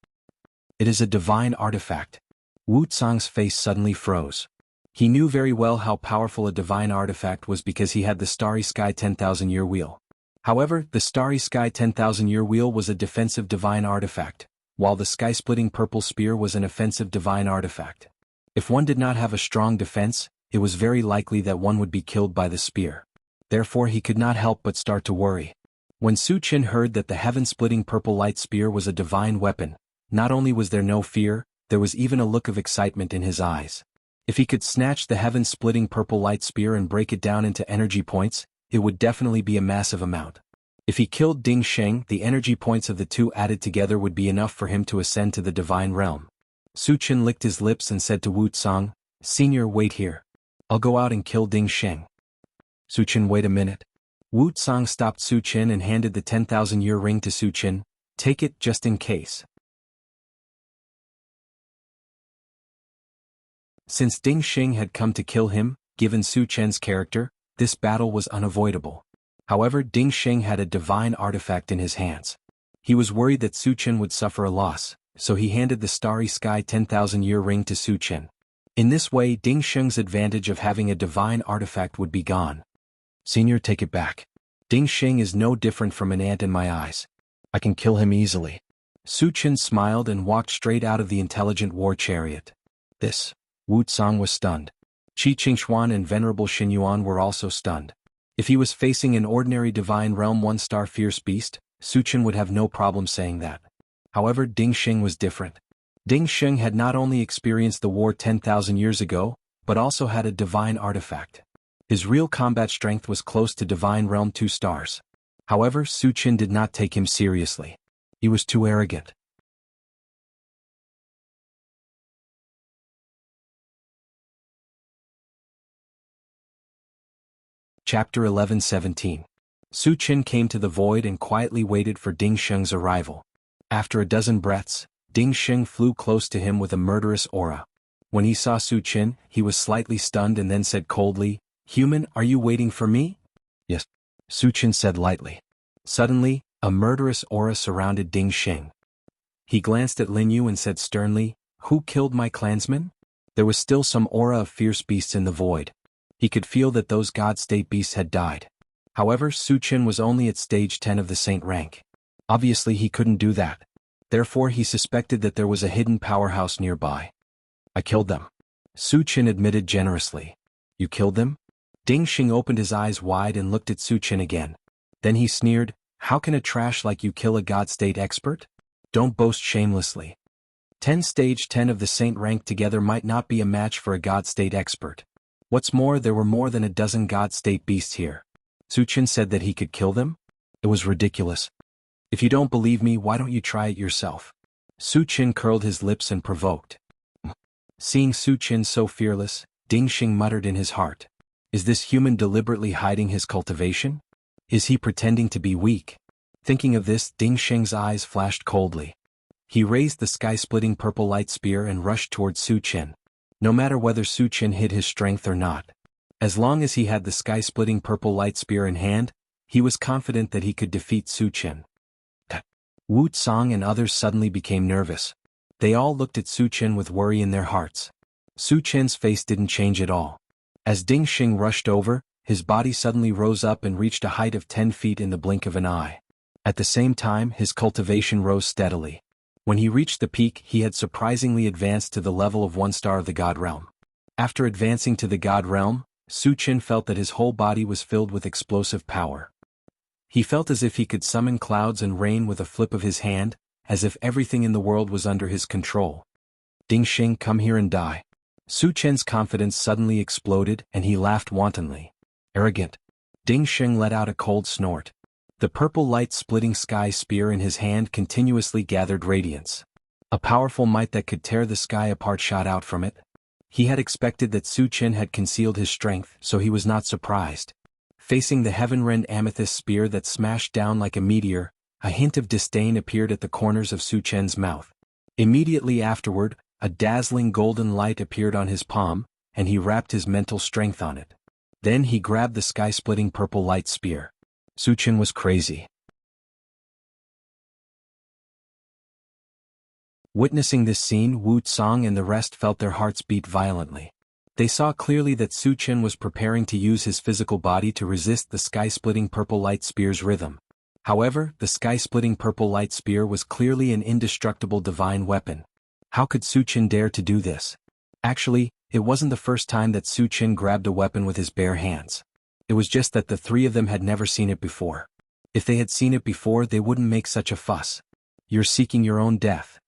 It is a divine artifact. Wuxia's face suddenly froze. He knew very well how powerful a divine artifact was because he had the Starry Sky 10,000-year wheel. However, the Starry Sky 10,000-year wheel was a defensive divine artifact, while the sky-splitting purple spear was an offensive divine artifact. If one did not have a strong defense, it was very likely that one would be killed by the spear. Therefore he could not help but start to worry. When Su Qin heard that the heaven-splitting purple light spear was a divine weapon, not only was there no fear, there was even a look of excitement in his eyes. If he could snatch the heaven-splitting purple light spear and break it down into energy points, it would definitely be a massive amount. If he killed Ding Sheng, the energy points of the two added together would be enough for him to ascend to the divine realm. Su Qin licked his lips and said to Wuxia, "Senior, wait here. I'll go out and kill Ding Sheng." Su Qin, wait a minute. Wuxia stopped Su Qin and handed the 10,000-year ring to Su Qin. "Take it just in case." Since Ding Sheng had come to kill him, given Su Qin's character, this battle was unavoidable. However, Ding Sheng had a divine artifact in his hands. He was worried that Su Qin would suffer a loss, so he handed the Starry Sky 10,000-year ring to Su Qin. In this way, Ding Sheng's advantage of having a divine artifact would be gone. "Senior, take it back. Ding Sheng is no different from an ant in my eyes. I can kill him easily." Su Qin smiled and walked straight out of the intelligent war chariot. Wuxia was stunned. Qi Qingxuan and Venerable Xinyuan were also stunned. If he was facing an ordinary divine realm 1-star fierce beast, Su Chen would have no problem saying that. However, Ding Xing was different. Ding Xing had not only experienced the war 10,000 years ago, but also had a divine artifact. His real combat strength was close to Divine Realm 2 stars. However, Su Chen did not take him seriously. He was too arrogant. Chapter 11-17. Su Chen came to the void and quietly waited for Ding Xing's arrival. After a dozen breaths, Ding Xing flew close to him with a murderous aura. When he saw Su Chen, he was slightly stunned and then said coldly, "Human, are you waiting for me?" "Yes," Su Chen said lightly. Suddenly, a murderous aura surrounded Ding Xing. He glanced at Lin Yu and said sternly, "Who killed my clansmen?" There was still some aura of fierce beasts in the void. He could feel that those God-state beasts had died. However, Su Chen was only at stage 10 of the saint rank. Obviously he couldn't do that. Therefore he suspected that there was a hidden powerhouse nearby. "I killed them," Su Chen admitted generously. "You killed them?" Ding Xing opened his eyes wide and looked at Su Chen again. Then he sneered, "How can a trash like you kill a God-state expert? Don't boast shamelessly. 10 stage 10 of the saint rank together might not be a match for a God-state expert. What's more, there were more than a dozen God-state beasts here." Su Chen said that he could kill them? It was ridiculous. "If you don't believe me, why don't you try it yourself?" Su Chen curled his lips and provoked. Seeing Su Chen so fearless, Ding Xing muttered in his heart, "Is this human deliberately hiding his cultivation? Is he pretending to be weak?" Thinking of this, Ding Xing's eyes flashed coldly. He raised the sky-splitting purple light spear and rushed towards Su Chen. No matter whether Su Chen hid his strength or not, as long as he had the sky-splitting purple light spear in hand, he was confident that he could defeat Su Chen. Wu Tsang and others suddenly became nervous. They all looked at Su Chen with worry in their hearts. Su Chen's face didn't change at all. As Ding Xing rushed over, his body suddenly rose up and reached a height of 10 feet in the blink of an eye. At the same time, his cultivation rose steadily. When he reached the peak, he had surprisingly advanced to the level of 1 star of the God Realm. After advancing to the God Realm, Su Chen felt that his whole body was filled with explosive power. He felt as if he could summon clouds and rain with a flip of his hand, as if everything in the world was under his control. "Ding Xing, come here and die." Su Chen's confidence suddenly exploded and he laughed wantonly. "Arrogant." Ding Xing let out a cold snort. The purple light-splitting sky spear in his hand continuously gathered radiance. A powerful might that could tear the sky apart shot out from it. He had expected that Su Chen had concealed his strength, so he was not surprised. Facing the heaven-rend amethyst spear that smashed down like a meteor, a hint of disdain appeared at the corners of Su Chen's mouth. Immediately afterward, a dazzling golden light appeared on his palm, and he wrapped his mental strength on it. Then he grabbed the sky-splitting purple light spear. Su Chen was crazy. Witnessing this scene, Wu Tsang and the rest felt their hearts beat violently. They saw clearly that Su Chen was preparing to use his physical body to resist the sky-splitting purple light spear's rhythm. However, the sky-splitting purple light spear was clearly an indestructible divine weapon. How could Su Chen dare to do this? Actually, it wasn't the first time that Su Chen grabbed a weapon with his bare hands. It was just that the three of them had never seen it before. If they had seen it before, they wouldn't make such a fuss. "You're seeking your own death."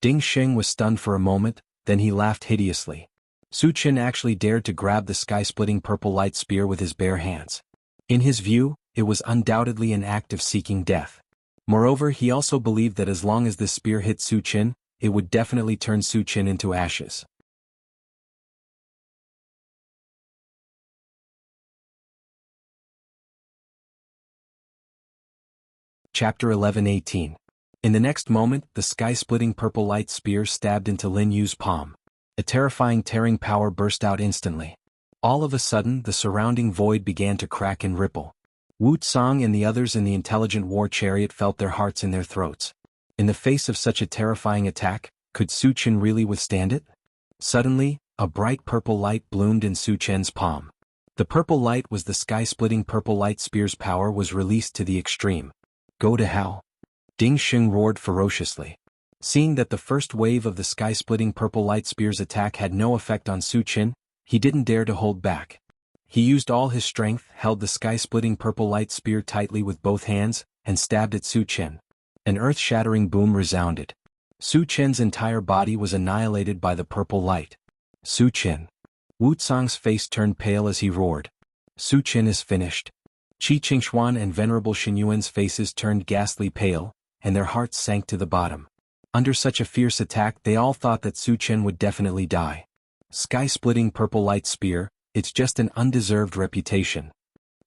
Ding Xing was stunned for a moment, then he laughed hideously. Su Chen actually dared to grab the sky-splitting purple light spear with his bare hands. In his view, it was undoubtedly an act of seeking death. Moreover, he also believed that as long as the spear hit Su Chen, it would definitely turn Su Chen into ashes. Chapter 11-18. In the next moment, the sky-splitting purple light spear stabbed into Lin Yu's palm. A terrifying tearing power burst out instantly. All of a sudden, the surrounding void began to crack and ripple. Wu Tsang and the others in the intelligent war chariot felt their hearts in their throats. In the face of such a terrifying attack, could Su Chen really withstand it? Suddenly, a bright purple light bloomed in Su Chen's palm. The purple light was the sky-splitting purple light spear's power was released to the extreme. "Go to hell." Ding Xing roared ferociously. Seeing that the first wave of the sky-splitting purple light spear's attack had no effect on Su Chen, he didn't dare to hold back. He used all his strength, held the sky-splitting purple light spear tightly with both hands, and stabbed at Su Chen. An earth-shattering boom resounded. Su Chen's entire body was annihilated by the purple light. Su Chen. Wu Tsang's face turned pale as he roared. Su Chen is finished. Qi Qingxuan and Venerable Xinyuan's faces turned ghastly pale, and their hearts sank to the bottom. Under such a fierce attack they all thought that Su Chen would definitely die. Sky-splitting purple light spear, it's just an undeserved reputation.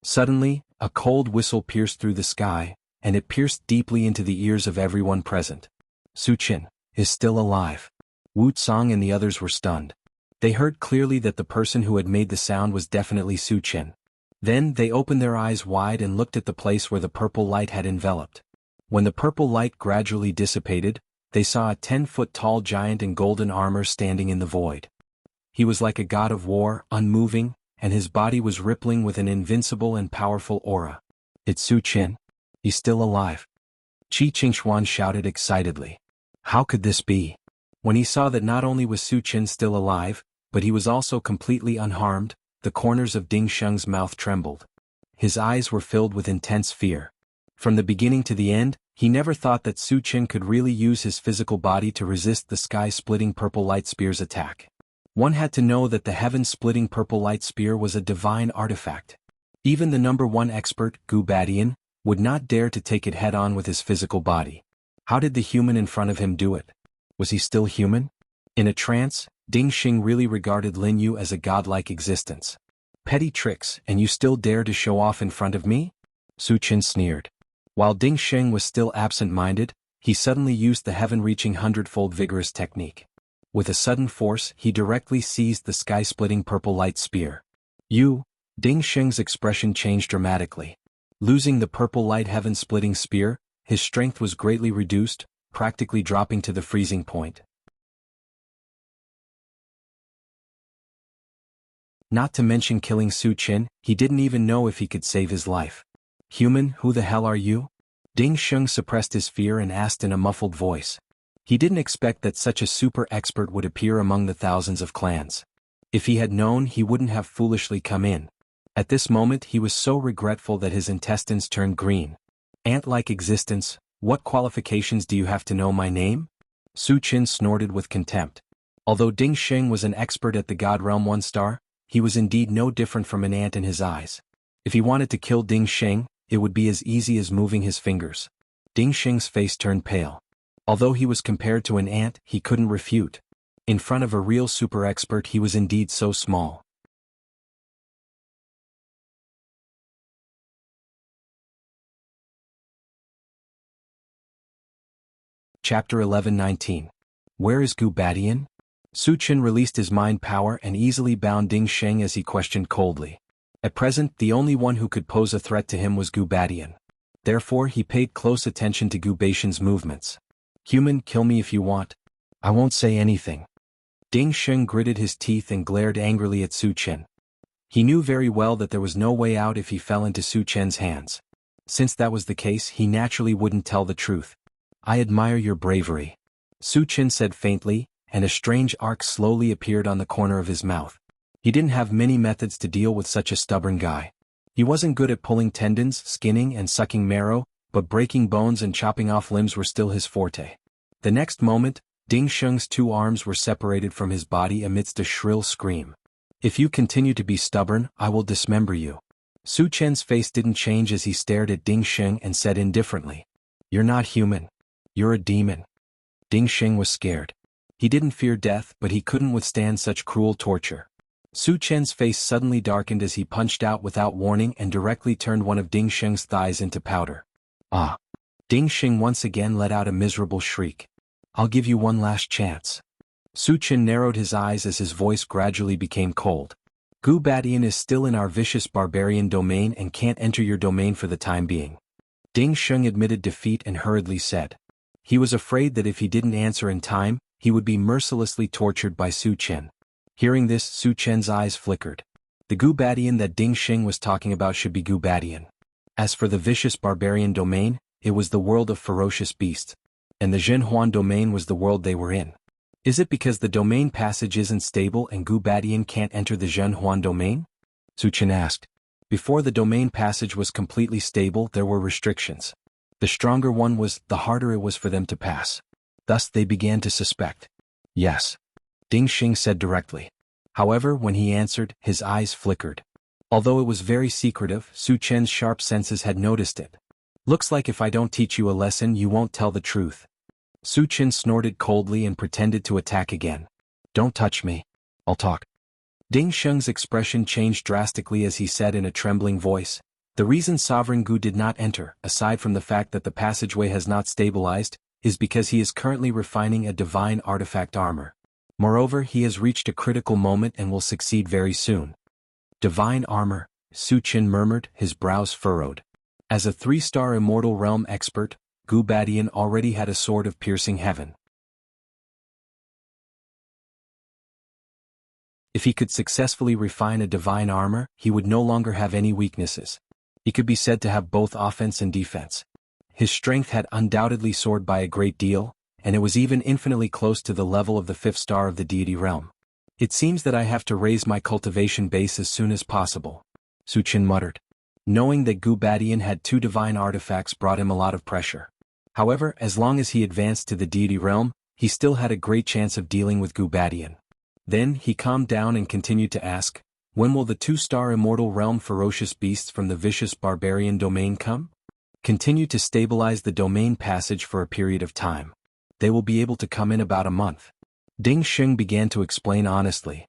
Suddenly, a cold whistle pierced through the sky, and it pierced deeply into the ears of everyone present. Su Chen is still alive. Wu Tsang and the others were stunned. They heard clearly that the person who had made the sound was definitely Su Chen. Then they opened their eyes wide and looked at the place where the purple light had enveloped. When the purple light gradually dissipated, they saw a 10-foot-tall giant in golden armor standing in the void. He was like a god of war, unmoving, and his body was rippling with an invincible and powerful aura. It's Su Chen. He's still alive. Qi Qingxuan shouted excitedly. How could this be? When he saw that not only was Su Chen still alive, but he was also completely unharmed, the corners of Ding Sheng's mouth trembled. His eyes were filled with intense fear. From the beginning to the end, he never thought that Su Chen could really use his physical body to resist the sky-splitting purple light spear's attack. One had to know that the heaven-splitting purple light spear was a divine artifact. Even the #1 expert, Gu Badian, would not dare to take it head-on with his physical body. How did the human in front of him do it? Was he still human? In a trance, Ding Xing really regarded Lin Yu as a godlike existence. Petty tricks, and you still dare to show off in front of me? Su Chen sneered. While Ding Xing was still absent-minded, he suddenly used the heaven-reaching hundredfold vigorous technique. With a sudden force, he directly seized the sky-splitting purple light spear. Ding Xing's expression changed dramatically. Losing the purple light heaven-splitting spear, his strength was greatly reduced, practically dropping to the freezing point. Not to mention killing Su Chen, he didn't even know if he could save his life. Human, who the hell are you? Ding Xing suppressed his fear and asked in a muffled voice. He didn't expect that such a super expert would appear among the thousands of clans. If he had known, he wouldn't have foolishly come in. At this moment he was so regretful that his intestines turned green. Ant-like existence, what qualifications do you have to know my name? Su Chen snorted with contempt. Although Ding Xing was an expert at the God Realm 1-star, he was indeed no different from an ant in his eyes. If he wanted to kill Ding Xing, it would be as easy as moving his fingers. Ding Xing's face turned pale. Although he was compared to an ant, he couldn't refute. In front of a real super expert he was indeed so small. Chapter 11-19. Where is Gu Badian? Su Chen released his mind power and easily bound Ding Xing as he questioned coldly. At present, the only one who could pose a threat to him was Gu Badian. Therefore, he paid close attention to Gu Badian's movements. Human, kill me if you want. I won't say anything. Ding Xing gritted his teeth and glared angrily at Su Chen. He knew very well that there was no way out if he fell into Su Chen's hands. Since that was the case, he naturally wouldn't tell the truth. I admire your bravery. Su Chen said faintly, and a strange arc slowly appeared on the corner of his mouth. He didn't have many methods to deal with such a stubborn guy. He wasn't good at pulling tendons, skinning and sucking marrow, but breaking bones and chopping off limbs were still his forte. The next moment, Ding Xing's 2 arms were separated from his body amidst a shrill scream. If you continue to be stubborn, I will dismember you. Su Chen's face didn't change as he stared at Ding Xing and said indifferently. You're not human. You're a demon. Ding Xing was scared. He didn't fear death, but he couldn't withstand such cruel torture. Su Chen's face suddenly darkened as he punched out without warning and directly turned one of Ding Xing's thighs into powder. Ah! Ding Xing once again let out a miserable shriek. I'll give you one last chance. Su Chen narrowed his eyes as his voice gradually became cold. Gu Badian is still in our vicious barbarian domain and can't enter your domain for the time being. Ding Xing admitted defeat and hurriedly said. He was afraid that if he didn't answer in time, he would be mercilessly tortured by Su Chen. Hearing this, Su Chen's eyes flickered. The Gu Badian that Ding Xing was talking about should be Gu Badian. As for the vicious barbarian domain, it was the world of ferocious beasts. And the Zhenhuan domain was the world they were in. Is it because the domain passage isn't stable and Gu Badian can't enter the Zhenhuan domain? Su Chen asked. Before the domain passage was completely stable, there were restrictions. The stronger one was, the harder it was for them to pass. Thus they began to suspect. Yes. Ding Xing said directly. However, when he answered, his eyes flickered. Although it was very secretive, Su Chen's sharp senses had noticed it. Looks like if I don't teach you a lesson you won't tell the truth. Su Chen snorted coldly and pretended to attack again. Don't touch me. I'll talk. Ding Sheng's expression changed drastically as he said in a trembling voice, the reason Sovereign Gu did not enter, aside from the fact that the passageway has not stabilized, is because he is currently refining a divine artifact armor. Moreover, he has reached a critical moment and will succeed very soon. Divine armor, Su Chen murmured, his brows furrowed. As a 3-star immortal realm expert, Gu Badian already had a sword of piercing heaven. If he could successfully refine a divine armor, he would no longer have any weaknesses. He could be said to have both offense and defense. His strength had undoubtedly soared by a great deal, and it was even infinitely close to the level of the 5th star of the deity realm. It seems that I have to raise my cultivation base as soon as possible, Su Chen muttered. Knowing that Gu Badian had 2 divine artifacts brought him a lot of pressure. However, as long as he advanced to the deity realm, he still had a great chance of dealing with Gu Badian. Then, he calmed down and continued to ask, when will the 2-star immortal realm ferocious beasts from the vicious barbarian domain come? Continue to stabilize the domain passage for a period of time. They will be able to come in about a month. Ding Xing began to explain honestly.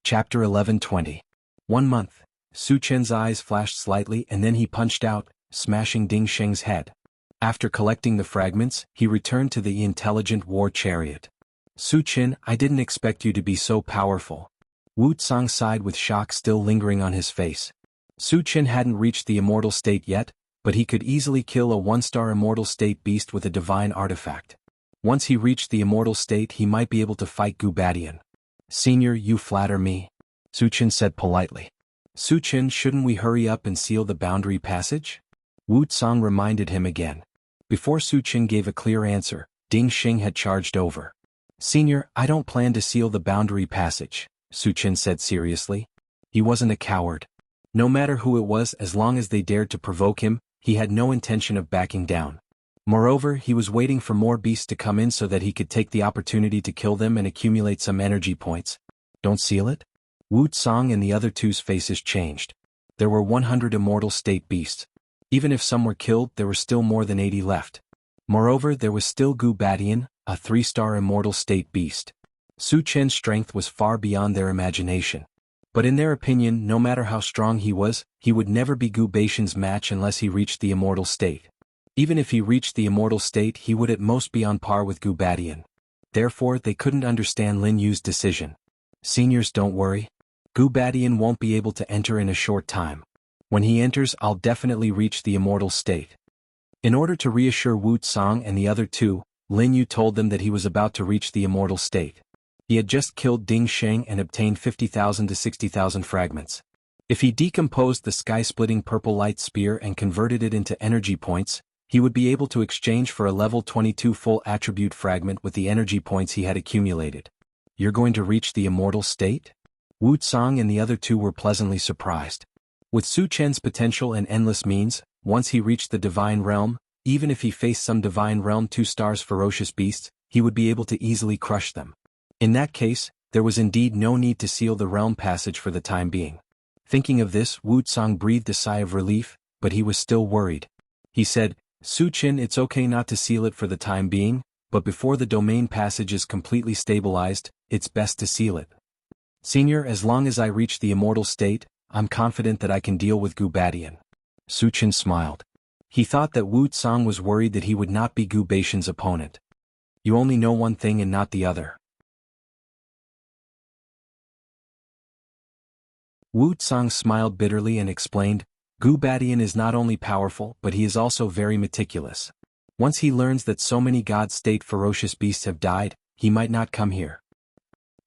Chapter 11:20. 1 month. Su Chen's eyes flashed slightly and then he punched out, smashing Ding Xing's head. After collecting the fragments, he returned to the intelligent war chariot. Su Chen, I didn't expect you to be so powerful. Wu Tsang sighed with shock still lingering on his face. Su Chen hadn't reached the immortal state yet, but he could easily kill a 1-star immortal state beast with a divine artifact. Once he reached the immortal state he might be able to fight Gu Badian. Senior, you flatter me, Su Chen said politely. Su Chen, shouldn't we hurry up and seal the boundary passage? Wu Tsang reminded him again. Before Su Chen gave a clear answer, Ding Xing had charged over. Senior, I don't plan to seal the boundary passage, Su Chen said seriously. He wasn't a coward. No matter who it was, as long as they dared to provoke him, he had no intention of backing down. Moreover, he was waiting for more beasts to come in so that he could take the opportunity to kill them and accumulate some energy points. Don't seal it? Wu Tsang and the other 2's faces changed. There were 100 immortal state beasts. Even if some were killed, there were still more than 80 left. Moreover, there was still Gu Badian, a 3-star immortal state beast. Su Chen's strength was far beyond their imagination. But in their opinion, no matter how strong he was, he would never be Gu Badian's match unless he reached the immortal state. Even if he reached the immortal state, he would at most be on par with Gu Badian. Therefore, they couldn't understand Lin Yu's decision. Seniors, don't worry. Gu Badian won't be able to enter in a short time. When he enters, I'll definitely reach the immortal state. In order to reassure Wu Tsang and the other 2, Lin Yu told them that he was about to reach the immortal state. He had just killed Ding Xing and obtained 50,000 to 60,000 fragments. If he decomposed the sky-splitting purple light spear and converted it into energy points, he would be able to exchange for a level 22 full attribute fragment with the energy points he had accumulated. You're going to reach the immortal state? Wu Tsang and the other 2 were pleasantly surprised. With Su Chen's potential and endless means, once he reached the divine realm, even if he faced some divine realm 2 stars ferocious beasts, he would be able to easily crush them. In that case, there was indeed no need to seal the realm passage for the time being. Thinking of this, Wu Tsang breathed a sigh of relief, but he was still worried. He said, Su Chen, it's okay not to seal it for the time being, but before the domain passage is completely stabilized, it's best to seal it. Senior, as long as I reach the immortal state, I'm confident that I can deal with Gu Badian. Su Chen smiled. He thought that Wu Tsang was worried that he would not be Gu Badian's opponent. You only know one thing and not the other. Wu Tsang smiled bitterly and explained, Gu Badian is not only powerful but he is also very meticulous. Once he learns that so many God-state ferocious beasts have died, he might not come here.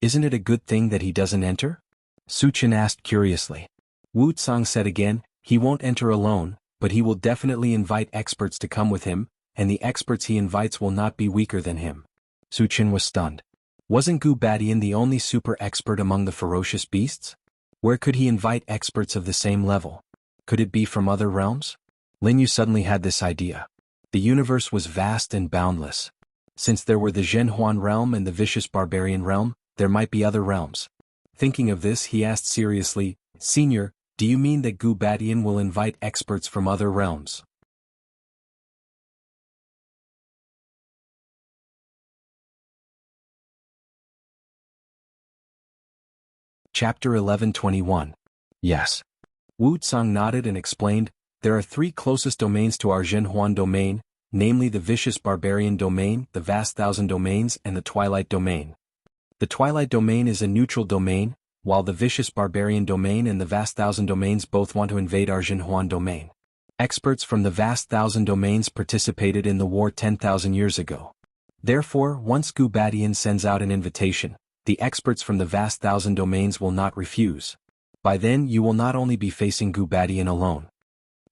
Isn't it a good thing that he doesn't enter? Su Chen asked curiously. Wu Tsang said again, he won't enter alone, but he will definitely invite experts to come with him, and the experts he invites will not be weaker than him. Su Chen was stunned. Wasn't Gu Badian the only super expert among the ferocious beasts? Where could he invite experts of the same level? Could it be from other realms? Lin Yu suddenly had this idea. The universe was vast and boundless. Since there were the Zhenhuan realm and the vicious barbarian realm, there might be other realms. Thinking of this, he asked seriously, "Senior, do you mean that Gu Badian will invite experts from other realms?" Chapter 11:21. Yes. Wu Tsang nodded and explained, "There are three closest domains to our Zhenhuan domain, namely the vicious barbarian domain, the vast thousand domains, and the twilight domain. The twilight domain is a neutral domain, while the vicious barbarian domain and the vast thousand domains both want to invade our Zhenhuan domain. Experts from the vast thousand domains participated in the war 10,000 years ago. Therefore, once Gu Badian sends out an invitation, the experts from the vast thousand domains will not refuse. By then you will not only be facing Gu Badian alone."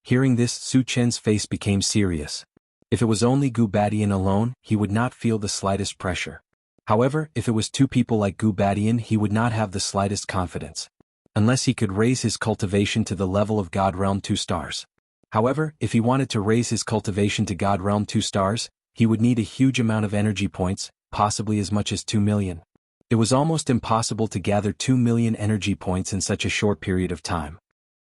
Hearing this, Su Chen's face became serious. If it was only Gu Badian alone, he would not feel the slightest pressure. However, if it was two people like Gu Badian, he would not have the slightest confidence. Unless he could raise his cultivation to the level of God Realm 2 stars. However, if he wanted to raise his cultivation to God Realm 2 stars, he would need a huge amount of energy points, possibly as much as 2 million. It was almost impossible to gather 2 million energy points in such a short period of time.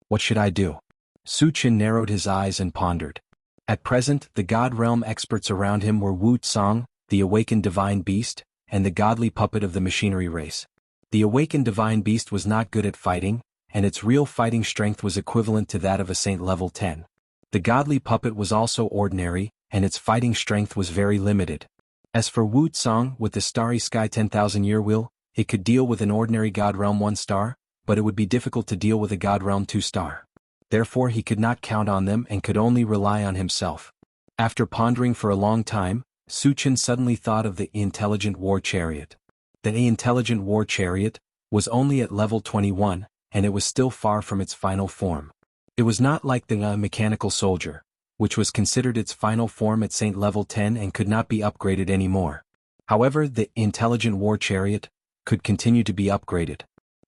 What should I do? Su Chen narrowed his eyes and pondered. At present, the God Realm experts around him were Wu Tsang, the awakened divine beast, and the godly puppet of the machinery race. The awakened divine beast was not good at fighting, and its real fighting strength was equivalent to that of a saint level 10. The godly puppet was also ordinary, and its fighting strength was very limited. As for Wu Tsang with the Starry Sky 10,000-year wheel, it could deal with an ordinary God Realm 1 star, but it would be difficult to deal with a God Realm 2 star. Therefore he could not count on them and could only rely on himself. After pondering for a long time, Su Chen suddenly thought of the intelligent war chariot. The intelligent war chariot was only at level 21, and it was still far from its final form. It was not like the mechanical soldier, which was considered its final form at Saint level 10 and could not be upgraded anymore. However, the intelligent war chariot could continue to be upgraded.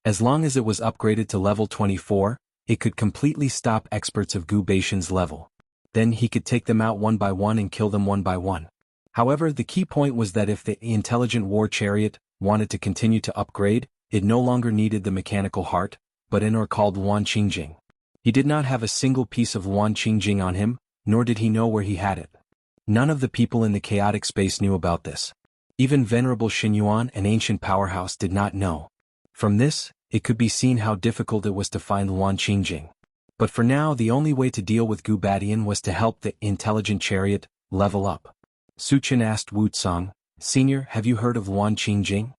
As long as it was upgraded to level 24, it could completely stop experts of Gu Badian's level. Then he could take them out one by one and kill them one by one. However, the key point was that if the intelligent war chariot wanted to continue to upgrade, it no longer needed the mechanical heart, but an ore called Luan Qingjing. He did not have a single piece of Luan Qingjing on him, nor did he know where he had it. None of the people in the chaotic space knew about this. Even Venerable Xinyuan, an ancient powerhouse, did not know. From this, it could be seen how difficult it was to find Luan Qingjing. But for now, the only way to deal with Gu Badian was to help the intelligent chariot level up. Su Chen asked Wu Tsang, "Senior, have you heard of Luan Qingjing?"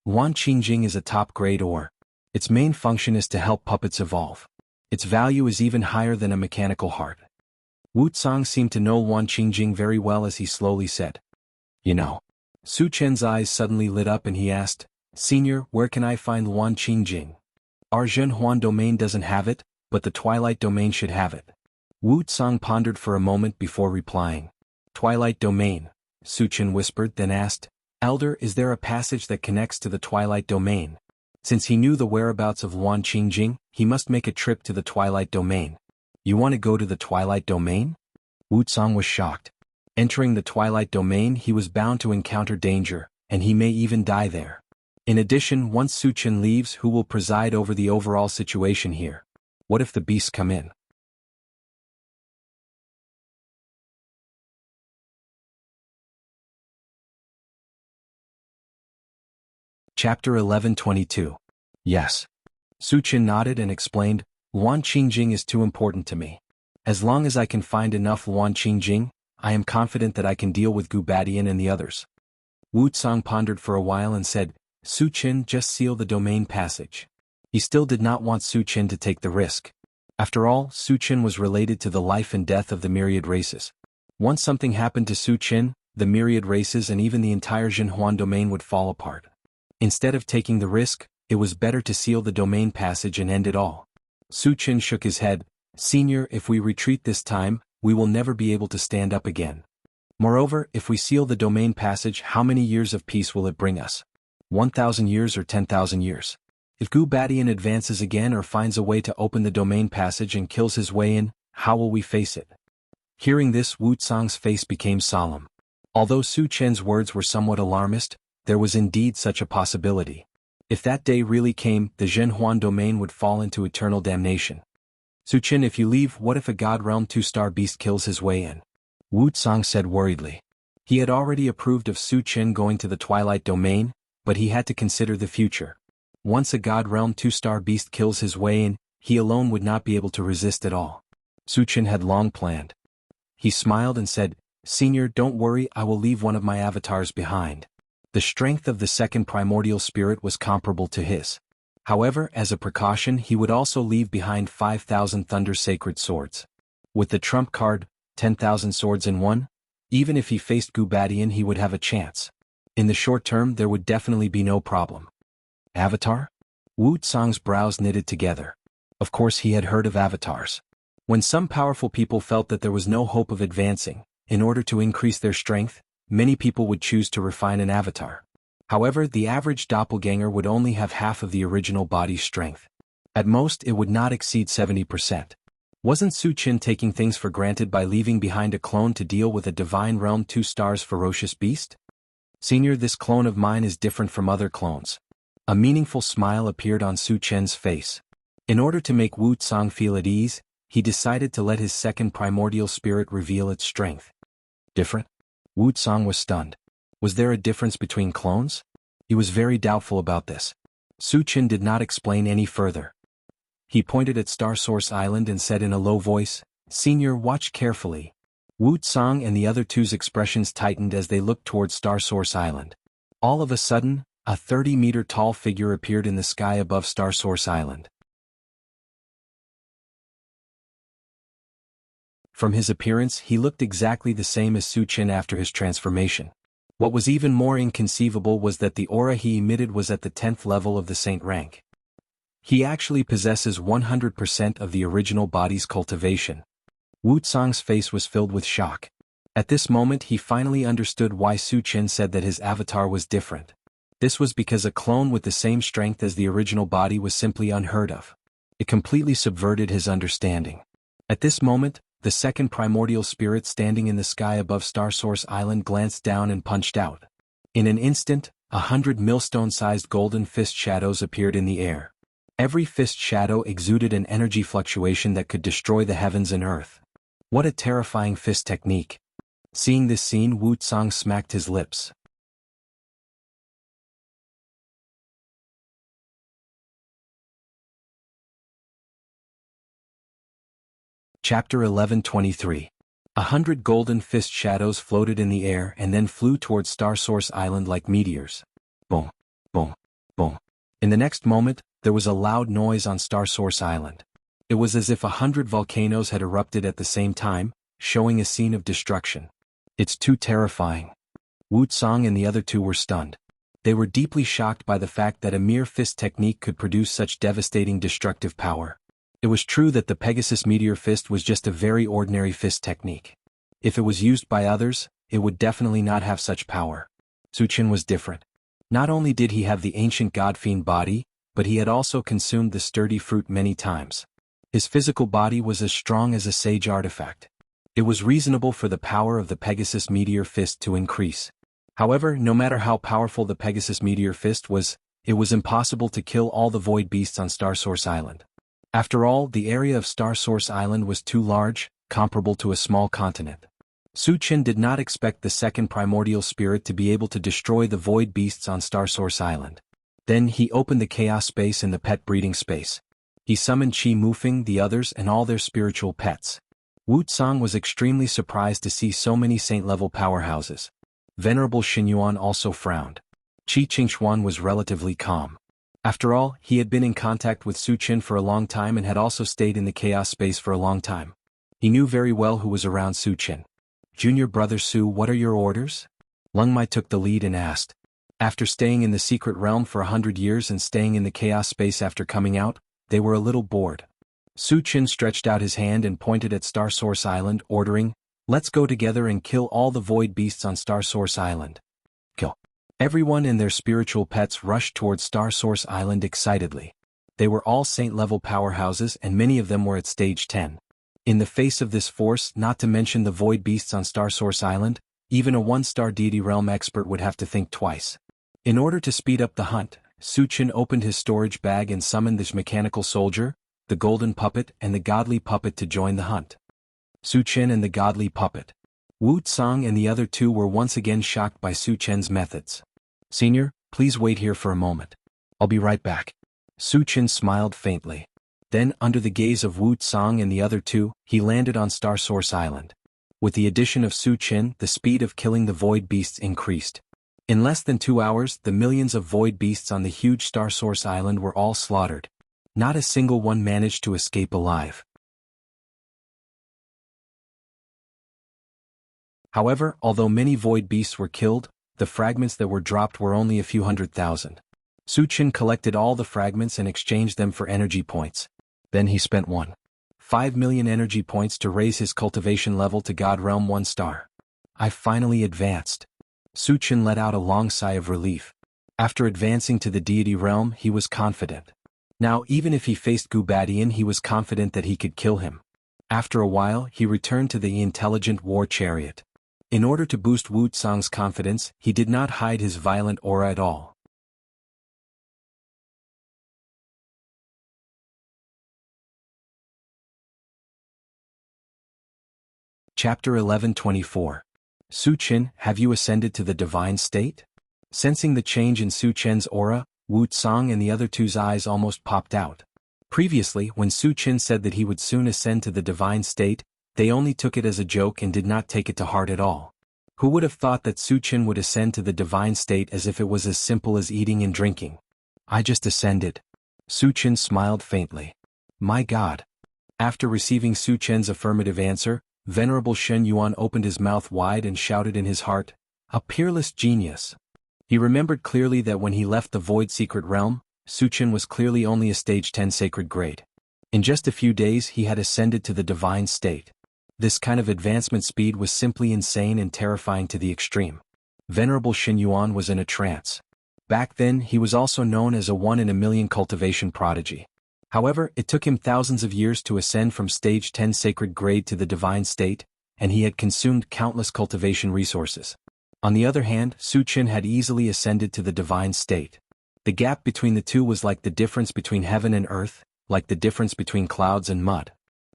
Luan Qingjing is a top-grade ore. Its main function is to help puppets evolve. Its value is even higher than a mechanical heart. Wu Tsang seemed to know Luan Qingjing very well as he slowly said, "You know." Su Chen's eyes suddenly lit up and he asked, "Senior, where can I find Luan Qingjing? Our Zhenhuan domain doesn't have it, but the Twilight domain should have it." Wu Tsang pondered for a moment before replying. "Twilight domain," Su Chen whispered, then asked, "Elder, is there a passage that connects to the Twilight domain?" Since he knew the whereabouts of Luan Qingjing, he must make a trip to the Twilight domain. "You want to go to the Twilight domain?" Wu Tsang was shocked. Entering the Twilight domain, he was bound to encounter danger, and he may even die there. In addition, once Su Chen leaves, who will preside over the overall situation here? What if the beasts come in? Chapter 11:22. Yes. Su Chen nodded and explained, "Luan Qingjing is too important to me. As long as I can find enough Luan Qingjing, I am confident that I can deal with Gu Badian and the others." Wu Tsang pondered for a while and said, "Su Chen, just seal the domain passage." He still did not want Su Chen to take the risk. After all, Su Chen was related to the life and death of the myriad races. Once something happened to Su Chen, the myriad races and even the entire Zhenhuan domain would fall apart. Instead of taking the risk, it was better to seal the domain passage and end it all. Su Chen shook his head, "Senior, if we retreat this time, we will never be able to stand up again. Moreover, if we seal the domain passage, how many years of peace will it bring us? 1,000 years or 10,000 years? If Gu Badian advances again or finds a way to open the domain passage and kills his way in, how will we face it? Hearing this, Wu Tsang's face became solemn. Although Su Chen's words were somewhat alarmist, there was indeed such a possibility. If that day really came, the Zhenhuan domain would fall into eternal damnation. Su Chen, if you leave, what if a God Realm 2-star beast kills his way in? Wu Tsang said worriedly. He had already approved of Su Chen going to the Twilight domain, but he had to consider the future. Once a God Realm 2-star beast kills his way in, he alone would not be able to resist at all. Su Chen had long planned. He smiled and said, "Senior, don't worry, I will leave one of my avatars behind." The strength of the second primordial spirit was comparable to his. However, as a precaution, he would also leave behind 5,000 Thunder Sacred Swords. With the trump card, 10,000 swords in one, even if he faced Gu Badian, he would have a chance. In the short term, there would definitely be no problem. Avatar? Wu Tsang's brows knitted together. Of course he had heard of avatars. When some powerful people felt that there was no hope of advancing, in order to increase their strength, many people would choose to refine an avatar. However, the average doppelganger would only have half of the original body's strength. At most, it would not exceed 70%. Wasn't Su Chen taking things for granted by leaving behind a clone to deal with a Divine Realm 2 stars ferocious beast? Senior, this clone of mine is different from other clones. A meaningful smile appeared on Su Chen's face. In order to make Wu Tsang feel at ease, he decided to let his second primordial spirit reveal its strength. Different? Wu Tsang was stunned. Was there a difference between clones? He was very doubtful about this. Su Chen did not explain any further. He pointed at Star Source Island and said in a low voice, "Senior, watch carefully." Wu Tsang and the other two's expressions tightened as they looked towards Star Source Island. All of a sudden, a 30-meter-tall figure appeared in the sky above Star Source Island. From his appearance, he looked exactly the same as Su Chen after his transformation. What was even more inconceivable was that the aura he emitted was at the 10th level of the saint rank. He actually possesses 100% of the original body's cultivation. Wu Tsang's face was filled with shock. At this moment he finally understood why Su Chen said that his avatar was different. This was because a clone with the same strength as the original body was simply unheard of. It completely subverted his understanding. At this moment, the second primordial spirit standing in the sky above Star Source Island glanced down and punched out. In an instant, 100 millstone-sized golden fist shadows appeared in the air. Every fist shadow exuded an energy fluctuation that could destroy the heavens and earth. What a terrifying fist technique. Seeing this scene, Wu Tsang smacked his lips. Chapter 11:23. 100 golden fist shadows floated in the air and then flew towards Star Source Island like meteors. Boom, boom, boom. In the next moment, there was a loud noise on Star Source Island. It was as if 100 volcanoes had erupted at the same time, showing a scene of destruction. It's too terrifying. Wu Tsang and the other two were stunned. They were deeply shocked by the fact that a mere fist technique could produce such devastating destructive power. It was true that the Pegasus Meteor Fist was just a very ordinary fist technique. If it was used by others, it would definitely not have such power. Su Chen was different. Not only did he have the ancient God-fiend body, but he had also consumed the sturdy fruit many times. His physical body was as strong as a sage artifact. It was reasonable for the power of the Pegasus Meteor Fist to increase. However, no matter how powerful the Pegasus Meteor Fist was, it was impossible to kill all the void beasts on Star Source Island. After all, the area of Star Source Island was too large, comparable to a small continent. Su Chen did not expect the second primordial spirit to be able to destroy the void beasts on Star Source Island. Then he opened the chaos space in the pet breeding space. He summoned Qi Mufeng, the others, and all their spiritual pets. Wu Tsang was extremely surprised to see so many saint-level powerhouses. Venerable Xinyuan also frowned. Qi Qingxuan was relatively calm. After all, he had been in contact with Su Chen for a long time and had also stayed in the chaos space for a long time. He knew very well who was around Su Chen. "Junior brother Su, what are your orders?" Lung Mai took the lead and asked. After staying in the secret realm for 100 years and staying in the chaos space after coming out, they were a little bored. Su Chen stretched out his hand and pointed at Star Source Island, ordering, Let's go together and kill all the void beasts on Star Source Island. Kill. Everyone and their spiritual pets rushed towards Star Source Island excitedly. They were all saint-level powerhouses and many of them were at stage 10. In the face of this force, not to mention the void beasts on Star Source Island, even a one-star deity realm expert would have to think twice. In order to speed up the hunt, Suchin opened his storage bag and summoned the mechanical soldier, the golden puppet and the godly puppet to join the hunt. Suchin and the godly puppet. Wu Tsang and the other two were once again shocked by Suchin's methods. Senior, please wait here for a moment. I'll be right back. Suchin smiled faintly. Then, under the gaze of Wu Tsang and the other two, he landed on Star Source Island. With the addition of Suchin, the speed of killing the void beasts increased. In less than 2 hours, the millions of void beasts on the huge Star Source Island were all slaughtered. Not a single one managed to escape alive. However, although many void beasts were killed, the fragments that were dropped were only a few 100,000. Suchin collected all the fragments and exchanged them for energy points. Then he spent 1.5 million energy points to raise his cultivation level to God Realm 1 star. I finally advanced. Suchin let out a long sigh of relief. After advancing to the deity realm, he was confident. Now, even if he faced Gubadian, he was confident that he could kill him. After a while, he returned to the intelligent war chariot. In order to boost Wu Tsang's confidence, he did not hide his violent aura at all. Chapter 11:24. Suchin, have you ascended to the divine state? Sensing the change in Suchin's aura, Wu Tsang and the other two's eyes almost popped out. Previously, when Suchin said that he would soon ascend to the divine state, they only took it as a joke and did not take it to heart at all. Who would have thought that Suchin would ascend to the divine state as if it was as simple as eating and drinking? I just ascended. Suchin smiled faintly. My God. After receiving Suchin's affirmative answer, Venerable Shen Yuan opened his mouth wide and shouted in his heart, a peerless genius. He remembered clearly that when he left the Void Secret Realm, Suchin was clearly only a stage 10 sacred grade. In just a few days he had ascended to the divine state. This kind of advancement speed was simply insane and terrifying to the extreme. Venerable Shen Yuan was in a trance. Back then he was also known as a 1 in a million cultivation prodigy. However, it took him thousands of years to ascend from stage 10 sacred grade to the divine state, and he had consumed countless cultivation resources. On the other hand, Suchin had easily ascended to the divine state. The gap between the two was like the difference between heaven and earth, like the difference between clouds and mud.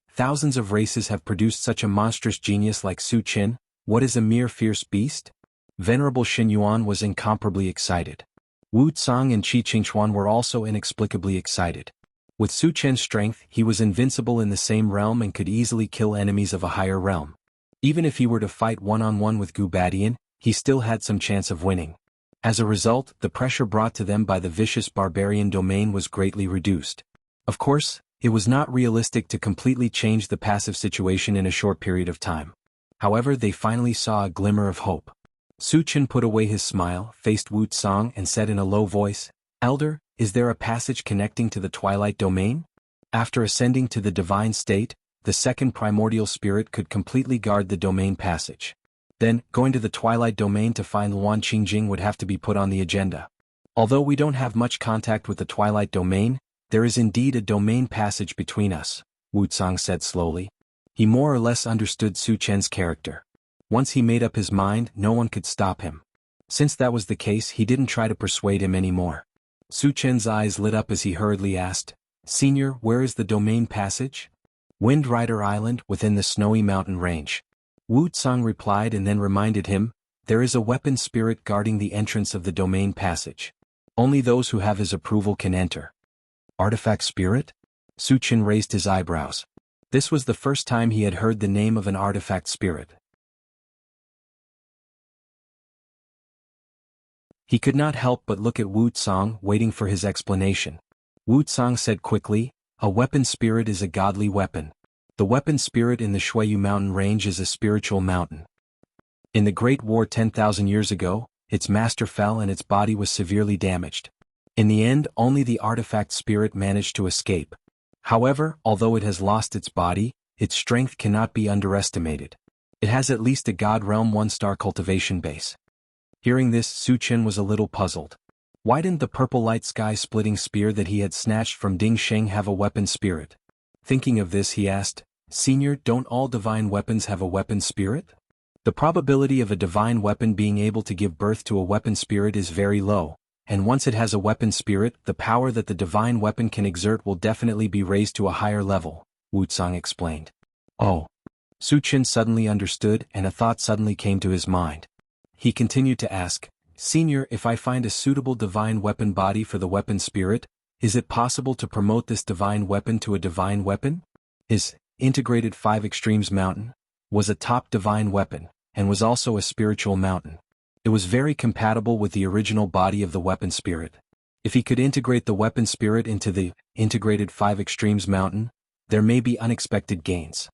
Thousands of races have produced such a monstrous genius like Suchin. What is a mere fierce beast? Venerable Shen Yuan was incomparably excited. Wu Tsang and Qi Qingchuan were also inexplicably excited. With Suchin's strength, he was invincible in the same realm and could easily kill enemies of a higher realm. Even if he were to fight one-on-one with Gubadian, he still had some chance of winning. As a result, the pressure brought to them by the vicious barbarian domain was greatly reduced. Of course, it was not realistic to completely change the passive situation in a short period of time. However, they finally saw a glimmer of hope. Suchin put away his smile, faced Wu Tsang and said in a low voice, Elder, is there a passage connecting to the twilight domain? After ascending to the divine state, the second primordial spirit could completely guard the domain passage. Then, going to the twilight domain to find Luan Qingjing would have to be put on the agenda. Although we don't have much contact with the twilight domain, there is indeed a domain passage between us, Wu Tsang said slowly. He more or less understood Suchin's character. Once he made up his mind, no one could stop him. Since that was the case, he didn't try to persuade him anymore. Suchin's eyes lit up as he hurriedly asked, Senior, where is the domain passage? Wind Rider Island, within the snowy mountain range. Wu Tsang replied and then reminded him, there is a weapon spirit guarding the entrance of the domain passage. Only those who have his approval can enter. Artifact spirit? Suchin raised his eyebrows. This was the first time he had heard the name of an artifact spirit. He could not help but look at Wu Tsang, waiting for his explanation. Wu Tsang said quickly, a weapon spirit is a godly weapon. The weapon spirit in the Shuiyu mountain range is a spiritual mountain. In the Great War 10,000 years ago, its master fell and its body was severely damaged. In the end, only the artifact spirit managed to escape. However, although it has lost its body, its strength cannot be underestimated. It has at least a God Realm 1-star cultivation base. Hearing this, Su Chen was a little puzzled. Why didn't the purple light sky-splitting spear that he had snatched from Ding Sheng have a weapon spirit? Thinking of this, he asked, Senior, don't all divine weapons have a weapon spirit? The probability of a divine weapon being able to give birth to a weapon spirit is very low, and once it has a weapon spirit, the power that the divine weapon can exert will definitely be raised to a higher level, Wuxia explained. Oh. Su Chen suddenly understood, and a thought suddenly came to his mind. He continued to ask, Senior, if I find a suitable divine weapon body for the weapon spirit, is it possible to promote this divine weapon to a divine weapon? His integrated 5 extremes mountain was a top divine weapon, and was also a spiritual mountain. It was very compatible with the original body of the weapon spirit. If he could integrate the weapon spirit into the integrated 5 extremes mountain, there may be unexpected gains.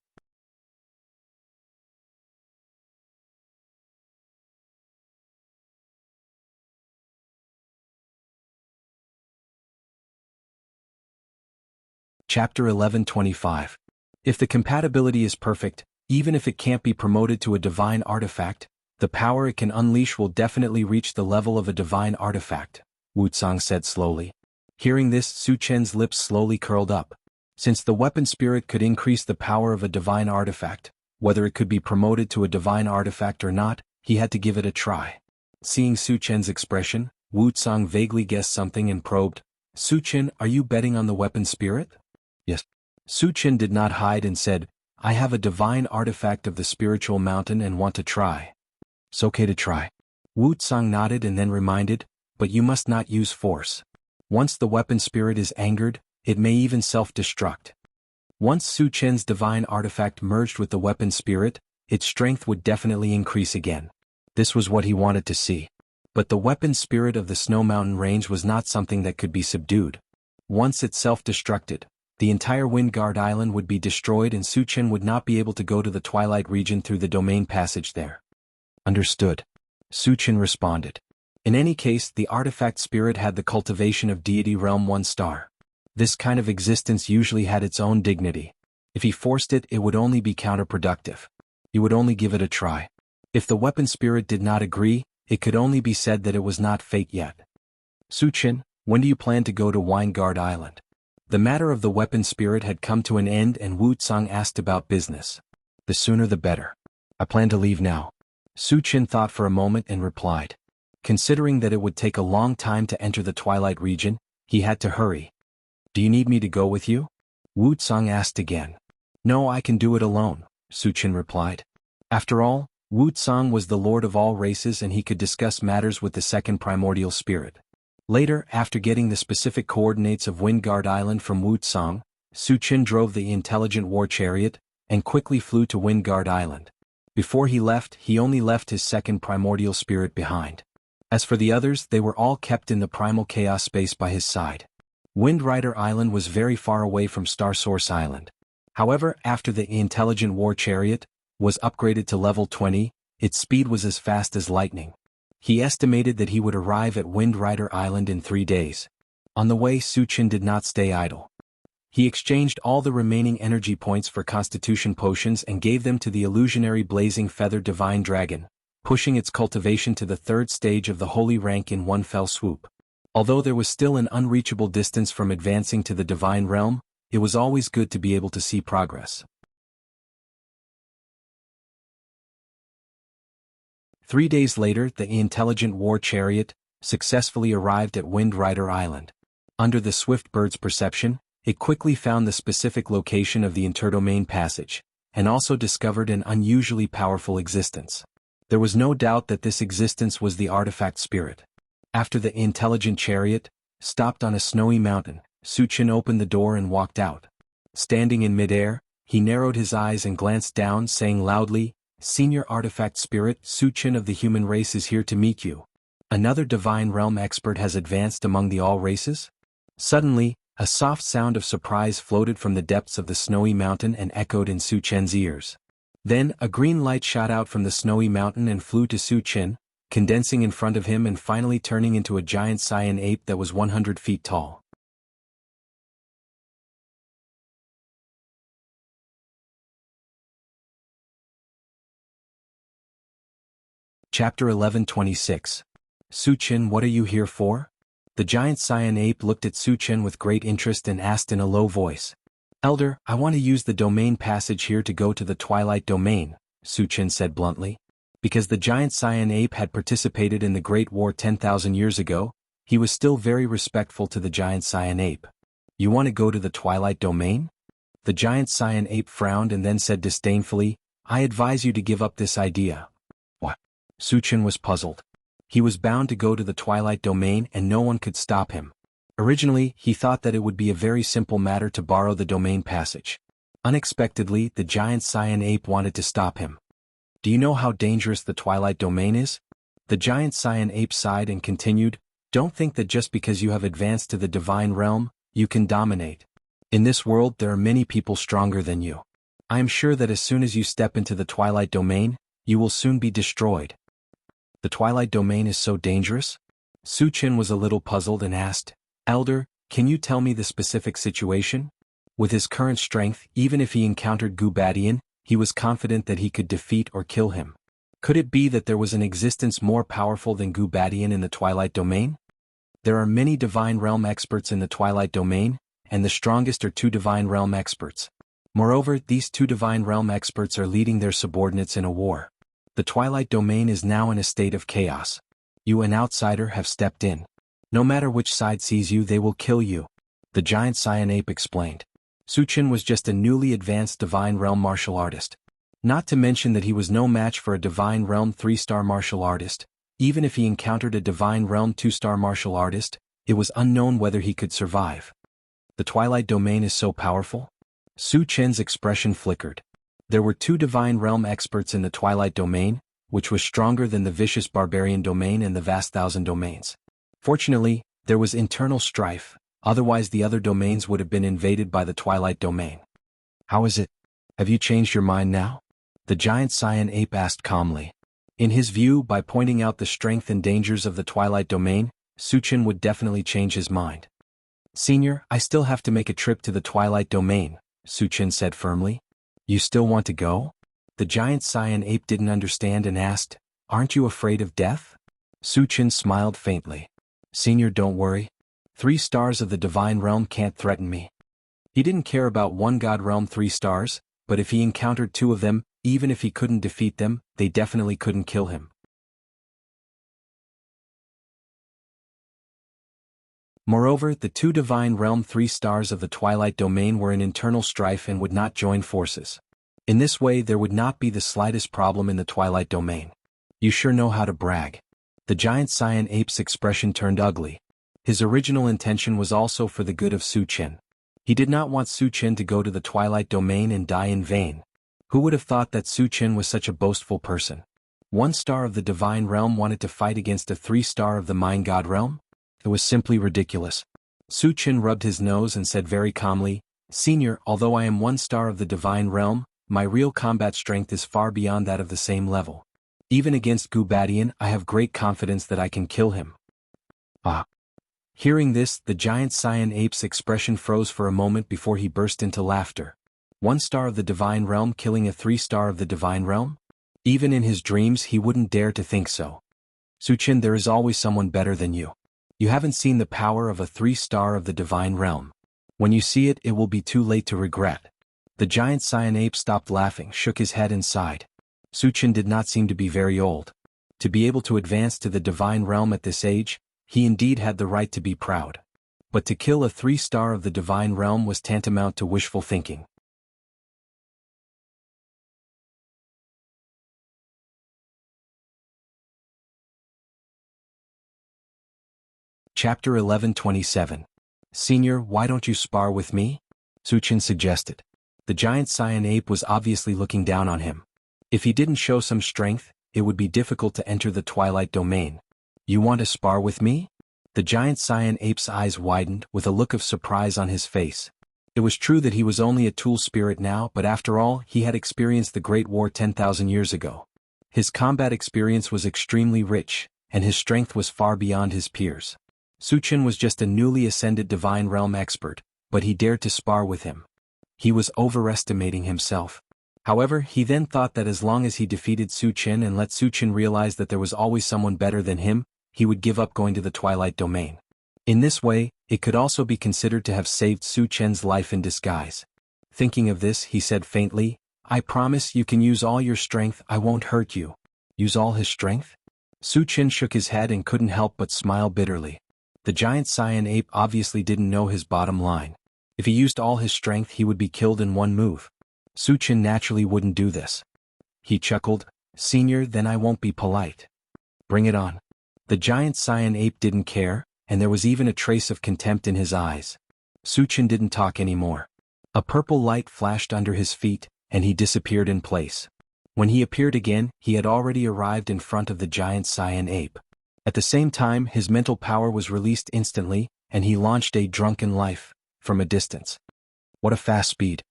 Chapter 11:25. If the compatibility is perfect, even if it can't be promoted to a divine artifact, the power it can unleash will definitely reach the level of a divine artifact, Wuxia said slowly. Hearing this, Su Chen's lips slowly curled up. Since the weapon spirit could increase the power of a divine artifact, whether it could be promoted to a divine artifact or not, he had to give it a try. Seeing Su Chen's expression, Wuxia vaguely guessed something and probed, Su Chen, are you betting on the weapon spirit? Yes. Su Chen did not hide and said, I have a divine artifact of the spiritual mountain and want to try. It's okay to try. Wuxia nodded and then reminded, but you must not use force. Once the weapon spirit is angered, it may even self-destruct. Once Su Chen's divine artifact merged with the weapon spirit, its strength would definitely increase again. This was what he wanted to see. But the weapon spirit of the Snow Mountain range was not something that could be subdued. Once it self-destructed, the entire Wind Guard Island would be destroyed and Su Chen would not be able to go to the Twilight region through the domain passage there. Understood. Su Chen responded. In any case, the artifact spirit had the cultivation of Deity Realm 1-star. This kind of existence usually had its own dignity. If he forced it, it would only be counterproductive. He would only give it a try. If the weapon spirit did not agree, it could only be said that it was not fate yet. Su Chen, when do you plan to go to Wind Guard Island? The matter of the weapon spirit had come to an end and Wuxia asked about business. The sooner the better. I plan to leave now. Su Chen thought for a moment and replied. Considering that it would take a long time to enter the Twilight region, he had to hurry. Do you need me to go with you? Wuxia asked again. No, I can do it alone, Su Chen replied. After all, Wuxia was the lord of all races and he could discuss matters with the second primordial spirit. Later, after getting the specific coordinates of Wind Guard Island from Wuxia, Su Chen drove the intelligent war chariot and quickly flew to Wind Guard Island. Before he left, he only left his second primordial spirit behind. As for the others, they were all kept in the primal chaos space by his side. Wind Rider Island was very far away from Star Source Island. However, after the intelligent war chariot was upgraded to level 20, its speed was as fast as lightning. He estimated that he would arrive at Wind Rider Island in 3 days. On the way, Su Chen did not stay idle. He exchanged all the remaining energy points for constitution potions and gave them to the illusionary blazing feather divine dragon, pushing its cultivation to the 3rd stage of the holy rank in one fell swoop. Although there was still an unreachable distance from advancing to the divine realm, it was always good to be able to see progress. 3 days later, the intelligent war chariot successfully arrived at Wind Rider Island. Under the swift bird's perception, it quickly found the specific location of the interdomain passage, and also discovered an unusually powerful existence. There was no doubt that this existence was the artifact spirit. After the intelligent chariot stopped on a snowy mountain, Su Chen opened the door and walked out. Standing in midair, he narrowed his eyes and glanced down, saying loudly, Senior Artifact Spirit, Su Chen of the human race is here to meet you. Another divine realm expert has advanced among the all races? Suddenly, a soft sound of surprise floated from the depths of the snowy mountain and echoed in Su Chen's ears. Then, a green light shot out from the snowy mountain and flew to Su Chen, condensing in front of him and finally turning into a giant cyan ape that was 100 feet tall. Chapter 11:26. Suchin, what are you here for? The giant cyan ape looked at Suchin with great interest and asked in a low voice. Elder, I want to use the domain passage here to go to the Twilight Domain, Suchin said bluntly. Because the giant cyan ape had participated in the Great War 10,000 years ago, he was still very respectful to the giant cyan ape. You want to go to the Twilight Domain? The giant cyan ape frowned and then said disdainfully, I advise you to give up this idea. What? Suchin was puzzled. He was bound to go to the Twilight Domain and no one could stop him. Originally, he thought that it would be a very simple matter to borrow the domain passage. Unexpectedly, the giant cyan ape wanted to stop him. Do you know how dangerous the Twilight Domain is? The giant cyan ape sighed and continued, Don't think that just because you have advanced to the divine realm, you can dominate. In this world there are many people stronger than you. I am sure that as soon as you step into the Twilight Domain, you will soon be destroyed. The Twilight Domain is so dangerous? Suchin was a little puzzled and asked, Elder, can you tell me the specific situation? With his current strength, even if he encountered Gubadian, he was confident that he could defeat or kill him. Could it be that there was an existence more powerful than Gubadian in the Twilight Domain? There are many Divine Realm experts in the Twilight Domain, and the strongest are 2 Divine Realm experts. Moreover, these 2 Divine Realm experts are leading their subordinates in a war. The Twilight Domain is now in a state of chaos. You, an outsider, have stepped in. No matter which side sees you, they will kill you. The giant cyan ape explained. Suchin was just a newly advanced Divine Realm martial artist. Not to mention that he was no match for a Divine Realm 3-star martial artist. Even if he encountered a Divine Realm 2-star martial artist, it was unknown whether he could survive. The Twilight Domain is so powerful? Suchin's expression flickered. There were 2 Divine Realm experts in the Twilight Domain, which was stronger than the vicious Barbarian Domain and the vast Thousand Domains. Fortunately, there was internal strife, otherwise the other domains would have been invaded by the Twilight Domain. How is it? Have you changed your mind now? The giant cyan ape asked calmly. In his view, by pointing out the strength and dangers of the Twilight Domain, Suchin would definitely change his mind. Senior, I still have to make a trip to the Twilight Domain, Suchin said firmly. You still want to go? The giant cyan ape didn't understand and asked, Aren't you afraid of death? Suchin smiled faintly. Senior, don't worry. 3 stars of the Divine Realm can't threaten me. He didn't care about 1 God Realm 3 stars, but if he encountered 2 of them, even if he couldn't defeat them, they definitely couldn't kill him. Moreover, the 2 Divine Realm 3 stars of the Twilight Domain were in internal strife and would not join forces. In this way there would not be the slightest problem in the Twilight Domain. You sure know how to brag. The giant cyan ape's expression turned ugly. His original intention was also for the good of Suchin. He did not want Suchin to go to the Twilight Domain and die in vain. Who would have thought that Suchin was such a boastful person? 1 star of the Divine Realm wanted to fight against a 3-star of the Mind God Realm? It was simply ridiculous. Suchin rubbed his nose and said very calmly, Senior, although I am 1 star of the Divine Realm, my real combat strength is far beyond that of the same level. Even against Gubadian, I have great confidence that I can kill him. Ah. Hearing this, the giant cyan ape's expression froze for a moment before he burst into laughter. 1 star of the Divine Realm killing a 3-star of the Divine Realm? Even in his dreams he wouldn't dare to think so. Suchin, there is always someone better than you. You haven't seen the power of a 3-star of the Divine Realm. When you see it, it will be too late to regret. The giant cyan ape stopped laughing, shook his head and sighed. Suchin did not seem to be very old. To be able to advance to the Divine Realm at this age, he indeed had the right to be proud. But to kill a 3-star of the Divine Realm was tantamount to wishful thinking. Chapter 11:27. Senior, why don't you spar with me? Suchin suggested. The giant cyan ape was obviously looking down on him. If he didn't show some strength, it would be difficult to enter the Twilight Domain. You want to spar with me? The giant cyan ape's eyes widened with a look of surprise on his face. It was true that he was only a tool spirit now, but after all, he had experienced the Great War 10,000 years ago. His combat experience was extremely rich, and his strength was far beyond his peers. Suchin was just a newly ascended Divine Realm expert, but he dared to spar with him. He was overestimating himself. However, he then thought that as long as he defeated Su Qin and let Su Qin realize that there was always someone better than him, he would give up going to the Twilight Domain. In this way, it could also be considered to have saved Su Qian's life in disguise. Thinking of this, he said faintly, "I promise you can use all your strength, I won't hurt you." Use all his strength? Su Qin shook his head and couldn't help but smile bitterly. The giant cyan ape obviously didn't know his bottom line. If he used all his strength, he would be killed in one move. Su Qin naturally wouldn't do this. He chuckled, "Senior, then I won't be polite. Bring it on." The giant cyan ape didn't care, and there was even a trace of contempt in his eyes. Su Qin didn't talk anymore. A purple light flashed under his feet, and he disappeared in place. When he appeared again, he had already arrived in front of the giant cyan ape. At the same time, his mental power was released instantly, and he launched a drunken life from a distance. What a fast speed.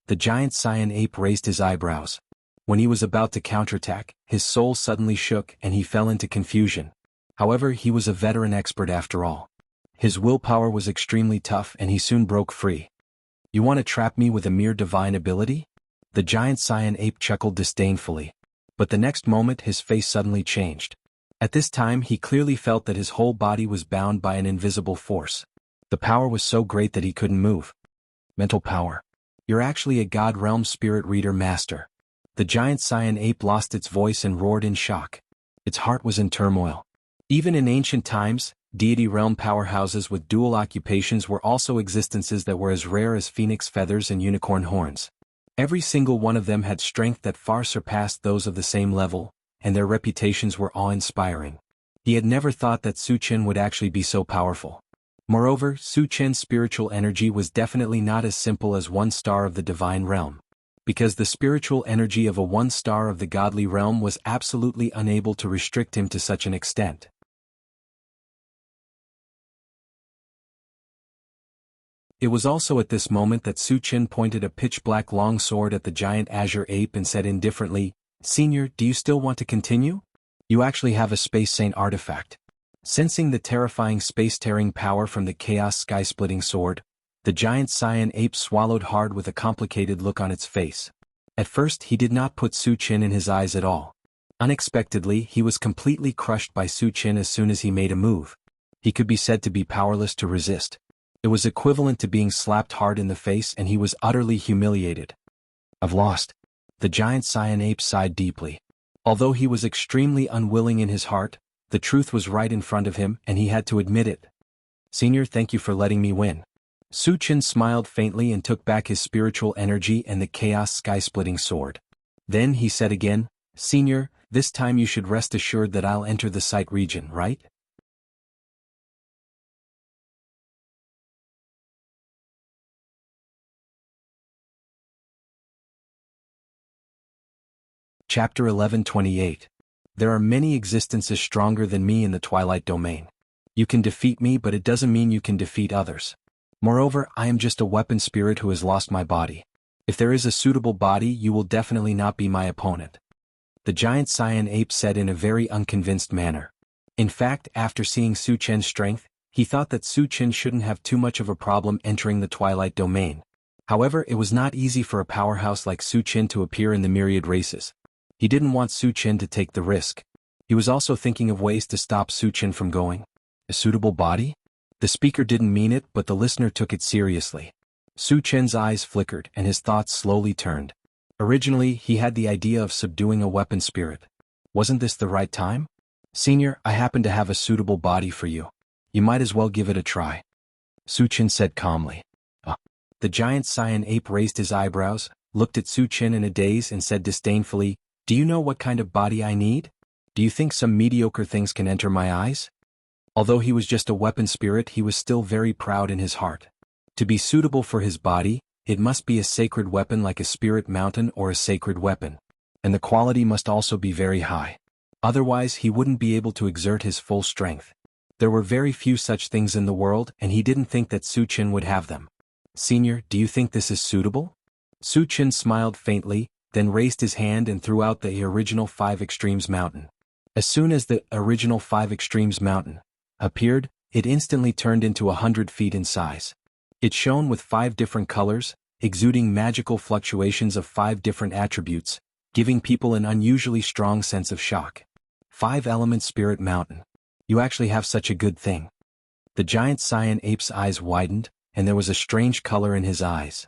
The giant cyan ape raised his eyebrows. When he was about to counterattack, his soul suddenly shook and he fell into confusion. However, he was a veteran expert after all. His willpower was extremely tough and he soon broke free. "You want to trap me with a mere divine ability?" The giant cyan ape chuckled disdainfully. But the next moment his face suddenly changed. At this time he clearly felt that his whole body was bound by an invisible force. The power was so great that he couldn't move. Mental power. You're actually a God Realm Spirit Reader Master. The giant cyan ape lost its voice and roared in shock. Its heart was in turmoil. Even in ancient times, deity realm powerhouses with dual occupations were also existences that were as rare as phoenix feathers and unicorn horns. Every single one of them had strength that far surpassed those of the same level, and their reputations were awe-inspiring. He had never thought that Su Qin would actually be so powerful. Moreover, Su Qin's spiritual energy was definitely not as simple as one star of the divine realm. Because the spiritual energy of a one star of the godly realm was absolutely unable to restrict him to such an extent. It was also at this moment that Su Qin pointed a pitch-black long sword at the giant azure ape and said indifferently, "Senior, do you still want to continue? You actually have a Space Saint artifact." Sensing the terrifying space-tearing power from the chaos sky-splitting sword, the giant cyan ape swallowed hard with a complicated look on its face. At first he did not put Su Qin in his eyes at all. Unexpectedly, he was completely crushed by Su Qin as soon as he made a move. He could be said to be powerless to resist. It was equivalent to being slapped hard in the face and he was utterly humiliated. "I've lost." The giant cyan ape sighed deeply. Although he was extremely unwilling in his heart, the truth was right in front of him and he had to admit it. "Senior, thank you for letting me win." Su Qin smiled faintly and took back his spiritual energy and the chaos sky-splitting sword. Then he said again, "Senior, this time you should rest assured that I'll enter the sight region, right?" Chapter 11:28. There are many existences stronger than me in the Twilight Domain. You can defeat me, but it doesn't mean you can defeat others. Moreover, I am just a weapon spirit who has lost my body. If there is a suitable body, you will definitely not be my opponent." The giant cyan ape said in a very unconvinced manner. In fact, after seeing Su Qian's strength, he thought that Su Qin shouldn't have too much of a problem entering the Twilight Domain. However, it was not easy for a powerhouse like Su Qin to appear in the myriad races. He didn't want Su Qin to take the risk. He was also thinking of ways to stop Su Qin from going. A suitable body? The speaker didn't mean it, but the listener took it seriously. Su Qin's eyes flickered and his thoughts slowly turned. Originally, he had the idea of subduing a weapon spirit. Wasn't this the right time? "Senior, I happen to have a suitable body for you. You might as well give it a try," Su Qin said calmly. The giant cyan ape raised his eyebrows, looked at Su Qin in a daze and said disdainfully, "Do you know what kind of body I need? Do you think some mediocre things can enter my eyes?" Although he was just a weapon spirit, he was still very proud in his heart. To be suitable for his body, it must be a sacred weapon like a spirit mountain or a sacred weapon. And the quality must also be very high. Otherwise he wouldn't be able to exert his full strength. There were very few such things in the world and he didn't think that Su Qin would have them. "Senior, do you think this is suitable?" Su Qin smiled faintly, then raised his hand and threw out the original 5 Extremes Mountain. As soon as the original 5 Extremes Mountain appeared, it instantly turned into 100 feet in size. It shone with 5 different colors, exuding magical fluctuations of 5 different attributes, giving people an unusually strong sense of shock. 5-element spirit mountain. You actually have such a good thing. The giant cyan ape's eyes widened, and there was a strange color in his eyes.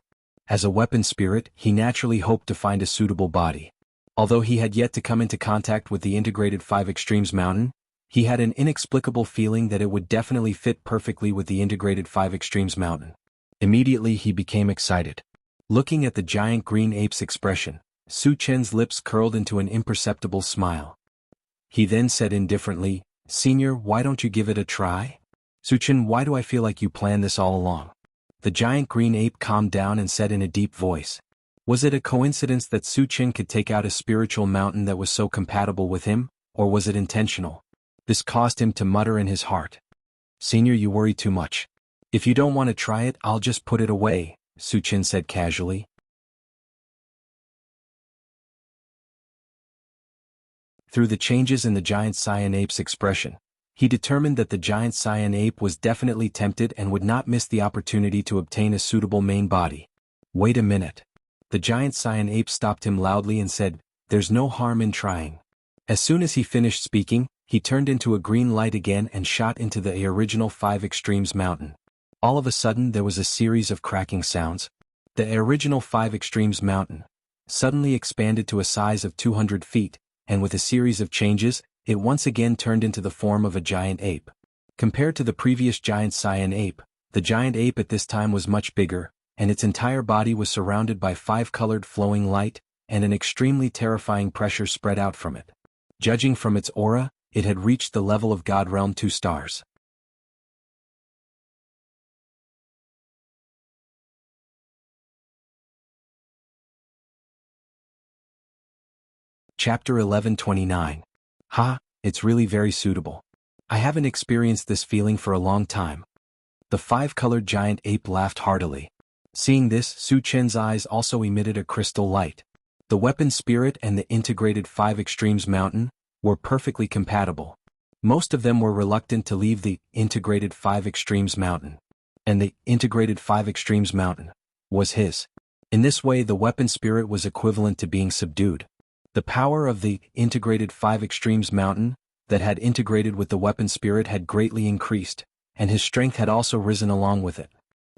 As a weapon spirit, he naturally hoped to find a suitable body. Although he had yet to come into contact with the integrated 5 extremes mountain, he had an inexplicable feeling that it would definitely fit perfectly with the integrated 5 extremes mountain. Immediately he became excited. Looking at the giant green ape's expression, Su Chen's lips curled into an imperceptible smile. He then said indifferently, "Senior, why don't you give it a try? Su Chen, why do I feel like you planned this all along?" The giant green ape calmed down and said in a deep voice. Was it a coincidence that Su Chen could take out a spiritual mountain that was so compatible with him, or was it intentional? This caused him to mutter in his heart. "Senior, you worry too much. If you don't want to try it, I'll just put it away," Su Chen said casually. Through the changes in the giant cyan ape's expression, he determined that the giant cyan ape was definitely tempted and would not miss the opportunity to obtain a suitable main body. "Wait a minute." The giant cyan ape stopped him loudly and said, "There's no harm in trying." As soon as he finished speaking, he turned into a green light again and shot into the original 5 extremes mountain. All of a sudden there was a series of cracking sounds. The original 5 extremes mountain suddenly expanded to a size of 200 feet, and with a series of changes, it once again turned into the form of a giant ape. Compared to the previous giant cyan ape, the giant ape at this time was much bigger, and its entire body was surrounded by 5-colored flowing light, and an extremely terrifying pressure spread out from it. Judging from its aura, it had reached the level of God Realm 2 stars. Chapter 11:29. Ha, it's really very suitable. I haven't experienced this feeling for a long time. The 5-colored giant ape laughed heartily. Seeing this, Su Chen's eyes also emitted a crystal light. The weapon spirit and the integrated 5 extremes mountain were perfectly compatible. Most of them were reluctant to leave the integrated 5 extremes mountain. And the integrated 5 extremes mountain was his. In this way, the weapon spirit was equivalent to being subdued. The power of the integrated 5 extremes mountain that had integrated with the weapon spirit had greatly increased, and his strength had also risen along with it.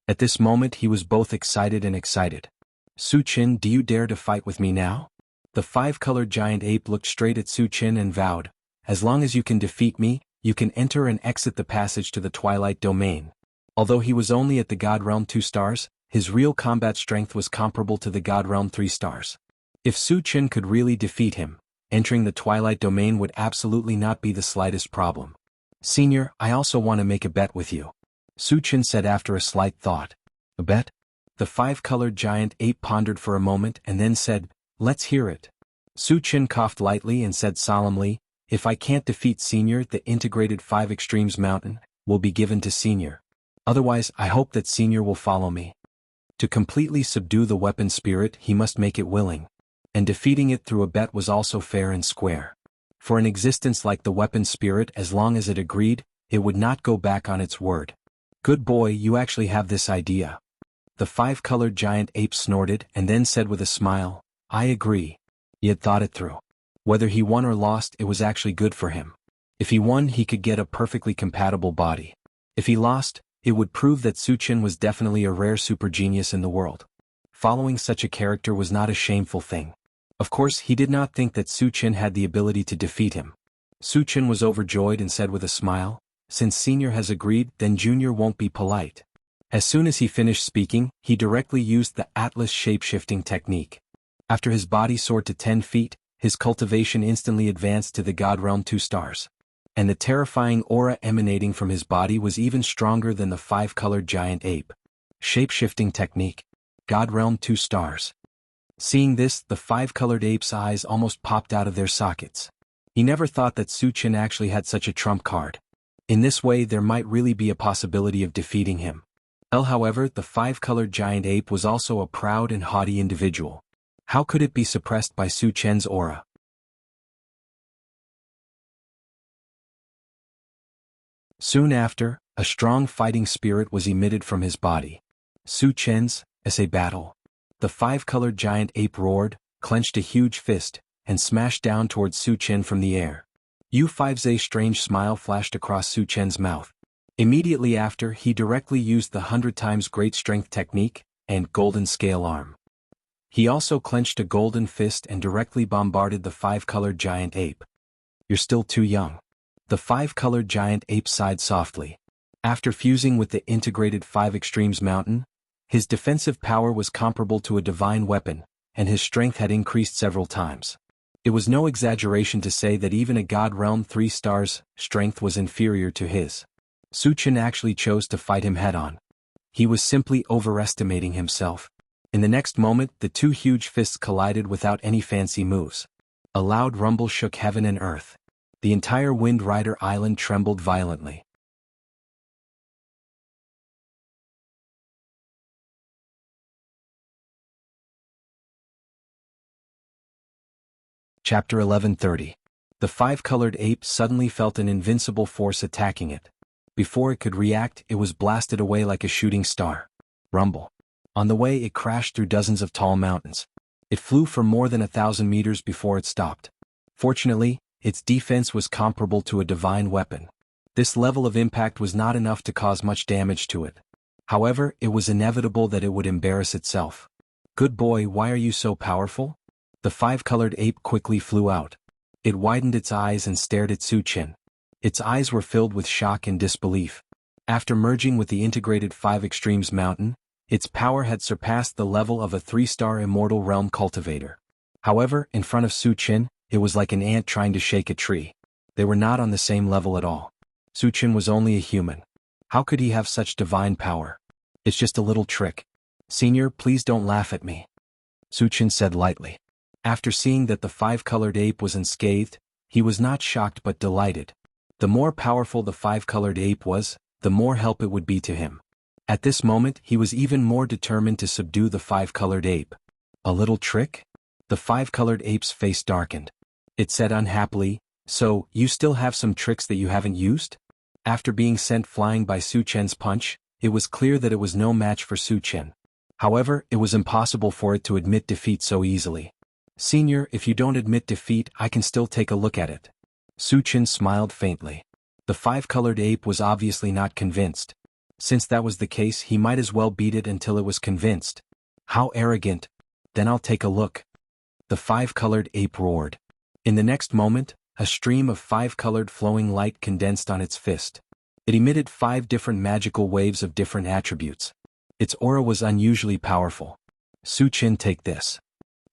At this moment he was both excited and excited. "Su Chen, do you dare to fight with me now?" The 5-colored giant ape looked straight at Su Chen and vowed, "As long as you can defeat me, you can enter and exit the passage to the Twilight Domain." Although he was only at the God Realm 2 stars, his real combat strength was comparable to the God Realm 3 stars. If Su Chen could really defeat him, entering the Twilight Domain would absolutely not be the slightest problem. "Senior, I also want to make a bet with you," Su Chen said after a slight thought. "A bet?" The 5-colored giant ape pondered for a moment and then said, "Let's hear it." Su Chen coughed lightly and said solemnly, "If I can't defeat Senior, the integrated 5 extremes mountain will be given to Senior. Otherwise, I hope that Senior will follow me." To completely subdue the weapon spirit, he must make it willing. And defeating it through a bet was also fair and square. For an existence like the weapon spirit, as long as it agreed, it would not go back on its word. "Good boy, you actually have this idea." The 5-colored giant ape snorted and then said with a smile, "I agree." He had thought it through. Whether he won or lost, it was actually good for him. If he won, he could get a perfectly compatible body. If he lost, it would prove that Su Chen was definitely a rare super genius in the world. Following such a character was not a shameful thing. Of course, he did not think that Su Chen had the ability to defeat him. Su Chen was overjoyed and said with a smile, "Since Senior has agreed, then Junior won't be polite." As soon as he finished speaking, he directly used the Atlas shape-shifting technique. After his body soared to 10 feet, his cultivation instantly advanced to the God Realm 2 stars. And the terrifying aura emanating from his body was even stronger than the 5-colored giant ape. Shape-shifting technique. God Realm 2 stars. Seeing this, the 5-colored ape's eyes almost popped out of their sockets. He never thought that Su Chen actually had such a trump card. In this way, there might really be a possibility of defeating him. However, the 5-colored giant ape was also a proud and haughty individual. How could it be suppressed by Su Chen's aura? Soon after, a strong fighting spirit was emitted from his body. Su Chen's, as a battle. The five-colored giant ape roared, clenched a huge fist, and smashed down towards Su Chen from the air. U5's strange smile flashed across Su Chen's mouth. Immediately after, he directly used the 100 times great strength technique, and golden scale arm. He also clenched a golden fist and directly bombarded the five-colored giant ape. You're still too young. The five-colored giant ape sighed softly. After fusing with the integrated 5 Extremes Mountain, his defensive power was comparable to a divine weapon, and his strength had increased several times. It was no exaggeration to say that even a God Realm 3 stars strength was inferior to his. Su Chen actually chose to fight him head-on. He was simply overestimating himself. In the next moment, the two huge fists collided without any fancy moves. A loud rumble shook heaven and earth. The entire Wind Rider Island trembled violently. Chapter 1130. The five-colored ape suddenly felt an invincible force attacking it. Before it could react, it was blasted away like a shooting star. Rumble. On the way, it crashed through dozens of tall mountains. It flew for more than 1,000 meters before it stopped. Fortunately, its defense was comparable to a divine weapon. This level of impact was not enough to cause much damage to it. However, it was inevitable that it would embarrass itself. Good boy, why are you so powerful? The five-colored ape quickly flew out. It widened its eyes and stared at Su Chen. Its eyes were filled with shock and disbelief. After merging with the integrated 5 Extremes Mountain, its power had surpassed the level of a 3-star Immortal Realm cultivator. However, in front of Su Chen, it was like an ant trying to shake a tree. They were not on the same level at all. Su Chen was only a human. How could he have such divine power? It's just a little trick. Senior, please don't laugh at me. Su Chen said lightly. After seeing that the five-colored ape was unscathed, he was not shocked but delighted. The more powerful the five-colored ape was, the more help it would be to him. At this moment, he was even more determined to subdue the five-colored ape. A little trick? The five-colored ape's face darkened. It said unhappily, "So, you still have some tricks that you haven't used?" After being sent flying by Su Chen's punch, it was clear that it was no match for Su Chen. However, it was impossible for it to admit defeat so easily. Senior, if you don't admit defeat, I can still take a look at it. Su Chen smiled faintly. The five-colored ape was obviously not convinced. Since that was the case, he might as well beat it until it was convinced. How arrogant. Then I'll take a look. The five-colored ape roared. In the next moment, a stream of five-colored flowing light condensed on its fist. It emitted 5 different magical waves of different attributes. Its aura was unusually powerful. Su Chen, take this.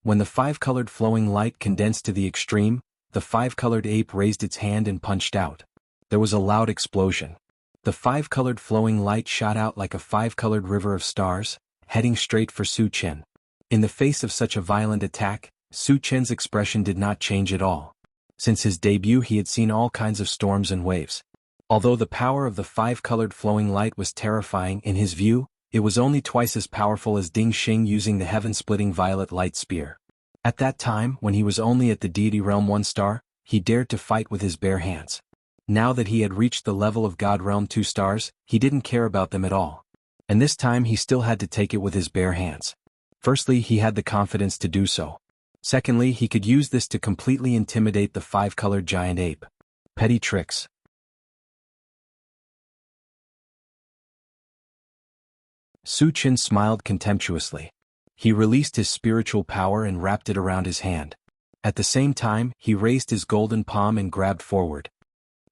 When the five-colored flowing light condensed to the extreme, the five-colored ape raised its hand and punched out. There was a loud explosion. The five-colored flowing light shot out like a five-colored river of stars, heading straight for Su Chen. In the face of such a violent attack, Su Chen's expression did not change at all. Since his debut, he had seen all kinds of storms and waves. Although the power of the five-colored flowing light was terrifying in his view, it was only twice as powerful as Ding Xing using the heaven-splitting violet light spear. At that time, when he was only at the Deity Realm 1 star, he dared to fight with his bare hands. Now that he had reached the level of God Realm 2 stars, he didn't care about them at all. And this time he still had to take it with his bare hands. Firstly, he had the confidence to do so. Secondly, he could use this to completely intimidate the five-colored giant ape. Petty tricks. Su Chen smiled contemptuously. He released his spiritual power and wrapped it around his hand. At the same time, he raised his golden palm and grabbed forward.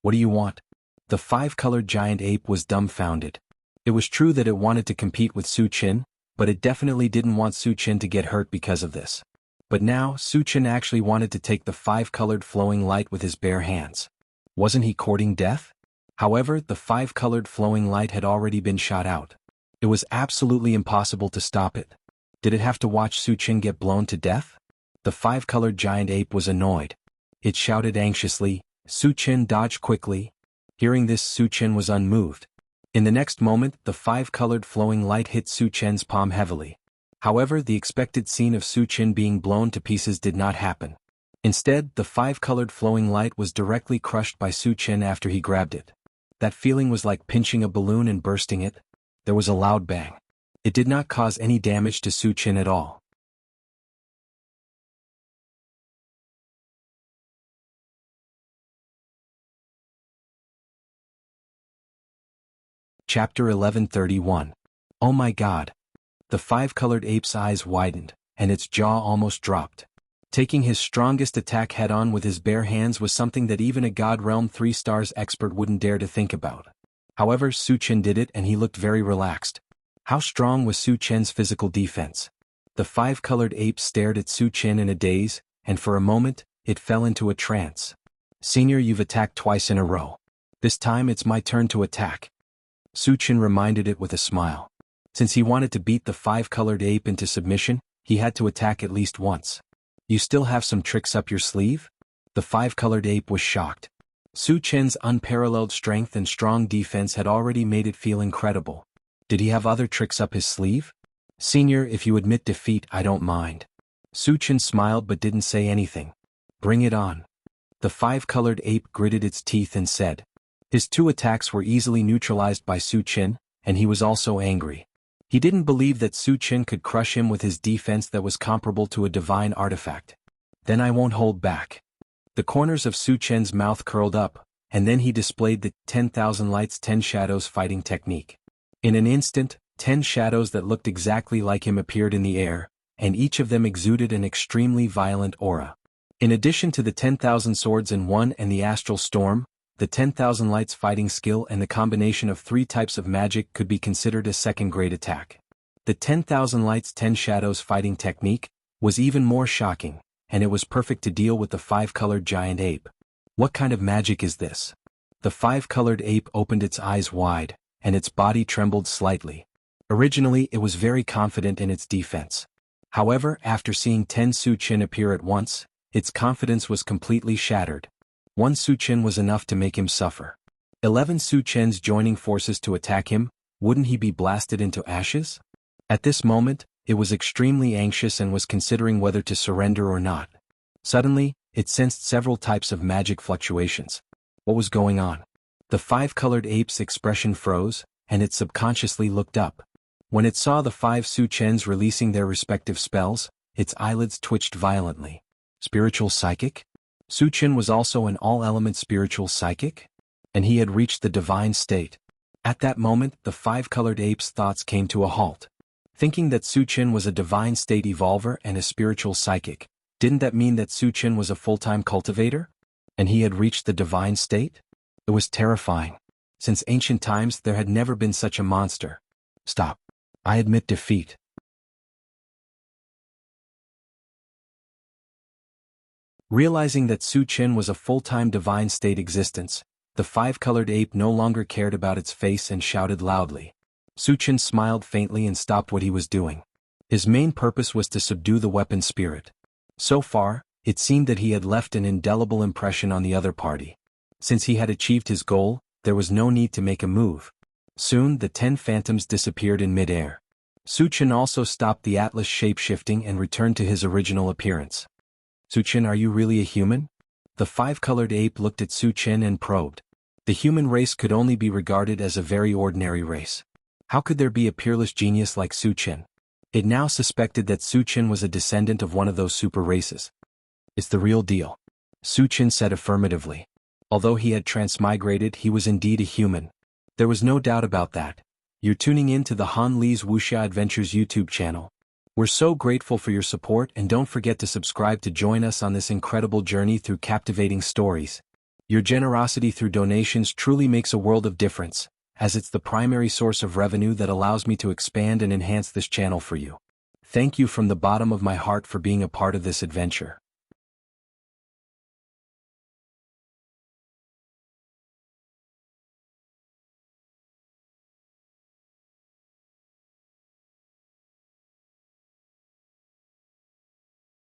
What do you want? The five-colored giant ape was dumbfounded. It was true that it wanted to compete with Su Chen, but it definitely didn't want Su Chen to get hurt because of this. But now, Su Chen actually wanted to take the five-colored flowing light with his bare hands. Wasn't he courting death? However, the five-colored flowing light had already been shot out. It was absolutely impossible to stop it. Did it have to watch Su Chen get blown to death? The five-colored giant ape was annoyed. It shouted anxiously. Su Chen dodged quickly. Hearing this, Su Chen was unmoved. In the next moment, the five-colored flowing light hit Su Chen's palm heavily. However, the expected scene of Su Chen being blown to pieces did not happen. Instead, the five-colored flowing light was directly crushed by Su Chen after he grabbed it. That feeling was like pinching a balloon and bursting it. There was a loud bang. It did not cause any damage to Su Chen at all. Chapter 1131. Oh my God. The five-colored ape's eyes widened, and its jaw almost dropped. Taking his strongest attack head-on with his bare hands was something that even a God Realm 3 stars expert wouldn't dare to think about. However, Su Chen did it and he looked very relaxed. How strong was Su Chen's physical defense? The five-colored ape stared at Su Chen in a daze, and for a moment, it fell into a trance. Senior, you've attacked twice in a row. This time it's my turn to attack. Su Chen reminded it with a smile. Since he wanted to beat the five-colored ape into submission, he had to attack at least once. You still have some tricks up your sleeve? The five-colored ape was shocked. Su Chen's unparalleled strength and strong defense had already made it feel incredible. Did he have other tricks up his sleeve? Senior, if you admit defeat, I don't mind. Su Chen smiled but didn't say anything. Bring it on. The five-colored ape gritted its teeth and said. His two attacks were easily neutralized by Su Chen, and he was also angry. He didn't believe that Su Chen could crush him with his defense that was comparable to a divine artifact. Then I won't hold back. The corners of Su Chen's mouth curled up, and then he displayed the 10,000 lights 10 shadows fighting technique. In an instant, 10 shadows that looked exactly like him appeared in the air, and each of them exuded an extremely violent aura. In addition to the 10,000 swords in one and the astral storm, the 10,000 lights fighting skill and the combination of 3 types of magic could be considered a second-grade attack. The 10,000 lights 10 shadows fighting technique was even more shocking, and it was perfect to deal with the five-colored giant ape. What kind of magic is this? The five-colored ape opened its eyes wide, and its body trembled slightly. Originally, it was very confident in its defense. However, after seeing 10 Su Chen appear at once, its confidence was completely shattered. One Su Chen was enough to make him suffer. 11 Su Chens joining forces to attack him, wouldn't he be blasted into ashes? At this moment, it was extremely anxious and was considering whether to surrender or not. Suddenly, it sensed several types of magic fluctuations. What was going on? The five-colored ape's expression froze, and it subconsciously looked up. When it saw the 5 Su Chens releasing their respective spells, its eyelids twitched violently. Spiritual psychic? Su Chen was also an all-element spiritual psychic? And he had reached the divine state. At that moment, the five-colored ape's thoughts came to a halt. Thinking that Su Chen was a divine state evolver and a spiritual psychic, didn't that mean that Su Chen was a full-time cultivator? And he had reached the divine state? It was terrifying. Since ancient times, there had never been such a monster. Stop. I admit defeat. Realizing that Su Chen was a full-time divine state existence, the five-colored ape no longer cared about its face and shouted loudly. Su Chen smiled faintly and stopped what he was doing. His main purpose was to subdue the weapon spirit. So far, it seemed that he had left an indelible impression on the other party. Since he had achieved his goal, there was no need to make a move. Soon, the 10 phantoms disappeared in mid-air. Su Chen also stopped the atlas shape-shifting and returned to his original appearance. Su Chen, are you really a human? The five-colored ape looked at Su Chen and probed. The human race could only be regarded as a very ordinary race. How could there be a peerless genius like Su Chen? It now suspected that Su Chen was a descendant of one of those super races. It's the real deal. Su Chen said affirmatively. Although he had transmigrated, he was indeed a human. There was no doubt about that. You're tuning in to the Han Li's Wuxia Adventures YouTube channel. We're so grateful for your support, and don't forget to subscribe to join us on this incredible journey through captivating stories. Your generosity through donations truly makes a world of difference, as it's the primary source of revenue that allows me to expand and enhance this channel for you. Thank you from the bottom of my heart for being a part of this adventure.